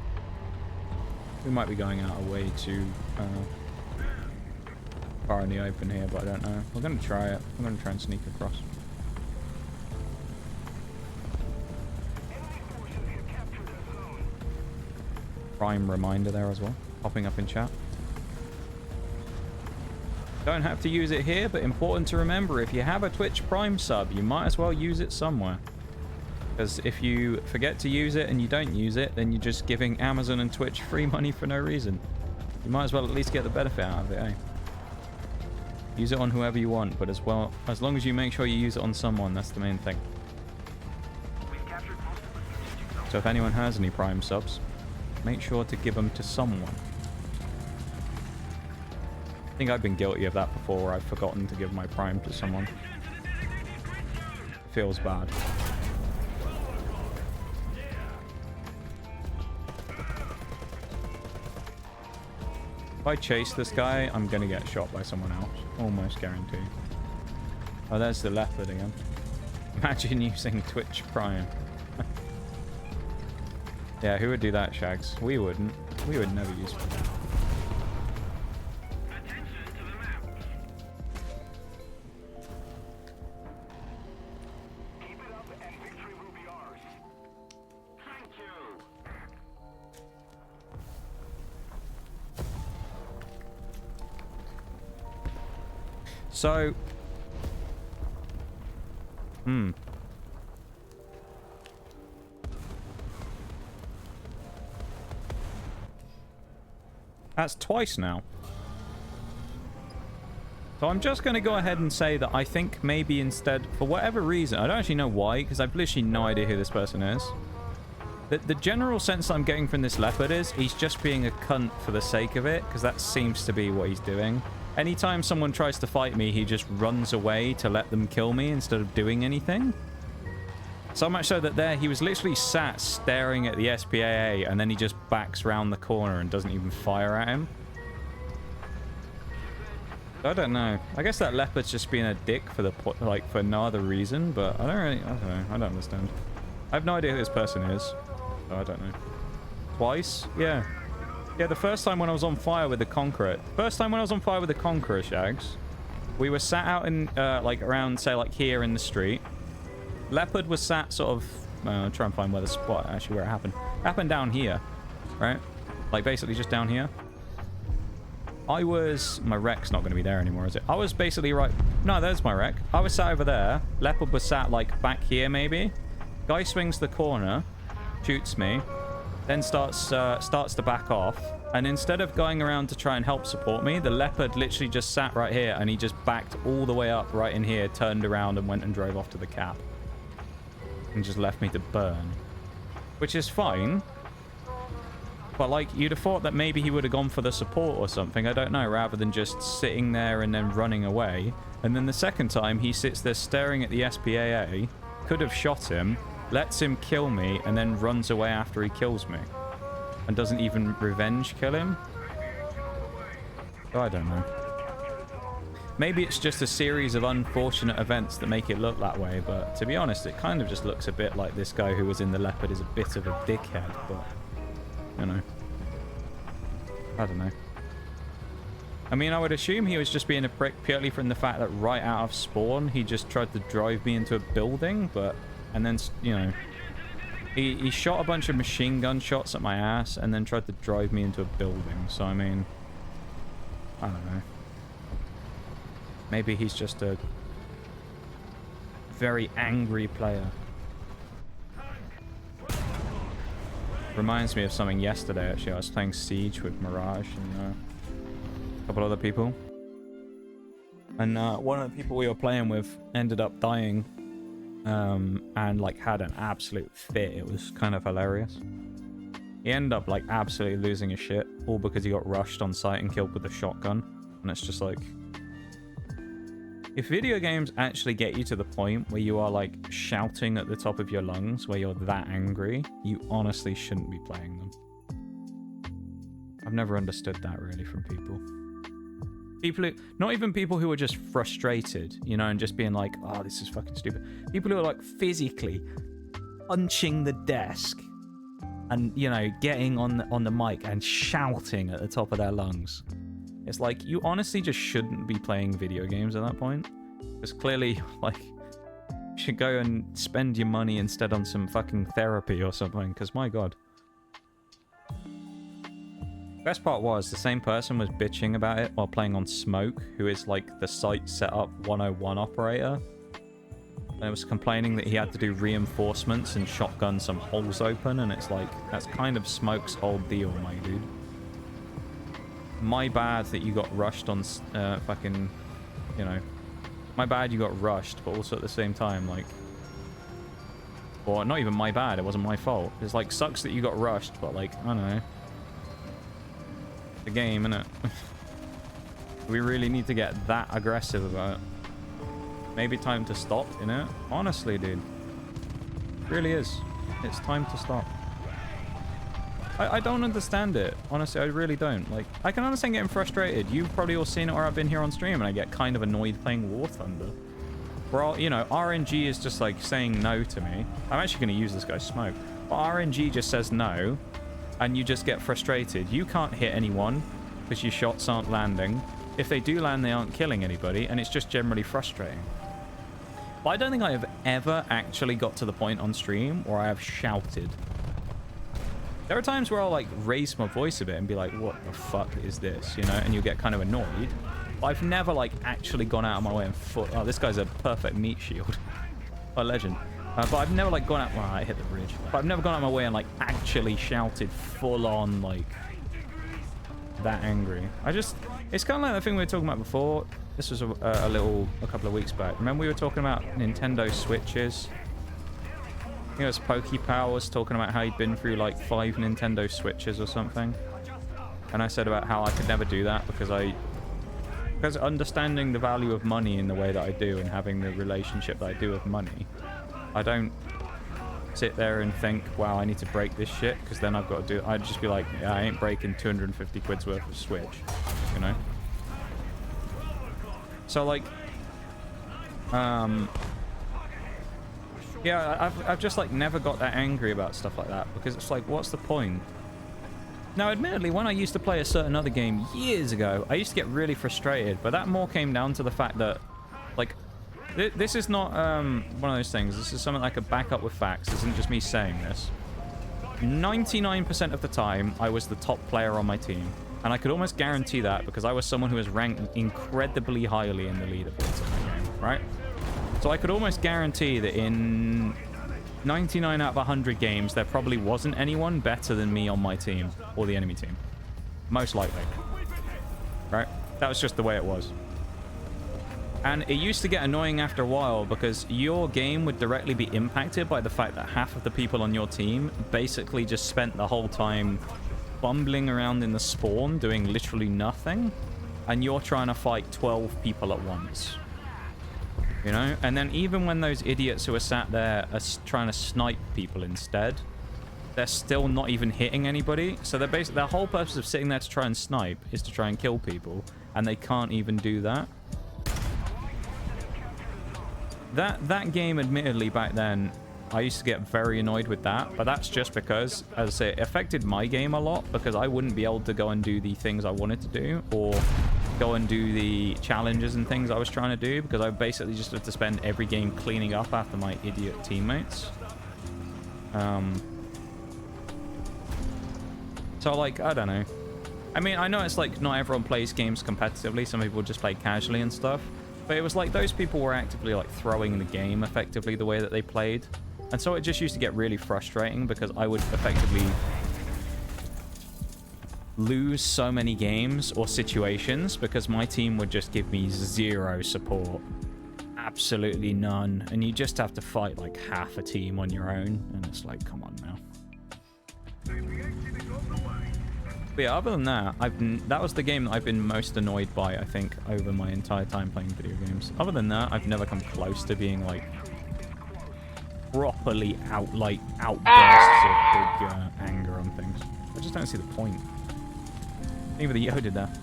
We might be going out a way too far in the open here, but I don't know. We're going to try it. I'm going to try and sneak across. Prime reminder there as well. Popping up in chat. Don't have to use it here, but important to remember, if you have a Twitch Prime sub, you might as well use it somewhere. Because if you forget to use it and you don't use it, then you're just giving Amazon and Twitch free money for no reason. You might as well at least get the benefit out of it, eh? Use it on whoever you want, but as long as you make sure you use it on someone, that's the main thing. So if anyone has any Prime subs, make sure to give them to someone. I think I've been guilty of that before, where I've forgotten to give my Prime to someone. Feels bad. If I chase this guy, I'm gonna get shot by someone else. Almost guaranteed. Oh, there's the leopard again. Imagine using Twitch Prime. Yeah, who would do that, Shags? We wouldn't. We would never use it. So, that's twice now. So I'm just going to go ahead and say that I think maybe instead, for whatever reason, I don't actually know why, because I've literally no idea who this person is. The general sense I'm getting from this leopard is he's just being a cunt for the sake of it, because that seems to be what he's doing. Anytime someone tries to fight me, he just runs away to let them kill me instead of doing anything. So much so that there, he was literally sat staring at the SPAA, and then he just backs round the corner and doesn't even fire at him. I don't know. I guess that leopard's just being a dick for the for no other reason, but I don't know. I don't understand. I have no idea who this person is. So I don't know. Twice? Yeah. Yeah, the first time when I was on fire with the Conqueror. First time when I was on fire with the Conqueror, Shags. We were sat out in, like, around, say, like, here in the street. Leopard was sat sort of... try and find where the spot, actually, where it happened. It happened down here, right? Like, basically just down here. I was... My wreck's not going to be there anymore, is it? I was basically right... No, there's my wreck. I was sat over there. Leopard was sat, like, back here, maybe. Guy swings the corner, shoots me, then starts to back off. And instead of going around to try and help support me, the leopard literally just sat right here, and he just backed all the way up right in here, turned around, and went and drove off to the cap. And just left me to burn. Which is fine. But, like, you'd have thought that maybe he would have gone for the support or something, I don't know, rather than just sitting there and then running away. And then the second time, he sits there staring at the SPAA, could have shot him, lets him kill me, and then runs away after he kills me. And doesn't even revenge kill him? Oh, I don't know. Maybe it's just a series of unfortunate events that make it look that way, but to be honest, it kind of just looks a bit like this guy who was in the leopard is a bit of a dickhead, but... You know. I don't know. I mean, I would assume he was just being a prick purely from the fact that right out of spawn, he just tried to drive me into a building, but... And then, you know... He shot a bunch of machine gun shots at my ass, and then tried to drive me into a building, so I mean... I don't know. Maybe he's just a... very angry player. Reminds me of something yesterday, actually. I was playing Siege with Mirage and a couple other people. And one of the people we were playing with ended up dying. And, like, had an absolute fit. It was kind of hilarious. He ended up, like, absolutely losing his shit. All because he got rushed on site and killed with a shotgun. And it's just like... If video games actually get you to the point where you are, like, shouting at the top of your lungs, where you're that angry, you honestly shouldn't be playing them. I've never understood that, really, from people. People who... Not even people who are just frustrated, you know, and just being like, oh, this is fucking stupid. People who are, like, physically punching the desk and, you know, getting on the mic and shouting at the top of their lungs. It's like, you honestly just shouldn't be playing video games at that point. Because clearly, like, you should go and spend your money instead on some fucking therapy or something, because my god. Best part was, the same person was bitching about it while playing on Smoke, who is, like, the site setup 101 operator. And it was complaining that he had to do reinforcements and shotgun some holes open, and it's like, that's kind of Smoke's whole deal, my dude. My bad that you got rushed on fucking, you know, my bad you got rushed, but also at the same time, like, or not even my bad, it wasn't my fault. It's like, sucks that you got rushed, but like, I don't know. The game, innit? We really need to get that aggressive about it. Maybe time to stop, innit? Honestly, dude. It really is. It's time to stop. I don't understand it. Honestly, I really don't. Like, I can understand getting frustrated. You've probably all seen it where I've been here on stream and I get kind of annoyed playing War Thunder. Where, you know, RNG is just like saying no to me. I'm actually going to use this guy's smoke. But RNG just says no and you just get frustrated. You can't hit anyone because your shots aren't landing. If they do land, they aren't killing anybody, and it's just generally frustrating. But I don't think I have ever actually got to the point on stream where I have shouted. There are times where I'll like raise my voice a bit and be like, what the fuck is this, you know, and you'll get kind of annoyed. But I've never like actually gone out of my way and oh, this guy's a perfect meat shield. A legend. But I've never like gone out, well, I hit the bridge, but I've never gone out of my way and like actually shouted full on like that angry. It's kind of like the thing we were talking about before. This was a couple of weeks back. Remember we were talking about Nintendo Switches? I think it was PokePower was talking about how he'd been through like 5 Nintendo Switches or something. And I said about how I could never do that because understanding the value of money in the way that I do and having the relationship that I do with money, I don't sit there and think, wow, I need to break this shit, because then I've got to do... I'd just be like, yeah, I ain't breaking 250 quid's worth of Switch, you know? So, like... yeah, I've just, like, never got that angry about stuff like that, because it's like, what's the point? Now, admittedly, when I used to play a certain other game years ago, I used to get really frustrated, but that more came down to the fact that, like... This is not one of those things. This is something I could back up with facts. This isn't just me saying this. 99% of the time, I was the top player on my team. And I could almost guarantee that because I was someone who was ranked incredibly highly in the leaderboards of the game, right? So I could almost guarantee that in 99 out of 100 games, there probably wasn't anyone better than me on my team or the enemy team. Most likely. Right? That was just the way it was. And it used to get annoying after a while because your game would directly be impacted by the fact that half of the people on your team basically just spent the whole time bumbling around in the spawn doing literally nothing, and you're trying to fight 12 people at once. You know? And then even when those idiots who are sat there are trying to snipe people instead, they're still not even hitting anybody. So they're basically, their whole purpose of sitting there to try and snipe is to try and kill people, and they can't even do that. That game, admittedly, back then, I used to get very annoyed with that, but that's just because, as I say, it affected my game a lot, because I wouldn't be able to go and do the things I wanted to do, or go and do the challenges and things I was trying to do, because I basically just had to spend every game cleaning up after my idiot teammates. So, like, I don't know. I mean, I know it's like not everyone plays games competitively, some people just play casually and stuff. But it was like those people were actively like throwing the game effectively the way that they played. And so it just used to get really frustrating because I would effectively lose so many games or situations because my team would just give me zero support. Absolutely none. And you just have to fight like half a team on your own. And it's like, come on now. But yeah, other than that, that was the game that I've been most annoyed by, I think, over my entire time playing video games. Other than that, I've never come close to being, like, properly outbursts of big anger on things. I just don't see the point. Even the Yo did that.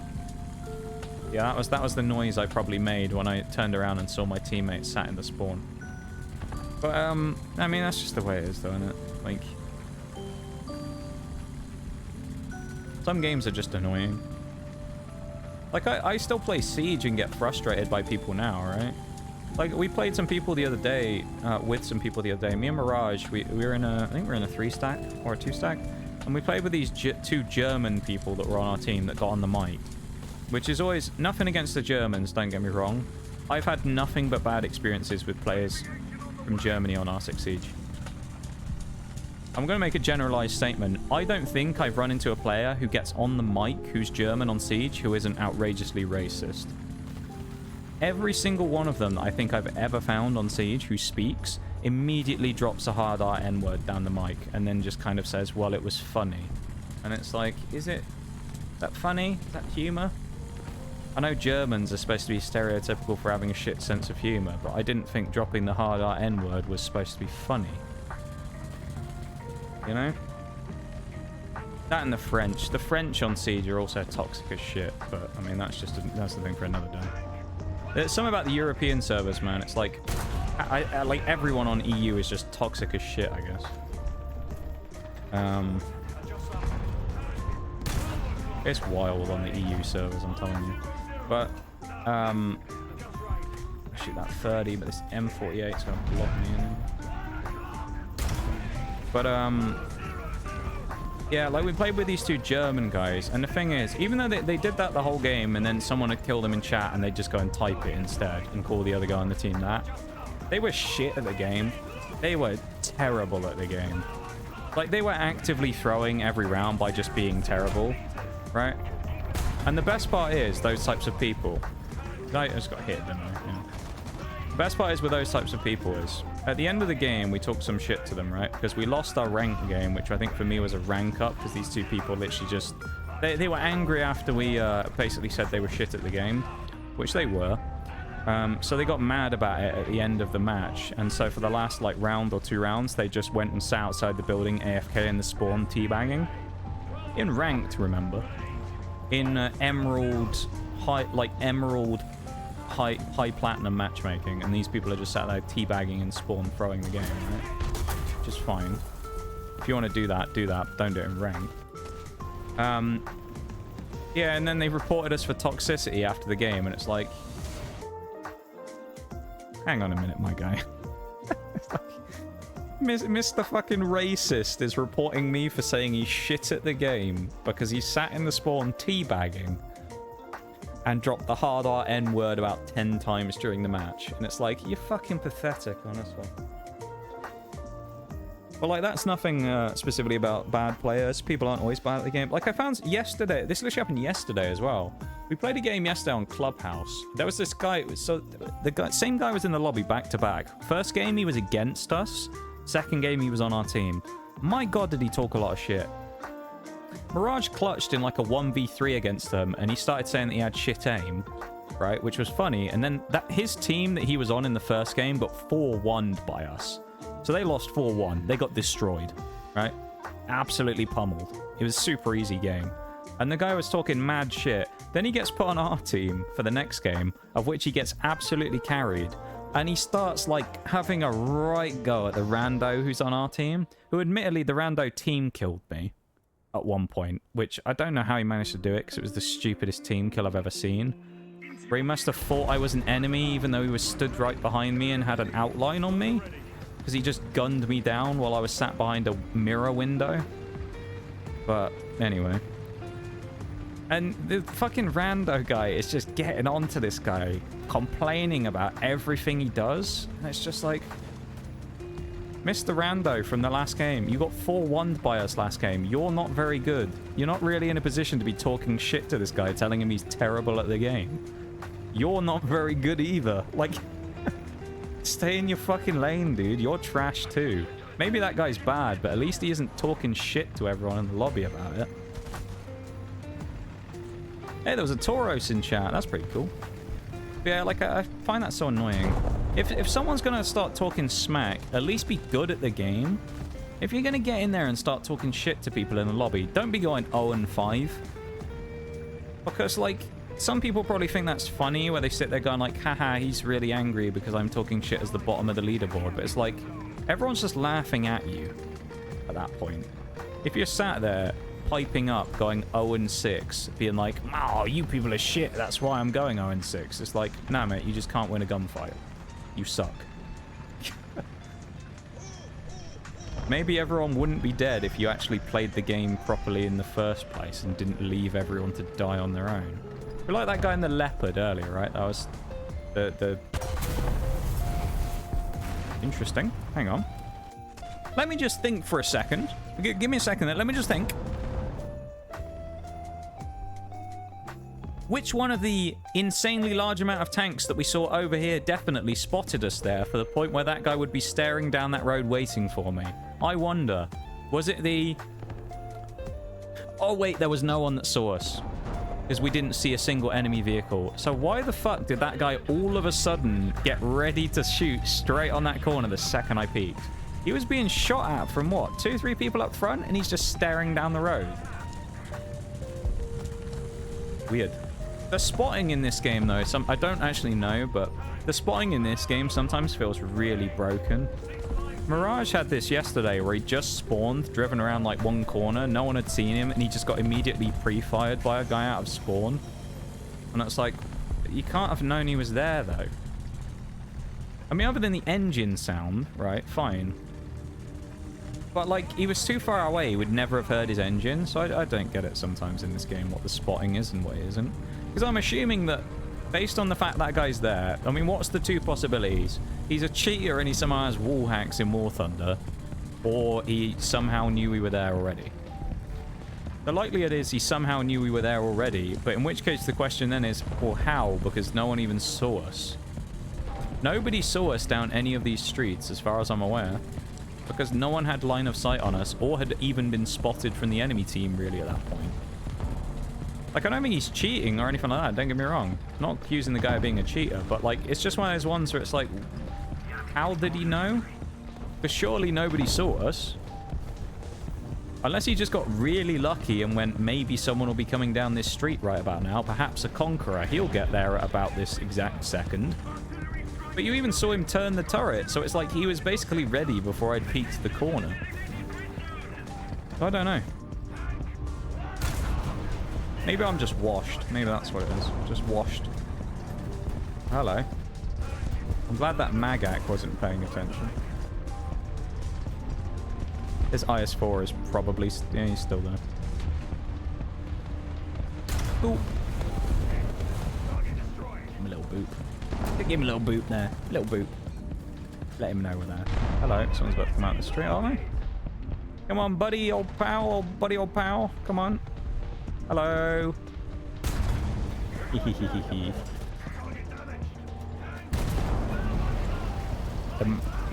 Yeah, that was the noise I probably made when I turned around and saw my teammates sat in the spawn. But, I mean, that's just the way it is, though, isn't it? Like... Some games are just annoying. Like, I still play Siege and get frustrated by people now, right? Like, we played some people the other day, with some people the other day. Me and Mirage, we were in a, I think we were in a 3-stack or a 2-stack. And we played with these 2 German people that were on our team that got on the mic. Which is always, nothing against the Germans, don't get me wrong. I've had nothing but bad experiences with players from Germany on R6 Siege. I'm going to make a generalized statement. I don't think I've run into a player who gets on the mic who's German on Siege who isn't outrageously racist. Every single one of them I think I've ever found on Siege who speaks immediately drops a hard R N-word down the mic and then just kind of says, well, it was funny. And it's like, is that funny? Is that humor? I know Germans are supposed to be stereotypical for having a shit sense of humor, but I didn't think dropping the hard R N-word was supposed to be funny. You know? That and the French. The French on Siege are also toxic as shit, but I mean, that's the thing for another day. There's something about the European servers, man. It's like, like everyone on EU is just toxic as shit, I guess. It's wild on the EU servers, I'm telling you. But, shoot that 30, but this M48's gonna block me in. But, yeah, like we played with these two German guys, and the thing is, even though they did that the whole game, and then someone would kill them in chat, and they'd just go and type it instead, and call the other guy on the team that, they were shit at the game. They were terrible at the game. Like, they were actively throwing every round by just being terrible, right? And the best part is, those types of people... I just got hit, didn't I? Yeah. The best part is with those types of people is, at the end of the game, we talked some shit to them, right? Because we lost our rank game, which I think for me was a rank up, because these two people literally just... They were angry after we basically said they were shit at the game, which they were. So they got mad about it at the end of the match, and so for the last like round or 2 rounds, they just went and sat outside the building AFK in the spawn teabagging. In ranked, remember. In Emerald high platinum matchmaking, and these people are just sat there teabagging and spawn throwing the game, right? Which is fine. If you want to do that, but don't do it in ranked. Yeah, and then they reported us for toxicity after the game, and it's like, hang on a minute, my guy. Mr. fucking racist is reporting me for saying he's shit at the game because he sat in the spawn teabagging and dropped the hard R N word about 10 times during the match. And it's like, you're fucking pathetic, honestly. Well, like, that's nothing specifically about bad players. People aren't always bad at the game. Like, I found yesterday, this literally happened yesterday as well. We played a game yesterday on Clubhouse. There was this guy, so the same guy was in the lobby back to back. First game, he was against us. Second game, he was on our team. My God, did he talk a lot of shit. Mirage clutched in like a 1v3 against them, and he started saying that he had shit aim, right? Which was funny. And then his team that he was on in the first game got 4-1'd by us. So they lost 4-1. They got destroyed, right? Absolutely pummeled. It was a super easy game. And the guy was talking mad shit. Then he gets put on our team for the next game, of which he gets absolutely carried. And he starts, like, having a right go at the rando who's on our team, who admittedly, the rando team killed me at one point, which I don't know how he managed to do it, because it was the stupidest team kill I've ever seen. Where he must have thought I was an enemy, even though he was stood right behind me and had an outline on me. Because he just gunned me down while I was sat behind a mirror window. But, anyway. And the fucking rando guy is just getting onto this guy, complaining about everything he does. And it's just like, Mr. Rando from the last game, you got 4-1'd by us last game. You're not very good. You're not really in a position to be talking shit to this guy, telling him he's terrible at the game. You're not very good either. Like, stay in your fucking lane, dude. You're trash too. Maybe that guy's bad, but at least he isn't talking shit to everyone in the lobby about it. Hey, there was a Tauros in chat. That's pretty cool. But yeah, like, I find that so annoying. If someone's going to start talking smack, at least be good at the game. If you're going to get in there and start talking shit to people in the lobby, don't be going 0-5. Because, like, some people probably think that's funny, where they sit there going like, haha, he's really angry because I'm talking shit as the bottom of the leaderboard. But it's like, everyone's just laughing at you at that point. If you're sat there piping up, going 0-6, being like, oh, you people are shit, that's why I'm going 0-6. It's like, nah, mate, you just can't win a gunfight. You suck. Maybe everyone wouldn't be dead if you actually played the game properly in the first place and didn't leave everyone to die on their own. We're like that guy in the leopard earlier, right? That was the... Interesting. Hang on. Let me just think for a second. Give me a second. Let me just think. Which one of the insanely large amount of tanks that we saw over here definitely spotted us there for the point where that guy would be staring down that road waiting for me? I wonder. Was it the... Oh, wait, there was no one that saw us. Because we didn't see a single enemy vehicle. So why the fuck did that guy all of a sudden get ready to shoot straight on that corner the second I peeked? He was being shot at from what? 2-3 people up front, and he's just staring down the road. Weird. The spotting in this game, though, I don't actually know, but the spotting in this game sometimes feels really broken. Mirage had this yesterday where he just spawned, driven around like one corner, no one had seen him, and he just got immediately pre-fired by a guy out of spawn. And it's like, you can't have known he was there, though. I mean, other than the engine sound, right, fine. But, like, he was too far away, he would never have heard his engine, so I don't get it sometimes in this game, what the spotting is and what it isn't. Because I'm assuming that, based on the fact that guy's there, I mean, what's the two possibilities? He's a cheater and he somehow has wall hacks in War Thunder, or he somehow knew we were there already. The likelihood is he somehow knew we were there already, but in which case the question then is, well, how? Because no one even saw us. Nobody saw us down any of these streets, as far as I'm aware, because no one had line of sight on us, or had even been spotted from the enemy team, really, at that point. Like, I don't think he's cheating or anything like that, don't get me wrong. Not accusing the guy of being a cheater, but, like, it's just one of those ones where it's like, how did he know? Because surely nobody saw us. Unless he just got really lucky and went, maybe someone will be coming down this street right about now. Perhaps a conqueror. He'll get there at about this exact second. But you even saw him turn the turret, so it's like he was basically ready before I'd peeked the corner. I don't know. Maybe I'm just washed. Maybe that's what it is. Just washed. Hello. I'm glad that Magak wasn't paying attention. His IS-4 is probably... yeah, he's still there. Boop. Give him a little boop. Give him a little boop there. A little boop. Let him know we're there. Hello. Someone's about to come out the street, aren't they? Come on, buddy, old pal. Old buddy, old pal. Come on. Hello.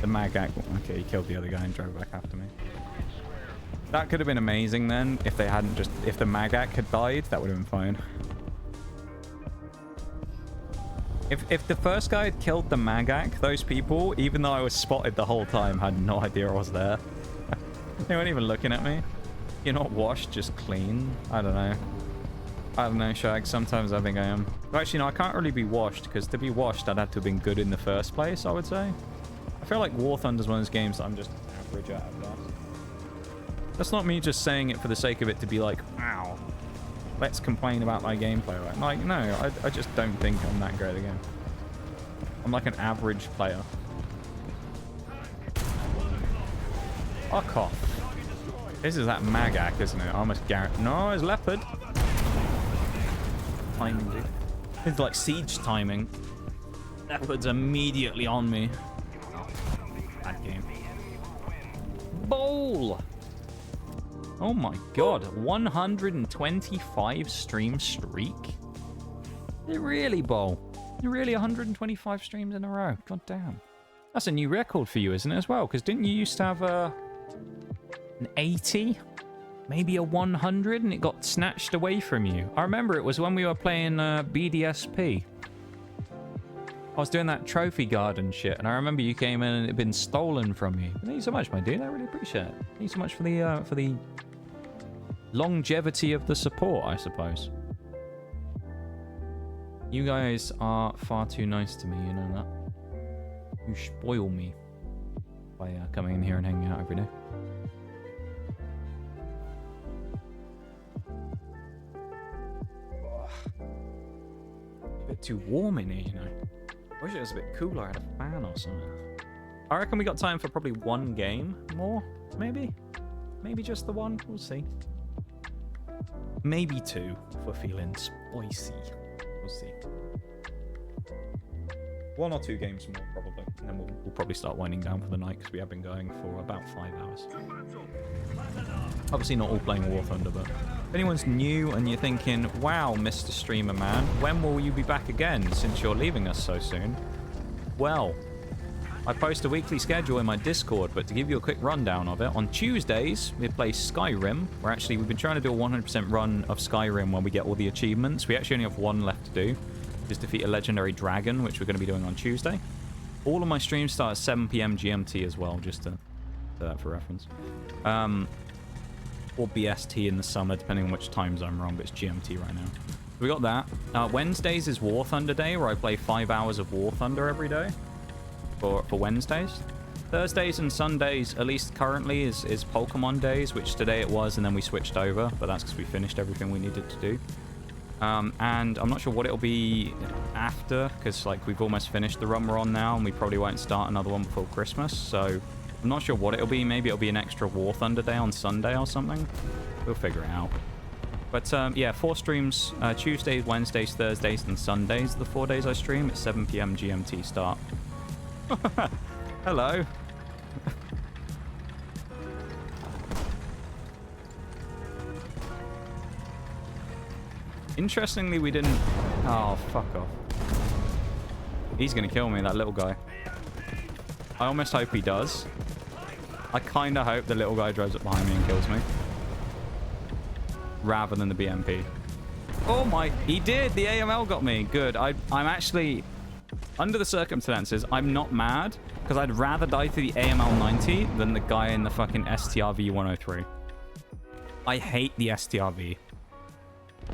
the Magak. Okay, he killed the other guy and drove back after me. That could have been amazing then if they hadn't just... if the Magak had died, that would have been fine. If the first guy had killed the Magak, those people, even though I was spotted the whole time, had no idea I was there. They weren't even looking at me. You're not washed, just clean. I don't know. I don't know, Shag. Sometimes I think I am. But actually, no, I can't really be washed, because to be washed, I'd have to have been good in the first place, I would say. I feel like War Thunder's one of those games that I'm just average at best. That's not me just saying it for the sake of it to be like, wow, let's complain about my gameplay. Like, no, I just don't think I'm that great at the game. I'm like an average player. Fuck off. This is that Magak, isn't it? I almost guarantee. No, it's Leopard. Timing, dude. It's like siege timing. Leopard's immediately on me. Bad game. Bowl! Oh my god, 125 stream streak? Is it really, Bowl? Really 125 streams in a row? God damn. That's a new record for you, isn't it, as well? Because didn't you used to have an 80? Maybe a 100, and it got snatched away from you. I remember it was when we were playing BDSP. I was doing that trophy garden shit, and I remember you came in and it had been stolen from you. Thank you so much, my dude. I really appreciate it. Thank you so much for the longevity of the support, I suppose. You guys are far too nice to me, you know that. You spoil me by coming in here and hanging out every day. A bit too warm in here, you know. I wish it was a bit cooler. I had a fan or something. I reckon we got time for probably one game more, maybe? Maybe just the one? We'll see. Maybe two, if we're feeling spicy. We'll see. One or two games more, probably. And then we'll probably start winding down for the night, because we have been going for about 5 hours. Obviously not all playing War Thunder, but if anyone's new and you're thinking, wow, Mr. Streamer Man, when will you be back again since you're leaving us so soon? Well, I post a weekly schedule in my Discord, but to give you a quick rundown of it, on Tuesdays, we play Skyrim, where actually we've been trying to do a 100% run of Skyrim when we get all the achievements. We actually only have one left to do, just defeat a legendary dragon, which we're going to be doing on Tuesday. All of my streams start at 7 PM GMT as well, just to that for reference. Or BST in the summer, depending on which time zone we're on, but it's GMT right now. We got that. Wednesdays is War Thunder Day, where I play 5 hours of War Thunder every day for Wednesdays. Thursdays and Sundays, at least currently, is Pokemon days, which today it was, and then we switched over, but that's because we finished everything we needed to do. And I'm not sure what it'll be after, because like we've almost finished the run we're on now, and we probably won't start another one before Christmas, so I'm not sure what it'll be. Maybe it'll be an extra War Thunder Day on Sunday or something. We'll figure it out. But yeah, 4 streams, Tuesdays, Wednesdays, Thursdays, and Sundays. The 4 days I stream at 7 p.m. GMT start. Hello. Interestingly, we didn't... Oh, fuck off. He's going to kill me, that little guy. I almost hope he does. I kind of hope the little guy drives up behind me and kills me. Rather than the BMP. Oh my... He did! The AML got me. Good. I'm actually... Under the circumstances, I'm not mad. Because I'd rather die to the AML 90 than the guy in the fucking STRV 103. I hate the STRV.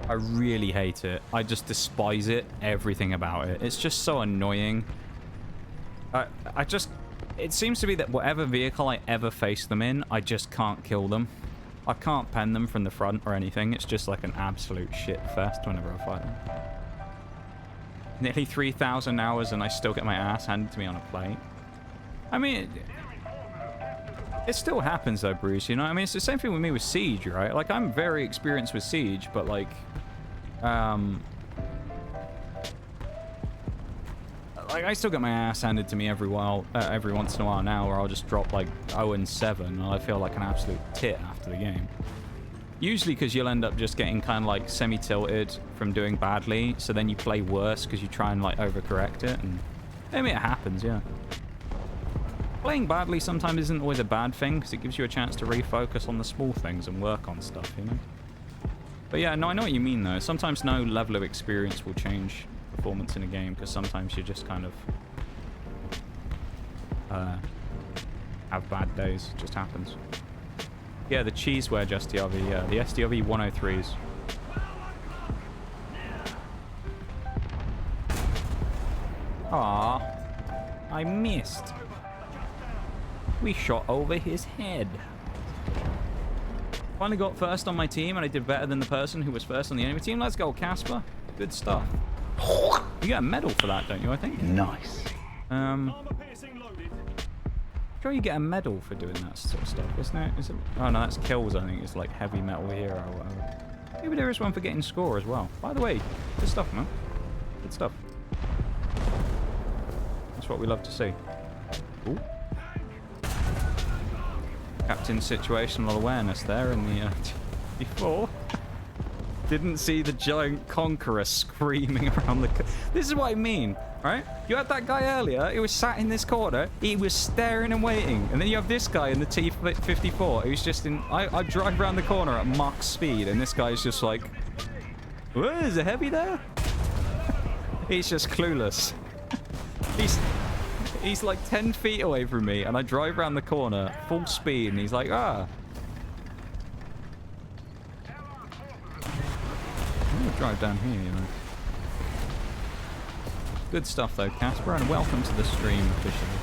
I really hate it. I just despise it. Everything about it. It's just so annoying. I just... It seems to be that whatever vehicle I ever face them in, I just can't kill them. I can't pen them from the front or anything. It's just like an absolute shit fest whenever I fight them. Nearly 3,000 hours and I still get my ass handed to me on a plate. I mean, it still happens though, Bruce, you know? I mean, it's the same thing with me with Siege, right? Like, I'm very experienced with Siege, but like, I still get my ass handed to me every once in a while now, where I'll just drop like 0-7 and I feel like an absolute tit after the game. Usually because you'll end up just getting kind of like semi-tilted from doing badly, so then you play worse because you try and like overcorrect it, and I mean, it happens, yeah. Playing badly sometimes isn't always a bad thing because it gives you a chance to refocus on the small things and work on stuff, you know? But yeah, no, I know what you mean though. Sometimes no level of experience will change performance in a game because sometimes you just kind of have bad days. It just happens. Yeah, the cheese wedge STRV, yeah. The STRV 103s. Ah, I missed. We shot over his head. Finally got first on my team, and I did better than the person who was first on the enemy team. Let's go, Casper. Good stuff. You get a medal for that, don't you, I think? Nice. Sure you get a medal for doing that sort of stuff, isn't it? Is it? Oh, no, that's kills, I think. It's like heavy metal hero or whatever. Maybe there is one for getting score as well. By the way, good stuff, man. Good stuff. That's what we love to see. Ooh. Captain situational awareness there in the before. Didn't see the giant conqueror screaming around the... This is what I mean, right? You had that guy earlier, he was sat in this corner, he was staring and waiting. And then you have this guy in the T-54, who's just in... I drive around the corner at Mach speed, and this guy's just like... What, is it heavy there? He's just clueless. He's like 10 feet away from me, and I drive around the corner, full speed, and he's like, ah. I'm gonna drive down here, you know. Good stuff though, Casper, and welcome to the stream officially.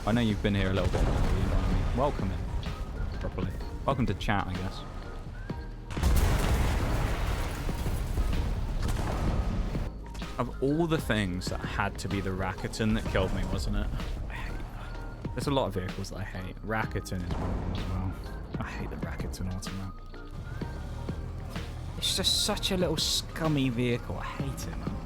I know you've been here a little bit longer, you know what I mean? Welcome in, properly. Welcome to chat, I guess. Of all the things, that had to be the Rakuten that killed me, wasn't it? I hate that. There's a lot of vehicles that I hate. Rakuten is one of them as well. I hate the Rakuten Automat. It's just such a little scummy vehicle. I hate it, man.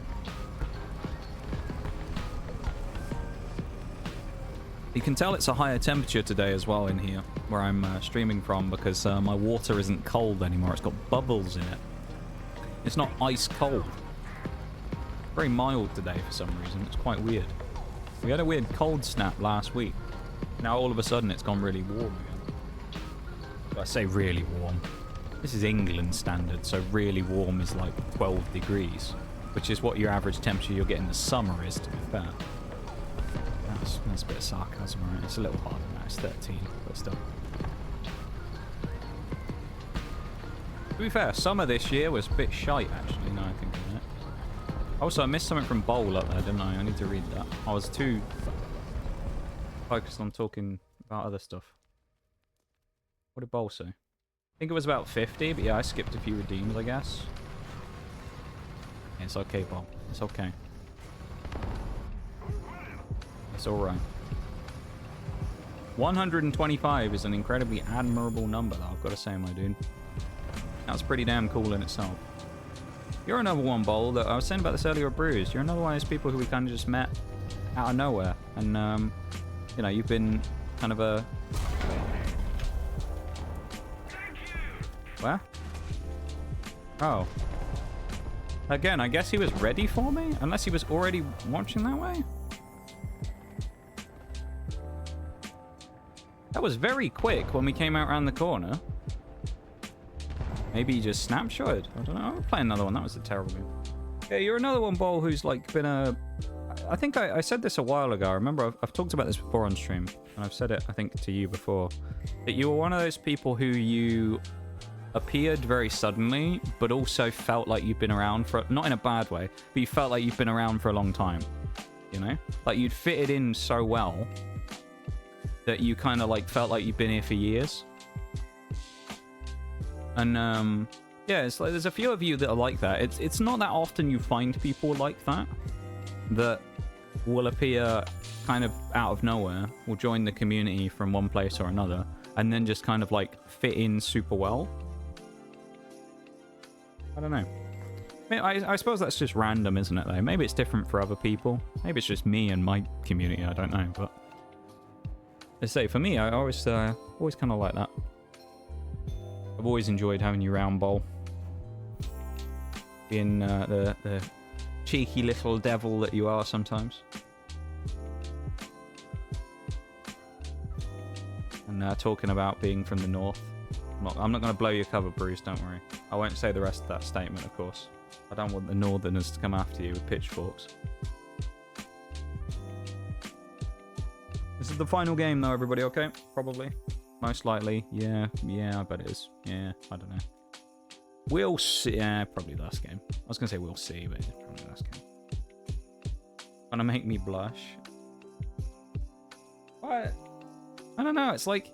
You can tell it's a higher temperature today as well in here, where I'm streaming from, because my water isn't cold anymore. It's got bubbles in it. It's not ice cold. Very mild today for some reason. It's quite weird. We had a weird cold snap last week. Now all of a sudden it's gone really warm again. But I say really warm. This is England standard, so really warm is like 12 degrees, which is what your average temperature you'll get in the summer is, to be fair. That's a bit of sarcasm, right? It's a little harder than that. It's 13, but still. To be fair, summer this year was a bit shite, actually, now I think of it. Also, I missed something from Bowl up there, didn't I? I need to read that. I was too focused on talking about other stuff. What did Bowl say? I think it was about 50, but yeah, I skipped a few redeems, I guess. Yeah, it's okay, Bowl. It's okay. It's alright. 125 is an incredibly admirable number, though, I've got to say, my dude. That's pretty damn cool in itself. You're another one, Bowl, that I was saying about this earlier with Bruce. You're another one of those people who we kind of just met out of nowhere. And, you know, you've been kind of a... Where? Oh. Again, I guess he was ready for me? Unless he was already watching that way? That was very quick when we came out around the corner. Maybe he just snapshotted. I don't know. I'll play another one. That was a terrible game. Yeah, you're another one, Bowl, who's like been a... I think I said this a while ago. I remember I've talked about this before on stream. And I've said it, I think, to you before. That you were one of those people who you appeared very suddenly, but also felt like you've been around for... Not in a bad way, but you felt like you've been around for a long time. You know? Like you'd fitted in so well that you kind of like felt like you've been here for years. And yeah, it's like there's a few of you that are like that. It's not that often you find people like that will appear kind of out of nowhere, will join the community from one place or another, and then just kind of like fit in super well. I don't know. I suppose that's just random, isn't it, though? Maybe it's different for other people. Maybe it's just me and my community, I don't know, but... Let's say, for me, I always kind of like that. I've always enjoyed having you round, Bowl. Being the cheeky little devil that you are sometimes. And talking about being from the north. I'm not going to blow your cover, Bruce, don't worry. I won't say the rest of that statement, of course. I don't want the northerners to come after you with pitchforks. This is the final game, though, everybody, okay? Probably. Most likely. Yeah, I bet it is. Yeah, I don't know. We'll see. Yeah, probably the last game. I was going to say we'll see, but it's probably the last game. Gonna make me blush. What? I don't know, it's like...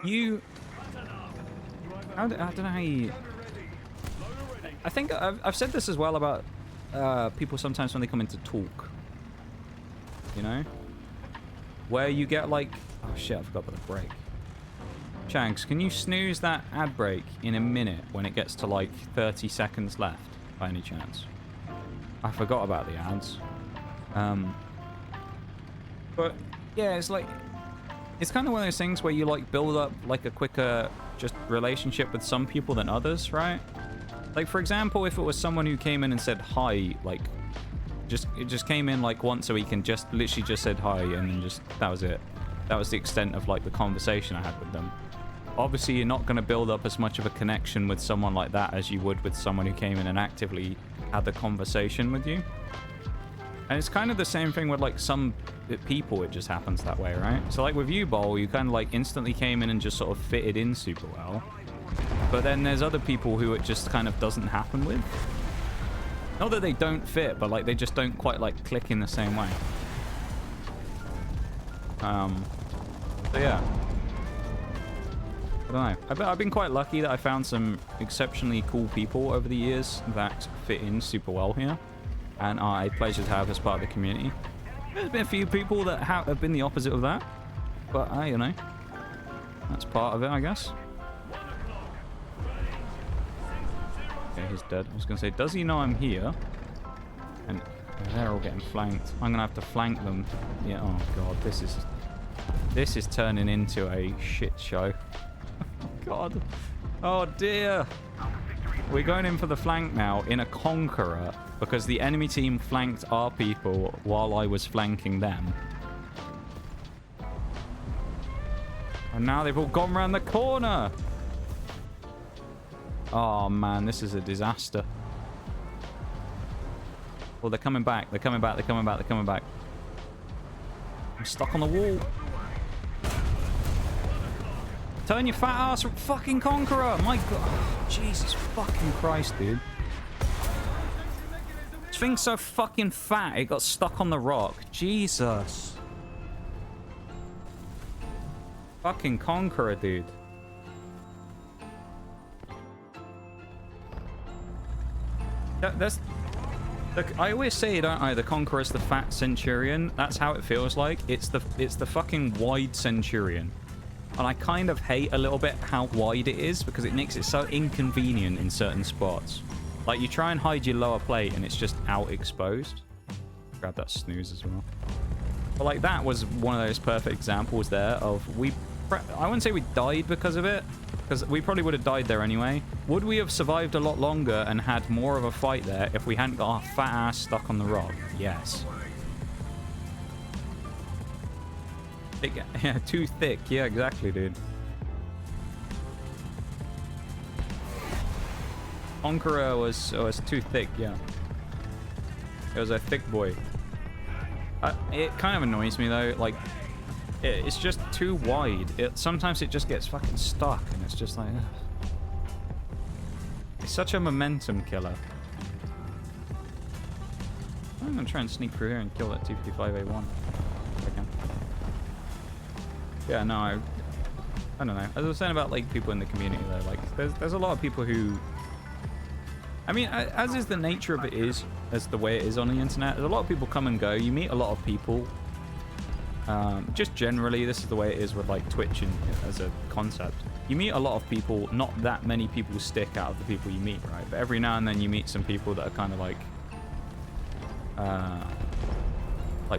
You... I don't know how you... I think I've said this as well about people sometimes when they come in to talk. You know? Where you get like... Oh shit, I forgot about the break. Shanks, can you snooze that ad break in a minute when it gets to like 30 seconds left, by any chance? I forgot about the ads. But yeah, it's like... It's kind of one of those things where you like build up like a quicker just relationship with some people than others, right? Like for example, if it was someone who came in and said hi, like it just came in like once a week and just literally just said hi and then just that was it. That was the extent of like the conversation I had with them. Obviously, you're not going to build up as much of a connection with someone like that as you would with someone who came in and actively had the conversation with you. And it's kind of the same thing with like some people, it just happens that way, right? So like with you, Bowl, you kind of like instantly came in and just sort of fitted in super well. But then there's other people who it just kind of doesn't happen with. Not that they don't fit, but like they just don't quite like click in the same way. So yeah. I don't know. I've been quite lucky that I found some exceptionally cool people over the years that fit in super well here. And are a pleasure to have as part of the community. There's been a few people that have been the opposite of that. But, you know, that's part of it, I guess. Okay, he's dead. I was going to say, does he know I'm here? And they're all getting flanked. I'm going to have to flank them. Yeah, oh god, this is turning into a shit show. Oh god. Oh dear. We're going in for the flank now in a Conqueror because the enemy team flanked our people while I was flanking them. And now they've all gone around the corner. Oh man, this is a disaster. Well, they're coming back. They're coming back. They're coming back. They're coming back. I'm stuck on the wall. Turn your fat ass fucking Conqueror. My god. Jesus fucking Christ, dude. This thing's so fucking fat, it got stuck on the rock. Jesus. Fucking Conqueror, dude. Look, I always say, don't I, the Conqueror's the fat Centurion. That's how it feels like. It's the fucking wide Centurion. And I kind of hate a little bit how wide it is because it makes it so inconvenient in certain spots. Like, you try and hide your lower plate and it's just out exposed. Grab that snooze as well. But, like, that was one of those perfect examples there of I wouldn't say we died because of it, because we probably would have died there anyway. Would we have survived a lot longer and had more of a fight there if we hadn't got our fat ass stuck on the rock? Yes. Yeah, too thick. Yeah, exactly, dude. Conqueror was too thick, yeah. It was a thick boy. It kind of annoys me, though. Like, it's just too wide. Sometimes it just gets fucking stuck, and it's just like... Ugh. It's such a momentum killer. I'm going to try and sneak through here and kill that 255A1. If I can. Yeah, no, I don't know. As I was saying about, like, people in the community, though, like, there's a lot of people who... I mean, as is the nature of it is, as the way it is on the internet, there's a lot of people come and go. You meet a lot of people. Just generally, this is the way it is with, like, Twitch and, as a concept. You meet a lot of people, not that many people stick out of the people you meet, right? But every now and then you meet some people that are kind of like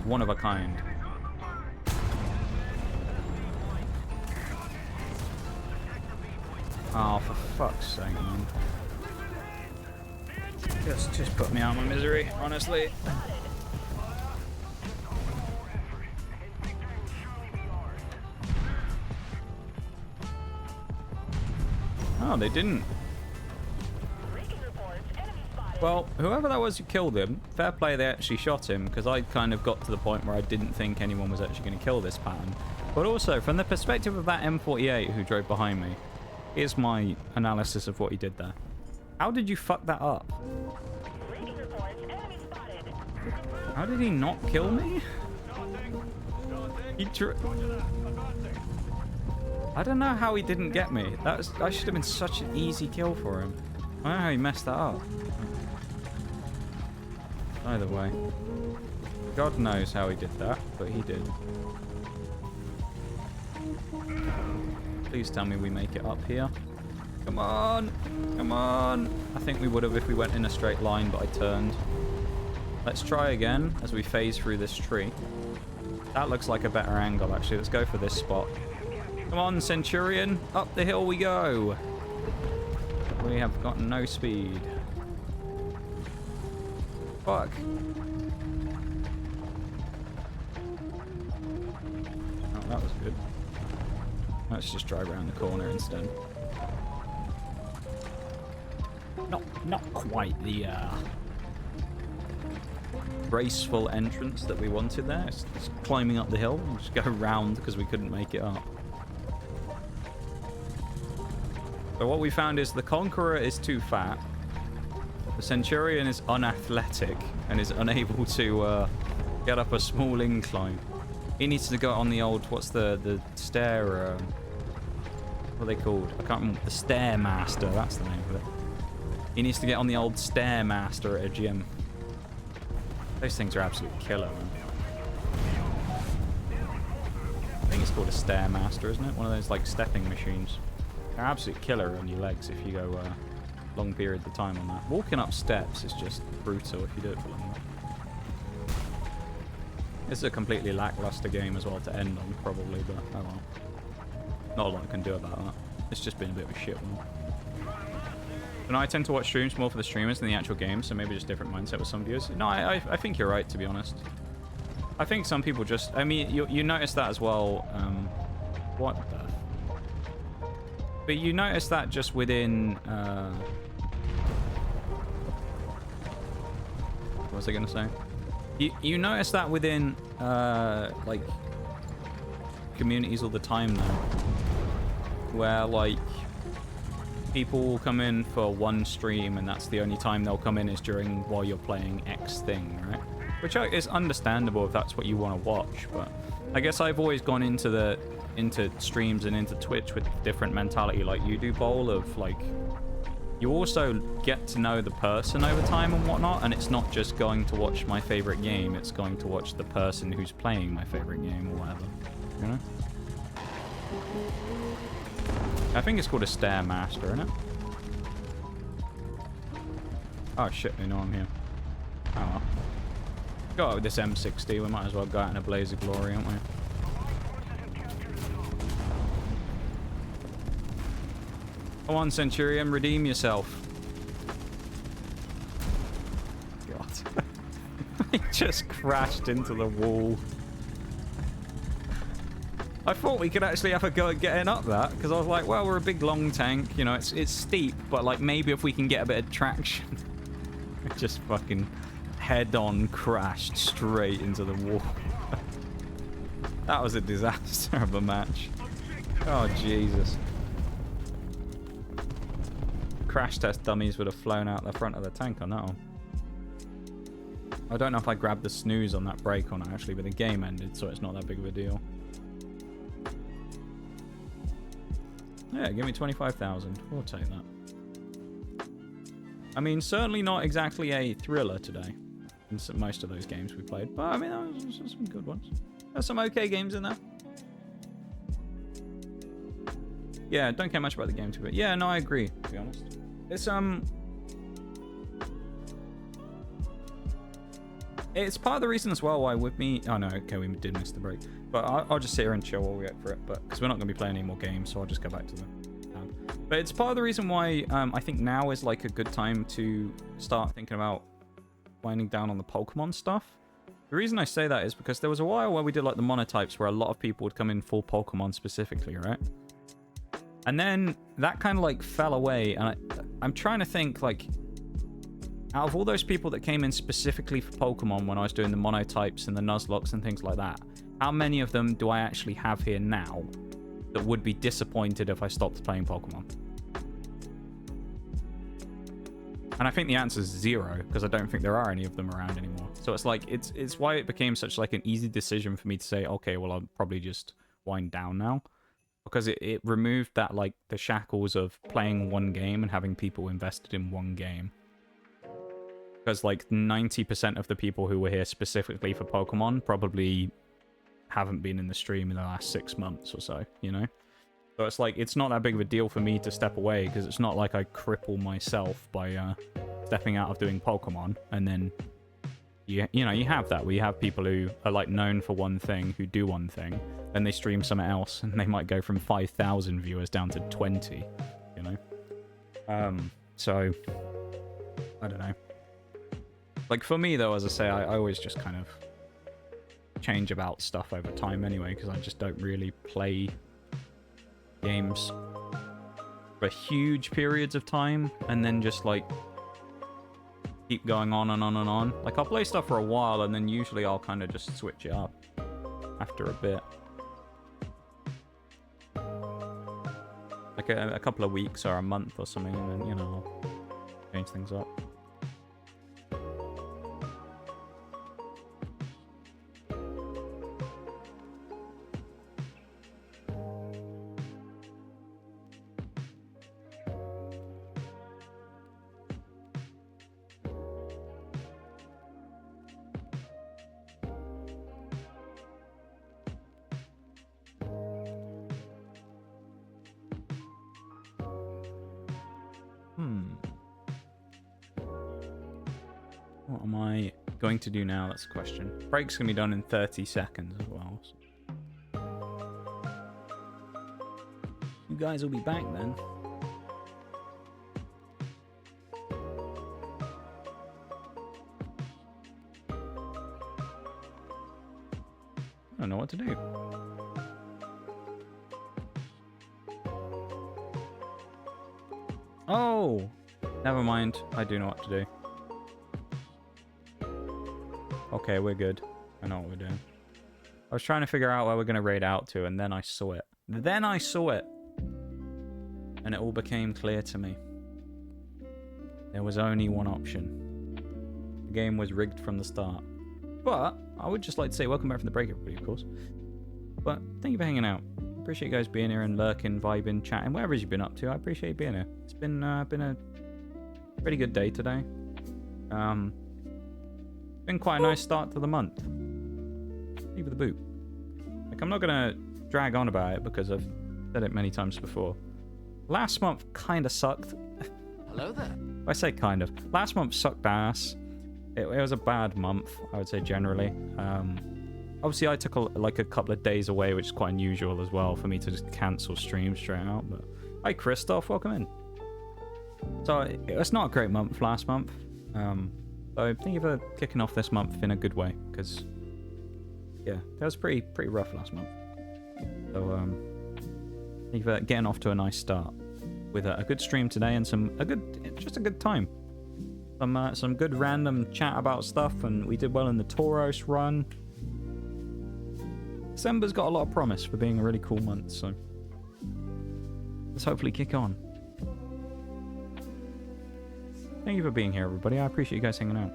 one of a kind. Oh, for fuck's sake, man. Just put me out of my misery, honestly. Oh, they didn't. Well, whoever that was who killed him, fair play, they actually shot him, because I kind of got to the point where I didn't think anyone was actually going to kill this pattern. But also, from the perspective of that M48 who drove behind me, here's my analysis of what he did there. How did you fuck that up? How did he not kill me? I don't know how he didn't get me. That should have been such an easy kill for him. I don't know how he messed that up. Either way. God knows how he did that, but he did. Please tell me we make it up here. Come on! Come on! I think we would have if we went in a straight line, but I turned. Let's try again as we phase through this tree. That looks like a better angle, actually. Let's go for this spot. Come on, Centurion. Up the hill we go. We have got no speed. Fuck. Oh, that was good. Let's just drive around the corner instead. Not quite the graceful entrance that we wanted there. It's climbing up the hill. We'll just go round because we couldn't make it up. So what we found is the Conqueror is too fat. The Centurion is unathletic and is unable to get up a small incline. He needs to go on the old, what's the stair, what are they called? I can't remember. The Stairmaster, that's the name of it. He needs to get on the old Stairmaster at a gym. Those things are absolute killer, man. I think it's called a Stairmaster, isn't it? One of those, like, stepping machines. They're absolute killer on your legs if you go long periods of time on that. Walking up steps is just brutal if you do it for long enough. This is a completely lackluster game as well to end on, probably, but oh well. Not a lot I can do about that. It's just been a bit of a shit one. And I tend to watch streams more for the streamers than the actual game, so maybe just different mindset with some viewers. No, I think you're right, to be honest. I think some people just... I mean, you notice that as well. What the... But you notice that just within... what was I going to say? You notice that within, like, communities all the time now. where, like, people will come in for one stream and that's the only time they'll come in is during while you're playing X thing, right? Which is understandable if that's what you want to watch, but I guess I've always gone into streams and into Twitch with different mentality like you do, Bowl, of like, you also get to know the person over time and whatnot, and it's not just going to watch my favorite game, it's going to watch the person who's playing my favorite game or whatever, you know? I think it's called a Stairmaster, isn't it? Oh shit, they know I'm here. Oh well. Go out with this M60, we might as well go out in a blaze of glory, aren't we? Come on, Centurion, redeem yourself. God. I just crashed into the wall. I thought we could actually have a go at getting up that, because I was like, well, we're a big long tank, you know, it's steep, but like maybe if we can get a bit of traction. I just fucking head-on crashed straight into the wall. That was a disaster of a match. Oh, Jesus. Crash test dummies would have flown out the front of the tank on that one. I don't know if I grabbed the snooze on that break or not, actually, but the game ended, so it's not that big of a deal. Yeah, give me 25,000. We'll take that. I mean, certainly not exactly a thriller today in most of those games we played, but I mean, there was some good ones. There's some okay games in there. Yeah, don't care much about the game too, but yeah, no, I agree, to be honest. It's part of the reason as well why with me... Oh, no, okay, we did miss the break. But I'll just sit here and chill while we wait for it. But because we're not going to be playing any more games, so I'll just go back to the tab. But it's part of the reason why I think now is like a good time to start thinking about winding down on the Pokemon stuff. The reason I say that is because there was a while where we did like the monotypes where a lot of people would come in for Pokemon specifically, right? And then that kind of like fell away. And I'm trying to think like... Out of all those people that came in specifically for Pokemon when I was doing the monotypes and the Nuzlockes and things like that, how many of them do I actually have here now that would be disappointed if I stopped playing Pokemon? And I think the answer is 0, because I don't think there are any of them around anymore. So it's like, it's why it became such like an easy decision for me to say, okay, well, I'll probably just wind down now. Because it removed that, like, the shackles of playing one game and having people invested in one game. Because, like, 90% of the people who were here specifically for Pokemon probably haven't been in the stream in the last 6 months or so, you know? So it's like, it's not that big of a deal for me to step away, because it's not like I cripple myself by stepping out of doing Pokemon. And then, you know, you have that, where you have people who are, like, known for one thing, who do one thing, then they stream something else, and they might go from 5,000 viewers down to 20, you know? So, I don't know. Like, for me, though, as I say, I always just kind of change about stuff over time anyway, because I just don't really play games for huge periods of time, and then just, like, keep going on and on and on. Like, I'll play stuff for a while, and then usually I'll kind of just switch it up after a bit. Like, a couple of weeks or a month or something, and then, you know, I'll change things up. What am I going to do now? That's the question. Break's going to be done in 30 seconds as well. So. You guys will be back then. I don't know what to do. Oh! Never mind. I do know what to do. Okay, we're good. I know what we're doing. I was trying to figure out where we're going to raid out to, and then I saw it. Then I saw it. and it all became clear to me. There was only one option. The game was rigged from the start. But I would just like to say welcome back from the break, everybody, of course. But thank you for hanging out. Appreciate you guys being here and lurking, vibing, chatting, whatever you've been up to. I appreciate you being here. It's been a pretty good day today. Been quite a nice start to the month. Leave the boot. Like, I'm not gonna drag on about it because I've said it many times before. Last month kind of sucked. Hello there. I say kind of. Last month sucked ass. It was a bad month, I would say, generally. Obviously, I took a couple of days away, which is quite unusual as well for me to just cancel streams straight out. But hi, Christoph, welcome in. So it's not a great month last month. So thank you for kicking off this month in a good way, because yeah, that was pretty rough last month. So thank you for getting off to a nice start with a good stream today and just a good time. Some good random chat about stuff, and we did well in the Tauros run. December's got a lot of promise for being a really cool month, so let's hopefully kick on. Thank you for being here, everybody. I appreciate you guys hanging out.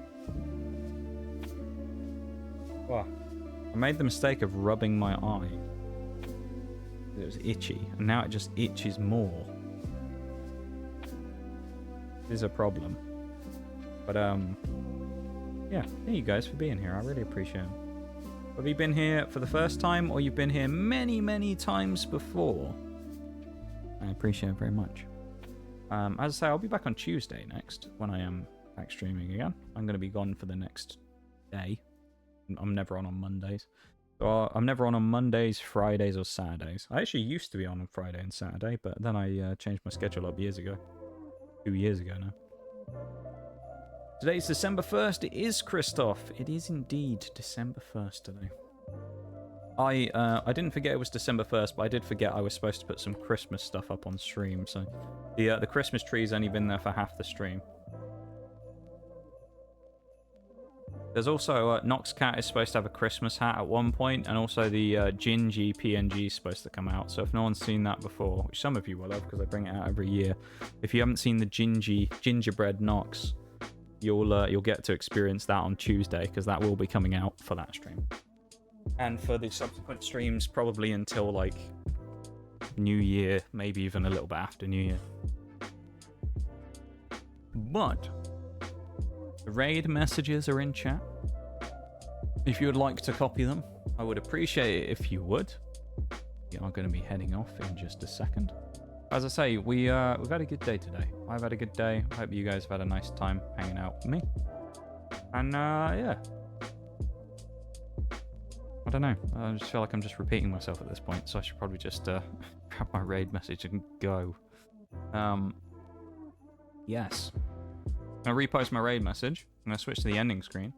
Wow. I made the mistake of rubbing my eye. It was itchy, and now it just itches more. This is a problem. But, yeah, thank you guys for being here. I really appreciate it. Have you been here for the first time, or you've been here many, many times before? I appreciate it very much. As I say, I'll be back on Tuesday next, when I am back streaming again. I'm going to be gone for the next day. I'm never on Mondays. So I'm never on Mondays, Fridays, or Saturdays. I actually used to be on Friday and Saturday, but then I changed my schedule up years ago. 2 years ago now. Today's December 1st. It is, Christoph. It is indeed December 1st today. I didn't forget it was December 1st, but I did forget I was supposed to put some Christmas stuff up on stream. So the Christmas tree's only been there for half the stream. There's also Noxcat is supposed to have a Christmas hat at one point, and also the Gingy PNG is supposed to come out. So if no one's seen that before, which some of you will have because I bring it out every year, if you haven't seen the gingerbread Nox, you'll get to experience that on Tuesday, because that will be coming out for that stream. And for the subsequent streams, probably until like New Year, maybe even a little bit after New Year. But the raid messages are in chat. If you would like to copy them, I would appreciate it if you would. We are going to be heading off in just a second. As I say, we've had a good day today. I've had a good day. I hope you guys have had a nice time hanging out with me. And yeah. I don't know. I just feel like I'm just repeating myself at this point, so I should probably just grab my raid message and go. Yes. I'm going to repost my raid message. I'm going to switch to the ending screen.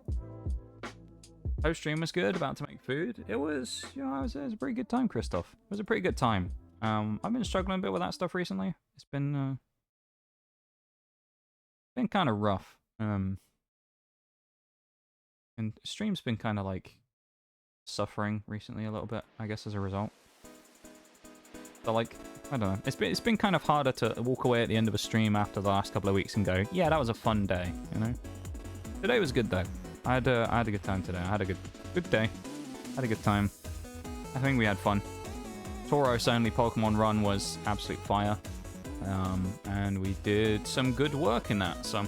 Post stream was good. About to make food. It was, it was a pretty good time, Christoph. It was a pretty good time. I've been struggling a bit with that stuff recently. It's been kind of rough. And stream's been kind of like suffering recently a little bit, I guess, as a result. So like, I don't know. It's been kind of harder to walk away at the end of a stream after the last couple of weeks and go, yeah, that was a fun day, you know. Today was good though. I had a good time today. I had a good day. Had a good time. I think we had fun. Tauros only Pokemon run was absolute fire, and we did some good work in that. So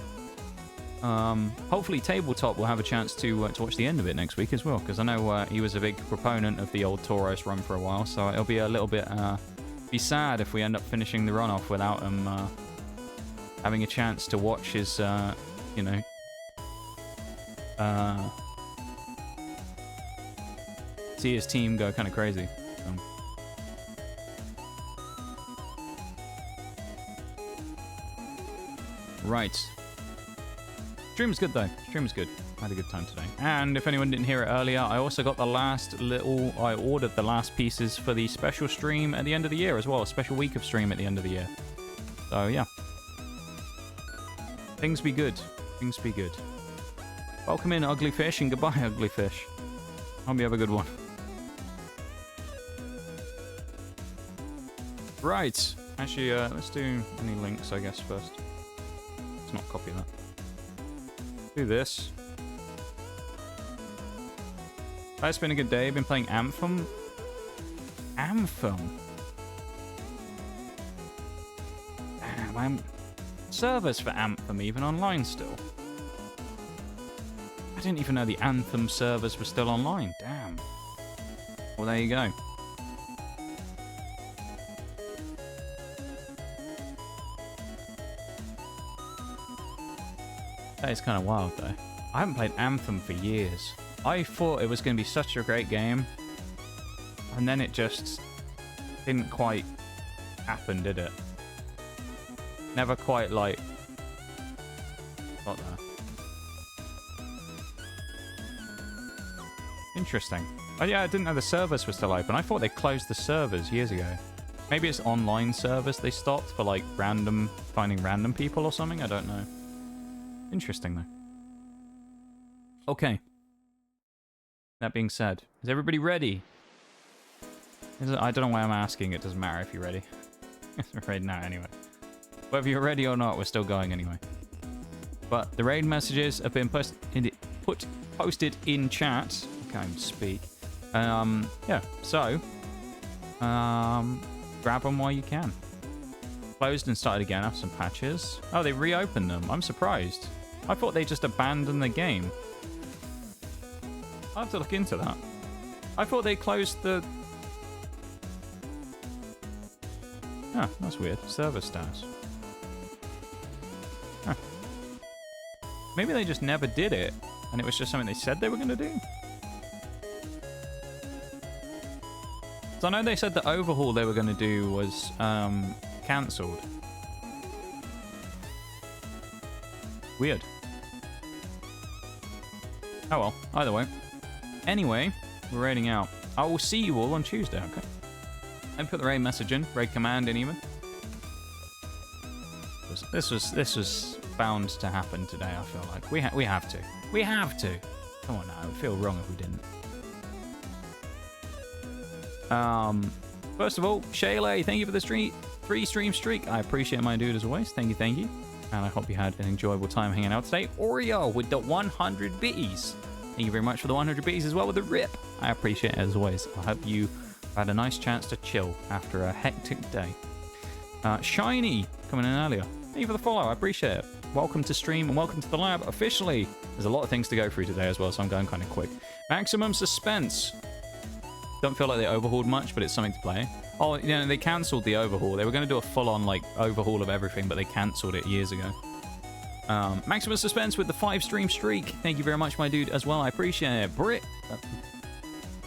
hopefully Tabletop will have a chance to watch the end of it next week as well, because I know he was a big proponent of the old Tauros run for a while. So it'll be a little bit be sad if we end up finishing the run off without him having a chance to watch his you know see his team go kind of crazy. So. Right. Stream was good though. Stream was good. I had a good time today. And if anyone didn't hear it earlier, I also got I ordered the last pieces for the special stream at the end of the year as well. A special week of stream at the end of the year. So yeah. Things be good. Things be good. Welcome in, Ugly Fish, and goodbye, Ugly Fish. Hope you have a good one. Right. Actually, let's do any links, I guess, first. Let's not copy that. Do this. It's been a good day. I've been playing Anthem. Anthem? Damn, I'm... Servers for Anthem even online still. I didn't even know the Anthem servers were still online. Damn. Well, there you go. That is kind of wild, though. I haven't played Anthem for years. I thought it was going to be such a great game. And then it just didn't quite happen, did it? Never quite, like... got there. Interesting. Oh yeah, I didn't know the servers were still open. I thought they closed the servers years ago. Maybe it's online servers they stopped for, like, finding random people or something? I don't know. Interesting, though. Okay. That being said, is everybody ready? I don't know why I'm asking. It doesn't matter if you're ready. We're ready now anyway. Whether you're ready or not, we're still going anyway. But the raid messages have been posted in chat. I can't even speak. Yeah, so grab them while you can. Closed and started again after some patches. Oh, they reopened them. I'm surprised. I thought they just abandoned the game. I'll have to look into that. I thought they closed the... Ah, that's weird. Server status. Huh. Maybe they just never did it, and it was just something they said they were going to do? So I know they said the overhaul they were going to do was cancelled. Weird. Oh well, either way. Anyway, we're raiding out. I will see you all on Tuesday, okay? And put the raid message in, raid command in even. This was bound to happen today, I feel like. We have to. We have to. Come on now, it would feel wrong if we didn't. First of all, Shayla, thank you for the 3-stream streak. I appreciate my dude as always. Thank you. And I hope you had an enjoyable time hanging out today. Oreo with the 100 bitties. Thank you very much for the 100 bitties as well with the rip. I appreciate it as always. I hope you had a nice chance to chill after a hectic day. Shiny coming in earlier. Thank you for the follow. I appreciate it. Welcome to stream and welcome to the lab officially. There's a lot of things to go through today as well, so I'm going kind of quick. Maximum suspense. Don't feel like they overhauled much, but it's something to play. Oh, you know, they cancelled the overhaul. They were going to do a full-on, like, overhaul of everything, but they cancelled it years ago. Maximum Suspense with the 5-stream streak. Thank you very much, my dude, as well. I appreciate it. Bruised.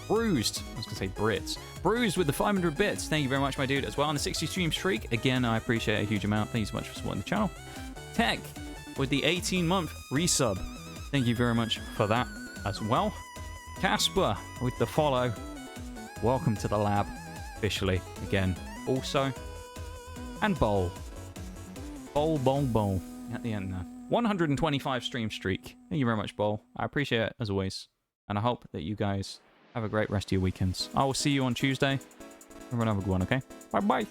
I was going to say Brits. Bruised with the 500 bits. Thank you very much, my dude, as well. On the 60-stream streak. Again, I appreciate a huge amount. Thank you so much for supporting the channel. Tech with the 18-month resub. Thank you very much for that as well. Casper with the follow. Welcome to the lab. Officially, again, also. And Bowl. Bowl. At the end there. 125 stream streak. Thank you very much, Bowl. I appreciate it, as always. And I hope that you guys have a great rest of your weekends. I will see you on Tuesday. Everyone have a good one, okay? Bye-bye.